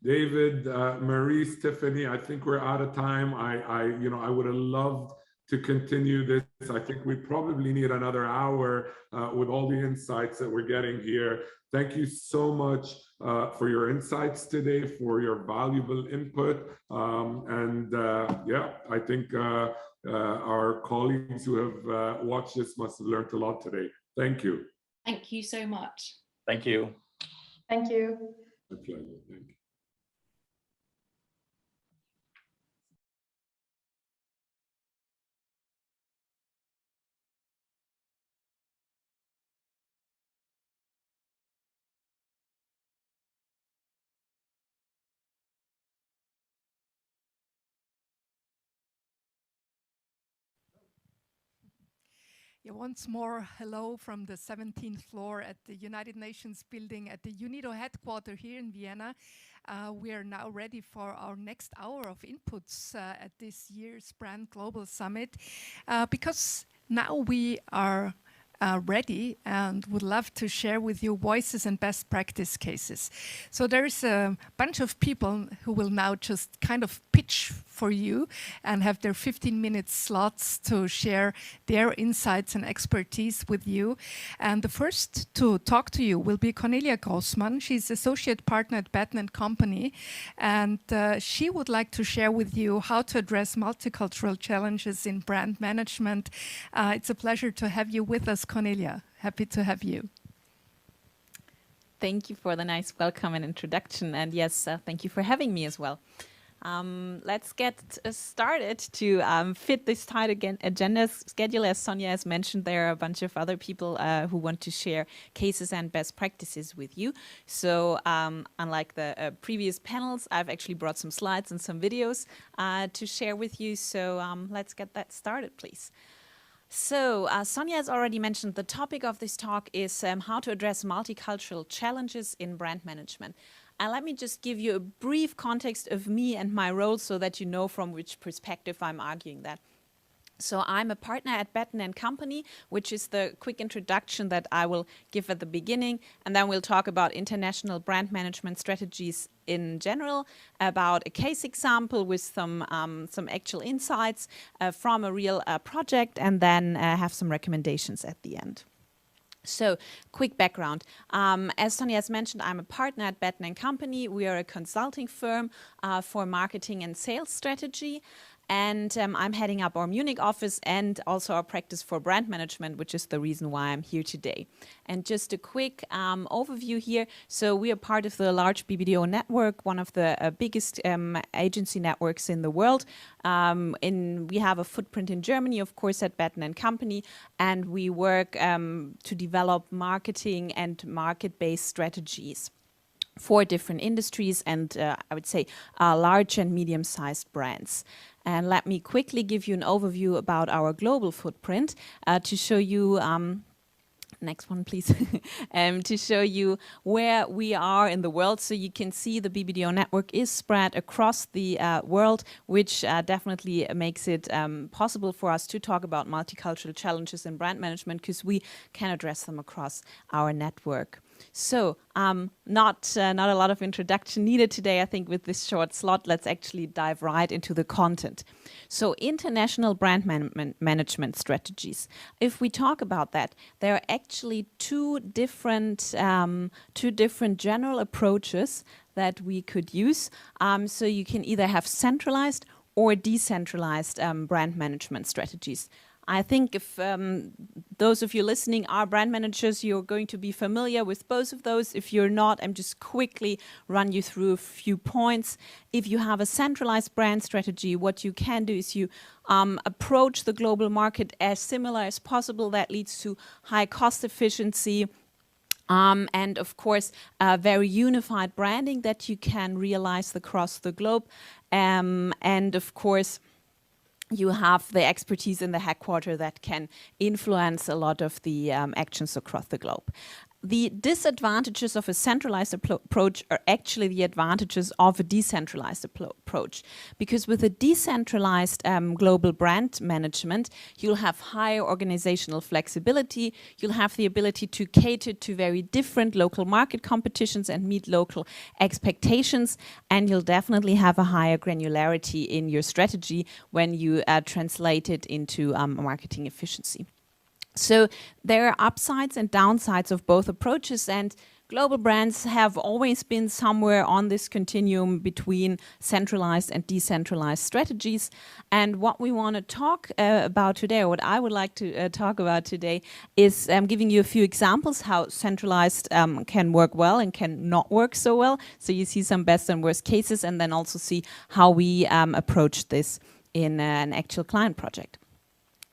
David, Marie, Tiffany, I think we're out of time. You know, I would have loved to continue this. I think we probably need another hour with all the insights that we're getting here. Thank you so much for your insights today, for your valuable input. Yeah, I think our colleagues who have watched this must have learned a lot today. Thank you. Thank you so much. Thank you. Thank you. My pleasure. Thank you. Yeah, once more, hello from the 17th floor at the United Nations building at the UNIDO headquarters here in Vienna. We are now ready for our next hour of inputs at this year's Brand Global Summit because now we are ready and would love to share with you voices and best practice cases. So there's a bunch of people who will now just kind of pitch for you and have their 15-minute slots to share their insights and expertise with you. And the first to talk to you will be Cornelia Grossmann. She's associate partner at Batten & Company, and she would like to share with you how to address multicultural challenges in brand management. It's a pleasure to have you with us, Cornelia. Happy to have you. Thank you for the nice welcome and introduction. And yes, thank you for having me as well. Let's get started to fit this tight agenda schedule. As Sonia has mentioned, there are a bunch of other people who want to share cases and best practices with you. So unlike the previous panels, I've actually brought some slides and some videos to share with you. So let's get that started, please. So Sonia has already mentioned the topic of this talk is how to address multicultural challenges in brand management. And let me just give you a brief context of me and my role so that you know from which perspective I'm arguing that. So I'm a partner at Batten & Company, which is the quick introduction that I will give at the beginning. And then we'll talk about international brand management strategies in general, about a case example with some actual insights from a real project, and then have some recommendations at the end. So, quick background. As Sonia has mentioned, I'm a partner at Batten & Company. We are a consulting firm for marketing and sales strategy. And I'm heading up our Munich office and also our practice for brand management, which is the reason why I'm here today. And just a quick overview here. So we are part of the large BBDO network, one of the biggest agency networks in the world. We have a footprint in Germany, of course, at Batten & Company, and we work to develop marketing and market-based strategies for different industries and I would say large and medium-sized brands. And let me quickly give you an overview about our global footprint to show you, next one please, to show you where we are in the world. So you can see the BBDO network is spread across the world, which definitely makes it possible for us to talk about multicultural challenges in brand management because we can address them across our network. So not a lot of introduction needed today, I think, with this short slot. Let's actually dive right into the content. So international brand management strategies. If we talk about that, there are actually two different general approaches that we could use. So you can either have centralized or decentralized brand management strategies. I think if those of you listening are brand managers, you're going to be familiar with both of those. If you're not, I'm just quickly run you through a few points. If you have a centralized brand strategy, what you can do is you approach the global market as similar as possible. That leads to high cost efficiency. And of course, very unified branding that you can realize across the globe. And of course, you have the expertise in the headquarters that can influence a lot of the actions across the globe. The disadvantages of a centralized approach are actually the advantages of a decentralized approach. Because with a decentralized global brand management, you'll have higher organizational flexibility, you'll have the ability to cater to very different local market competitions and meet local expectations, and you'll definitely have a higher granularity in your strategy when you translate it into marketing efficiency. So there are upsides and downsides of both approaches, and global brands have always been somewhere on this continuum between centralized and decentralized strategies. And what we want to talk about today, or what I would like to talk about today, is giving you a few examples how centralized can work well and can not work so well. So you see some best and worst cases, and then also see how we approach this in an actual client project.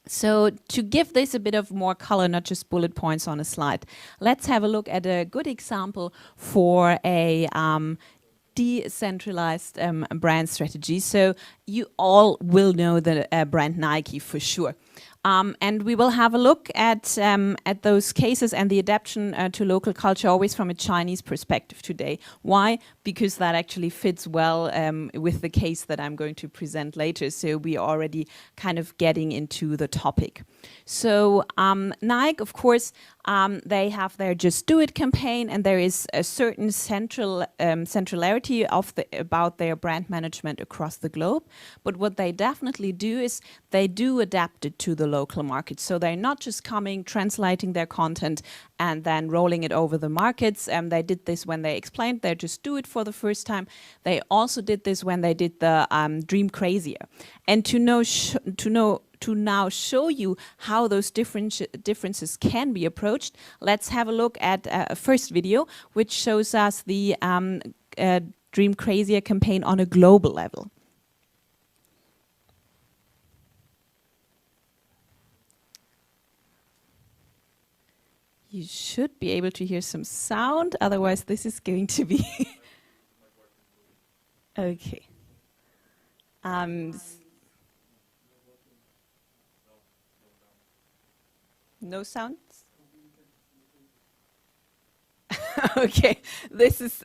So to give this a bit of more color, not just bullet points on a slide, let's have a look at a good example for a decentralized brand strategy. So you all will know the brand Nike for sure. And we will have a look at those cases and the adaptation to local culture always from a Chinese perspective today. Why? Because that actually fits well with the case that I'm going to present later. So we are already kind of getting into the topic. So Nike, of course, they have their Just Do It campaign, and there is a certain centrality of about their brand management across the globe. But what they definitely do is they do adapt it to the local market. So they're not just coming, translating their content, and then rolling it over the markets. They did this when they explained their Just Do It for the first time. They also did this when they did the Dream Crazier. And to now show you how those differences can be approached, let's have a look at a first video, which shows us the Dream Crazier campaign on a global level. You should be able to hear some sound, otherwise this is going to be okay. No sounds? Okay, this is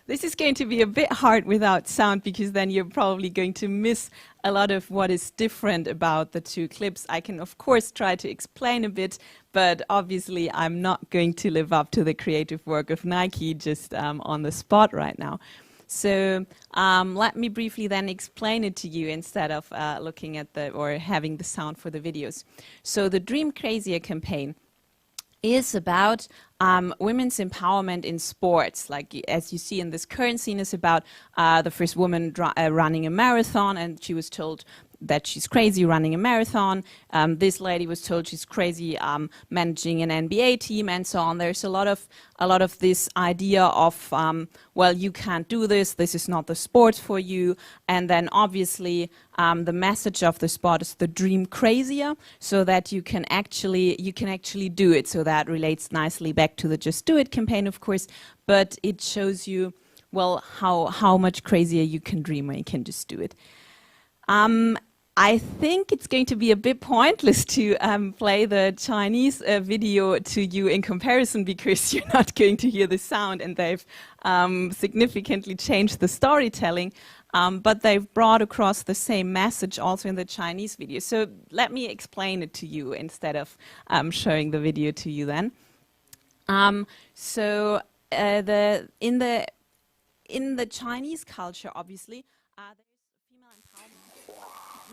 this is going to be a bit hard without sound, because then you're probably going to miss a lot of what is different about the two clips. I can of course try to explain a bit, but obviously I'm not going to live up to the creative work of Nike just on the spot right now. So let me briefly then explain it to you instead of looking at or having the sound for the videos. So the Dream Crazier campaign is about women's empowerment in sports. Like, as you see in this current scene, is about the first woman running a marathon, and she was told that she's crazy running a marathon. This lady was told she's crazy managing an NBA team, and so on. There's a lot of this idea of well, you can't do this. This is not the sport for you. And then obviously the message of the sport is the dream crazier, so that you can actually do it. So that relates nicely back to the Just Do It campaign, of course. But it shows you, well, how much crazier you can dream when you can just do it. I think it's going to be a bit pointless to play the Chinese video to you in comparison, because you're not going to hear the sound, and they've significantly changed the storytelling, but they've brought across the same message also in the Chinese video. So let me explain it to you instead of showing the video to you then. So in the Chinese culture, obviously, female empowerment.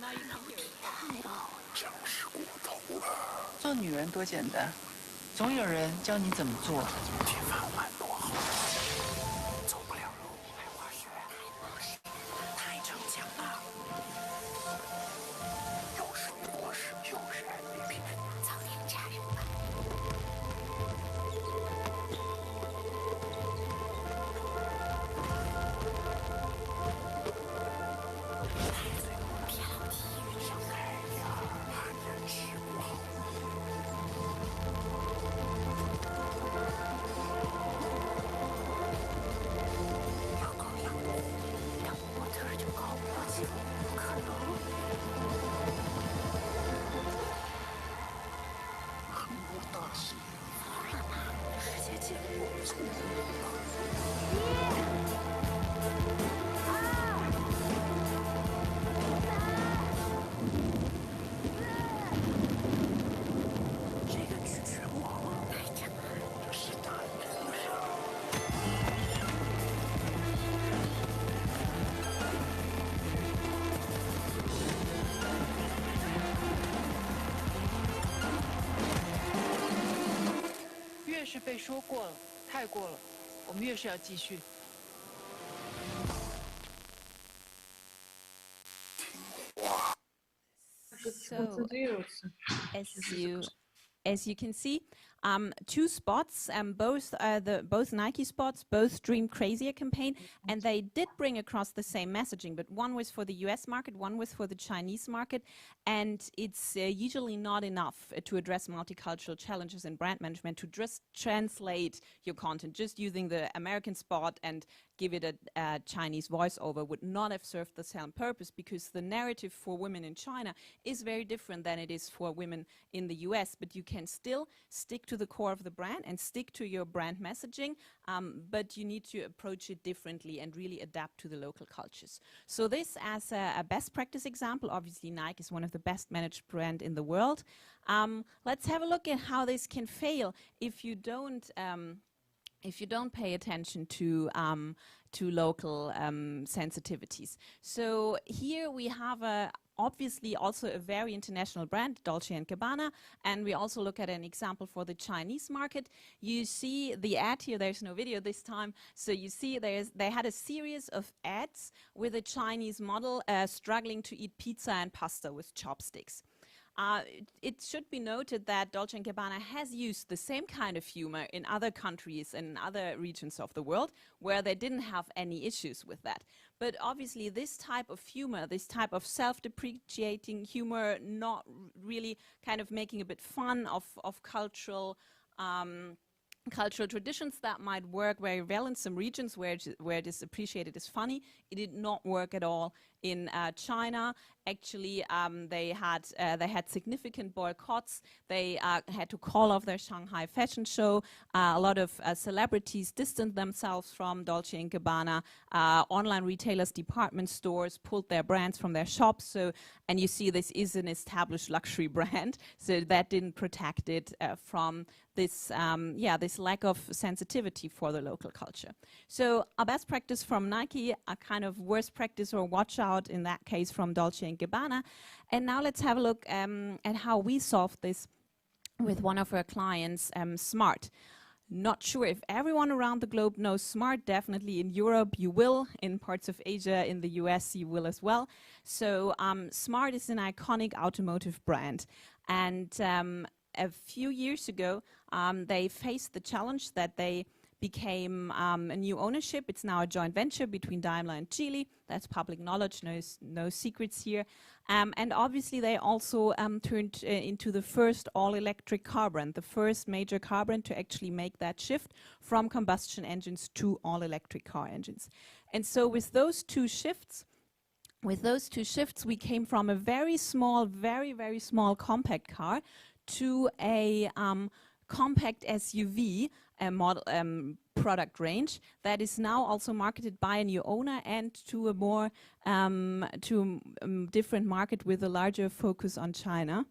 Now you can hear it. 做女人多简单，总有人教你怎么做。铁饭碗多好吃，走不了路还滑雪，太逞强了。又是女博士，又是 MVP， 早点加入吧。越是被说过了，太过了，我们越是要继续。So, as you can see, two spots, both Nike spots, both Dream Crazier campaign, and they did bring across the same messaging, but one was for the US market, one was for the Chinese market, and it's usually not enough to address multicultural challenges in brand management to just translate your content. Just using the American spot and give it a Chinese voiceover would not have served the same purpose, because the narrative for women in China is very different than it is for women in the US, but you can still stick to the core of the brand and stick to your brand messaging, but you need to approach it differently and really adapt to the local cultures. So this as a best practice example, obviously Nike is one of the best managed brand in the world. Let's have a look at how this can fail if you don't pay attention to local sensitivities. So here we have obviously also a very international brand, Dolce & Gabbana, and we also look at an example for the Chinese market. You see the ad here, there's no video this time, so you see they had a series of ads with a Chinese model struggling to eat pizza and pasta with chopsticks. It should be noted that Dolce & Gabbana has used the same kind of humor in other countries and other regions of the world where they didn't have any issues with that. But obviously this type of humor, this type of self-depreciating humor, not really kind of making a bit fun of cultural traditions that might work very well in some regions where it is appreciated as funny. It did not work at all in China. Actually, they had significant boycotts. They had to call off their Shanghai fashion show. A lot of celebrities distanced themselves from Dolce & Gabbana. Online retailers, department stores pulled their brands from their shops. So, and you see this is an established luxury brand. So that didn't protect it from this, this lack of sensitivity for the local culture. So a best practice from Nike, a kind of worst practice or watch out in that case from Dolce & Gabbana. And now let's have a look at how we solved this with one of our clients, Smart. Not sure if everyone around the globe knows Smart. Definitely in Europe you will. In parts of Asia, in the US you will as well. So Smart is an iconic automotive brand. And a few years ago, they faced the challenge that they became a new ownership. It's now a joint venture between Daimler and Geely. That's public knowledge, no secrets here. And obviously they also turned into the first all-electric car brand, the first major car brand to actually make that shift from combustion engines to all-electric car engines. And so with those two shifts, we came from a very small, very small compact car to a compact SUV model product range that is now also marketed by a new owner and to a more different market with a larger focus on China.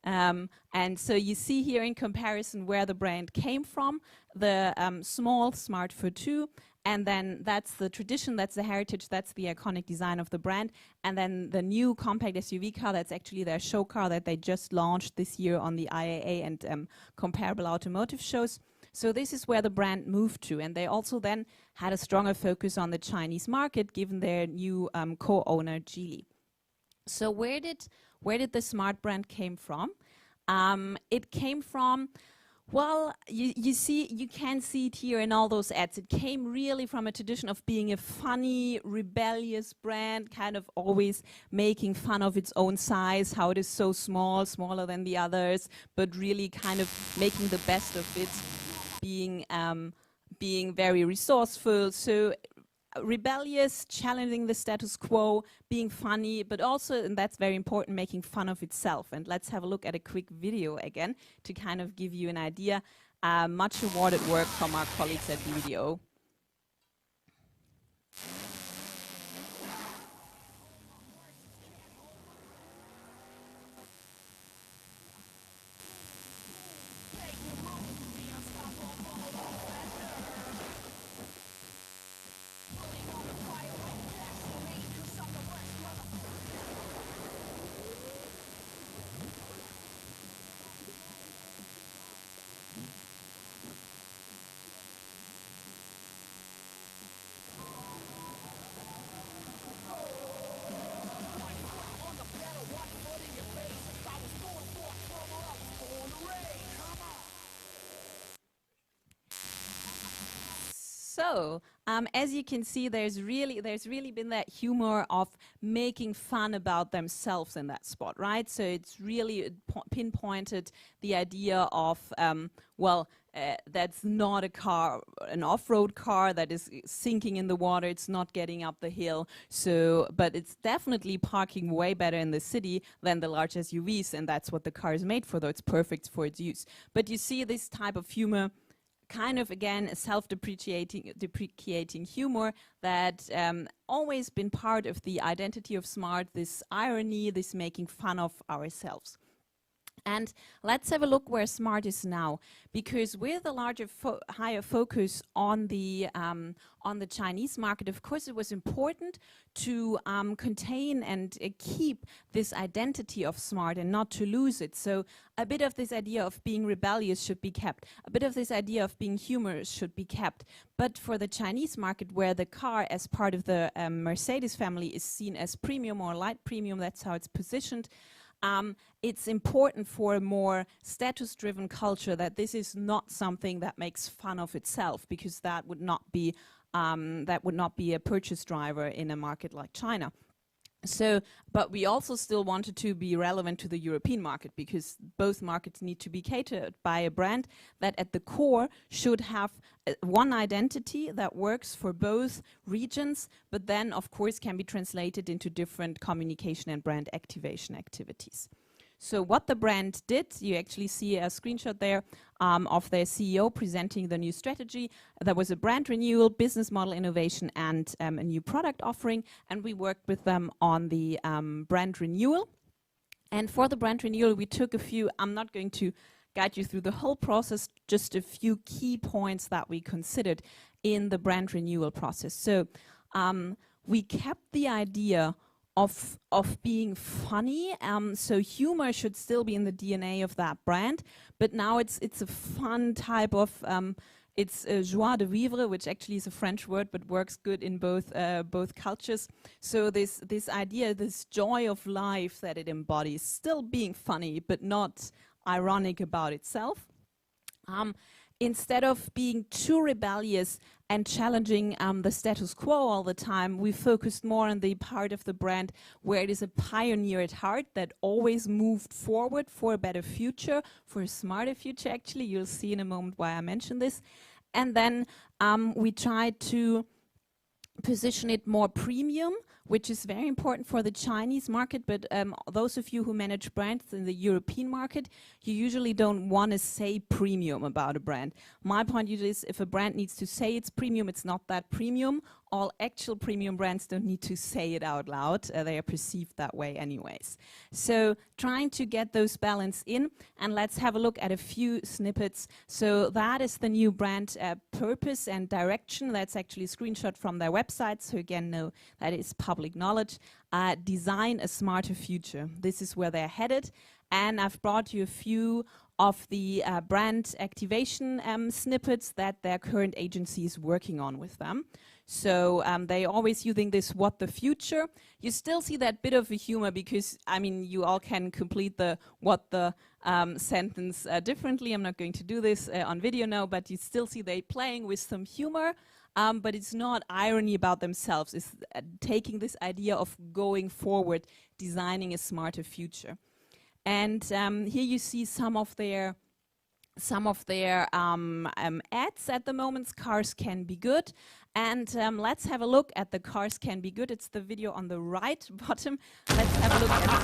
And so you see here in comparison where the brand came from, the small Smart for 2, and then that's the tradition, that's the heritage, that's the iconic design of the brand. And then the new compact SUV car, that's actually their show car that they just launched this year on the IAA and comparable automotive shows. So this is where the brand moved to. And they also then had a stronger focus on the Chinese market, given their new co-owner, Geely. So where did the Smart brand came from? It came from, well, you can see it here in all those ads. It came really from a tradition of being a funny, rebellious brand, kind of always making fun of its own size, how it is so small, smaller than the others, but really kind of making the best of it, being very resourceful. So rebellious, challenging the status quo, being funny, but also, and that's very important, making fun of itself. And let's have a look at a quick video again to kind of give you an idea. Much awarded work from our colleagues at UNIDO. So, as you can see, there's really been that humor of making fun about themselves in that spot, right? So it's really pinpointed the idea of, that's not a car, an off-road car that is sinking in the water. It's not getting up the hill. So, but it's definitely parking way better in the city than the large SUVs, and that's what the car is made for, though it's perfect for its use. But you see this type of humor, kind of, again, a self-depreciating humor that always been part of the identity of Smart, this irony, this making fun of ourselves. And let's have a look where Smart is now, because with a larger, higher focus on the Chinese market, of course, it was important to contain and keep this identity of Smart and not to lose it. So a bit of this idea of being rebellious should be kept. A bit of this idea of being humorous should be kept. But for the Chinese market, where the car as part of the Mercedes family is seen as premium or light premium, that's how it's positioned, it's important for a more status-driven culture that this is not something that makes fun of itself, because that would not be a purchase driver in a market like China. So, but we also still wanted to be relevant to the European market, because both markets need to be catered by a brand that at the core should have one identity that works for both regions, but then of course can be translated into different communication and brand activation activities. So what the brand did, you actually see a screenshot there of their CEO presenting the new strategy. There was a brand renewal, business model innovation, and a new product offering, and we worked with them on the brand renewal. And for the brand renewal, we took a few, I'm not going to guide you through the whole process, just a few key points that we considered in the brand renewal process. So we kept the idea of being funny, so humor should still be in the DNA of that brand, but now it's a fun type of, it's joie de vivre, which actually is a French word, but works good in both cultures. So this idea, this joy of life that it embodies, still being funny, but not ironic about itself. Instead of being too rebellious and challenging the status quo all the time, we focused more on the part of the brand where it is a pioneer at heart that always moved forward for a better future, for a smarter future actually. You'll see in a moment why I mentioned this. And then we tried to position it more premium, which is very important for the Chinese market, but those of you who manage brands in the European market, you usually don't want to say premium about a brand. My point is, if a brand needs to say it's premium, it's not that premium. All actual premium brands don't need to say it out loud. They are perceived that way anyways. So trying to get those balance in, and let's have a look at a few snippets. So that is the new brand purpose and direction. That's actually a screenshot from their website. So again, no, that is public knowledge. Design a smarter future. This is where they're headed. And I've brought you a few of the brand activation snippets that their current agency is working on with them. So they always using this what the future. You still see that bit of a humor because, I mean, you all can complete the what the sentence differently. I'm not going to do this on video now, but you still see they playing with some humor. But it's not irony about themselves. It's taking this idea of going forward, designing a smarter future. And here you see some of their ads at the moment. Cars can be good. And let's have a look at the cars can be good. It's the video on the right bottom. Let's have a look at it.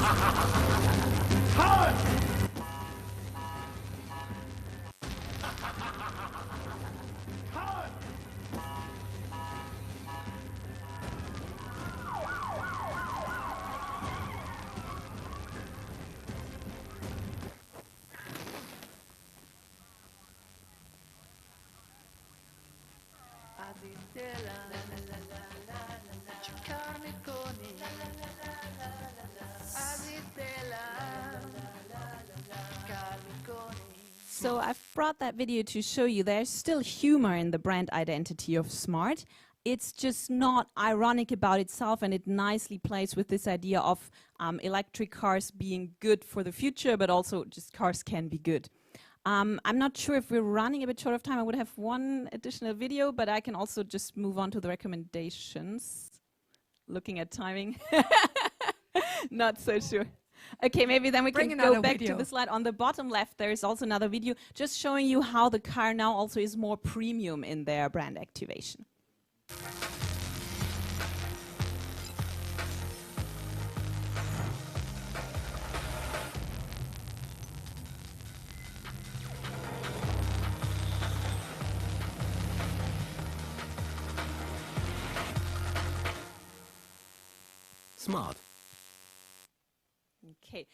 So I've brought that video to show you there's still humor in the brand identity of Smart. It's just not ironic about itself, and it nicely plays with this idea of electric cars being good for the future, but also just cars can be good. I'm not sure if we're running a bit short of time. I would have one additional video, but I can also just move on to the recommendations. Looking at timing. Not so sure. Okay, maybe then we can go back to the slide. On the bottom left, there is also another video just showing you how the car now also is more premium in their brand activation. Smart. Okay.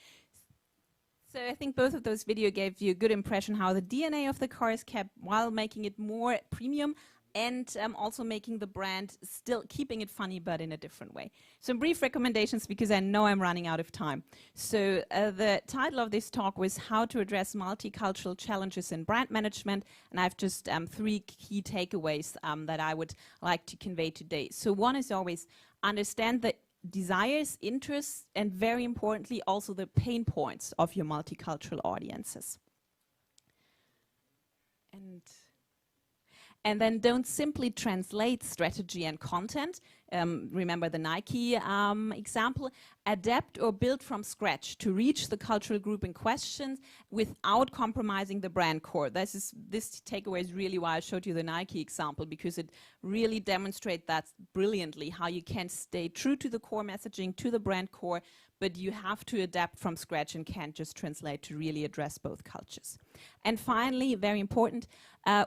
So I think both of those videos gave you a good impression how the DNA of the car is kept while making it more premium and also making the brand still keeping it funny but in a different way. Some brief recommendations because I know I'm running out of time. So the title of this talk was How to Address Multicultural Challenges in Brand Management, and I have just 3 key takeaways that I would like to convey today. So one is always understand the desires, interests, and very importantly, also the pain points of your multicultural audiences. And then don't simply translate strategy and content. Remember the Nike example. Adapt or build from scratch to reach the cultural group in question without compromising the brand core. This takeaway is really why I showed you the Nike example, because it really demonstrates that brilliantly, how you can stay true to the core messaging, to the brand core, but you have to adapt from scratch and can't just translate to really address both cultures. And finally, very important,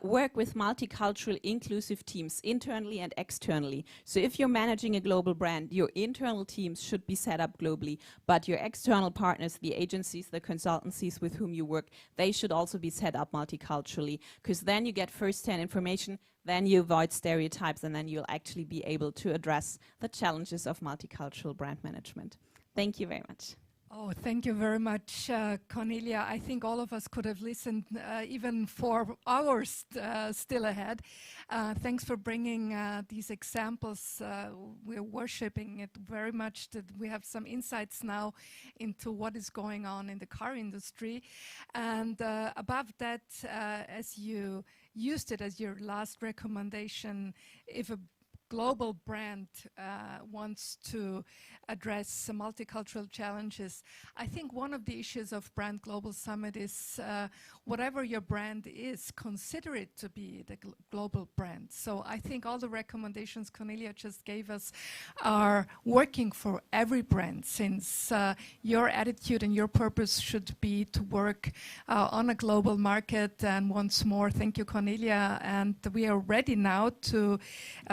work with multicultural inclusive teams internally and externally. So if you're managing a global brand, your internal teams should be set up globally, but your external partners, the agencies, the consultancies with whom you work, they should also be set up multiculturally, because then you get first-hand information, then you avoid stereotypes, and then you'll actually be able to address the challenges of multicultural brand management. Thank you very much. Oh, thank you very much, Cornelia. I think all of us could have listened even for hours still ahead. Thanks for bringing these examples. We're worshipping it very much that we have some insights now into what is going on in the car industry. And above that, as you used it as your last recommendation, if a global brand wants to address multicultural challenges, I think one of the issues of Brand Global Summit is whatever your brand is, consider it to be the global brand. So I think all the recommendations Cornelia just gave us are working for every brand, since your attitude and your purpose should be to work on a global market. And once more, thank you, Cornelia. And we are ready now to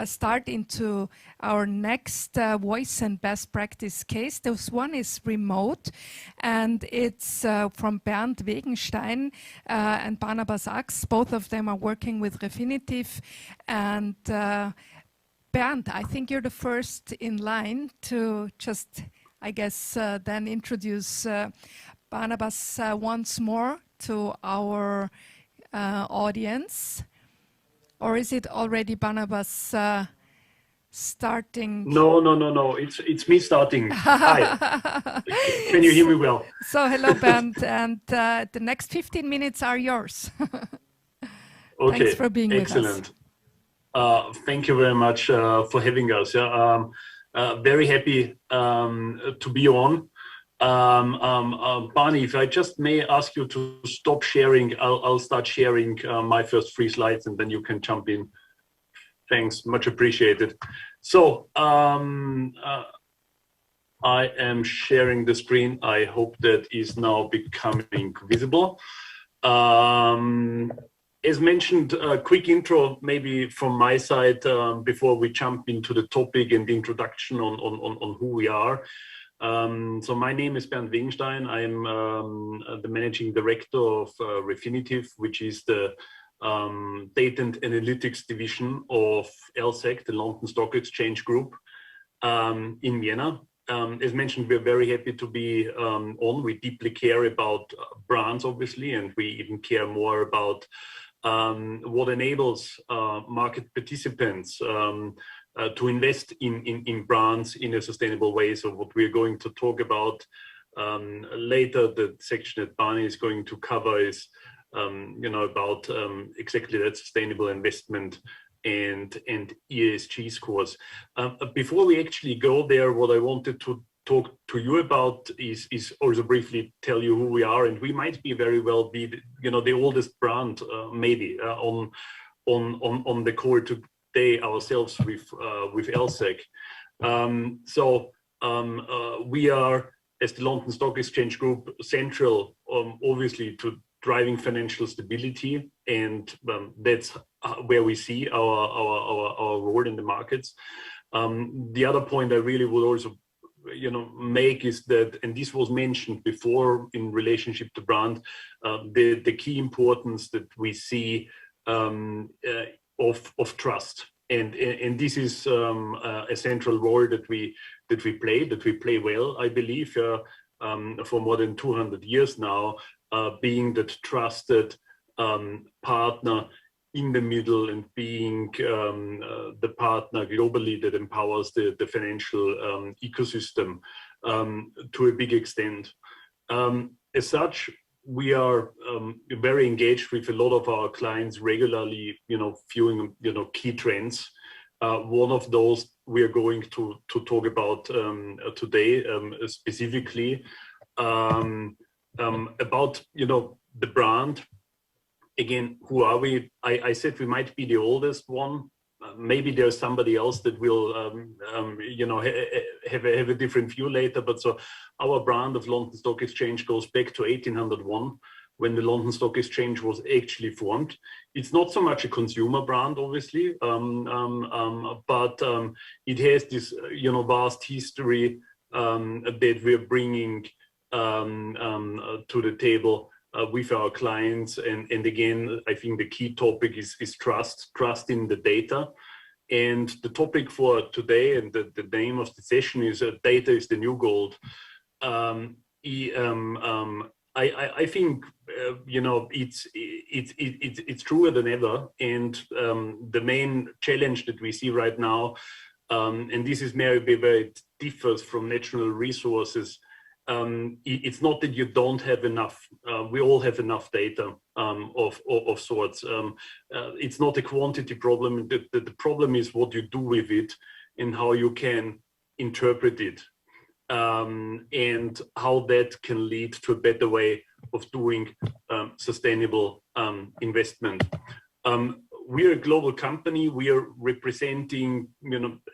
start into our next voice and best practice case. This one is remote, and it's from Bernd Wegenstein and Barnabas Ax. Both of them are working with Refinitiv. And Bernd, I think you're the first in line to just, I guess, then introduce Barnabas once more to our audience. Or is it already Barnabas starting? No. It's me starting. Hi. Can you hear me well? So hello, Bernd, and the next 15 minutes are yours. Okay. Thanks for being excellent. with us. Thank you very much for having us. Very happy to be on. Barney, if I just may ask you to stop sharing, I'll start sharing my first 3 slides, and then you can jump in. Thanks, much appreciated. So I am sharing the screen. I hope that is now becoming visible. As mentioned, a quick intro maybe from my side before we jump into the topic and the introduction on who we are. So my name is Bernd Wegenstein. I'm the managing director of Refinitiv, which is the data and analytics division of LSEG, the London Stock Exchange Group in Vienna. As mentioned, we're very happy to be on. We deeply care about brands, obviously, and we even care more about what enables market participants to invest in brands in a sustainable way. So what we're going to talk about later, the section that Barney is going to cover is about exactly that sustainable investment and ESG scores. Before we actually go there, what I wanted to talk to you about is also briefly tell you who we are, and we might be very well be the oldest brand maybe on the call today ourselves with LSEG. We are, as the London Stock Exchange Group, central obviously to driving financial stability, and that's where we see our role in the markets. The other point I really would also make is that, and this was mentioned before in relationship to brand, the key importance that we see of trust, and this is a central role that we play well, I believe, for more than 200 years now, being that trusted partner in the middle and being the partner globally that empowers the financial ecosystem to a big extent. As such, we are very engaged with a lot of our clients regularly, viewing, key trends. One of those we are going to talk about today specifically about, the brand. Again, who are we? I said we might be the oldest one. Maybe there's somebody else that will, have a different view later. But so our brand of London Stock Exchange goes back to 1801, when the London Stock Exchange was actually formed. It's not so much a consumer brand, obviously, but it has this, vast history that we're bringing to the table with our clients. And again, I think the key topic is trust in the data. And the topic for today, and the name of the session is Data is the New Gold. I think, it's truer than ever. And the main challenge that we see right now, and this is maybe where it differs from natural resources, it's not that you don't have enough. We all have enough data of sorts. It's not a quantity problem. The problem is what you do with it and how you can interpret it, and how that can lead to a better way of doing sustainable investment. We're a global company. We are representing,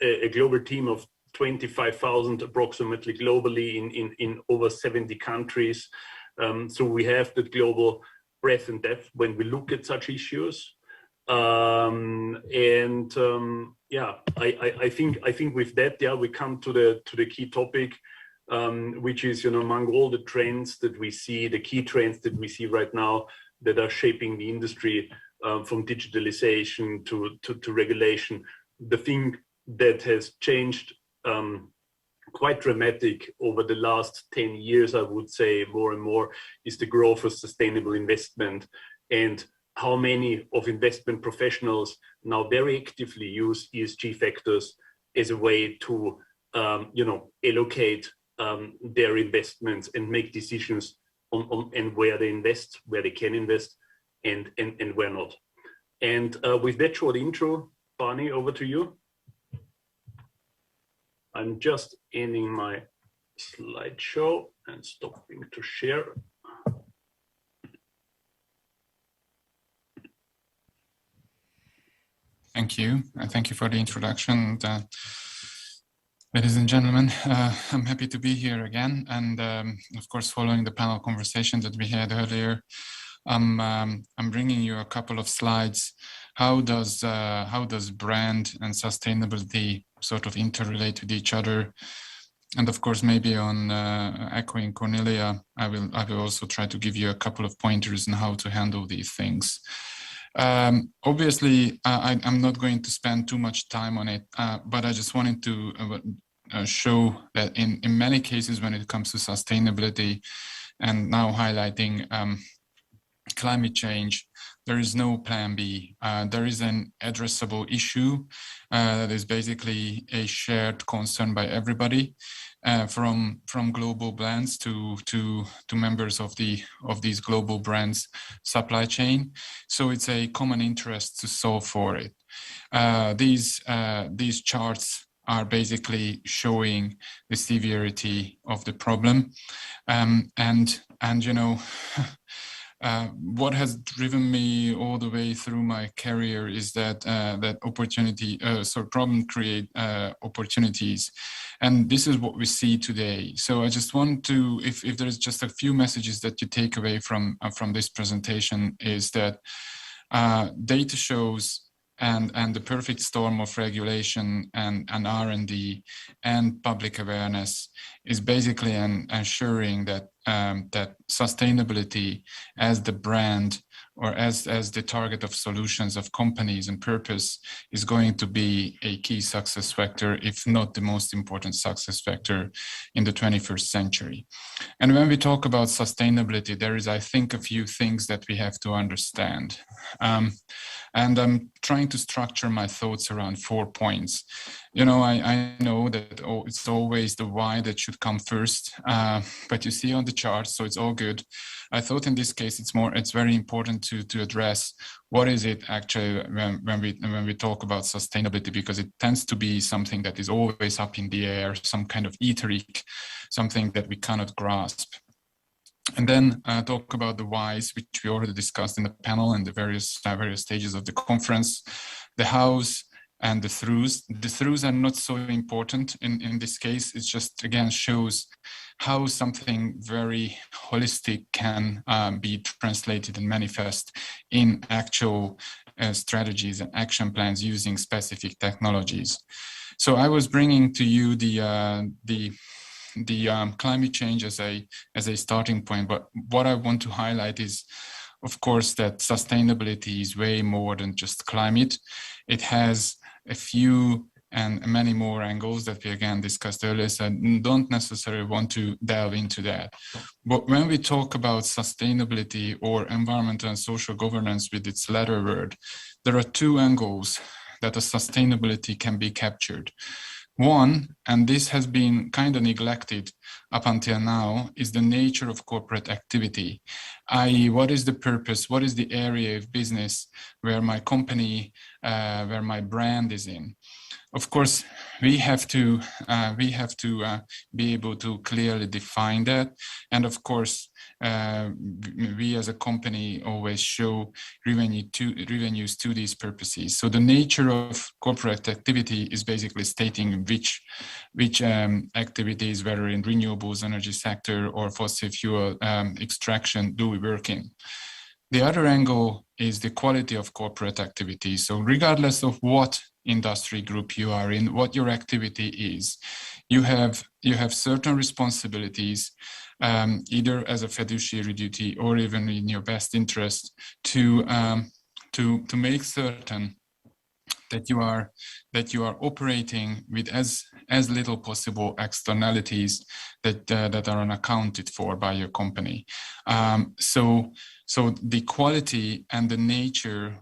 a global team of 25,000 approximately globally in over 70 countries. So we have the global breadth and depth when we look at such issues. I think with that, we come to the key topic, which is, among all the trends that we see, the key trends that we see right now that are shaping the industry, from digitalization to regulation, the thing that has changed quite dramatic over the last 10 years, I would say more and more, is the growth of sustainable investment, and how many of investment professionals now very actively use ESG factors as a way to, allocate their investments and make decisions on and where they invest, where they can invest, and where not. And with that short intro, Barney, over to you. I'm just ending my slideshow and stopping to share. Thank you. Thank you for the introduction. Ladies and gentlemen, I'm happy to be here again. And of course, following the panel conversation that we had earlier, I'm bringing you a couple of slides. How does brand and sustainability sort of interrelate with each other? And of course, maybe on echoing Cornelia, I will also try to give you a couple of pointers on how to handle these things. Obviously, I'm not going to spend too much time on it, but I just wanted to show that in many cases when it comes to sustainability, and now highlighting climate change, there is no plan B. There is an addressable issue that is basically a shared concern by everybody, from global brands to members of these global brands supply chain. So it's a common interest to solve for it. These charts are basically showing the severity of the problem, and what has driven me all the way through my career is that problem create opportunities, and this is what we see today. So I just want to, if there's just a few messages that you take away from this presentation, is that data shows and the perfect storm of regulation and R&D and public awareness is basically ensuring that that sustainability as the brand or as the target of solutions of companies and purpose is going to be a key success factor, if not the most important success factor in the 21st century. And when we talk about sustainability, there is, I think, a few things that we have to understand. And I'm trying to structure my thoughts around 4 points. You know, I know that it's always the why that should come first, but you see on the chart, so it's all good. I thought in this case, it's very important to address what is it actually when we talk about sustainability, because it tends to be something that is always up in the air, some kind of etheric, something that we cannot grasp. And then talk about the whys, which we already discussed in the panel and the various stages of the conference, the hows and the throughs. The throughs are not so important in this case. It just, again, shows how something very holistic can be translated and manifest in actual strategies and action plans using specific technologies. So I was bringing to you the climate change as a starting point, but what I want to highlight is, of course, that sustainability is way more than just climate. It has a few and many more angles that we again discussed earlier, so I don't necessarily want to delve into that. But when we talk about sustainability or environmental and social governance with its latter word, there are two angles that a sustainability can be captured. One, and this has been kind of neglected up until now, is the nature of corporate activity, i.e. what is the purpose, what is the area of business where my company, where my brand is in. Of course, we have to be able to clearly define that, and of course, we as a company always show revenues to these purposes. So the nature of corporate activity is basically stating which activities, whether in renewables, energy sector, or fossil fuel extraction, do we work in. The other angle is the quality of corporate activity. So regardless of what industry group you are in, what your activity is, you have certain responsibilities, either as a fiduciary duty or even in your best interest to make certain that you are operating with as little possible externalities that are unaccounted for by your company. So the quality and the nature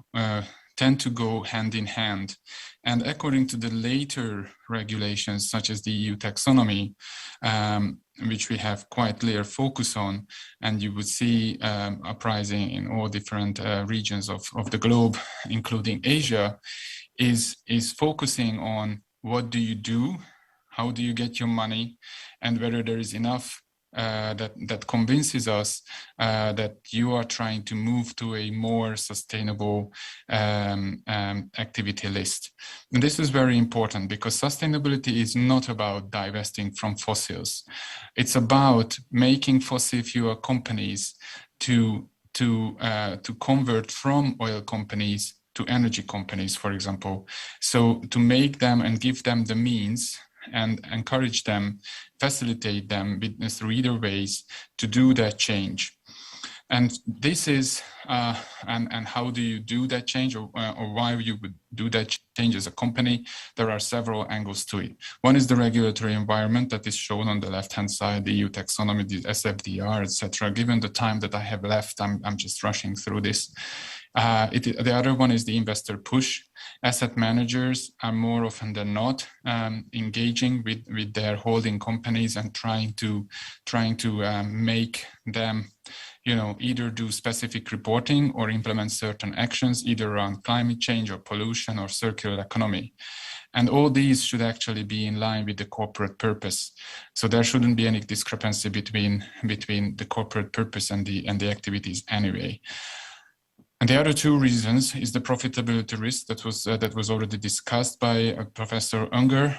tend to go hand in hand. And according to the later regulations, such as the EU taxonomy, which we have quite clear focus on, and you would see uprising in all different regions of the globe, including Asia, is focusing on what do you do, how do you get your money, and whether there is enough that convinces us that you are trying to move to a more sustainable activity list. And this is very important because sustainability is not about divesting from fossils. It's about making fossil fuel companies to convert from oil companies to energy companies, for example. So to make them and give them the means and encourage them, facilitate them through either ways to do that change. And this is, and how do you do that change, or why you would do that change as a company? There are several angles to it. One is the regulatory environment that is shown on the left-hand side, the EU taxonomy, the SFDR, etc. Given the time that I have left, I'm just rushing through this. The other one is the investor push. Asset managers are more often than not engaging with their holding companies and trying to make them, either do specific reporting or implement certain actions, either around climate change or pollution or circular economy. And all these should actually be in line with the corporate purpose. So there shouldn't be any discrepancy between the corporate purpose and the activities anyway. And the other two reasons is the profitability risk that was already discussed by Professor Unger.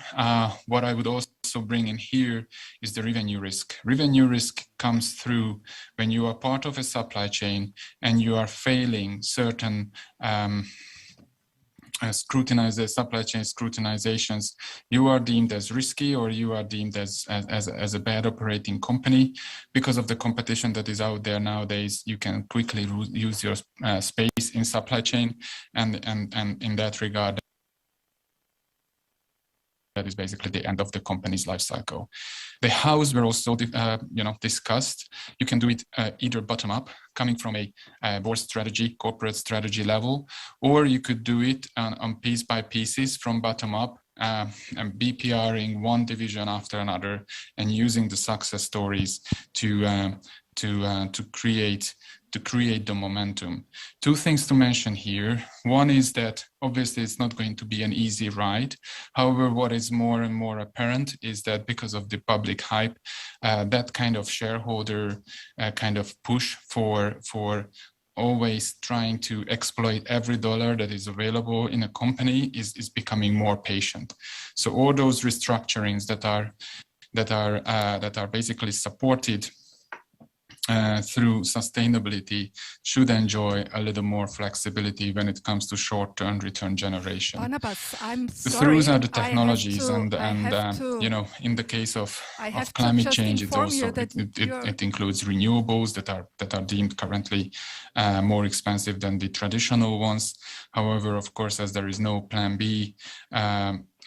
What I would also bring in here is the revenue risk. Revenue risk comes through when you are part of a supply chain and you are failing certain scrutinize the supply chain scrutinizations, you are deemed as risky or you are deemed as a bad operating company. Because of the competition that is out there nowadays, you can quickly use your space in supply chain, and in that regard, that is basically the end of the company's life cycle. The hows were also discussed. You can do it either bottom up, coming from a board strategy, corporate strategy level, or you could do it on piece by pieces from bottom up, and BPRing one division after another and using the success stories to create the momentum. Two things to mention here. One is that obviously it's not going to be an easy ride. However, what is more and more apparent is that because of the public hype, that kind of shareholder kind of push for always trying to exploit every dollar that is available in a company is becoming more patient. So all those restructurings that are basically supported through sustainability should enjoy a little more flexibility when it comes to short-term return generation. Barnabas, I'm sorry. Those are the technologies, in the case of climate change, it includes renewables that are deemed currently more expensive than the traditional ones. However, of course, as there is no plan B,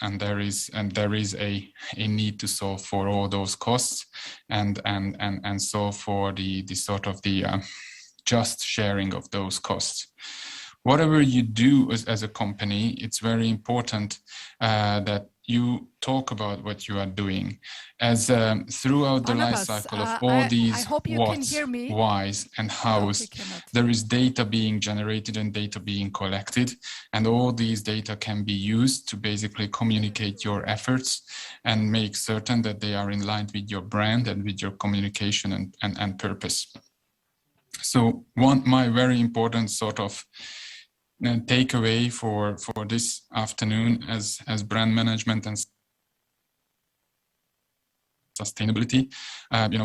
and there is a need to solve for all those costs and solve for the sort of the just sharing of those costs. Whatever you do as a company, it's very important that you talk about what you are doing, as throughout the life cycle of all these what's, whys, and hows, there is data being generated and data being collected, and all these data can be used to basically communicate your efforts and make certain that they are in line with your brand and with your communication and purpose. So my very important sort of takeaway for this afternoon as brand management and sustainability,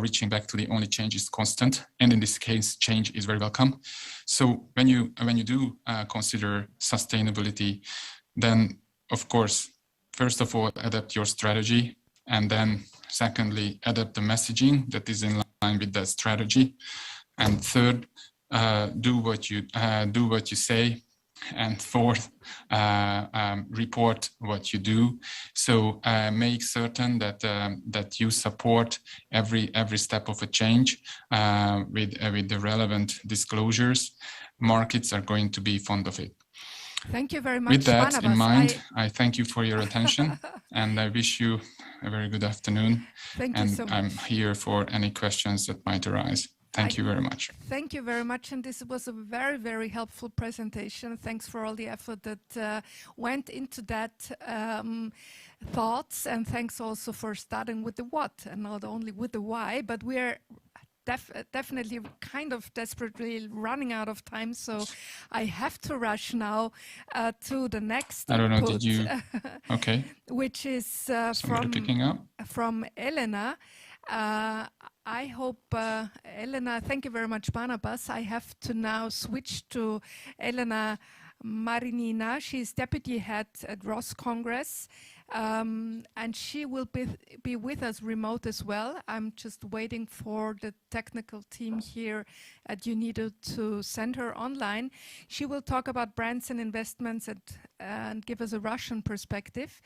reaching back to the only change is constant, and in this case, change is very welcome. So when you do consider sustainability, then of course, first of all, adapt your strategy, and then secondly, adapt the messaging that is in line with that strategy, and third, do what you say. And fourth, report what you do. So make certain that you support every step of a change with the relevant disclosures. Markets are going to be fond of it. Thank you very much. With that Barnabas, in mind, I thank you for your attention, and I wish you a very good afternoon. Thank you so much. I'm here for any questions that might arise. Thank you very much. Thank you very much. And this was a very, very helpful presentation. Thanks for all the effort that went into that thoughts. And thanks also for starting with the what and not only with the why, but we're definitely kind of desperately running out of time. So I have to rush now to the next I don't know, input, did you? Okay. which is picking up? from Elena. I hope, Elena, thank you very much, Barnabas. I have to now switch to Elena Marinina. She's deputy head at Ross Congress, and she will be with us remote as well. I'm just waiting for the technical team here at UNIDO to send her online. She will talk about brands and investments and give us a Russian perspective.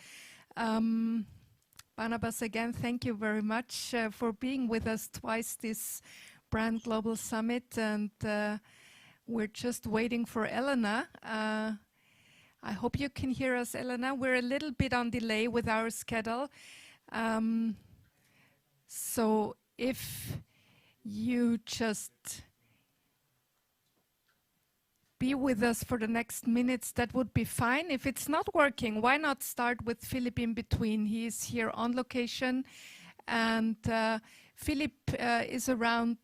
Barnabas, again, thank you very much for being with us twice this Brand Global Summit, and we're just waiting for Elena. I hope you can hear us, Elena. We're a little bit on delay with our schedule. So if you just be with us for the next minutes, that would be fine. If it's not working, why not start with Philip in between? He is here on location, and Philip is around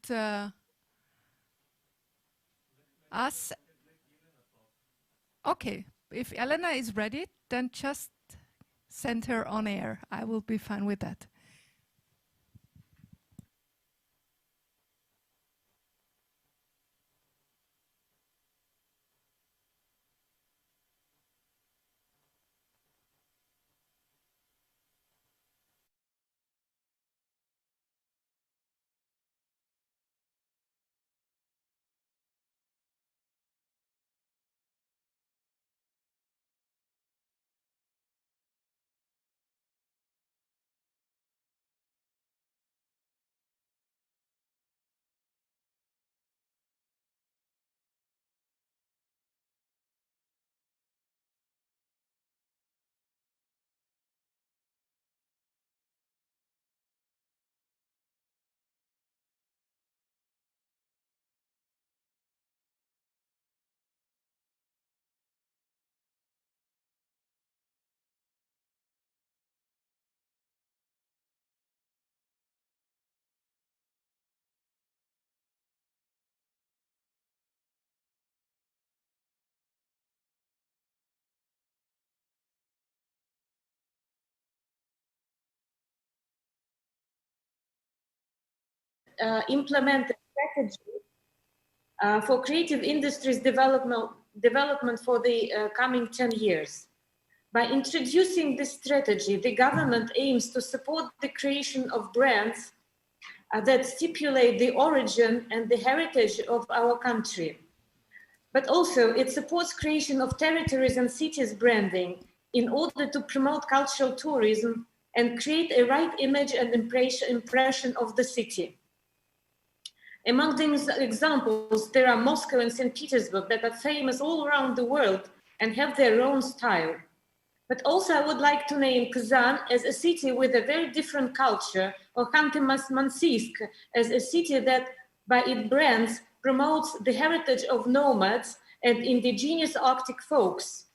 us. Okay, if Elena is ready, then just send her on air. I will be fine with that. implement a strategy for creative industries development for the coming 10 years. By introducing this strategy, the government aims to support the creation of brands that stipulate the origin and the heritage of our country. But also it supports creation of territories and cities branding in order to promote cultural tourism and create a right image and impression of the city. Among these examples, there are Moscow and St. Petersburg that are famous all around the world and have their own style. But also I would like to name Kazan as a city with a very different culture, or Khanty-Mansiysk as a city that by its brands promotes the heritage of nomads and indigenous Arctic folks.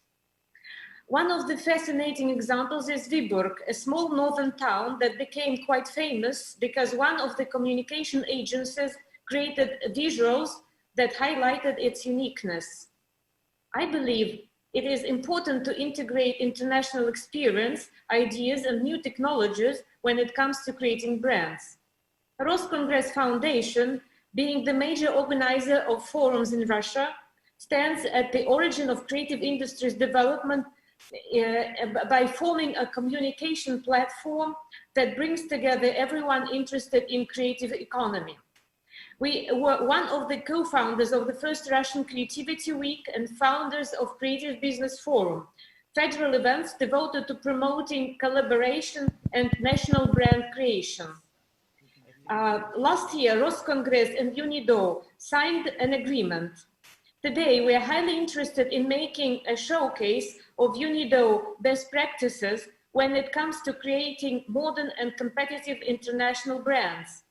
One of the fascinating examples is Vyborg, a small northern town that became quite famous because one of the communication agencies created visuals that highlighted its uniqueness. I believe it is important to integrate international experience, ideas, and new technologies when it comes to creating brands. Roscongress Foundation, being the major organizer of forums in Russia, stands at the origin of creative industries development by forming a communication platform that brings together everyone interested in creative economy. We were one of the co-founders of the first Russian Creativity Week and founders of Creative Business Forum, federal events devoted to promoting collaboration and national brand creation. Last year, Roscongress and UNIDO signed an agreement. Today, we are highly interested in making a showcase of UNIDO best practices when it comes to creating modern and competitive international brands.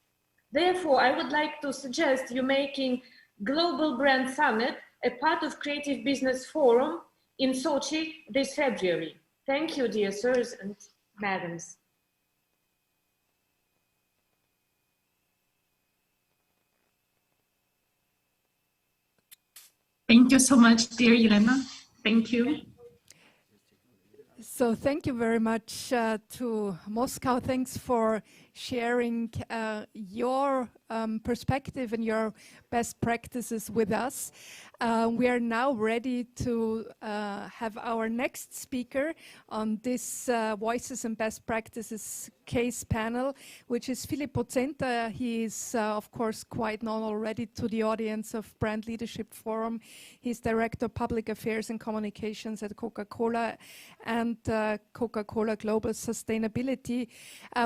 Therefore, I would like to suggest you making Global Brand Summit a part of Creative Business Forum in Sochi this February. Thank you, dear sirs and madams. Thank you so much, dear Elena. Thank you. So thank you very much to Moscow. Thanks for sharing your perspective and your best practices with us. We are now ready to have our next speaker on this Voices and Best Practices case panel, which is Filippo Zenta. He is, of course, quite known already to the audience of Brand Leadership Forum. He's Director of Public Affairs and Communications at Coca-Cola and Coca-Cola Global Sustainability,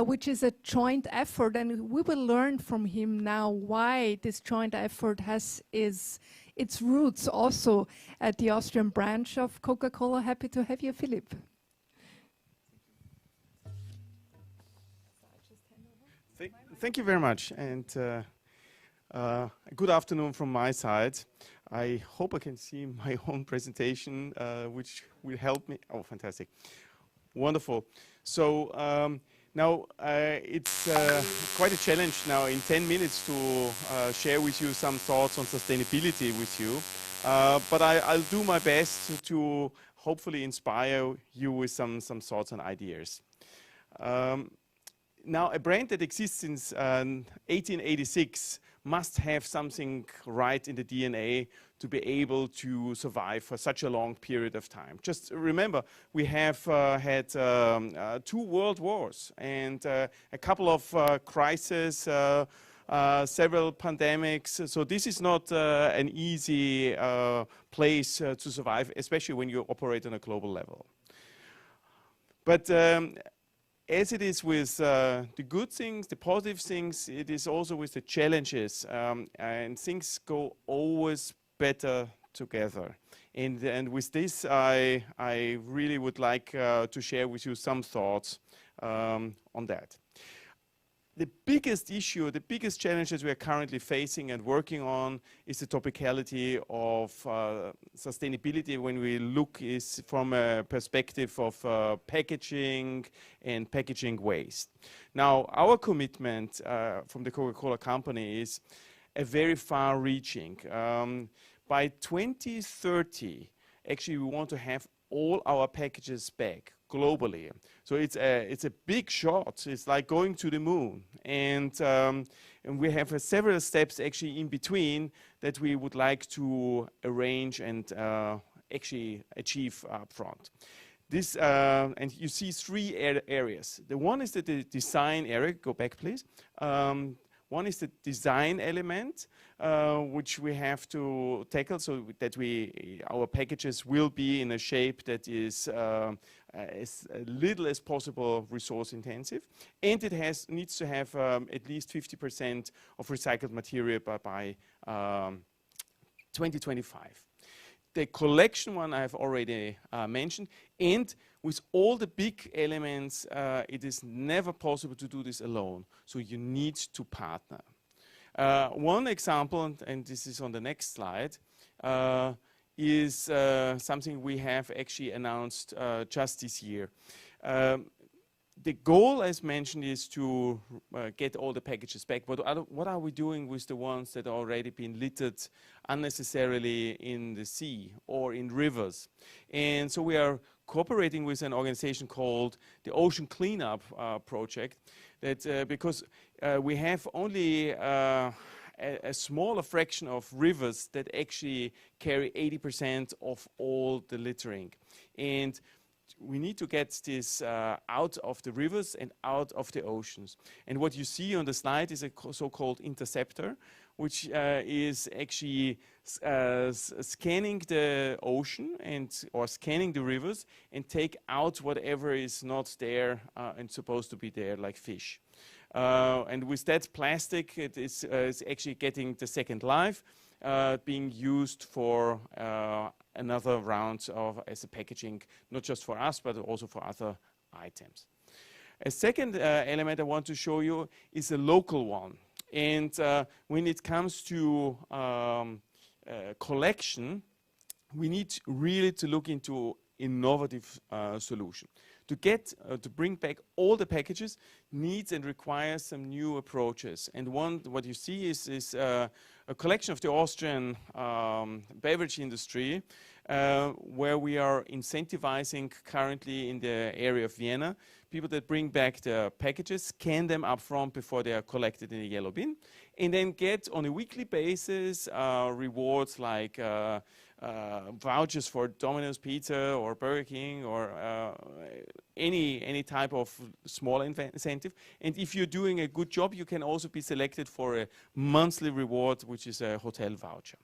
which is a joint effort. And we will learn from him now why this joint effort has its roots also at the Austrian branch of Coca-Cola. Happy to have you, Philip. Thank you very much, and good afternoon from my side. I hope I can see my own presentation, which will help me. Oh, fantastic. Wonderful. So now it's quite a challenge now in 10 minutes to share with you some thoughts on sustainability with you. But I'll do my best to hopefully inspire you with some thoughts and ideas. Now, a brand that exists since 1886 must have something right in the DNA to be able to survive for such a long period of time. Just remember, we have had 2 world wars and a couple of crises, several pandemics. So this is not an easy place to survive, especially when you operate on a global level. But as it is with the good things, the positive things, it is also with the challenges, and things go always better together. And with this, I really would like to share with you some thoughts on that. The biggest issue, the biggest challenges we are currently facing and working on is the topicality of sustainability when we look is from a perspective of packaging and packaging waste. Now, our commitment from the Coca-Cola Company is a very far-reaching. By 2030, actually, we want to have all our packages back, globally. So it's a big shot. It's like going to the moon. And we have several steps actually in between that we would like to arrange and actually achieve up front. This, and you see three areas. The one is the design area. Go back, please. One is the design element, which we have to tackle so that our packages will be in a shape that is as little as possible resource intensive. And it needs to have at least 50% of recycled material by 2025. The collection one I've already mentioned, and with all the big elements, it is never possible to do this alone. So you need to partner. One example, and this is on the next slide, is something we have actually announced just this year. The goal, as mentioned, is to get all the packages back. But what are we doing with the ones that are already been littered unnecessarily in the sea or in rivers? And so we are cooperating with an organization called the Ocean Cleanup Project. That because we have only a smaller fraction of rivers that actually carry 80% of all the littering. And we need to get this out of the rivers and out of the oceans. And what you see on the slide is a so-called interceptor, which is actually scanning the ocean or scanning the rivers and take out whatever is not there and supposed to be there, like fish. And with that plastic, it is actually getting the second life, being used for another round as a packaging, not just for us, but also for other items. A second element I want to show you is a local one. And when it comes to collection, we need really to look into innovative solution. To bring back all the packages needs and requires some new approaches. And what you see is a collection of the Austrian beverage industry, where we are incentivizing currently in the area of Vienna, people that bring back the packages, scan them up front before they are collected in a yellow bin, and then get on a weekly basis rewards like vouchers for Domino's Pizza or Burger King or any type of small incentive. And if you're doing a good job, you can also be selected for a monthly reward, which is a hotel voucher.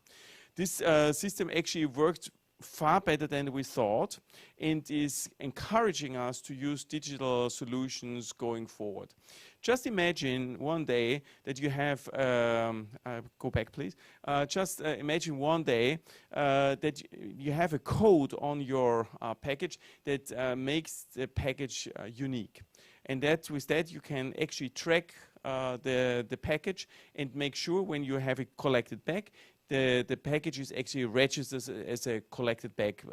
This system actually worked far better than we thought and is encouraging us to use digital solutions going forward. Just imagine one day that you have, go back please, just imagine one day that you have a code on your package that makes the package unique. And with that you can actually track the package and make sure when you have it collected back, the package is actually registered as a collected back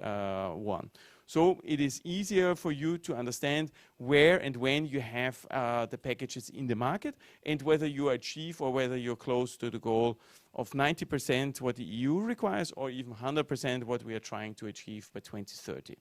one. So it is easier for you to understand where and when you have the packages in the market and whether you achieve or whether you're close to the goal of 90% what the EU requires or even 100% what we are trying to achieve by 2030.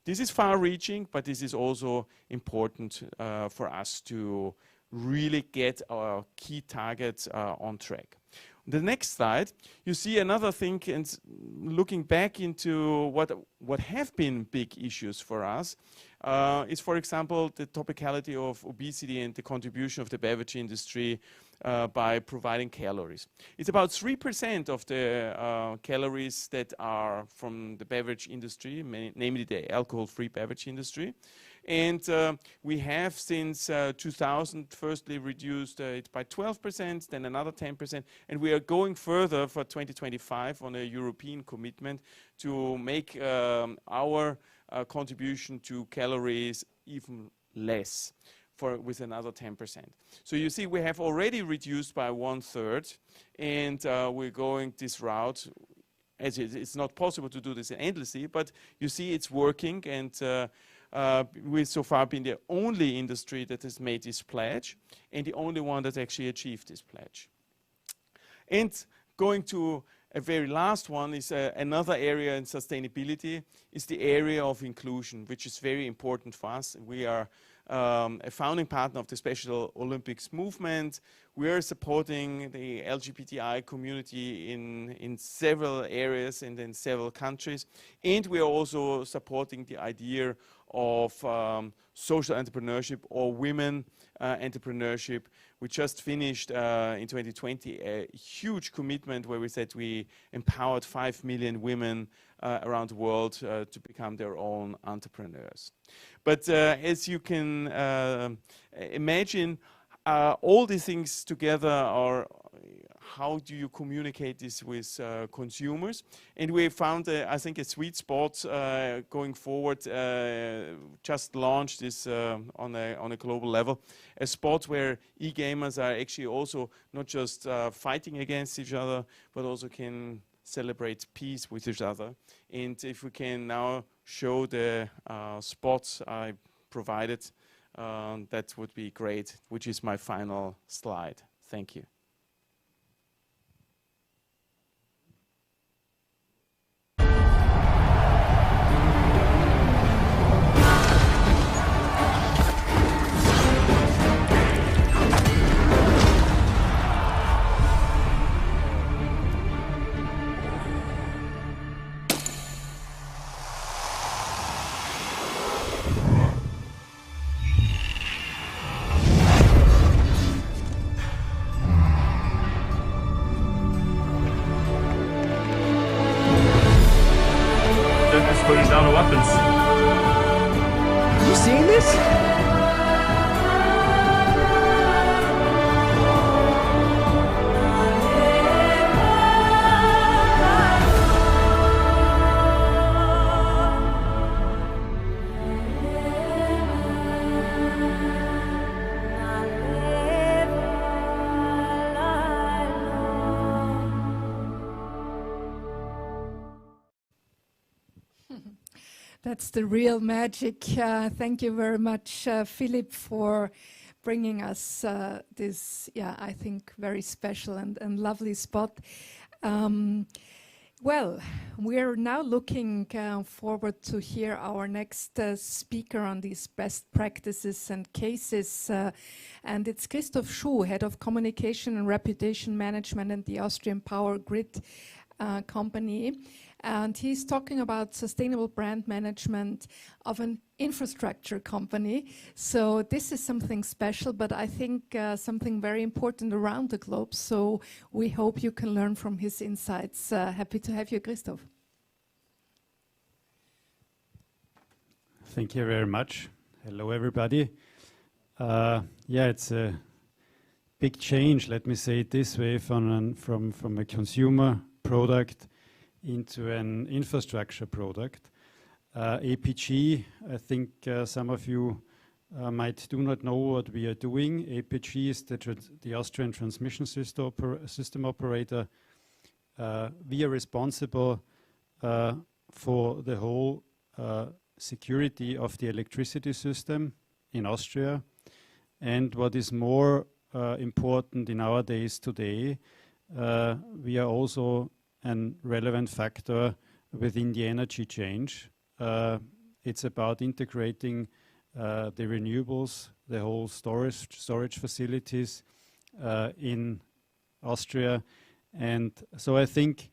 This is far-reaching, but this is also important for us to really get our key targets on track. The next slide, you see another thing, and looking back into what have been big issues for us is, for example, the topicality of obesity and the contribution of the beverage industry by providing calories. It's about 3% of the calories that are from the beverage industry, namely the alcohol-free beverage industry. And we have since 2000 firstly reduced it by 12%, then another 10%, and we are going further for 2025 on a European commitment to make our contribution to calories even less with another 10%. So you see we have already reduced by 1/3, and we're going this route. As it's not possible to do this endlessly, but you see it's working, and we've so far been the only industry that has made this pledge and the only one that actually achieved this pledge. And going to a very last one is another area in sustainability is the area of inclusion, which is very important for us. We are a founding partner of the Special Olympics movement. We are supporting the LGBTI community in several areas and in several countries. And we are also supporting the idea of social entrepreneurship or women entrepreneurship. We just finished in 2020 a huge commitment where we said we empowered 5 million women around the world to become their own entrepreneurs. But as you can imagine, all these things together are how do you communicate this with consumers? And we found, I think, a sweet spot going forward. Just launched this on a global level, a spot where e-gamers are actually also not just fighting against each other, but also can celebrate peace with each other. And if we can now show the spots I provided, that would be great, which is my final slide. Thank you. Putting down the weapons. You seeing this? That's the real magic. Thank you very much, Philip, for bringing us this, I think, very special and lovely spot. Well, we're now looking forward to hear our next speaker on these best practices and cases. And it's Christoph Schuh, Head of Communication and Reputation Management at the Austrian Power Grid company. And he's talking about sustainable brand management of an infrastructure company. So this is something special, but I think something very important around the globe. So we hope you can learn from his insights. Happy to have you, Christoph. Thank you very much. Hello, everybody. It's a big change, let me say it this way, from a consumer product into an infrastructure product. APG, I think some of you might do not know what we are doing. APG is the Austrian transmission system operator. We are responsible for the whole security of the electricity system in Austria. And what is more important in our days today, we are also a relevant factor within the energy change. It's about integrating the renewables, the whole storage facilities in Austria. And so I think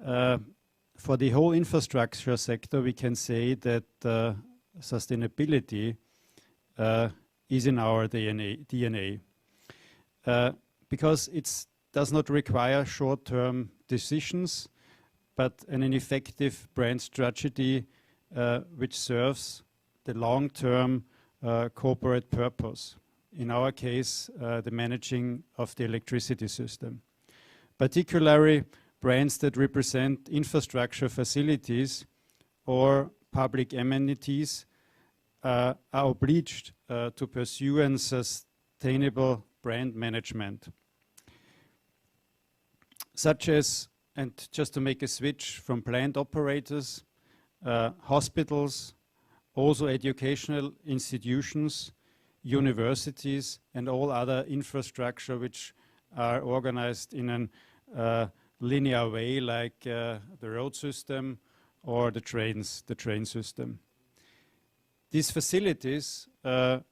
for the whole infrastructure sector, we can say that sustainability is in our DNA. Because it does not require short-term decisions, but an effective brand strategy which serves the long-term corporate purpose. In our case, the managing of the electricity system. Particularly, brands that represent infrastructure facilities or public amenities are obliged to pursue a sustainable brand management. Such as, and just to make a switch from plant operators, hospitals, also educational institutions, universities, and all other infrastructure which are organized in a linear way like the road system or the train system. These facilities were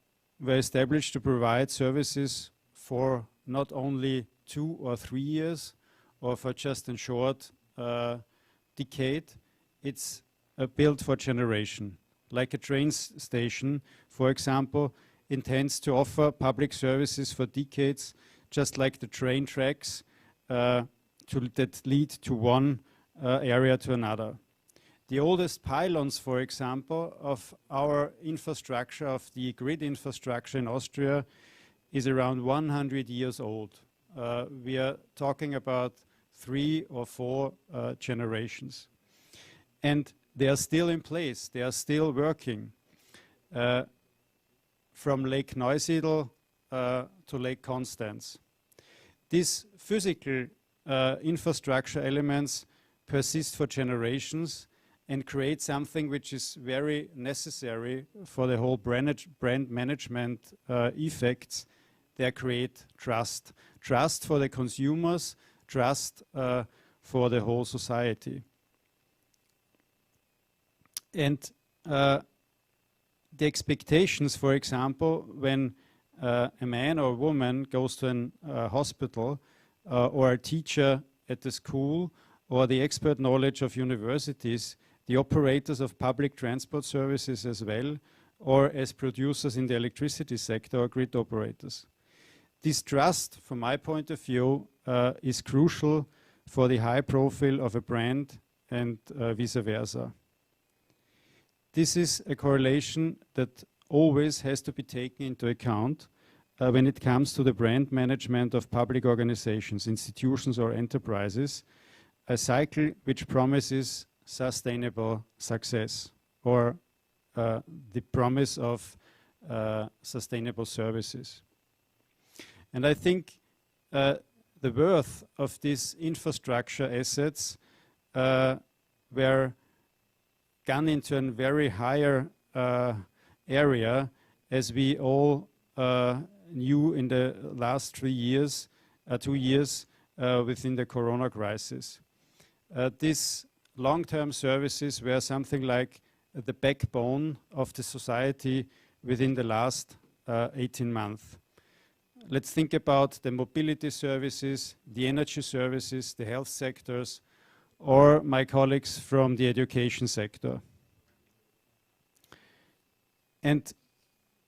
established to provide services for not only 2 or 3 years or for just a short decade. It's built for generation. Like a train station, for example, intends to offer public services for decades, just like the train tracks that lead to one area to another. The oldest pylons, for example, of our infrastructure, of the grid infrastructure in Austria, is around 100 years old. We are talking about 3 or 4 generations. And they are still in place, they are still working. From Lake Neusiedl to Lake Constance. These physical infrastructure elements persist for generations and create something which is very necessary for the whole brand management effects. They create trust. Trust for the consumers, trust for the whole society. And the expectations, for example, when a man or a woman goes to a hospital or a teacher at the school or the expert knowledge of universities, the operators of public transport services as well, or as producers in the electricity sector or grid operators. This trust, from my point of view, is crucial for the high profile of a brand and vice versa. This is a correlation that always has to be taken into account when it comes to the brand management of public organizations, institutions or enterprises, a cycle which promises sustainable success or the promise of sustainable services. And I think the worth of these infrastructure assets were gone into a very higher area, as we all knew in the last 2 years within the Corona crisis. These long-term services were something like the backbone of the society within the last 18 months. Let's think about the mobility services, the energy services, the health sectors, or my colleagues from the education sector. And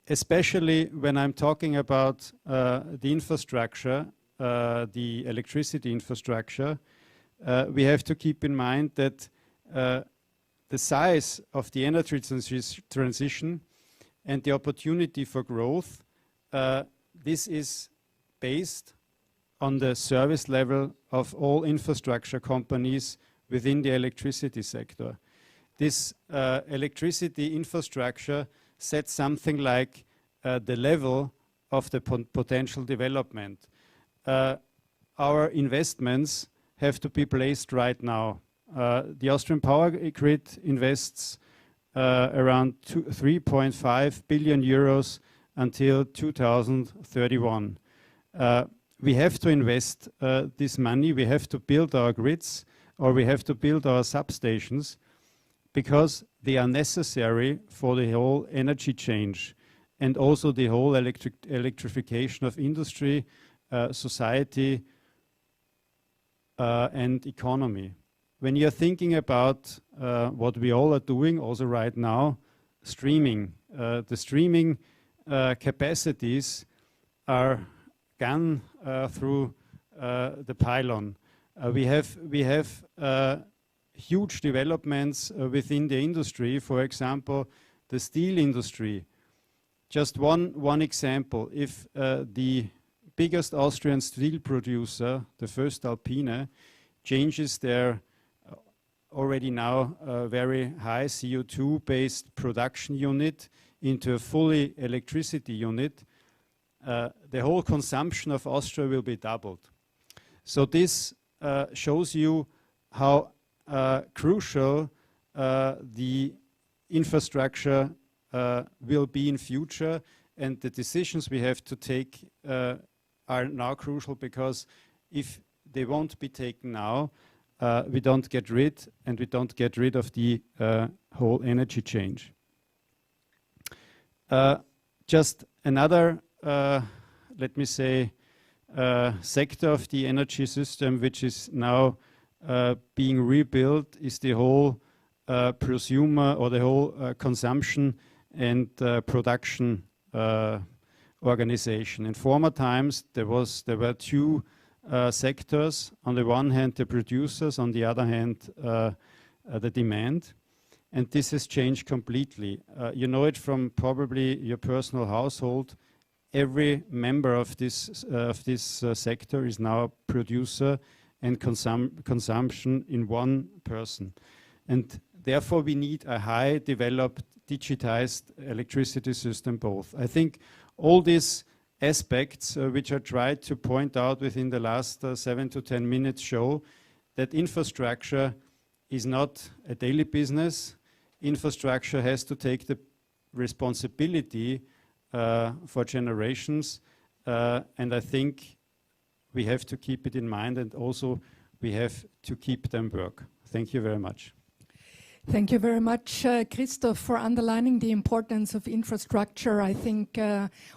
especially when I'm talking about the infrastructure, the electricity infrastructure, we have to keep in mind that the size of the energy transition and the opportunity for growth, this is based on the service level of all infrastructure companies within the electricity sector. This electricity infrastructure sets something like the level of the potential development. Our investments have to be placed right now. The Austrian Power Grid invests around 3.5 billion euros until 2031. We have to invest this money, we have to build our grids, or we have to build our substations, because they are necessary for the whole energy change and also the whole electrification of industry, society, and economy. When you're thinking about what we all are doing also right now, streaming, the streaming capacities are gone through the pylon. We have huge developments within the industry. For example, the steel industry. Just one example: if the biggest Austrian steel producer, the First Alpine, changes their already now very high CO2-based production unit into a fully electricity unit, the whole consumption of Austria will be doubled. So this shows you how crucial the infrastructure will be in future, and the decisions we have to take are now crucial, because if they won't be taken now, we don't get rid of the whole energy change. Just another, let me say, sector of the energy system which is now being rebuilt is the whole prosumer or the whole consumption and production organization. In former times, there were two sectors. On the one hand, the producers, on the other hand, the demand. And this has changed completely. You know it from probably your personal household. Every member of this sector is now a producer and consumption in one person. And therefore, we need a high developed, digitized electricity system both. I think all these aspects, which I tried to point out within the last 7 to 10 minutes, show that infrastructure is not a daily business. Infrastructure has to take the responsibility for generations, and I think we have to keep it in mind, and also we have to keep them work. Thank you very much. Thank you very much, Christoph, for underlining the importance of infrastructure. I think,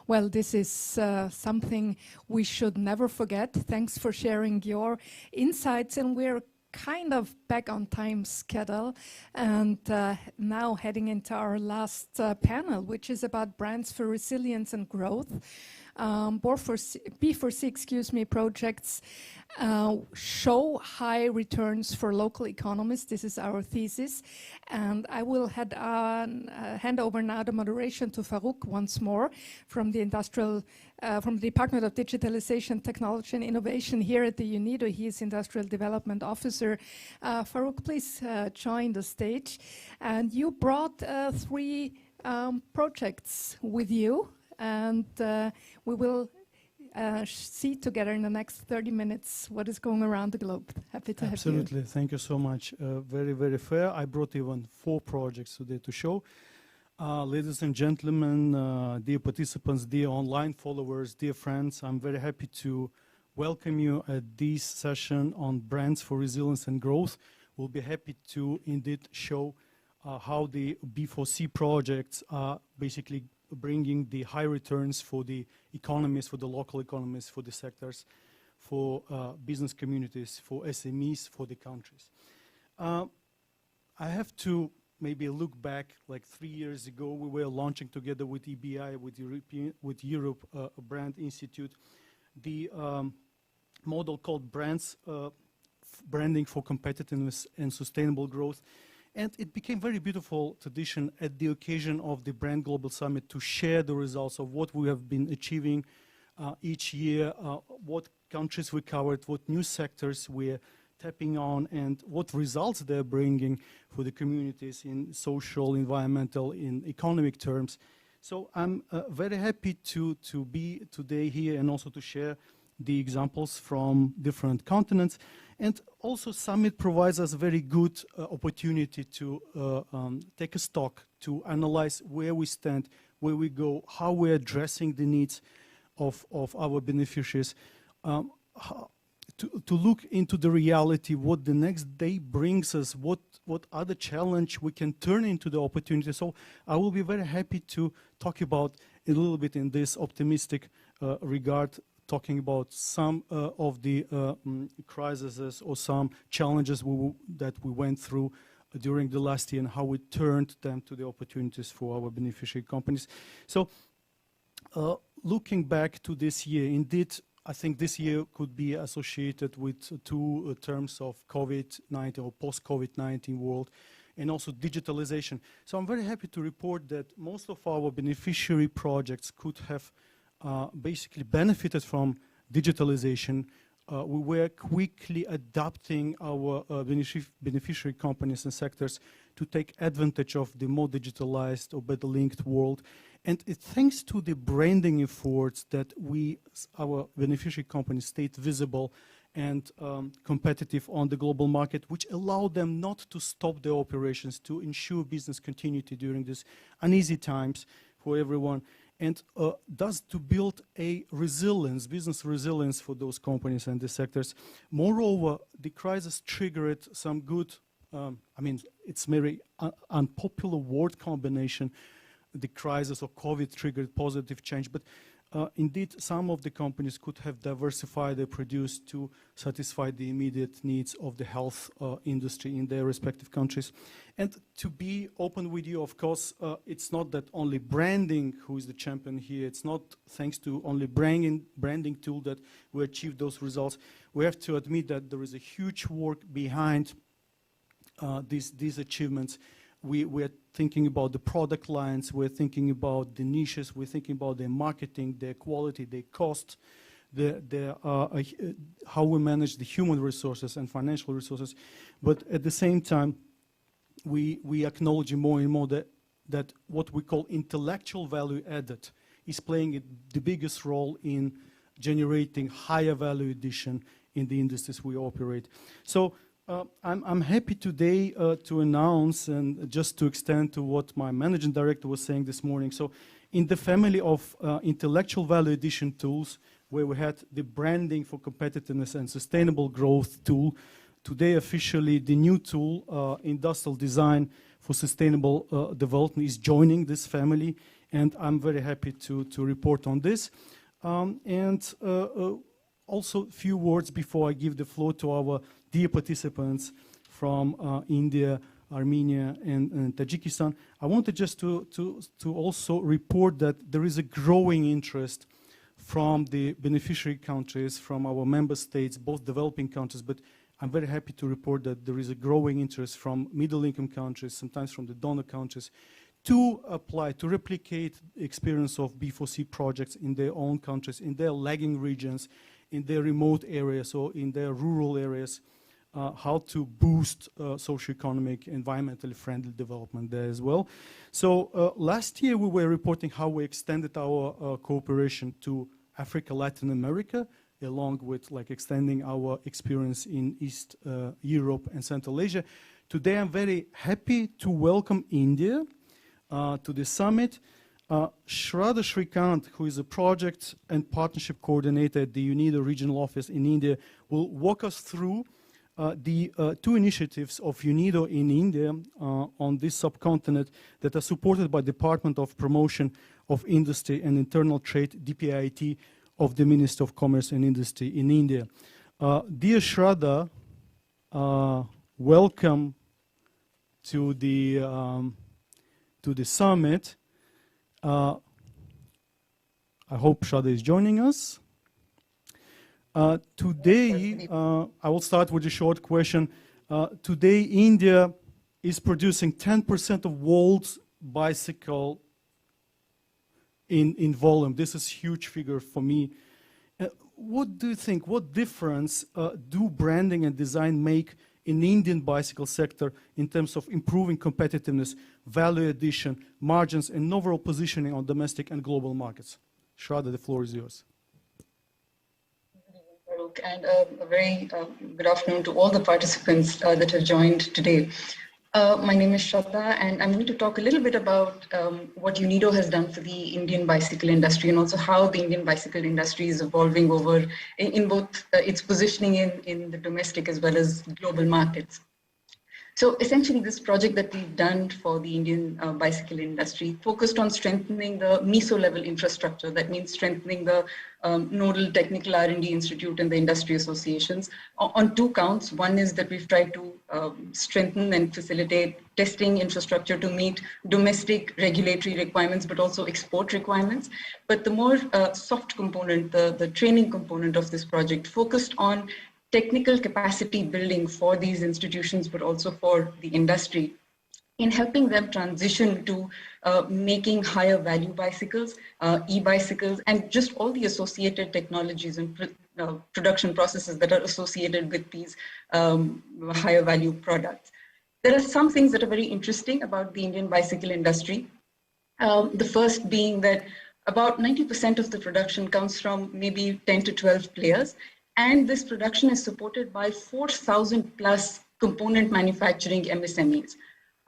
well, this is something we should never forget. Thanks for sharing your insights, and we're kind of back on time schedule, and now heading into our last panel, which is about brands for resilience and growth. B4C, projects show high returns for local economies. This is our thesis, and I will hand over now the moderation to Farouk once more from the from the Department of Digitalization, Technology and Innovation here at the UNIDO. He is Industrial Development Officer. Farouk, please join the stage. And you brought 3 projects with you, and we will see together in the next 30 minutes what is going around the globe. Happy to have you. Absolutely. Thank you so much. Very, very fair. I brought even 4 projects today to show. Ladies and gentlemen, dear participants, dear online followers, dear friends, I'm very happy to welcome you at this session on brands for resilience and growth. We'll be happy to indeed show how the B4C projects are basically bringing the high returns for the economies, for the local economies, for the sectors, for business communities, for SMEs, for the countries. I have to maybe look back like 3 years ago. We were launching together with EBI, with Europe Brand Institute, the model called Branding for Competitiveness and Sustainable Growth. And it became very beautiful tradition at the occasion of the Brand Global Summit to share the results of what we have been achieving each year, what countries we covered, what new sectors we're tapping on, and what results they're bringing for the communities in social, environmental, in economic terms. So I'm very happy to be today here and also to share the examples from different continents. And also Summit provides us a very good opportunity to take a stock, to analyze where we stand, where we go, how we're addressing the needs of our beneficiaries, to look into the reality, what the next day brings us, what other challenge we can turn into the opportunity. So I will be very happy to talk about a little bit in this optimistic regard, talking about some of the crises or some challenges that we went through during the last year and how we turned them to the opportunities for our beneficiary companies. So looking back to this year, indeed, I think this year could be associated with 2 terms of COVID-19 or post-COVID-19 world, and also digitalization. So I'm very happy to report that most of our beneficiary projects could have basically benefited from digitalization. We were quickly adapting our beneficiary companies and sectors to take advantage of the more digitalized or better linked world. And it's thanks to the branding efforts that our beneficiary companies stayed visible and competitive on the global market, which allowed them not to stop their operations, to ensure business continuity during these uneasy times for everyone. and thus to build a resilience, business resilience for those companies and the sectors. Moreover, the crisis triggered some good, I mean, it's very unpopular word combination. The crisis of COVID triggered positive change, but indeed some of the companies could have diversified their produce to satisfy the immediate needs of the health industry in their respective countries. And to be open with you, of course, it's not that only branding who is the champion here. It's not thanks to only branding tool that we achieve those results. We have to admit that there is a huge work behind these achievements. We're thinking about the product lines, we're thinking about the niches, we're thinking about their marketing, their quality, their cost, how we manage the human resources and financial resources. But at the same time, we acknowledge more and more that what we call intellectual value added is playing the biggest role in generating higher value addition in the industries we operate. So I'm happy today to announce, and just to extend to what my managing director was saying this morning. So in the family of intellectual value addition tools, where we had the branding for competitiveness and sustainable growth tool, today officially the new tool, industrial design for sustainable development, is joining this family, and I'm very happy to report on this. Also a few words before I give the floor to our dear participants from India, Armenia, and Tajikistan. I wanted just to also report that there is a growing interest from the beneficiary countries, from our member states, both developing countries, but I'm very happy to report that there is a growing interest from middle-income countries, sometimes from the donor countries, to apply, to replicate the experience of B4C projects in their own countries, in their lagging regions, in their remote areas or in their rural areas, how to boost socioeconomic, environmentally friendly development there as well. So last year we were reporting how we extended our cooperation to Africa, Latin America, along with extending our experience in East Europe and Central Asia. Today I'm very happy to welcome India to the summit. Shraddha Shrikant, who is a project and partnership coordinator at the UNIDO regional office in India, will walk us through the two initiatives of UNIDO in India on this subcontinent that are supported by Department of Promotion of Industry and Internal Trade, DPIIT, of the Ministry of Commerce and Industry in India. Dear Shraddha, welcome to the summit. I hope Shraddha is joining us. Today, I will start with a short question. Today, India is producing 10% of world's bicycle in volume. This is a huge figure for me. What do you think, what difference do branding and design make in the Indian bicycle sector in terms of improving competitiveness, value addition, margins, and overall positioning on domestic and global markets? Shraddha, the floor is yours. And a very good afternoon to all the participants that have joined today. My name is Shraddha, and I'm going to talk a little bit about what UNIDO has done for the Indian bicycle industry, and also how the Indian bicycle industry is evolving over in both its positioning in the domestic as well as global markets. So essentially, this project that we've done for the Indian bicycle industry focused on strengthening the meso level infrastructure. That means strengthening the nodal technical R&D institute and the industry associations on two counts. One is that we've tried to strengthen and facilitate testing infrastructure to meet domestic regulatory requirements, but also export requirements. But the more soft component, the training component of this project focused on technical capacity building for these institutions, but also for the industry, in helping them transition to making higher value bicycles, e-bicycles, and just all the associated technologies and production processes that are associated with these higher value products. There are some things that are very interesting about the Indian bicycle industry. The first being that about 90% of the production comes from maybe 10 to 12 players. And this production is supported by 4,000 plus component manufacturing MSMEs.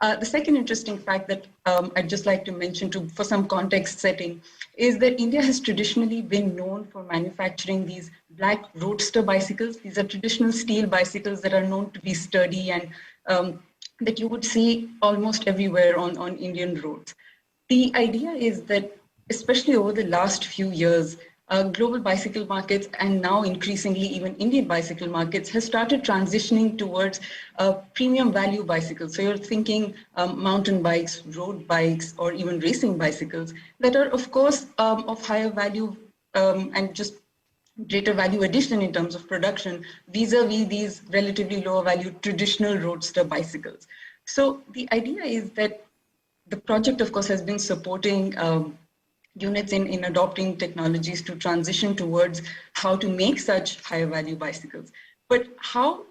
The second interesting fact that I'd just like to mention for some context setting is that India has traditionally been known for manufacturing these black roadster bicycles. These are traditional steel bicycles that are known to be sturdy and that you would see almost everywhere on Indian roads. The idea is that, especially over the last few years, global bicycle markets and now increasingly even Indian bicycle markets has started transitioning towards premium value bicycles. So you're thinking mountain bikes, road bikes, or even racing bicycles that are, of course, of higher value and just greater value addition in terms of production vis-a-vis these relatively lower value traditional roadster bicycles. So the idea is that the project, of course, has been supporting units in adopting technologies to transition towards how to make such higher value bicycles. But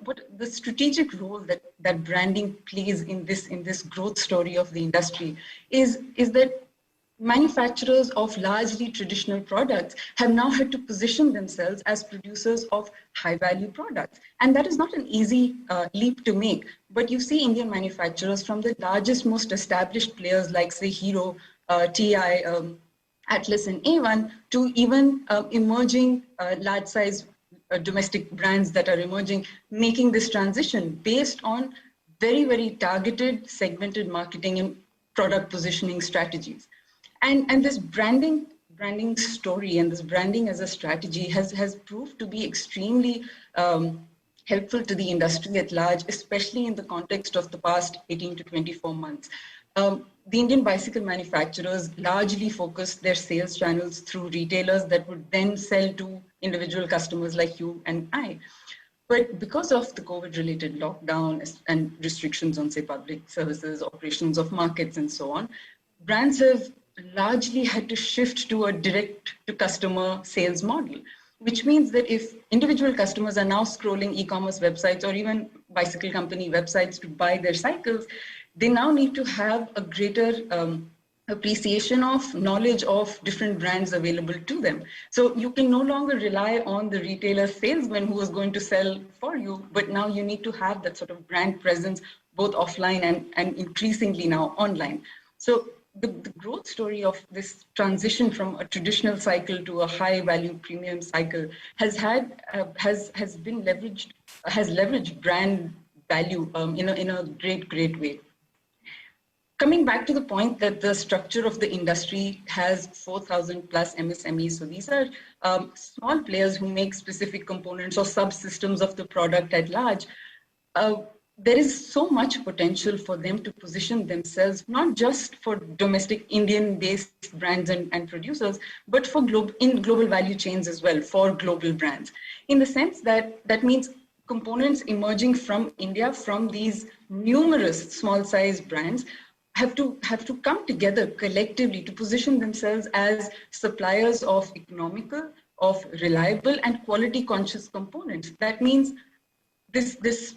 what the strategic role that branding plays in this growth story of the industry is that manufacturers of largely traditional products have now had to position themselves as producers of high value products. And that is not an easy leap to make. But you see Indian manufacturers from the largest, most established players like, say, Hero, TI, Atlas, and A1 to even emerging large size domestic brands that are emerging, making this transition based on very, very targeted, segmented marketing and product positioning strategies. And this branding story and this branding as a strategy has proved to be extremely helpful to the industry at large, especially in the context of the past 18 to 24 months. The Indian bicycle manufacturers largely focused their sales channels through retailers that would then sell to individual customers like you and I. But because of the COVID-related lockdown and restrictions on, say, public services, operations of markets, and so on, brands have largely had to shift to a direct-to-customer sales model, which means that if individual customers are now scrolling e-commerce websites or even bicycle company websites to buy their cycles, they now need to have a greater appreciation of knowledge of different brands available to them. So you can no longer rely on the retailer salesman who is going to sell for you, but now you need to have that sort of brand presence both offline and increasingly now online. So the growth story of this transition from a traditional cycle to a high value premium cycle has leveraged brand value in a great way. Coming back to the point that the structure of the industry has 4,000 plus MSMEs. So these are small players who make specific components or subsystems of the product at large. There is so much potential for them to position themselves, not just for domestic Indian-based brands and producers, but for global value chains as well, for global brands. In the sense that means components emerging from India, from these numerous small-sized brands, have to come together collectively to position themselves as suppliers of economical, of reliable, and quality-conscious components. That means this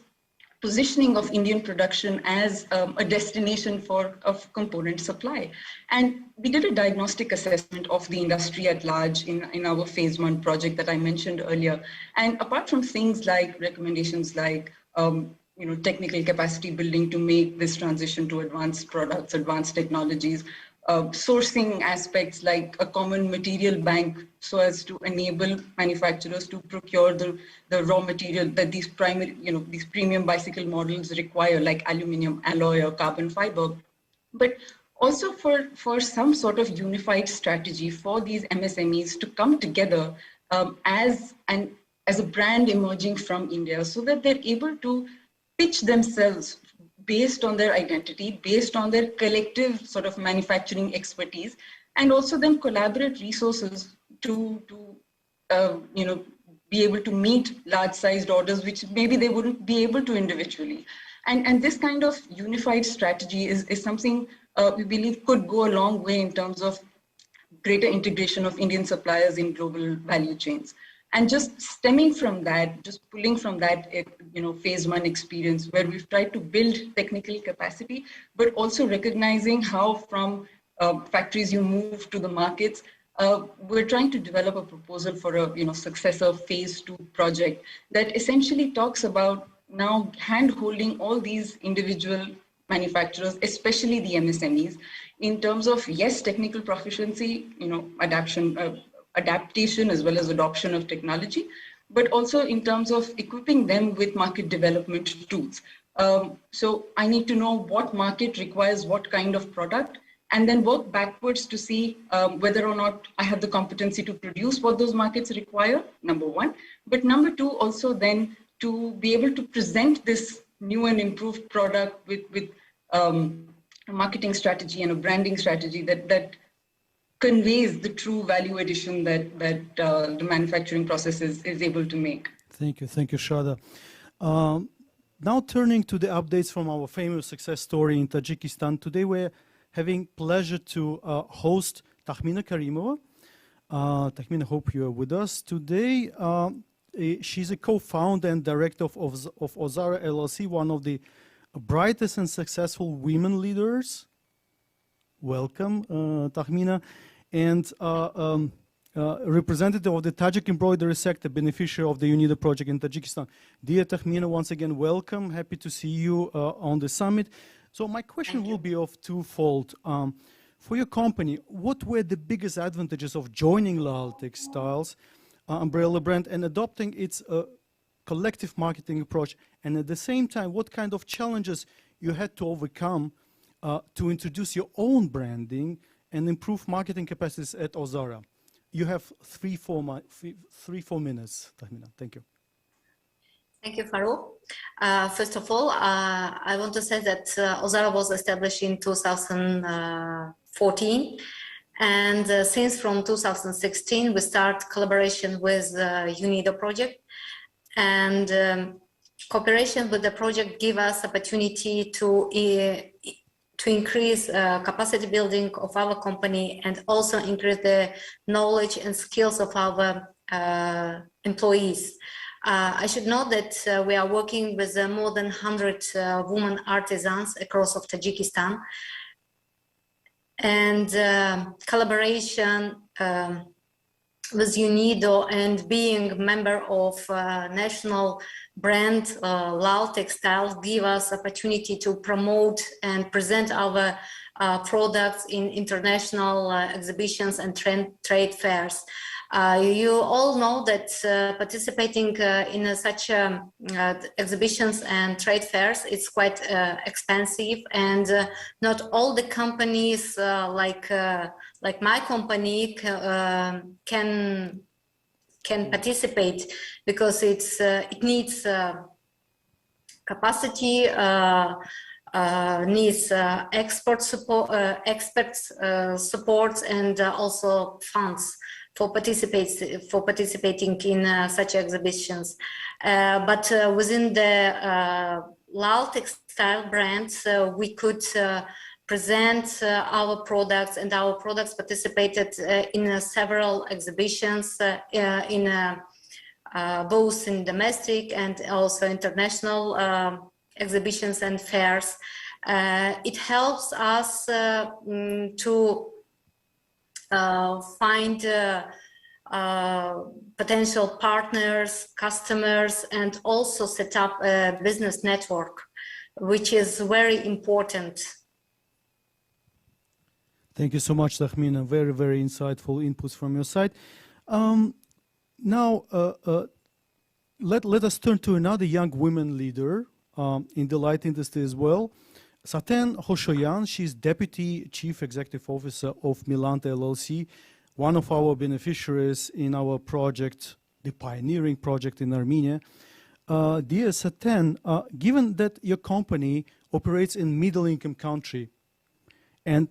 positioning of Indian production as a destination of component supply. And we did a diagnostic assessment of the industry at large in our phase 1 project that I mentioned earlier. And apart from things like recommendations like technical capacity building to make this transition to advanced products, advanced technologies, sourcing aspects like a common material bank so as to enable manufacturers to procure the raw material that these premium bicycle models require, like aluminum alloy or carbon fiber. But also for some sort of unified strategy for these MSMEs to come together as a brand emerging from India, so that they're able to pitch themselves based on their identity, based on their collective sort of manufacturing expertise, and also then collaborate resources to be able to meet large-sized orders, which maybe they wouldn't be able to individually. And this kind of unified strategy is something we believe could go a long way in terms of greater integration of Indian suppliers in global value chains. And just stemming from that, just pulling from that, phase 1 experience where we've tried to build technical capacity, but also recognizing how from factories you move to the markets. We're trying to develop a proposal for a successor phase 2 project that essentially talks about now hand-holding all these individual manufacturers, especially the MSMEs, in terms of, yes, technical proficiency, adaptation as well as adoption of technology, but also in terms of equipping them with market development tools. So I need to know what market requires what kind of product, and then work backwards to see whether or not I have the competency to produce what those markets require, number one. But number two, also then to be able to present this new and improved product with a marketing strategy and a branding strategy that conveys the true value addition that the manufacturing process is able to make. Thank you, Shada. Now turning to the updates from our famous success story in Tajikistan. Today we're having pleasure to host Takhmina Karimova. Takhmina, hope you are with us today. She's a co-founder and director of Ozara LLC, one of the brightest and successful women leaders. Welcome, Takhmina. And representative of the Tajik embroidery sector, beneficiary of the UNIDO project in Tajikistan. Dear Takhmina, once again, welcome. Happy to see you on the summit. So my question will be of twofold. For your company, what were the biggest advantages of joining Lal Textiles umbrella brand and adopting its collective marketing approach? And at the same time, what kind of challenges you had to overcome to introduce your own branding and improve marketing capacities at Ozara? You have 3-4 minutes, Takhmina. Thank you. Thank you, Farouk. First of all, I want to say that Ozara was established in 2014. And since from 2016, we start collaboration with UNIDO project. And cooperation with the project give us opportunity to increase capacity building of our company and also increase the knowledge and skills of our employees. I should note that we are working with more than 100 women artisans across of Tajikistan. And collaboration with UNIDO and being member of national brand Lal Textiles give us opportunity to promote and present our products in international exhibitions and trade fairs. You all know that participating in such exhibitions and trade fairs is quite expensive, and not all the companies like my company can participate, because it needs capacity, needs expert support, experts support, and also funds for participating in such exhibitions. But within the Lal Textile brand, we could present our products, and our products participated in several exhibitions both in domestic and also international exhibitions and fairs. It helps us to find potential partners, customers, and also set up a business network, which is very important. Thank you so much, Takhmina. Very, very insightful inputs from your side. Now, let us turn to another young women leader in the light industry as well. Saten Hoshoyan, she's Deputy Chief Executive Officer of Milanta LLC, one of our beneficiaries in our project, the pioneering project in Armenia. Dear Saten, given that your company operates in middle-income country and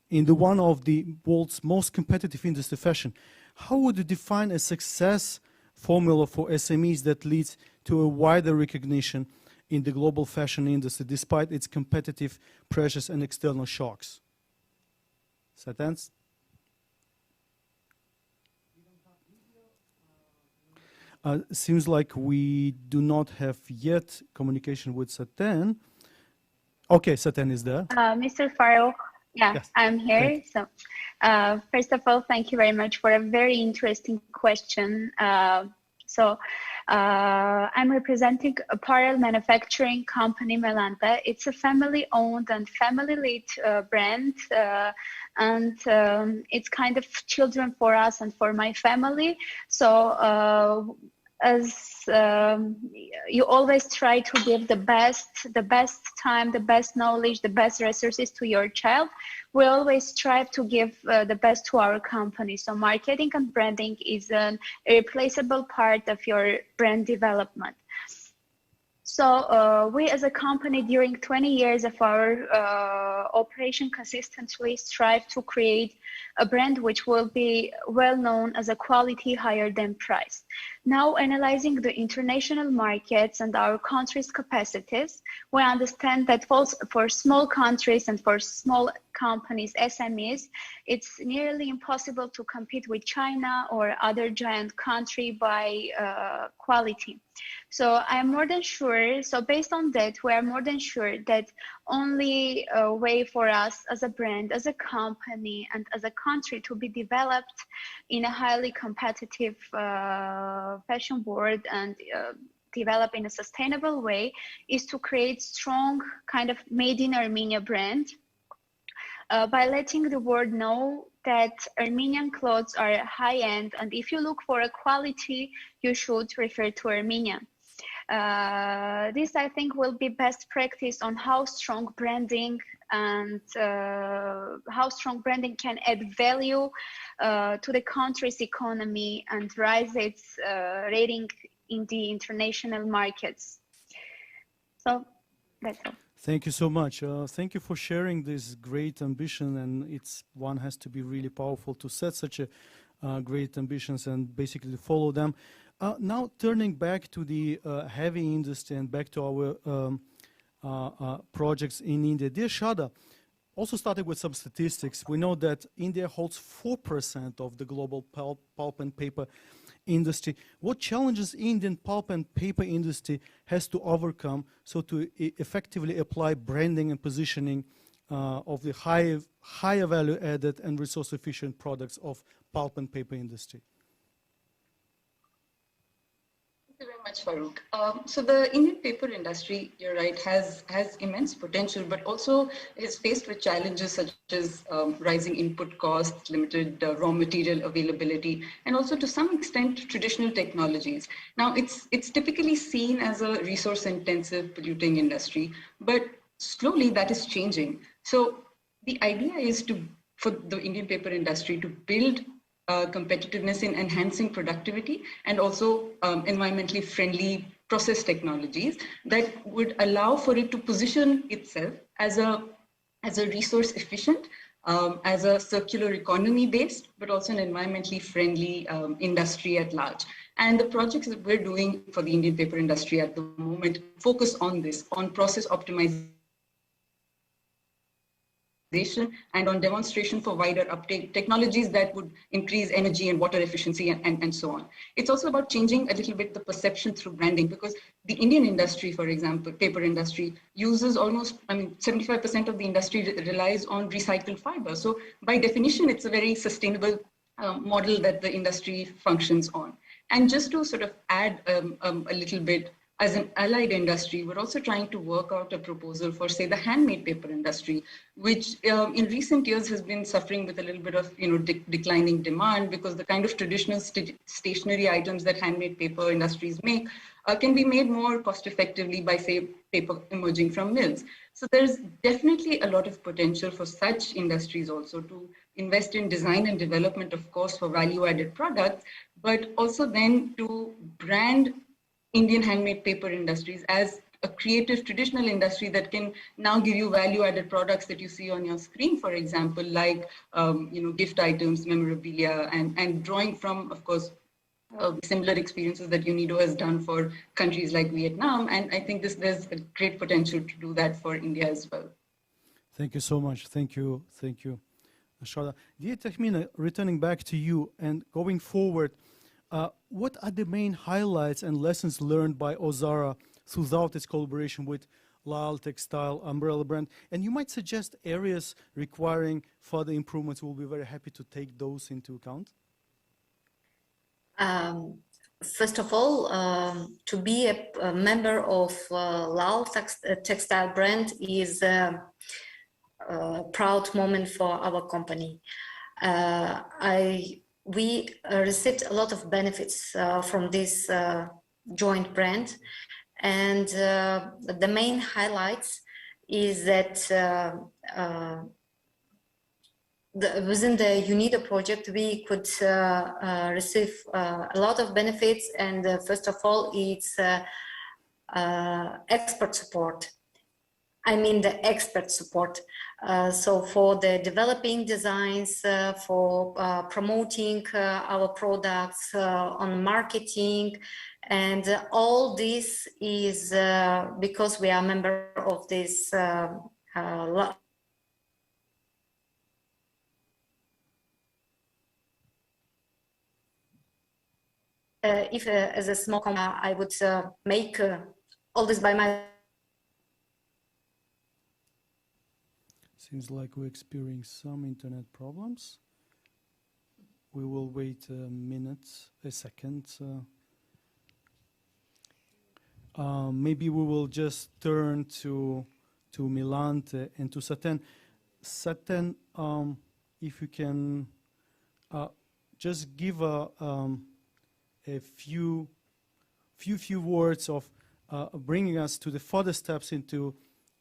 in the one of the world's most competitive industry, fashion, how would you define a success formula for SMEs that leads to a wider recognition in the global fashion industry, despite its competitive pressures and external shocks? Saten? Seems like we do not have yet communication with Saten. Okay, Saten is there. Mr. Farouk, yeah, yes. I'm here. So, first of all, thank you very much for a very interesting question. So, I'm representing a apparel manufacturing company, Melanta. It's a family-owned and family-led brand, and it's kind of children for us and for my family. So as you always try to give the best time, the best knowledge, the best resources to your child, we always strive to give the best to our company. So marketing and branding is an irreplaceable part of your brand development. So we as a company during 20 years of our operation consistently strive to create a brand which will be well known as a quality higher than price. Now analyzing the international markets and our country's capacities, we understand that for small countries and for small companies, SMEs, it's nearly impossible to compete with China or other giant country by quality. So I'm more than sure, so based on that, we are more than sure that only way for us as a brand, as a company, and as a country to be developed in a highly competitive fashion world and develop in a sustainable way is to create strong kind of made in Armenia brand by letting the world know that Armenian clothes are high-end, and if you look for a quality, you should refer to Armenia. This, I think, will be best practice on how strong branding and how strong branding can add value to the country's economy and rise its rating in the international markets. So that's all. Thank you so much. Thank you for sharing this great ambition, and one has to be really powerful to set such a great ambitions and basically follow them. Now turning back to the heavy industry and back to our projects in India. Dear Shada, also started with some statistics. We know that India holds 4% of the global pulp and paper industry. What challenges Indian pulp and paper industry has to overcome so to effectively apply branding and positioning of the higher value added and resource efficient products of pulp and paper industry? Thank you very much, Farooq. So the Indian paper industry, you're right, has immense potential, but also is faced with challenges such as rising input costs, limited raw material availability, and also to some extent traditional technologies. Now, it's typically seen as a resource-intensive, polluting industry, but slowly that is changing. So the idea is for the Indian paper industry to build competitiveness in enhancing productivity and also environmentally friendly process technologies that would allow for it to position itself as a resource efficient, as a circular economy based, but also an environmentally friendly industry at large. And the projects that we're doing for the Indian paper industry at the moment focus on this, on process optimization and on demonstration for wider uptake technologies that would increase energy and water efficiency and so on. It's also about changing a little bit the perception through branding, because the Indian industry, for example, paper industry, uses almost, 75% of the industry relies on recycled fiber. So by definition, it's a very sustainable model that the industry functions on. And just to sort of add a little bit, as an allied industry, we're also trying to work out a proposal for, say, the handmade paper industry, which in recent years has been suffering with a little bit of declining demand, because the kind of traditional stationery items that handmade paper industries make can be made more cost effectively by, say, paper emerging from mills. So there's definitely a lot of potential for such industries also to invest in design and development, of course, for value-added products, but also then to brand Indian handmade paper industries as a creative traditional industry that can now give you value-added products that you see on your screen, for example, like gift items, memorabilia, and drawing from, of course, similar experiences that UNIDO has done for countries like Vietnam. And I think there's a great potential to do that for India as well. Thank you so much. Thank you, Shada. Dear Tahmina, returning back to you and going forward, what are the main highlights and lessons learned by Ozara throughout its collaboration with Lal Textile umbrella brand? And you might suggest areas requiring further improvements. We'll be very happy to take those into account. first of all, to be a member of LAL textile brand is a proud moment for our company. We received a lot of benefits from this joint brand, and the main highlights is that within the UNIDO project, we could receive a lot of benefits, and first of all, it's expert support. I mean the expert support. So for the developing designs, for promoting our products, on marketing, and all this is because we are a member of this if as a small company, I would make all this by myself. Seems like we're experiencing some internet problems. We will wait a second. Maybe we will just turn to Milante and to Saten. Saten, if you can just give a few words of bringing us to the further steps into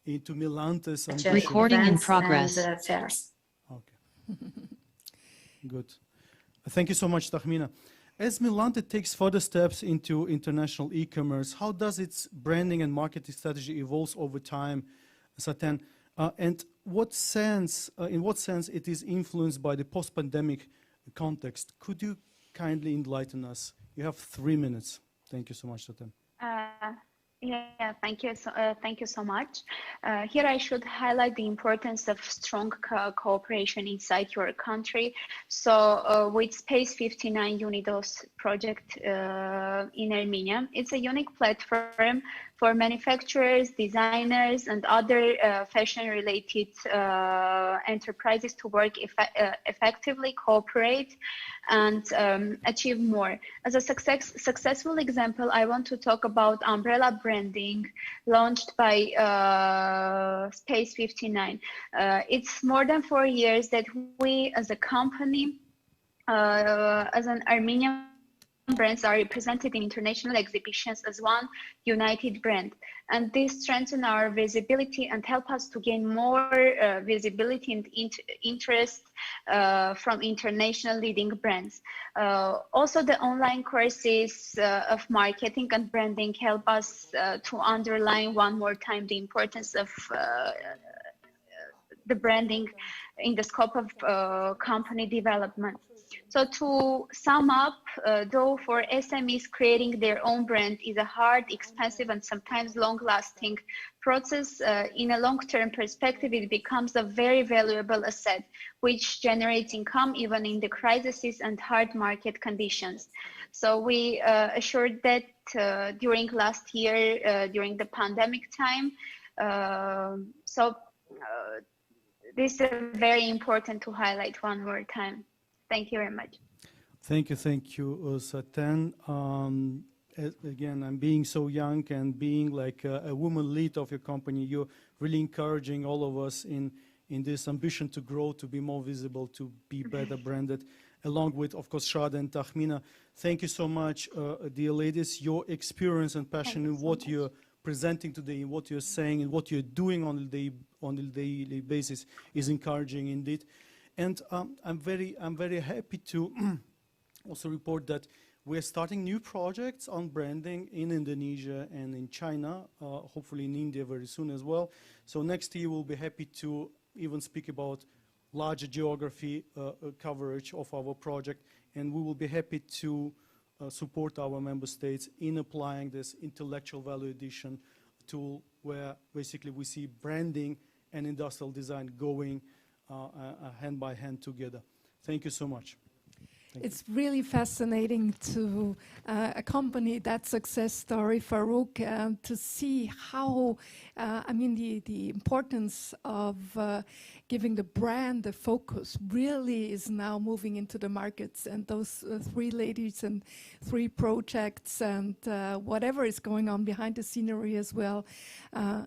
Milante's ambition. Recording in progress. Okay. Good. Thank you so much, Tahmina. As Milante takes further steps into international e-commerce, how does its branding and marketing strategy evolve over time, Saten? And in what sense it is influenced by the post-pandemic context? Could you kindly enlighten us? You have 3 minutes. Thank you so much, Saten. Yeah, thank you so much. Here I should highlight the importance of strong cooperation inside your country. So with Space 59 UNIDO's project in Armenia, it's a unique platform for manufacturers, designers, and other fashion-related enterprises to work effectively, cooperate, and achieve more. As a successful example, I want to talk about umbrella branding launched by Space 59. It's more than 4 years that we as a company, as an Armenian brands are represented in international exhibitions as one united brand, and this strengthens our visibility and help us to gain more visibility and interest from international leading brands. Also, the online courses of marketing and branding help us to underline one more time the importance of the branding in the scope of company development. So to sum up, though for SMEs creating their own brand is a hard, expensive, and sometimes long-lasting process, in a long-term perspective, it becomes a very valuable asset, which generates income even in the crises and hard market conditions. So we assured that during last year, during the pandemic time, this is very important to highlight one more time. Thank you very much. Thank you, Saten. Again, I'm being so young and being like a woman lead of your company. You're really encouraging all of us in this ambition to grow, to be more visible, to be better branded, along with, of course, Shada and Tahmina. Thank you so much, dear ladies. Your experience and passion in what you're presenting today, in what you're saying, and what you're doing on a daily basis is encouraging indeed. And I'm very happy to also report that we're starting new projects on branding in Indonesia and in China, hopefully in India very soon as well. So next year we'll be happy to even speak about larger geography coverage of our project, and we will be happy to support our member states in applying this intellectual value addition tool, where basically we see branding and industrial design going hand by hand together. Thank you so much. It's really fascinating to accompany that success story, Farouk, and to see how, I mean, the importance of giving the brand a focus really is now moving into the markets. And those 3 ladies and 3 projects and whatever is going on behind the scenery as well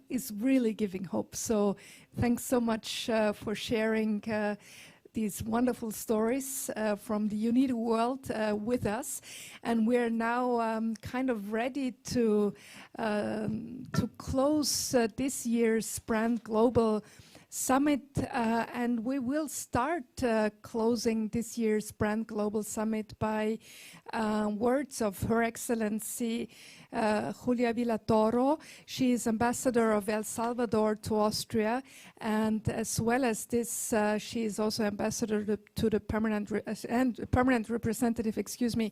is really giving hope. So thanks so much for sharing these wonderful stories from the UNIDO world with us, and we're now kind of ready to close this year's Brand Global Summit, and we will start closing this year's Brand Global Summit by words of Her Excellency Julia Villatoro. She is Ambassador of El Salvador to Austria, and as well as this, she is also Ambassador to the permanent representative, excuse me,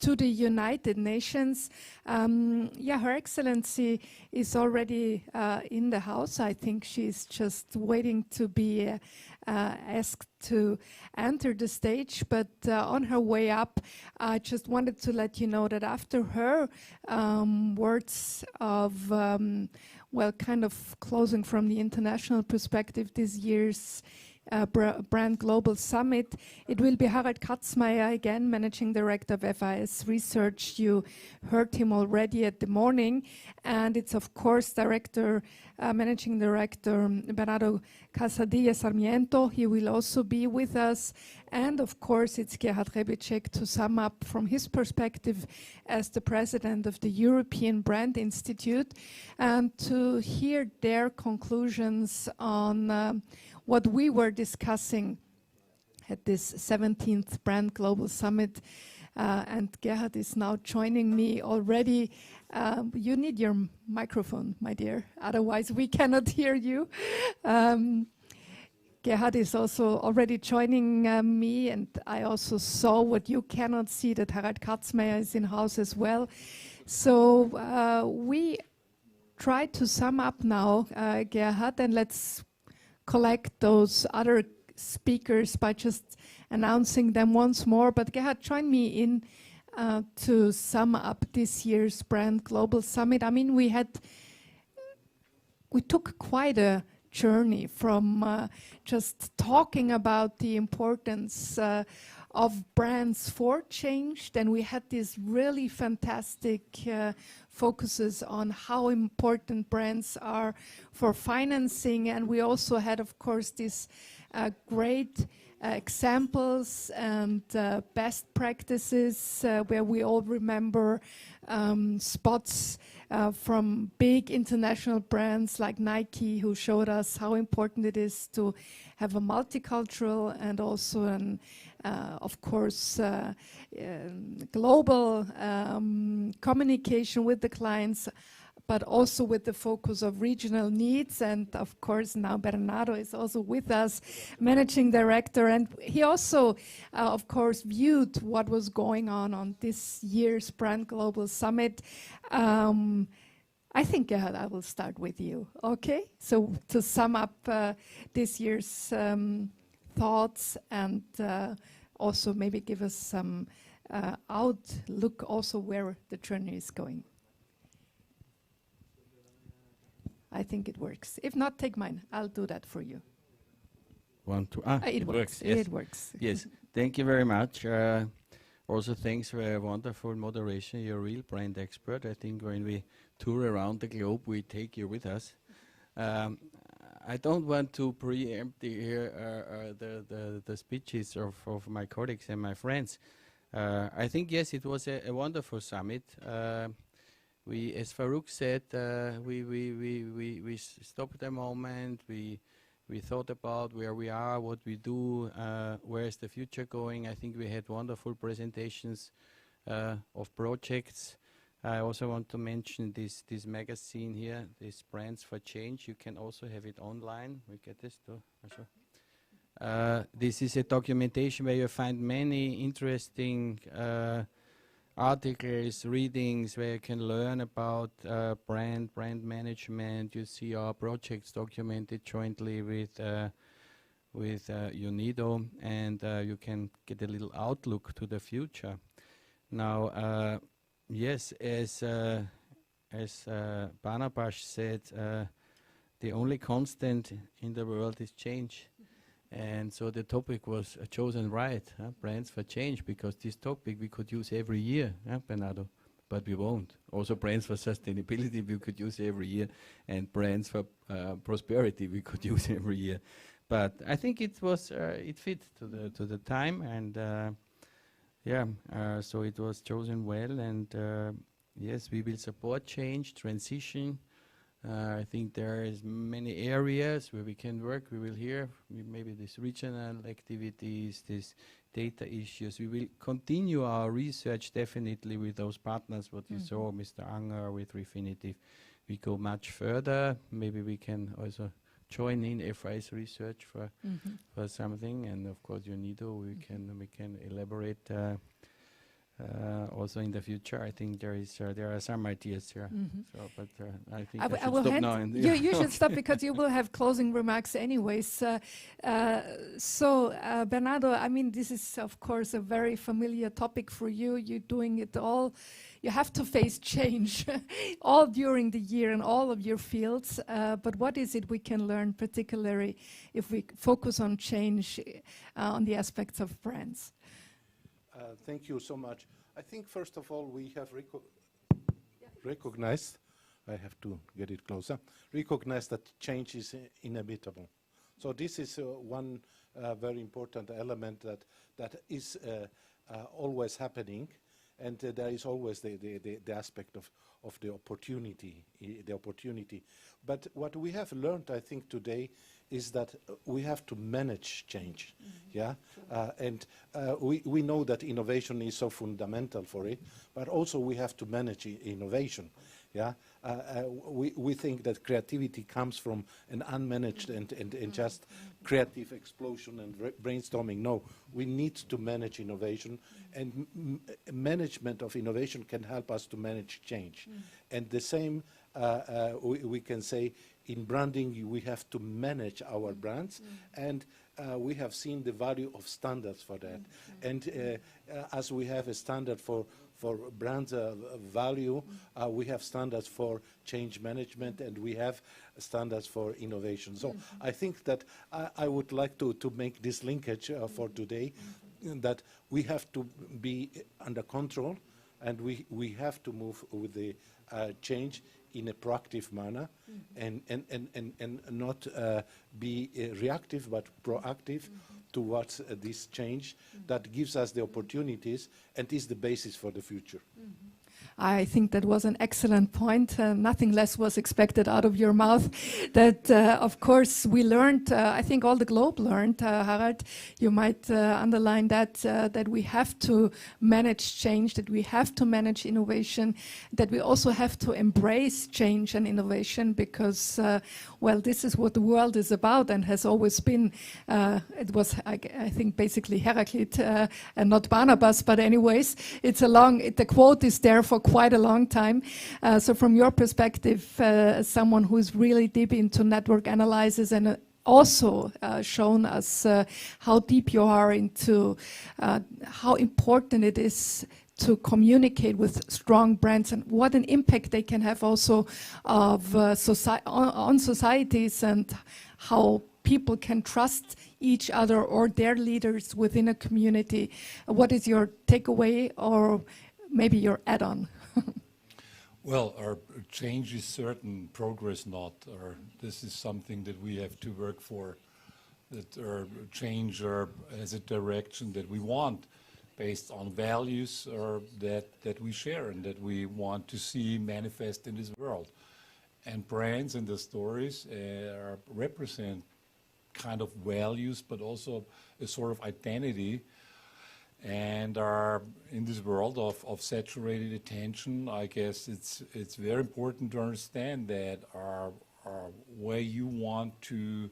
to the United Nations. Yeah, Her Excellency is already in the house. I think she's just waiting to be asked to enter the stage, but on her way up, I just wanted to let you know that after her words of, well, kind of closing from the international perspective this year's Brand Global Summit, it will be Harald Katzmeier again, Managing Director of FIS Research. You heard him already at the morning. And it's, of course, Managing Director Bernardo Casadilla Sarmiento. He will also be with us. And, of course, it's Gerhard Rebicek to sum up from his perspective as the President of the European Brand Institute, and to hear their conclusions on what we were discussing at this 17th Brand Global Summit. And Gerhard is now joining me already. You need your microphone, my dear, otherwise we cannot hear you. Gerhard is also already joining me, and I also saw what you cannot see, that Harald Katzmeier is in house as well. So we try to sum up now, Gerhard, and let's collect those other speakers by just announcing them once more. But Gerhard, join me in to sum up this year's Brand Global Summit. I mean, we took quite a journey from just talking about the importance of brands for change. Then we had these really fantastic focuses on how important brands are for financing. And we also had, of course, these great examples and best practices where we all remember spots from big international brands like Nike, who showed us how important it is to have a multicultural and also an of course, global communication with the clients, but also with the focus of regional needs. And of course, now Bernardo is also with us, Managing Director. And he also, of course, viewed what was going on this year's Brand Global Summit. I think, Gerhard, I will start with you, okay? So to sum up this year's thoughts and also maybe give us some outlook also where the journey is going. I think it works. If not, take mine. I'll do that for you. It works. Yes. It works. Yes. Thank you very much. Also, thanks for a wonderful moderation. You're a real brand expert. I think when we tour around the globe, we take you with us. I don't want to preempt here the speeches of my colleagues and my friends. I think, yes, it was a wonderful summit. We, as Farouk said, we stopped a moment. We thought about where we are, what we do, where is the future going. I think we had wonderful presentations of projects. I also want to mention this magazine here, this Brands for Change. You can also have it online. We get this too. This is a documentation where you find many interesting articles, readings, where you can learn about brand management. You see our projects documented jointly with with UNIDO, and you can get a little outlook to the future. Now, yes, as Barnabas said, the only constant in the world is change. And so the topic was chosen right, brands for change, because this topic we could use every year, Bernardo, but we won't. Also brands for sustainability we could use every year, and brands for prosperity we could use every year. But I think it was it fit to the time, and so it was chosen well. And yes, we will support change, transition. I think there is many areas where we can work. We will hear maybe these regional activities, these data issues. We will continue our research definitely with those partners, what you saw, Mr. Anger with Refinitiv. We go much further. Maybe we can also join in FI's research for something, and of course UNIDO, we can elaborate also in the future. I think there are some ideas here. So, but I think I should stop now. You should stop because you will have closing remarks anyways. Bernardo, I mean, this is of course a very familiar topic for you. You're doing it all. You have to face change all during the year in all of your fields. But what is it we can learn, particularly if we focus on change on the aspects of brands? Thank you so much. I think first of all we have recognized, I have to get it closer, recognize that change is inevitable. So this is one very important element that is always happening, and there is always the aspect of the opportunity. But what we have learned, I think, today is that we have to manage change. And we know that innovation is so fundamental for it, but also we have to manage innovation. We think that creativity comes from an unmanaged and just creative explosion and brainstorming. No, we need to manage innovation, and management of innovation can help us to manage change. And the same we can say in branding, we have to manage our brands, and we have seen the value of standards for that. And as we have a standard for brand value, we have standards for change management, and we have standards for innovation. So I think that I would like to make this linkage for today, that we have to be under control, and we have to move with the change in a proactive manner, and not be reactive but proactive towards this change that gives us the opportunities and is the basis for the future. I think that was an excellent point. Nothing less was expected out of your mouth. That, of course, we learned, I think all the globe learned, Harald, you might underline that, that we have to manage change, that we have to manage innovation, that we also have to embrace change and innovation because, well, this is what the world is about and has always been. It was, I think, basically Heraclit and not Barnabas, but anyways, it's a long, the quote is there for quite a long time. So from your perspective, as someone who is really deep into network analysis and also shown us how deep you are into how important it is to communicate with strong brands and what an impact they can have also of on societies and how people can trust each other or their leaders within a community. What is your takeaway or maybe your add-on? Well, our change is certain, progress not. This is something that we have to work for, that our change has a direction that we want based on values that we share and that we want to see manifest in this world. And brands and the stories represent kind of values, but also a sort of identity, and are in this world of saturated attention. I guess it's very important to understand that our way you want to,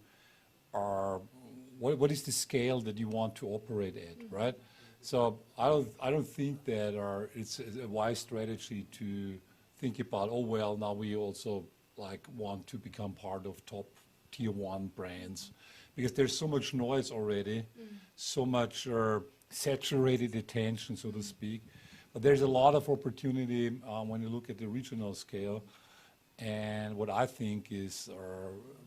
what is the scale that you want to operate at, right? So I don't think that it's a wise strategy to think about, oh well, now we also like want to become part of top tier one brands, because there's so much noise already, so much saturated attention, so to speak. But there's a lot of opportunity when you look at the regional scale. And what I think is,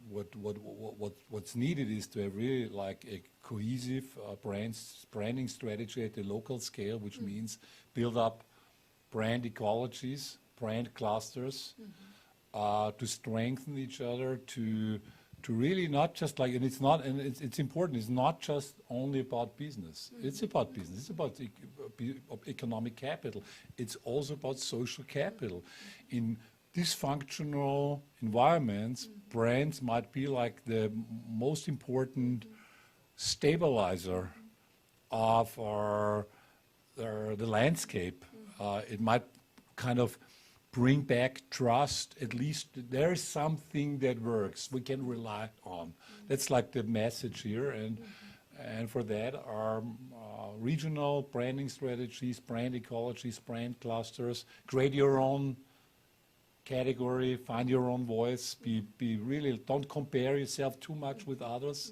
what's needed is to have really like a cohesive branding strategy at the local scale, which means build up brand ecologies, brand clusters, to strengthen each other, to really not just like, and it's important, it's not just only about business. It's about business, it's about economic capital. It's also about social capital. In dysfunctional environments, brands might be like the most important stabilizer of the landscape. It might kind of bring back trust. At least there is something that works we can rely on. That's like the message here, and for that are regional branding strategies, brand ecologies, brand clusters. Create your own category, find your own voice, be really, don't compare yourself too much with others.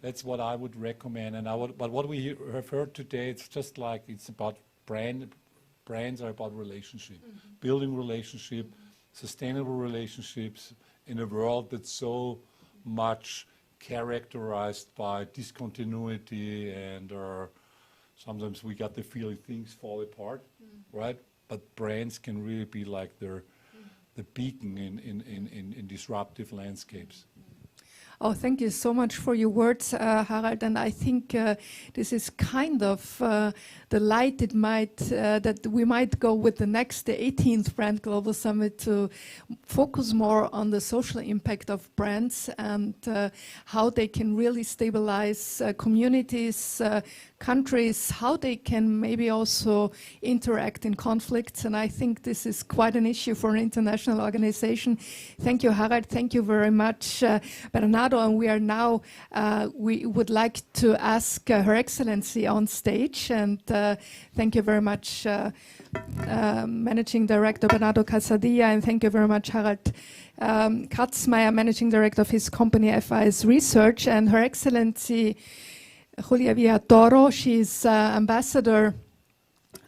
That's what I would recommend. But what we have heard today, it's just like, it's about brands are about relationship, building relationship, sustainable relationships in a world that's so much characterized by discontinuity, and sometimes we got the feeling things fall apart, right? But brands can really be like the beacon in disruptive landscapes. Oh, thank you so much for your words, Harald. And I think this is kind of the light that we might go with the 18th Brand Global Summit, to focus more on the social impact of brands and how they can really stabilize communities, countries, how they can maybe also interact in conflicts. And I think this is quite an issue for an international organization. Thank you, Harald. Thank you very much, Bernardo. And we are now, we would like to ask Her Excellency on stage. And thank you very much, Managing Director Bernardo Casadilla, and thank you very much, Harald Katzmeier, Managing Director of his company FIS Research, and Her Excellency Julia Villatoro. She's Ambassador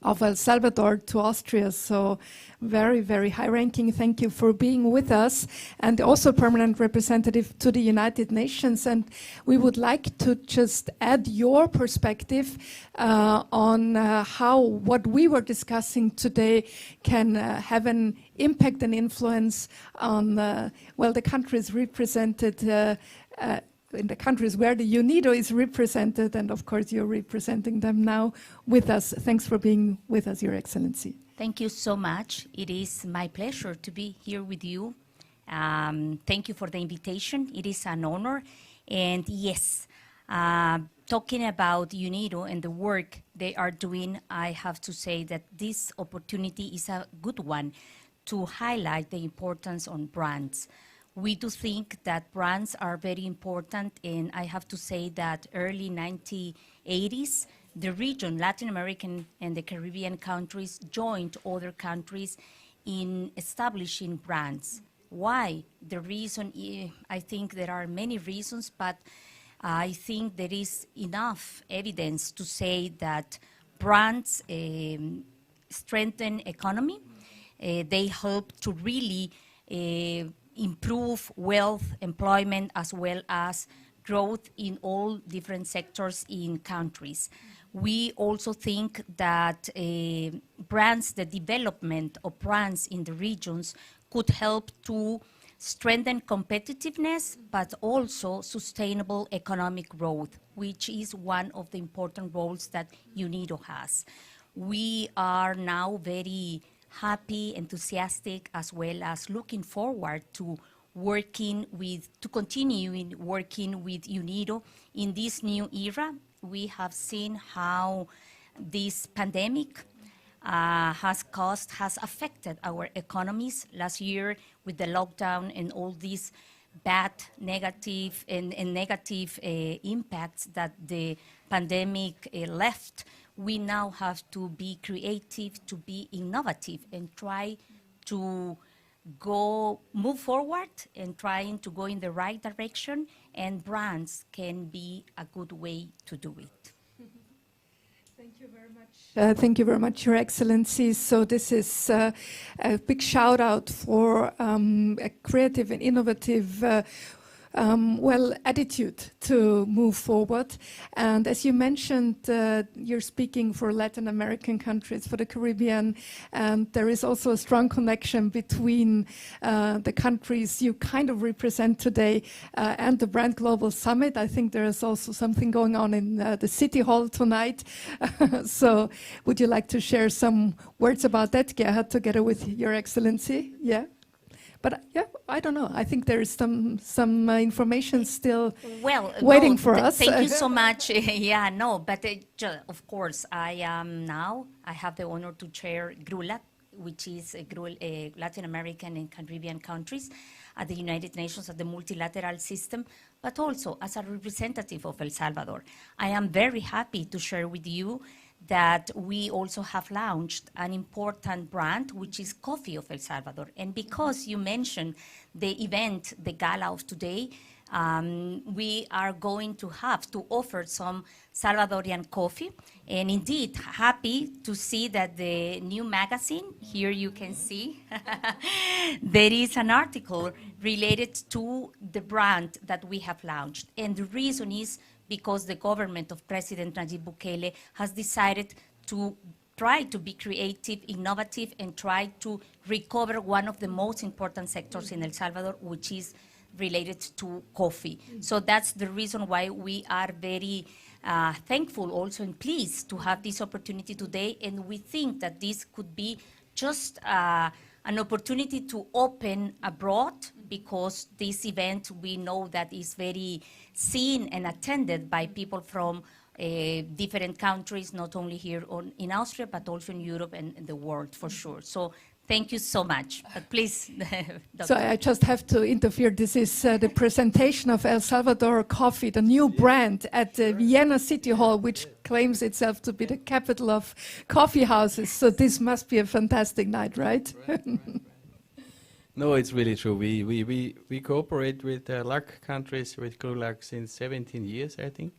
of El Salvador to Austria, so very, very high-ranking. Thank you for being with us, and also permanent representative to the United Nations. And we would like to just add your perspective on how what we were discussing today can have an impact and influence on, well, the countries represented in the countries where the UNIDO is represented, and of course you're representing them now with us. Thanks for being with us, Your Excellency. Thank you so much. It is my pleasure to be here with you. Thank you for the invitation. It is an honor. And yes, talking about UNIDO and the work they are doing, I have to say that this opportunity is a good one to highlight the importance on brands. We do think that brands are very important, and I have to say that early 1980s, the region, Latin American and the Caribbean countries, joined other countries in establishing brands. Why? The reason, I think there are many reasons, but I think there is enough evidence to say that brands strengthen economy. They help to really improve wealth, employment, as well as growth in all different sectors in countries. We also think that brands, the development of brands in the regions could help to strengthen competitiveness, but also sustainable economic growth, which is one of the important roles that UNIDO has. We are now very happy, enthusiastic, as well as looking forward to continuing working with UNIDO in this new era. We have seen how this pandemic has affected our economies last year with the lockdown and all these bad, negative impacts that the pandemic left. We now have to be creative, to be innovative, and try to move forward and trying to go in the right direction, and brands can be a good way to do it. Thank you very much. Thank you very much, Your Excellency. So this is a big shout out for a creative and innovative attitude to move forward. And as you mentioned, you're speaking for Latin American countries, for the Caribbean, and there is also a strong connection between the countries you kind of represent today and the Brand Global Summit. I think there is also something going on in the City Hall tonight. So would you like to share some words about that, Gerhard, together with Your Excellency? Yeah. But yeah, I don't know. I think there is some information still waiting for us. Thank you so much. Yeah, no, but of course, I have the honor to chair GRULAC, which is Latin American and Caribbean countries at the United Nations, at the multilateral system, but also as a representative of El Salvador. I am very happy to share with you that we also have launched an important brand, which is Coffee of El Salvador. And because you mentioned the event, the gala of today, we are going to have to offer some Salvadorian coffee. And indeed, happy to see that the new magazine, here you can see, there is an article related to the brand that we have launched. And the reason is because the government of President Nayib Bukele has decided to try to be creative, innovative, and try to recover one of the most important sectors in El Salvador, which is related to coffee. So that's the reason why we are very thankful also and pleased to have this opportunity today. And we think that this could be just an opportunity to open abroad, because this event we know that is very seen and attended by people from different countries, not only here in Austria, but also in Europe and in the world for sure. So thank you so much. But please, So I just have to interfere. This is the presentation of El Salvador Coffee, the new brand at the Vienna City Hall, which claims itself to be the capital of coffee houses. So this must be a fantastic night, right? No, it's really true. We cooperate with LAC countries, with GRULAC since 17 years, I think.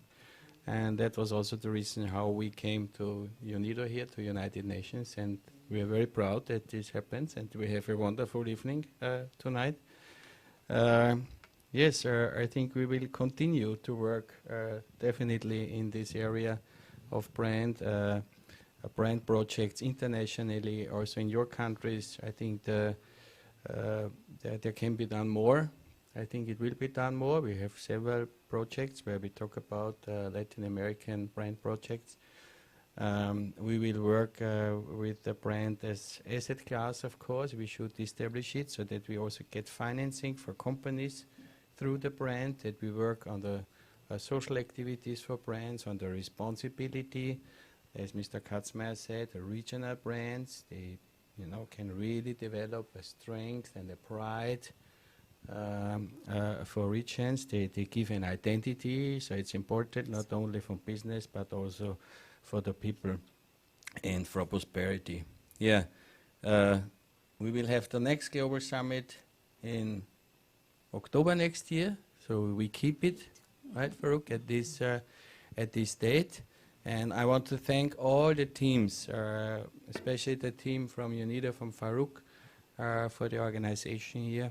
And that was also the reason how we came to UNIDO here, to United Nations. And we are very proud that this happens, and we have a wonderful evening tonight. Yes, I think we will continue to work definitely in this area of brand projects internationally, also in your countries. I think there can be done more. I think it will be done more. We have several projects where we talk about Latin American brand projects. We will work with the brand as asset class, of course. We should establish it so that we also get financing for companies through the brand, that we work on the social activities for brands, on the responsibility. As Mr. Katzmeier said, the regional brands, they can really develop a strength and a pride for regions. They give an identity, so it's important not only for business but also for the people and for prosperity. Yeah, we will have the next Global Summit in October next year, so we keep it, right, Farouk, at this date. And I want to thank all the teams, especially the team from UNIDO, from Farouk, for the organization here.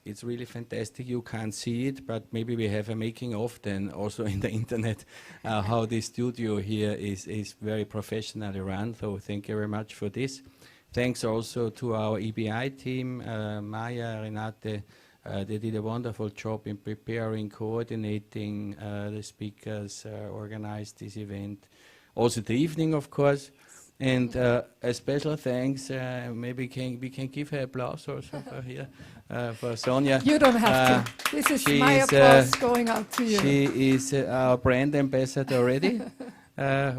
It's really fantastic. You can't see it, but maybe we have a making of then also in the internet, how this studio here is very professionally run. So thank you very much for this. Thanks also to our EBI team, Maya, Renate. They did a wonderful job in preparing, coordinating the speakers, organized this event. Also the evening, of course. And a special thanks, maybe we can give her applause also for here, for Sonia. You don't have to. This is my applause going out to you. She is our brand ambassador already.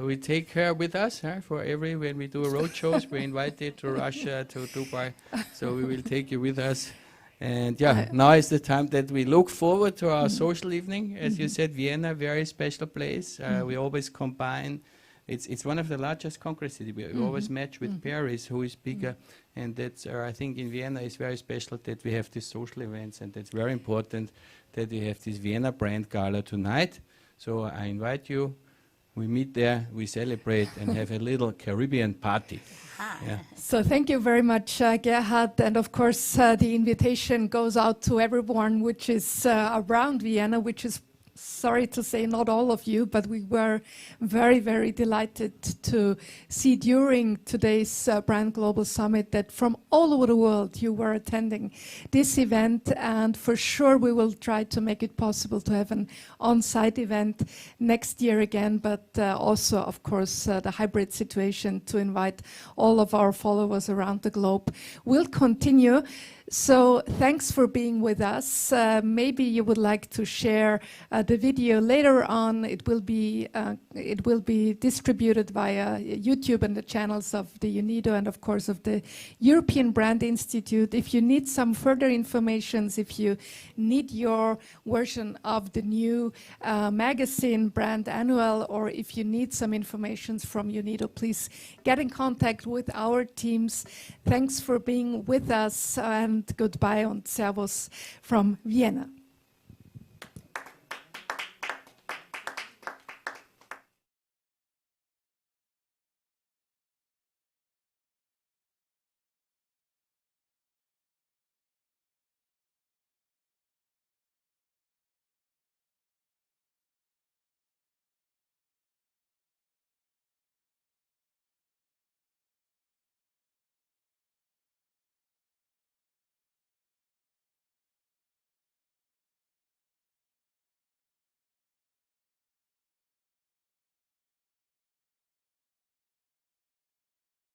We take her with us for when we do road shows. We're invited to Russia, to Dubai. So we will take you with us. And yeah, now is the time that we look forward to our social evening. As you said, Vienna, very special place. We always combine it's one of the largest congresses. We always match with Paris, who is bigger, and that's I think in Vienna is very special that we have these social events, and that's very important that we have this Vienna Brand Gala tonight. So I invite you. We meet there, we celebrate, and have a little Caribbean party. Yeah. So thank you very much, Gerhard. And of course, the invitation goes out to everyone which is around Vienna, which is, sorry to say, not all of you, but we were very, very delighted to see during today's Brand Global Summit that from all over the world you were attending this event, and for sure we will try to make it possible to have an on-site event next year again, but also, of course, the hybrid situation to invite all of our followers around the globe will continue. So thanks for being with us. Maybe you would like to share the video later on. It will be distributed via YouTube and the channels of the UNIDO and of course of the European Brand Institute. If you need some further information, if you need your version of the new magazine Brand Annual, or if you need some information from UNIDO, please get in contact with our teams. Thanks for being with us, and goodbye and servus from Vienna.